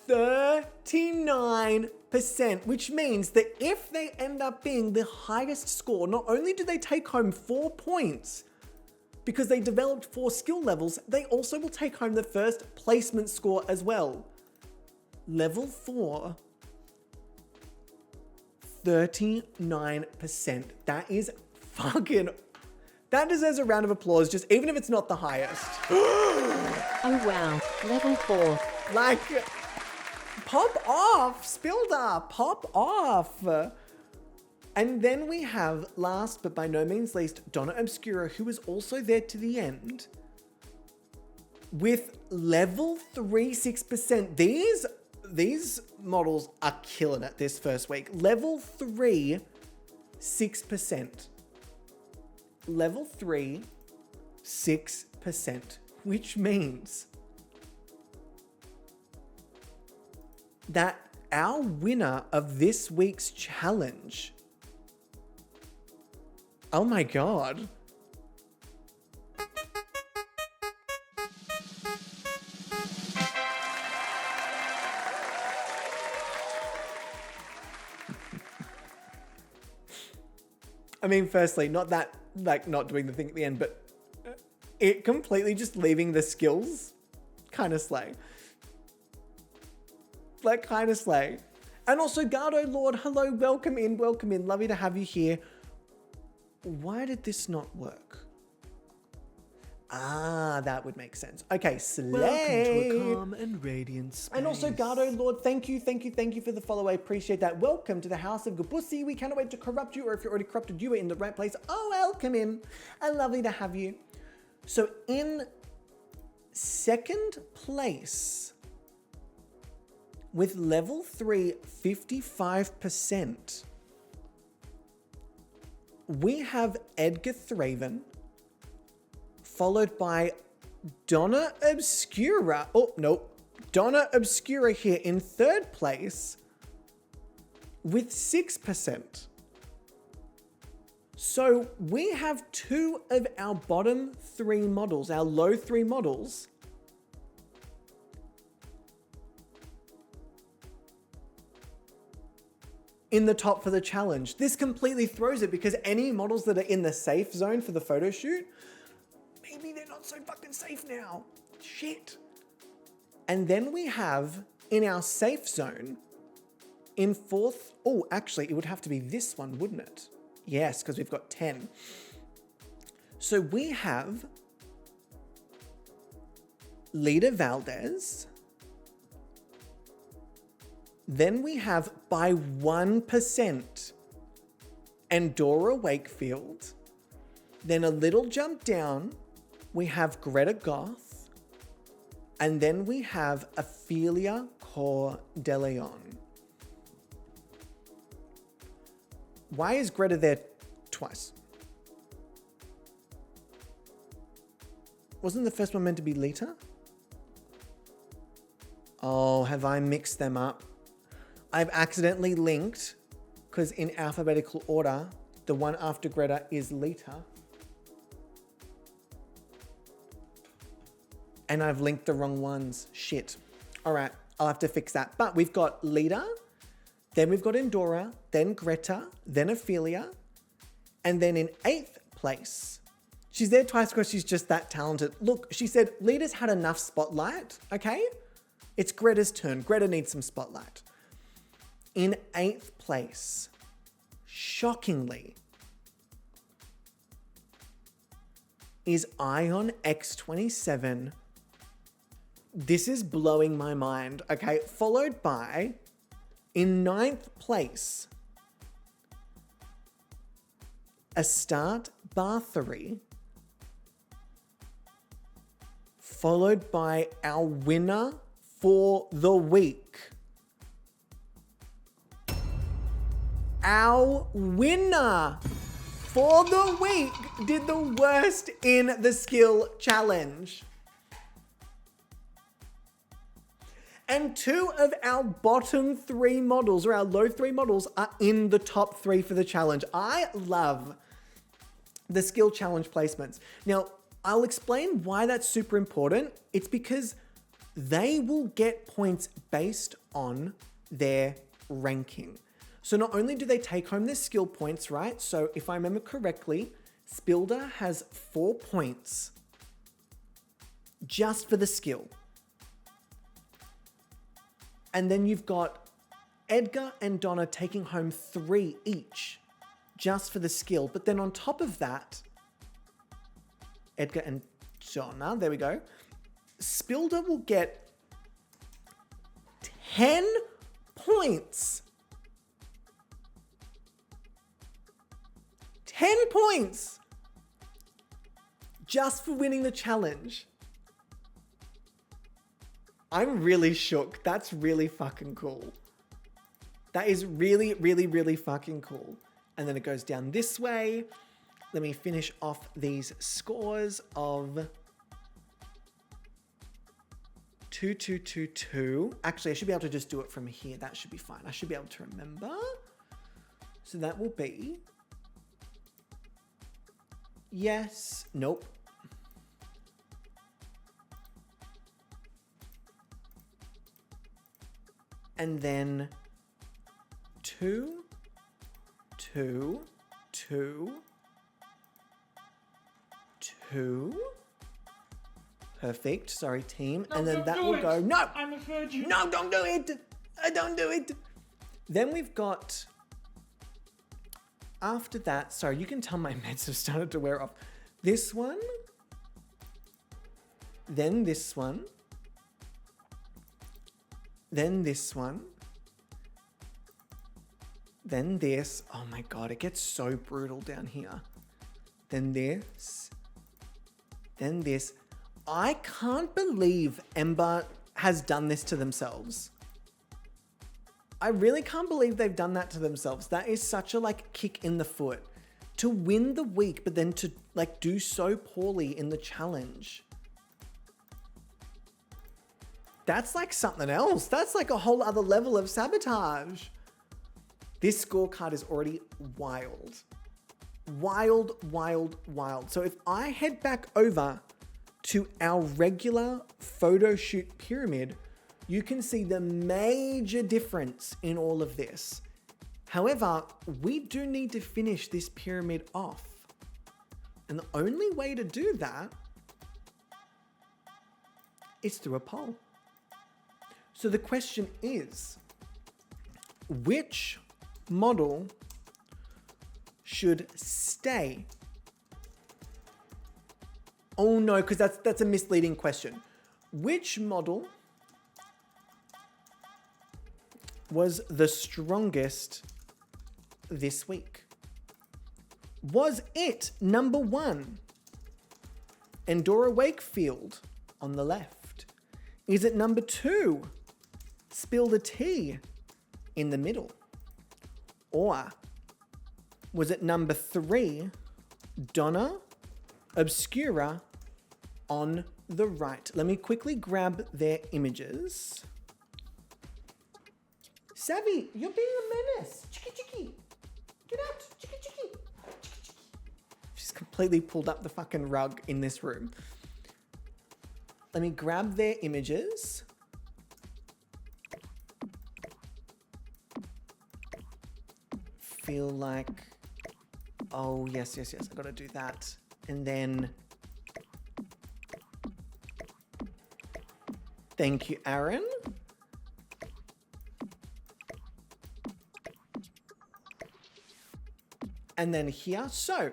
39%, which means that if they end up being the highest score, not only do they take home 4 points because they developed 4 skill levels, they also will take home the first placement score as well. Level 4, 39%. That is fucking... That deserves a round of applause, just even if it's not the highest. Oh wow, level 4. Like, pop off, Spilder, pop off. And then we have, last but by no means least, Donna Obscura, who is also there to the end with level 3, 6%. These models are killing it this first week. Level 3, 6%. Level 3, 6%, which means that our winner of this week's challenge, oh my God, I mean, firstly, not that, like, not doing the thing at the end, but it completely just leaving the skills kind of slay. Like, kind of slay. And also, Gardo Lord, hello, welcome in, lovely to have you here. Why did this not work? Ah, that would make sense. Okay, slay. Welcome to a calm and radiant space. And also, Gardo Lord, thank you for the follow. I appreciate that. Welcome to the House of Gobussi. We cannot wait to corrupt you, or if you're already corrupted, you are in the right place. Oh, welcome in. And lovely to have you. So in second place, with level 3, 55%, we have Edgar Thraven, followed by Donna Obscura. Oh, no. Donna Obscura here in third place with 6%. So we have 2 of our bottom 3 models, our low 3 models, in the top for the challenge. This completely throws it because any models that are in the safe zone for the photo shoot, maybe they're not so fucking safe now. Shit. And then we have in our safe zone in fourth, oh, actually it would have to be this one, wouldn't it? Yes, because we've got 10. So we have Lita Valdez. Then we have by 1% Endora Wakefield. Then a little jump down, we have Greta Goth. And then we have Ophelia Cor de Leon. Why is Greta there twice? Wasn't the first one meant to be Lita? Oh, have I mixed them up? I've accidentally linked, because in alphabetical order, the one after Greta is Lita. And I've linked the wrong ones. Shit. All right, I'll have to fix that. But we've got Lita, then we've got Endora, then Greta, then Ophelia, and then in 8th place, She's there twice because she's just that talented. Look, she said, leaders had enough spotlight, okay? It's Greta's turn. Greta needs some spotlight. In 8th place, shockingly, is Ion X27. This is blowing my mind, okay? Followed by, in 9th place, Astart Bathory. Followed by our winner for the week. Our winner for the week did the worst in the skill challenge. And 2 of our bottom 3 models, or our low 3 models, are in the top 3 for the challenge. I love the skill challenge placements. Now, I'll explain why that's super important. It's because they will get points based on their ranking. So not only do they take home their skill points, right? So if I remember correctly, Spilder has 4 points just for the skill. And then you've got Edgar and Donna taking home 3 each just for the skill. But then on top of that, Edgar and Donna, there we go. Spilder will get 10 points. 10 points just for winning the challenge. I'm really shook. That's really fucking cool. That is really, really, really fucking cool. And then it goes down this way. Let me finish off these scores of 2, 2, 2, 2. Actually, I should be able to just do it from here. That should be fine. I should be able to remember. So that will be... Yes. Nope. And then 2, 2, 2, 2. Perfect. Sorry, team. No, and then don't that do will it. go. No! I referred you. No, don't do it! Don't do it! Then we've got... After that, sorry, you can tell my meds have started to wear off. This one. Then this one. Then this one. Then this. Oh my god, it gets so brutal down here. Then this. Then this. I can't believe Ember has done this to themselves. I really can't believe they've done that to themselves. That is such a kick in the foot. To win the week, but then to do so poorly in the challenge. That's something else. That's a whole other level of sabotage. This scorecard is already wild. Wild, wild, wild. So if I head back over to our regular photo shoot pyramid, you can see the major difference in all of this. However, we do need to finish this pyramid off. And the only way to do that is through a poll. So the question is, which model should stay? Oh no, because that's a misleading question. Which model was the strongest this week? Was it number 1, Endora Wakefield on the left? Is it number 2, Spill the Tea in the middle? Or was it number 3, Donna Obscura on the right? Let me quickly grab their images. Savvy, you're being a menace. Chicky, chicky. Get out. Chicky, chicky. She's completely pulled up the fucking rug in this room. Let me grab their images. Feel like... Oh, yes. I gotta do that. And then, thank you, Aaron. And then here, so.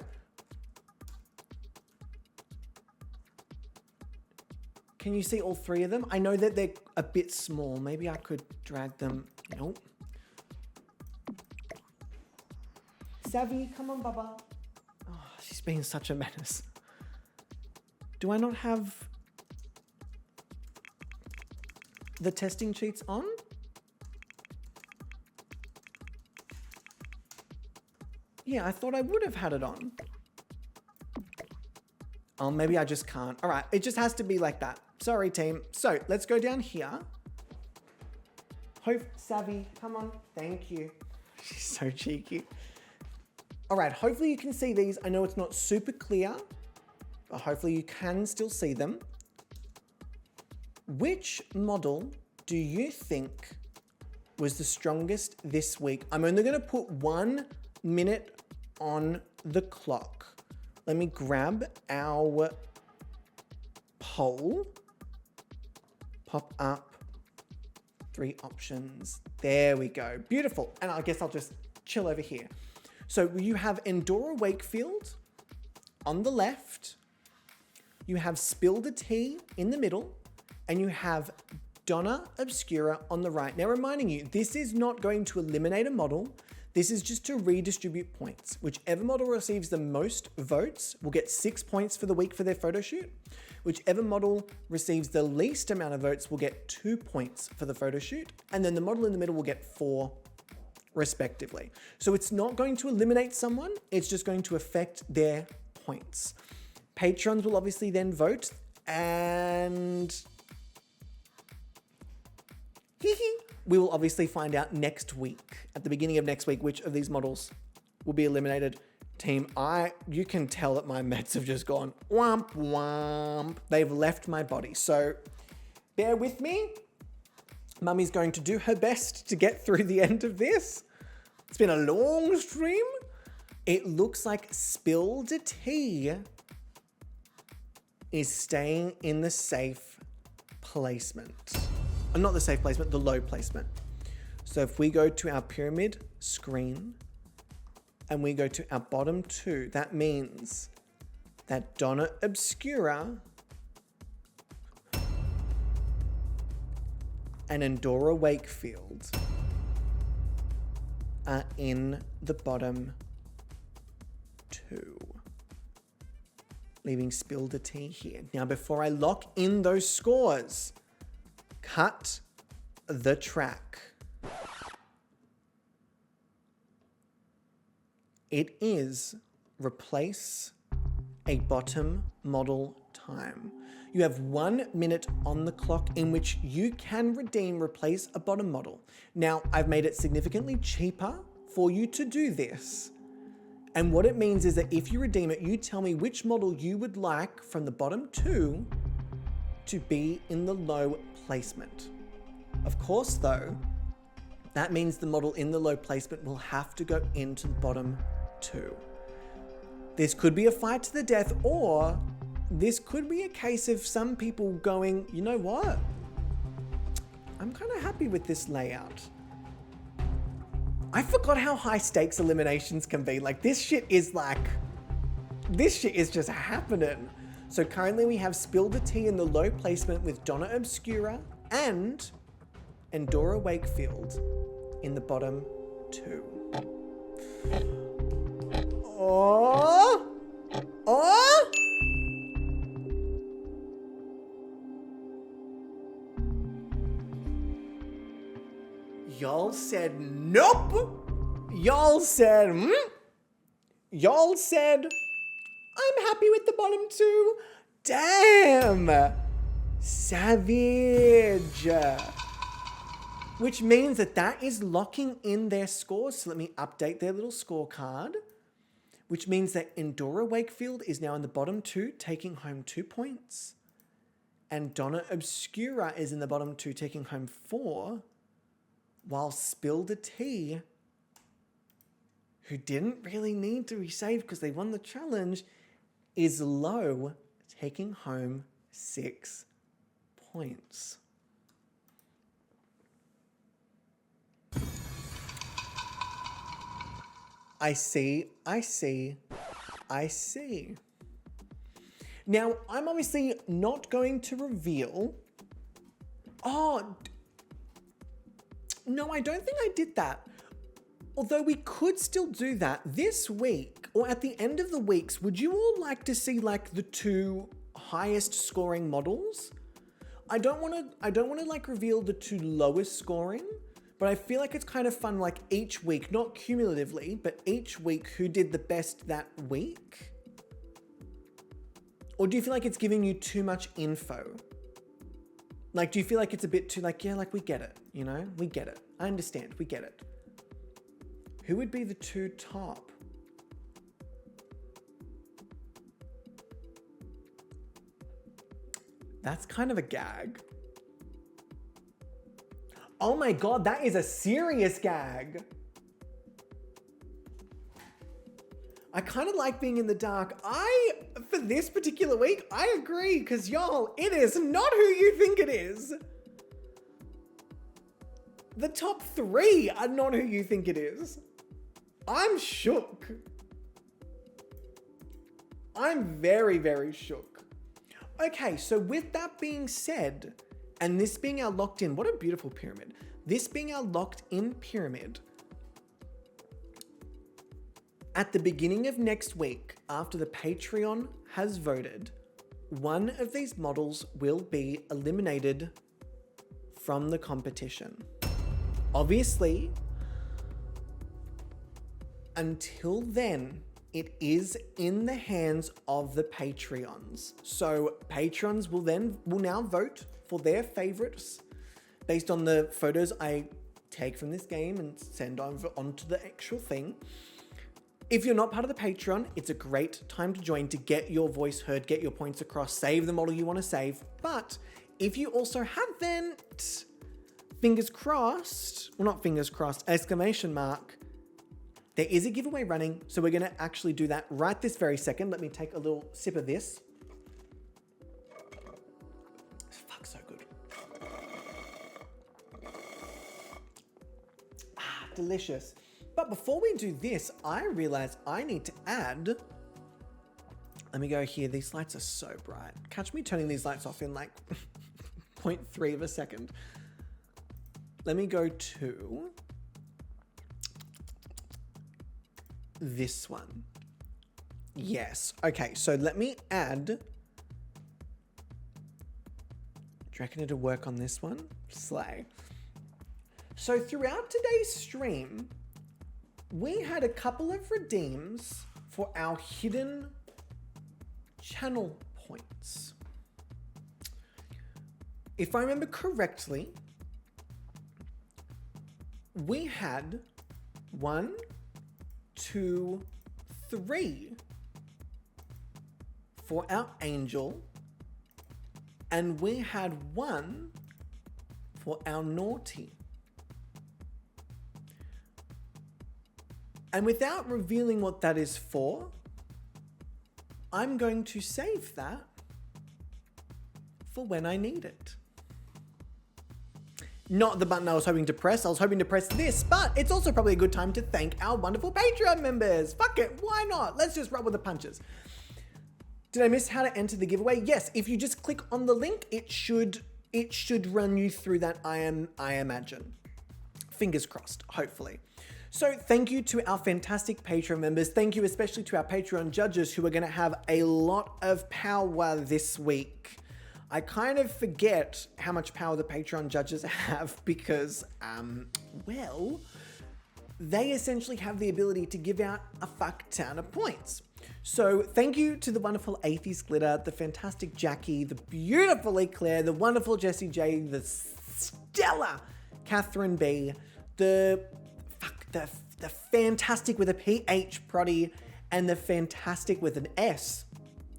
Can you see all three of them? I know that they're a bit small. Maybe I could drag them. Nope. Savvy, come on, Baba. Oh, she's being such a menace. Do I not have the testing cheats on? Yeah, I thought I would have had it on. Oh, maybe I just can't. All right, it just has to be like that. Sorry, team. So let's go down here. Hope Savvy, come on. Thank you. She's so cheeky. All right, hopefully you can see these. I know it's not super clear, but hopefully you can still see them. Which model do you think was the strongest this week? I'm only going to put 1 minute on the clock. Let me grab our poll. Pop up 3 options. There we go. Beautiful. And I guess I'll just chill over here. So you have Endora Wakefield on the left. You have Spill the Tea in the middle. And you have Donna Obscura on the right. Now reminding you, this is not going to eliminate a model. This is just to redistribute points. Whichever model receives the most votes will get 6 points for the week for their photo shoot. Whichever model receives the least amount of votes will get 2 points for the photo shoot. And then the model in the middle will get 4 respectively. So it's not going to eliminate someone. It's just going to affect their points. Patrons will obviously then vote, and we will obviously find out next week, at the beginning of next week, which of these models will be eliminated. Team, you can tell that my meds have just gone womp womp. They've left my body. So bear with me. Mummy's going to do her best to get through the end of this. It's been a long stream. It looks like Spilled Tea is staying in the safe placement. Not the safe placement, the low placement. So if we go to our pyramid screen and we go to our bottom 2, that means that Donna Obscura and Endora Wakefield are in the bottom 2. Leaving Spill the Tea here. Now, before I lock in those scores, cut the track. It is replace a bottom model time. You have 1 minute on the clock in which you can replace a bottom model. Now, I've made it significantly cheaper for you to do this. And what it means is that if you redeem it, you tell me which model you would like from the bottom 2 to be in the low placement. Of course, though, that means the model in the low placement will have to go into the bottom 2. This could be a fight to the death, or this could be a case of some people going, you know what? I'm kind of happy with this layout. I forgot how high stakes eliminations can be. Like, this shit is just happening. So currently we have Spill the Tea in the low placement with Donna Obscura and Endora Wakefield in the bottom 2. Oh! Y'all said nope. Y'all said Y'all said I'm happy with the bottom 2. Damn. Savage. Which means that is locking in their scores. So let me update their little scorecard. Which means that Endora Wakefield is now in the bottom 2, taking home 2 points. And Donna Obscura is in the bottom 2, taking home 4. While Spill the Tea, who didn't really need to resave because they won the challenge, is Low taking home 6 points. I see. Now, I'm obviously not going to reveal. Oh, no, I don't think I did that. Although we could still do that this week or at the end of the weeks. Would you all like to see like the 2 highest scoring models? I don't want to like reveal the 2 lowest scoring, but I feel like it's kind of fun like each week, not cumulatively, but each week who did the best that week. Or do you feel like it's giving you too much info? Like, do you feel like it's a bit too like, yeah, like we get it, you know? We get it. I understand, we get it. Who would be the 2 top? That's kind of a gag. Oh my God, that is a serious gag. I kind of like being in the dark. For this particular week, I agree, because y'all, it is not who you think it is. The top 3 are not who you think it is. I'm shook. I'm very, very shook. Okay, so with that being said, and this being our locked in, what a beautiful pyramid. This being our locked in pyramid, at the beginning of next week, after the Patreon has voted, one of these models will be eliminated from the competition. Obviously, until then, it is in the hands of the Patreons. So Patrons will now vote for their favorites based on the photos I take from this game and send onto the actual thing. If you're not part of the Patreon, it's a great time to join to get your voice heard, get your points across, save the model you want to save. But if you also haven't, fingers crossed, well, not fingers crossed, exclamation mark, there is a giveaway running. So we're going to actually do that right this very second. Let me take a little sip of this. Fuck, so good. Delicious. But before we do this, I realize I need to add, let me go here. These lights are so bright. Catch me turning these lights off in like 0.3 of a second. Let me go to this one. Yes. Okay, so let me add, do you reckon it'll work on this one? Slay. So throughout today's stream, we had a couple of redeems for our hidden channel points. If I remember correctly, we had 1, 2, 3 for our angel, and we had 1 for our naughty. And without revealing what that is for, I'm going to save that for when I need it. Not the button I was hoping to press. I was hoping to press this, but it's also probably a good time to thank our wonderful Patreon members. Fuck it, why not? Let's just roll with the punches. Did I miss how to enter the giveaway? Yes, if you just click on the link, it should run you through that, I imagine. Fingers crossed, hopefully. So thank you to our fantastic Patreon members. Thank you especially to our Patreon judges who are going to have a lot of power this week. I kind of forget how much power the Patreon judges have because, well, they essentially have the ability to give out a fuck ton of points. So thank you to the wonderful Atheist Glitter, the fantastic Jackie, the beautiful Eclair, the wonderful Jessie J, the stellar Catherine B, the fantastic with a PH Proddy, and the fantastic with an S.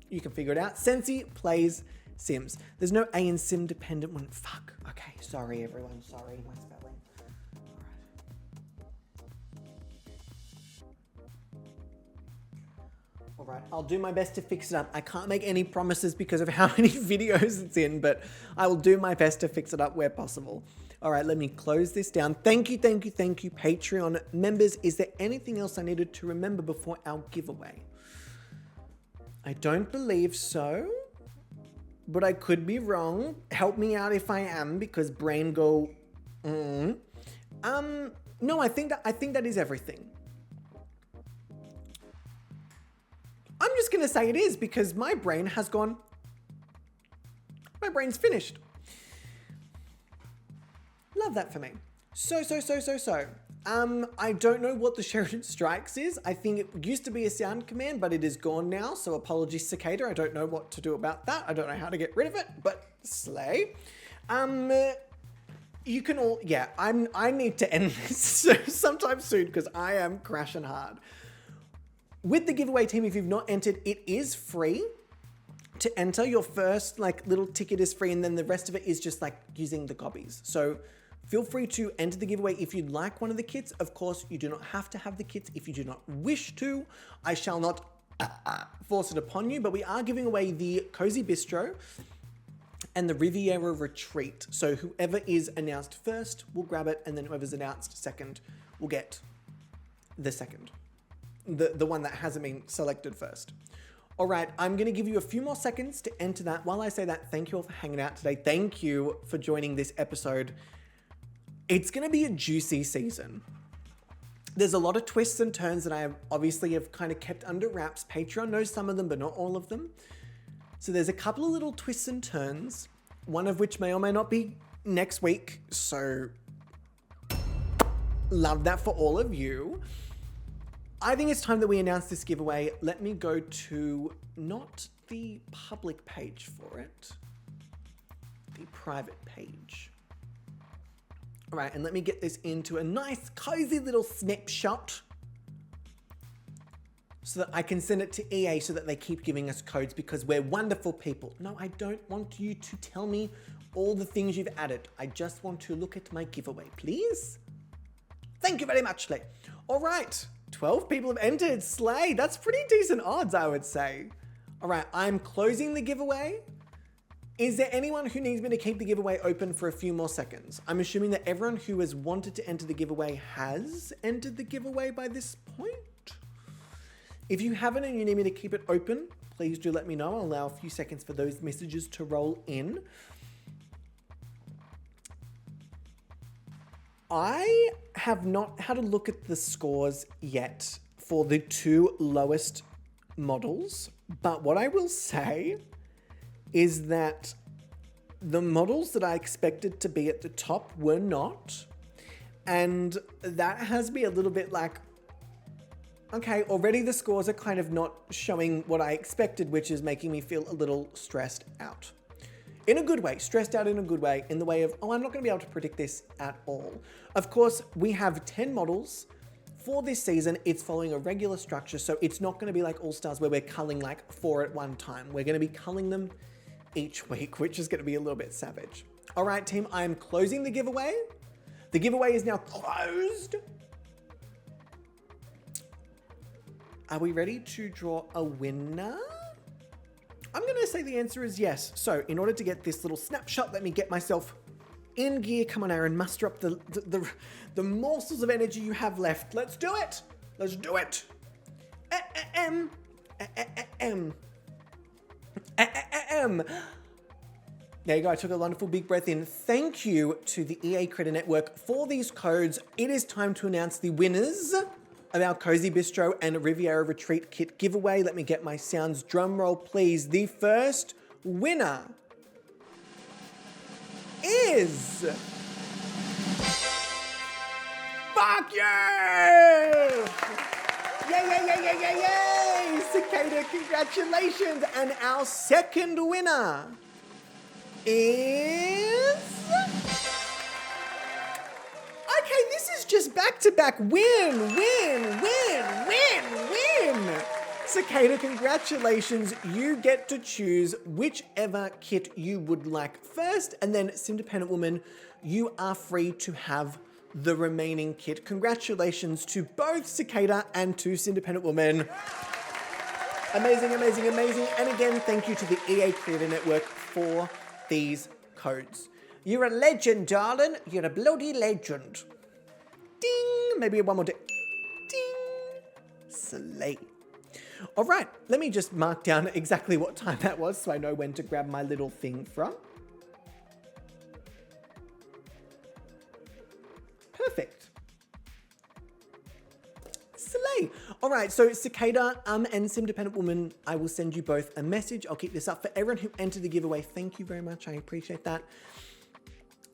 You can figure it out. Sensi plays Sims. There's no A in sim dependent one. Fuck. Okay, sorry everyone. Sorry, my spelling. All right, I'll do my best to fix it up. I can't make any promises because of how many videos it's in, but I will do my best to fix it up where possible. All right, let me close this down. Thank you, Patreon members. Is there anything else I needed to remember before our giveaway? I don't believe so, but I could be wrong. Help me out if I am, because brain go, No, I think that is everything. I'm just going to say it is because my brain has gone, my brain's finished. Love that for me. So. I don't know what the Sheridan Strikes is. I think it used to be a sound command, but it is gone now. So apologies, Cicada. I don't know what to do about that. I don't know how to get rid of it, but slay. You can all, yeah, I need to end this sometime soon because I am crashing hard. With the giveaway team, if you've not entered, it is free to enter. Your first like little ticket is free, and then the rest of it is just like using the Gobbies. So feel free to enter the giveaway if you'd like one of the kits. Of course, you do not have to have the kits if you do not wish to. I shall not force it upon you, but we are giving away the Cozy Bistro and the Riviera Retreat. So whoever is announced first will grab it, and then whoever's announced second will get the second. The one that hasn't been selected first. All right, I'm going to give you a few more seconds to enter that. While I say that, thank you all for hanging out today. Thank you for joining this episode. It's going to be a juicy season. There's a lot of twists and turns that I obviously have kind of kept under wraps. Patreon knows some of them, but not all of them. So there's a couple of little twists and turns, one of which may or may not be next week. So love that for all of you. I think it's time that we announce this giveaway. Let me go to not the public page for it, the private page. All right, and let me get this into a nice, cozy little snapshot so that I can send it to EA so that they keep giving us codes because we're wonderful people. No, I don't want you to tell me all the things you've added. I just want to look at my giveaway, please. Thank you very much, Lee. All right, 12 people have entered. Slay, that's pretty decent odds, I would say. All right, I'm closing the giveaway. Is there anyone who needs me to keep the giveaway open for a few more seconds? I'm assuming that everyone who has wanted to enter the giveaway has entered the giveaway by this point. If you haven't and you need me to keep it open, please do let me know. I'll allow a few seconds for those messages to roll in. I have not had a look at the scores yet for the two lowest models, but what I will say is that the models that I expected to be at the top were not. And that has me a little bit like, okay, already the scores are kind of not showing what I expected, which is making me feel a little stressed out. In a good way, stressed out in a good way, in the way of, oh, I'm not going to be able to predict this at all. Of course, we have 10 models. For this season, it's following a regular structure, so it's not going to be like All-Stars where we're culling like 4 at one time. We're going to be culling them each week, which is going to be a little bit savage. All right, team, I am closing the giveaway. The giveaway is now closed. Are we ready to draw a winner? I'm going to say the answer is yes. So in order to get this little snapshot, let me get myself in gear. Come on, Aaron, muster up the morsels of energy you have left. Let's do it. Let's do it. There you go. I took a wonderful big breath in. Thank you to the EA Credit Network for these codes. It is time to announce the winners of our Cozy Bistro and Riviera Retreat kit giveaway. Let me get my sounds. Drum roll, please. The first winner is... Fuck you! Yay! Cicada, congratulations! And our second winner is... Okay, this is just back-to-back win! Cicada, congratulations. You get to choose whichever kit you would like first, and then Independent Woman, you are free to have the remaining kit. Congratulations to both Cicada and to Independent Woman. Amazing, amazing, amazing. And again, thank you to the EA Creator Network for these codes. You're a legend, darling. You're a bloody legend. Ding. Maybe one more ding. Ding. Slay. All right, let me just mark down exactly what time that was so I know when to grab my little thing from. Perfect. Slay. All right, so Cicada and Simdependent Woman, I will send you both a message. I'll keep this up. For everyone who entered the giveaway, thank you very much. I appreciate that.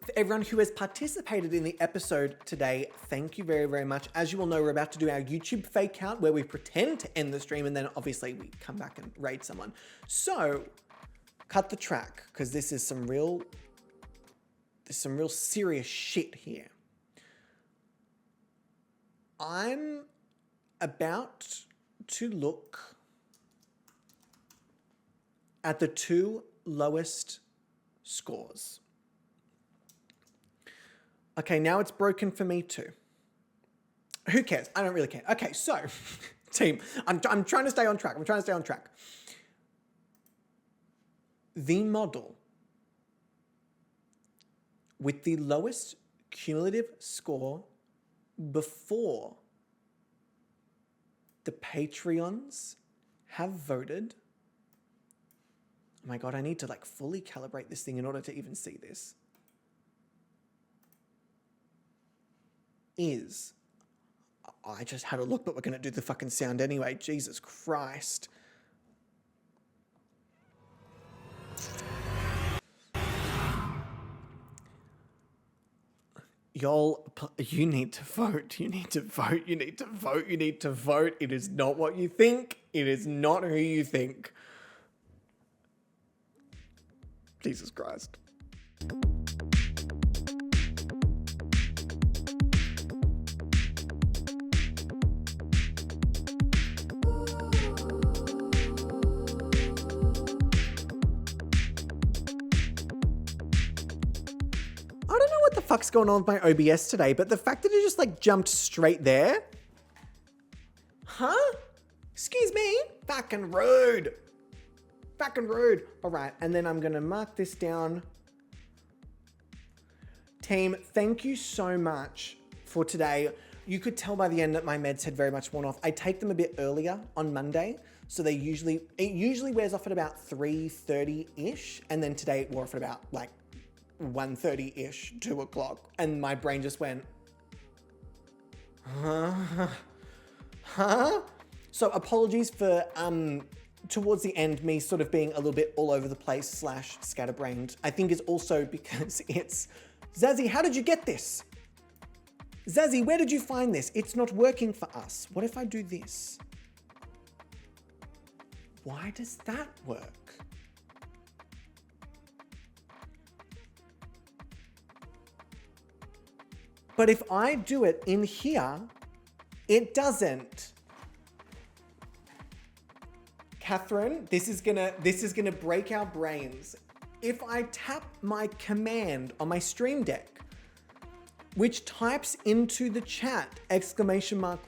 For everyone who has participated in the episode today, thank you very, very much. As you all know, we're about to do our YouTube fake out where we pretend to end the stream and then obviously we come back and raid someone. So, cut the track because this is some real serious shit here. I'm about to look at the two lowest scores. Okay, now it's broken for me too. Who cares? I don't really care. Okay, so, team, I'm trying to stay on track. The model with the lowest cumulative score before the Patreons have voted. Oh my God, I need to like fully calibrate this thing in order to even see this. Is, I just had a look, but we're going to do the fucking sound anyway. Jesus Christ. Y'all, you need to vote. You need to vote. You need to vote. You need to vote. It is not what you think. It is not who you think. Jesus Christ. I don't know what the fuck's going on with my OBS today, but the fact that it just like jumped straight there. Huh? Excuse me? Fucking rude. Fucking rude. All right, and then I'm gonna mark this down. Team, thank you so much for today. You could tell by the end that my meds had very much worn off. I take them a bit earlier on Monday, so it usually wears off at about 3:30-ish, and then today it wore off at about like 1:30-ish, 2 o'clock, and my brain just went, huh? So apologies for, towards the end, me sort of being a little bit all over the place / scatterbrained. I think it's also because it's, Zazzy, how did you get this? Zazzy, where did you find this? It's not working for us. What if I do this? Why does that work? But if I do it in here, it doesn't. Catherine, this is gonna break our brains. If I tap my command on my Stream Deck, which types into the chat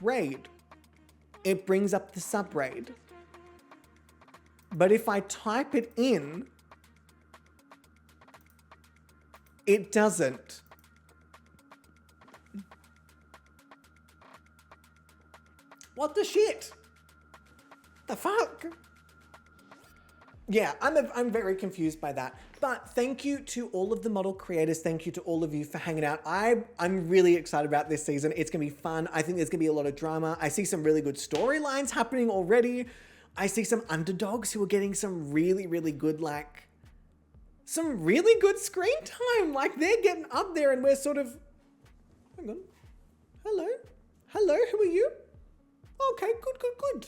!raid, it brings up the sub-raid. But if I type it in, it doesn't. What the shit? The fuck? Yeah, I'm very confused by that. But thank you to all of the model creators. Thank you to all of you for hanging out. I'm really excited about this season. It's going to be fun. I think there's going to be a lot of drama. I see some really good storylines happening already. I see some underdogs who are getting some really, really good, some really good screen time. Like, they're getting up there and we're sort of, hang on. Hello, who are you? Okay, good.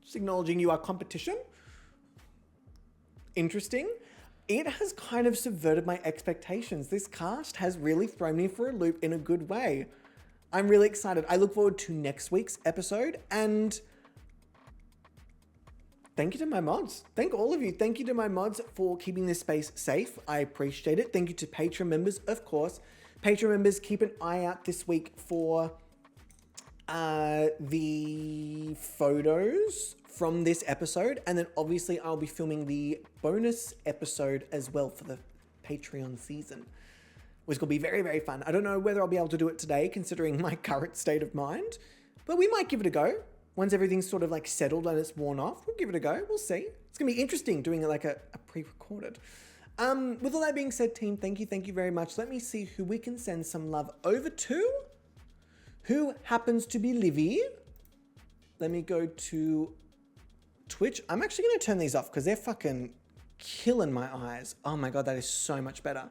Just acknowledging you are competition. Interesting. It has kind of subverted my expectations. This cast has really thrown me for a loop in a good way. I'm really excited. I look forward to next week's episode, and thank you to my mods. Thank all of you. Thank you to my mods for keeping this space safe. I appreciate it. Thank you to Patreon members, of course. Patreon members, keep an eye out this week for the photos from this episode, and then obviously I'll be filming the bonus episode as well for the Patreon season, which will be very, very fun. I don't know whether I'll be able to do it today considering my current state of mind, but we might give it a go. Once everything's sort of like settled and it's worn off, we'll give it a go. We'll see. It's gonna be interesting doing it like a pre-recorded. With all that being said, team, thank you very much. Let me see who we can send some love over to. Who happens to be Livy? Let me go to Twitch. I'm actually going to turn these off because they're fucking killing my eyes. Oh my God, that is so much better.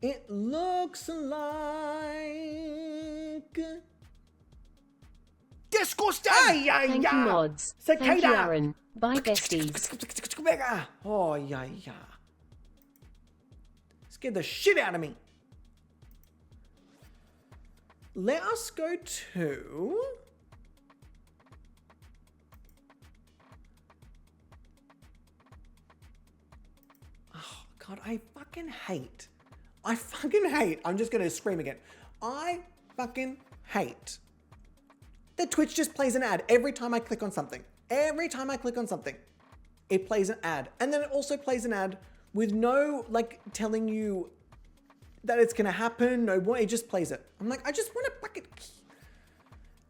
It looks like... Disgusting! Thank you, mods. Thank you, Aaron. Bye, besties. Oh, yeah. Scared the shit out of me. Let us go to... Oh, God, I fucking hate. I'm just going to scream again. I fucking hate that Twitch just plays an ad every time I click on something. Every time I click on something, it plays an ad. And then it also plays an ad with no, like, telling you that it's gonna happen. No, it just plays it. I'm like, I just want to fucking...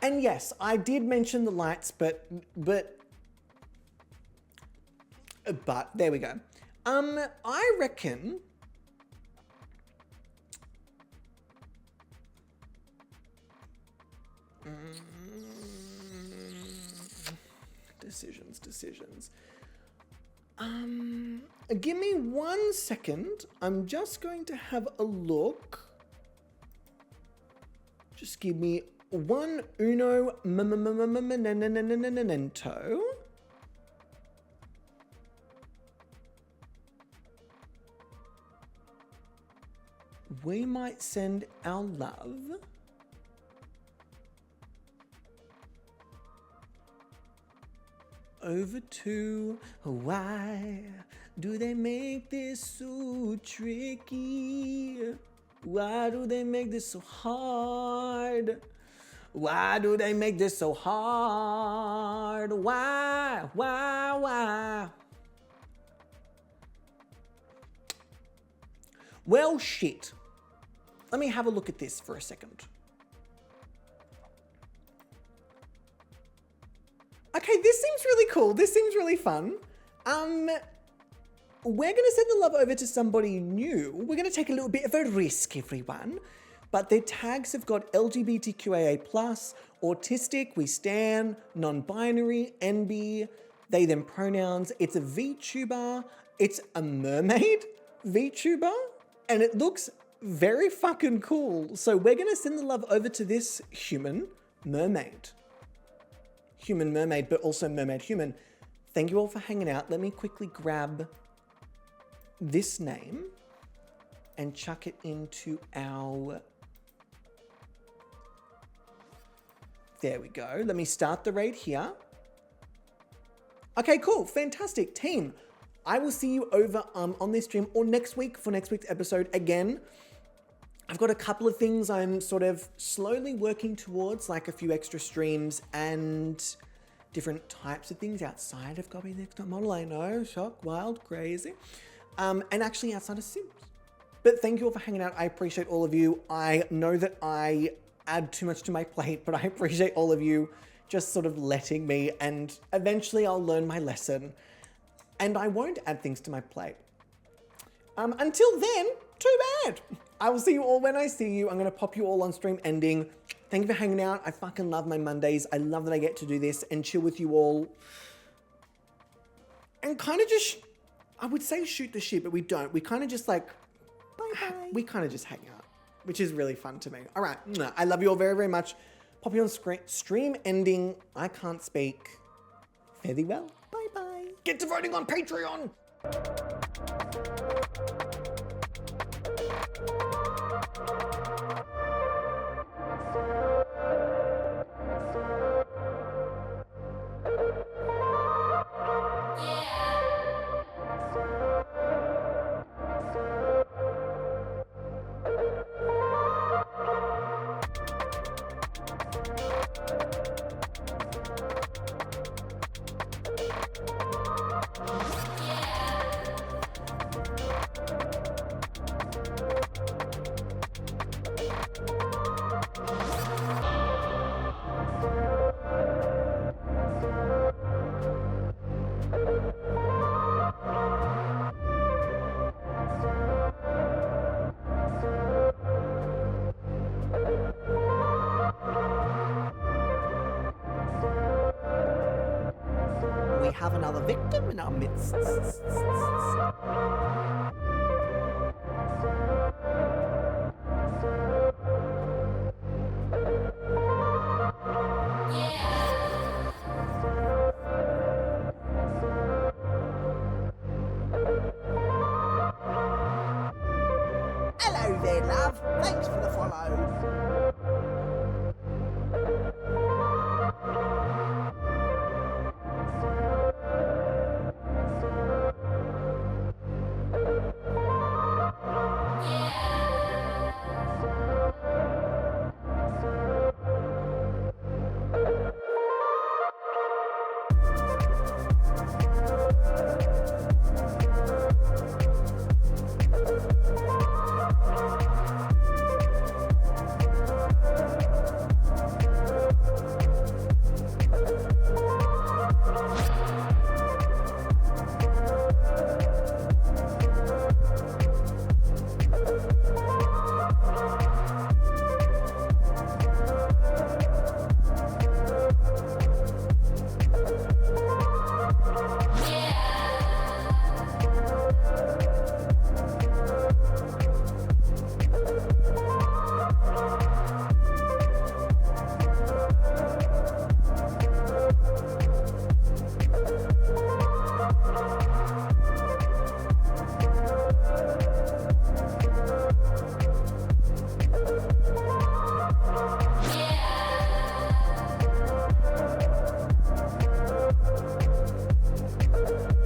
And yes, I did mention the lights, but there we go. I reckon... Decisions. Give me 1 second. I'm just going to have a look. Just give me uno momento. We might send our love over to... Why do they make this so tricky? Why do they make this so hard? Why do they make this so hard? Why? Well, shit. Let me have a look at this for a second. Okay, this seems really cool. This seems really fun. We're going to send the love over to somebody new. We're going to take a little bit of a risk, everyone. But their tags have got LGBTQIA+, autistic, we stan, non-binary, NB, they, them pronouns. It's a VTuber. It's a mermaid VTuber. And it looks very fucking cool. So we're going to send the love over to this human mermaid. Human mermaid, but also mermaid human. Thank you all for hanging out. Let me quickly grab this name and chuck it into our... There we go. Let me start the raid here. Okay, cool. Fantastic. Team, I will see you over on this stream or next week for next week's episode again. I've got a couple of things I'm sort of slowly working towards, like a few extra streams and different types of things outside of Gobby Next Top Model. I know, shock, wild, crazy. And actually outside of Sims. But thank you all for hanging out. I appreciate all of you. I know that I add too much to my plate, but I appreciate all of you just sort of letting me, and eventually I'll learn my lesson and I won't add things to my plate. Until then, too bad. I will see you all when I see you. I'm going to pop you all on stream ending. Thank you for hanging out. I fucking love my Mondays. I love that I get to do this and chill with you all. And kind of just, I would say shoot the shit, but we don't. We kind of just like, bye-bye. We kind of just hang out, which is really fun to me. All right. I love you all very, very much. Pop you on stream ending. I can't speak. Fare thee well. Bye-bye. Get to voting on Patreon. we have another victim in our midst. Hello there, love. Thanks for the follow.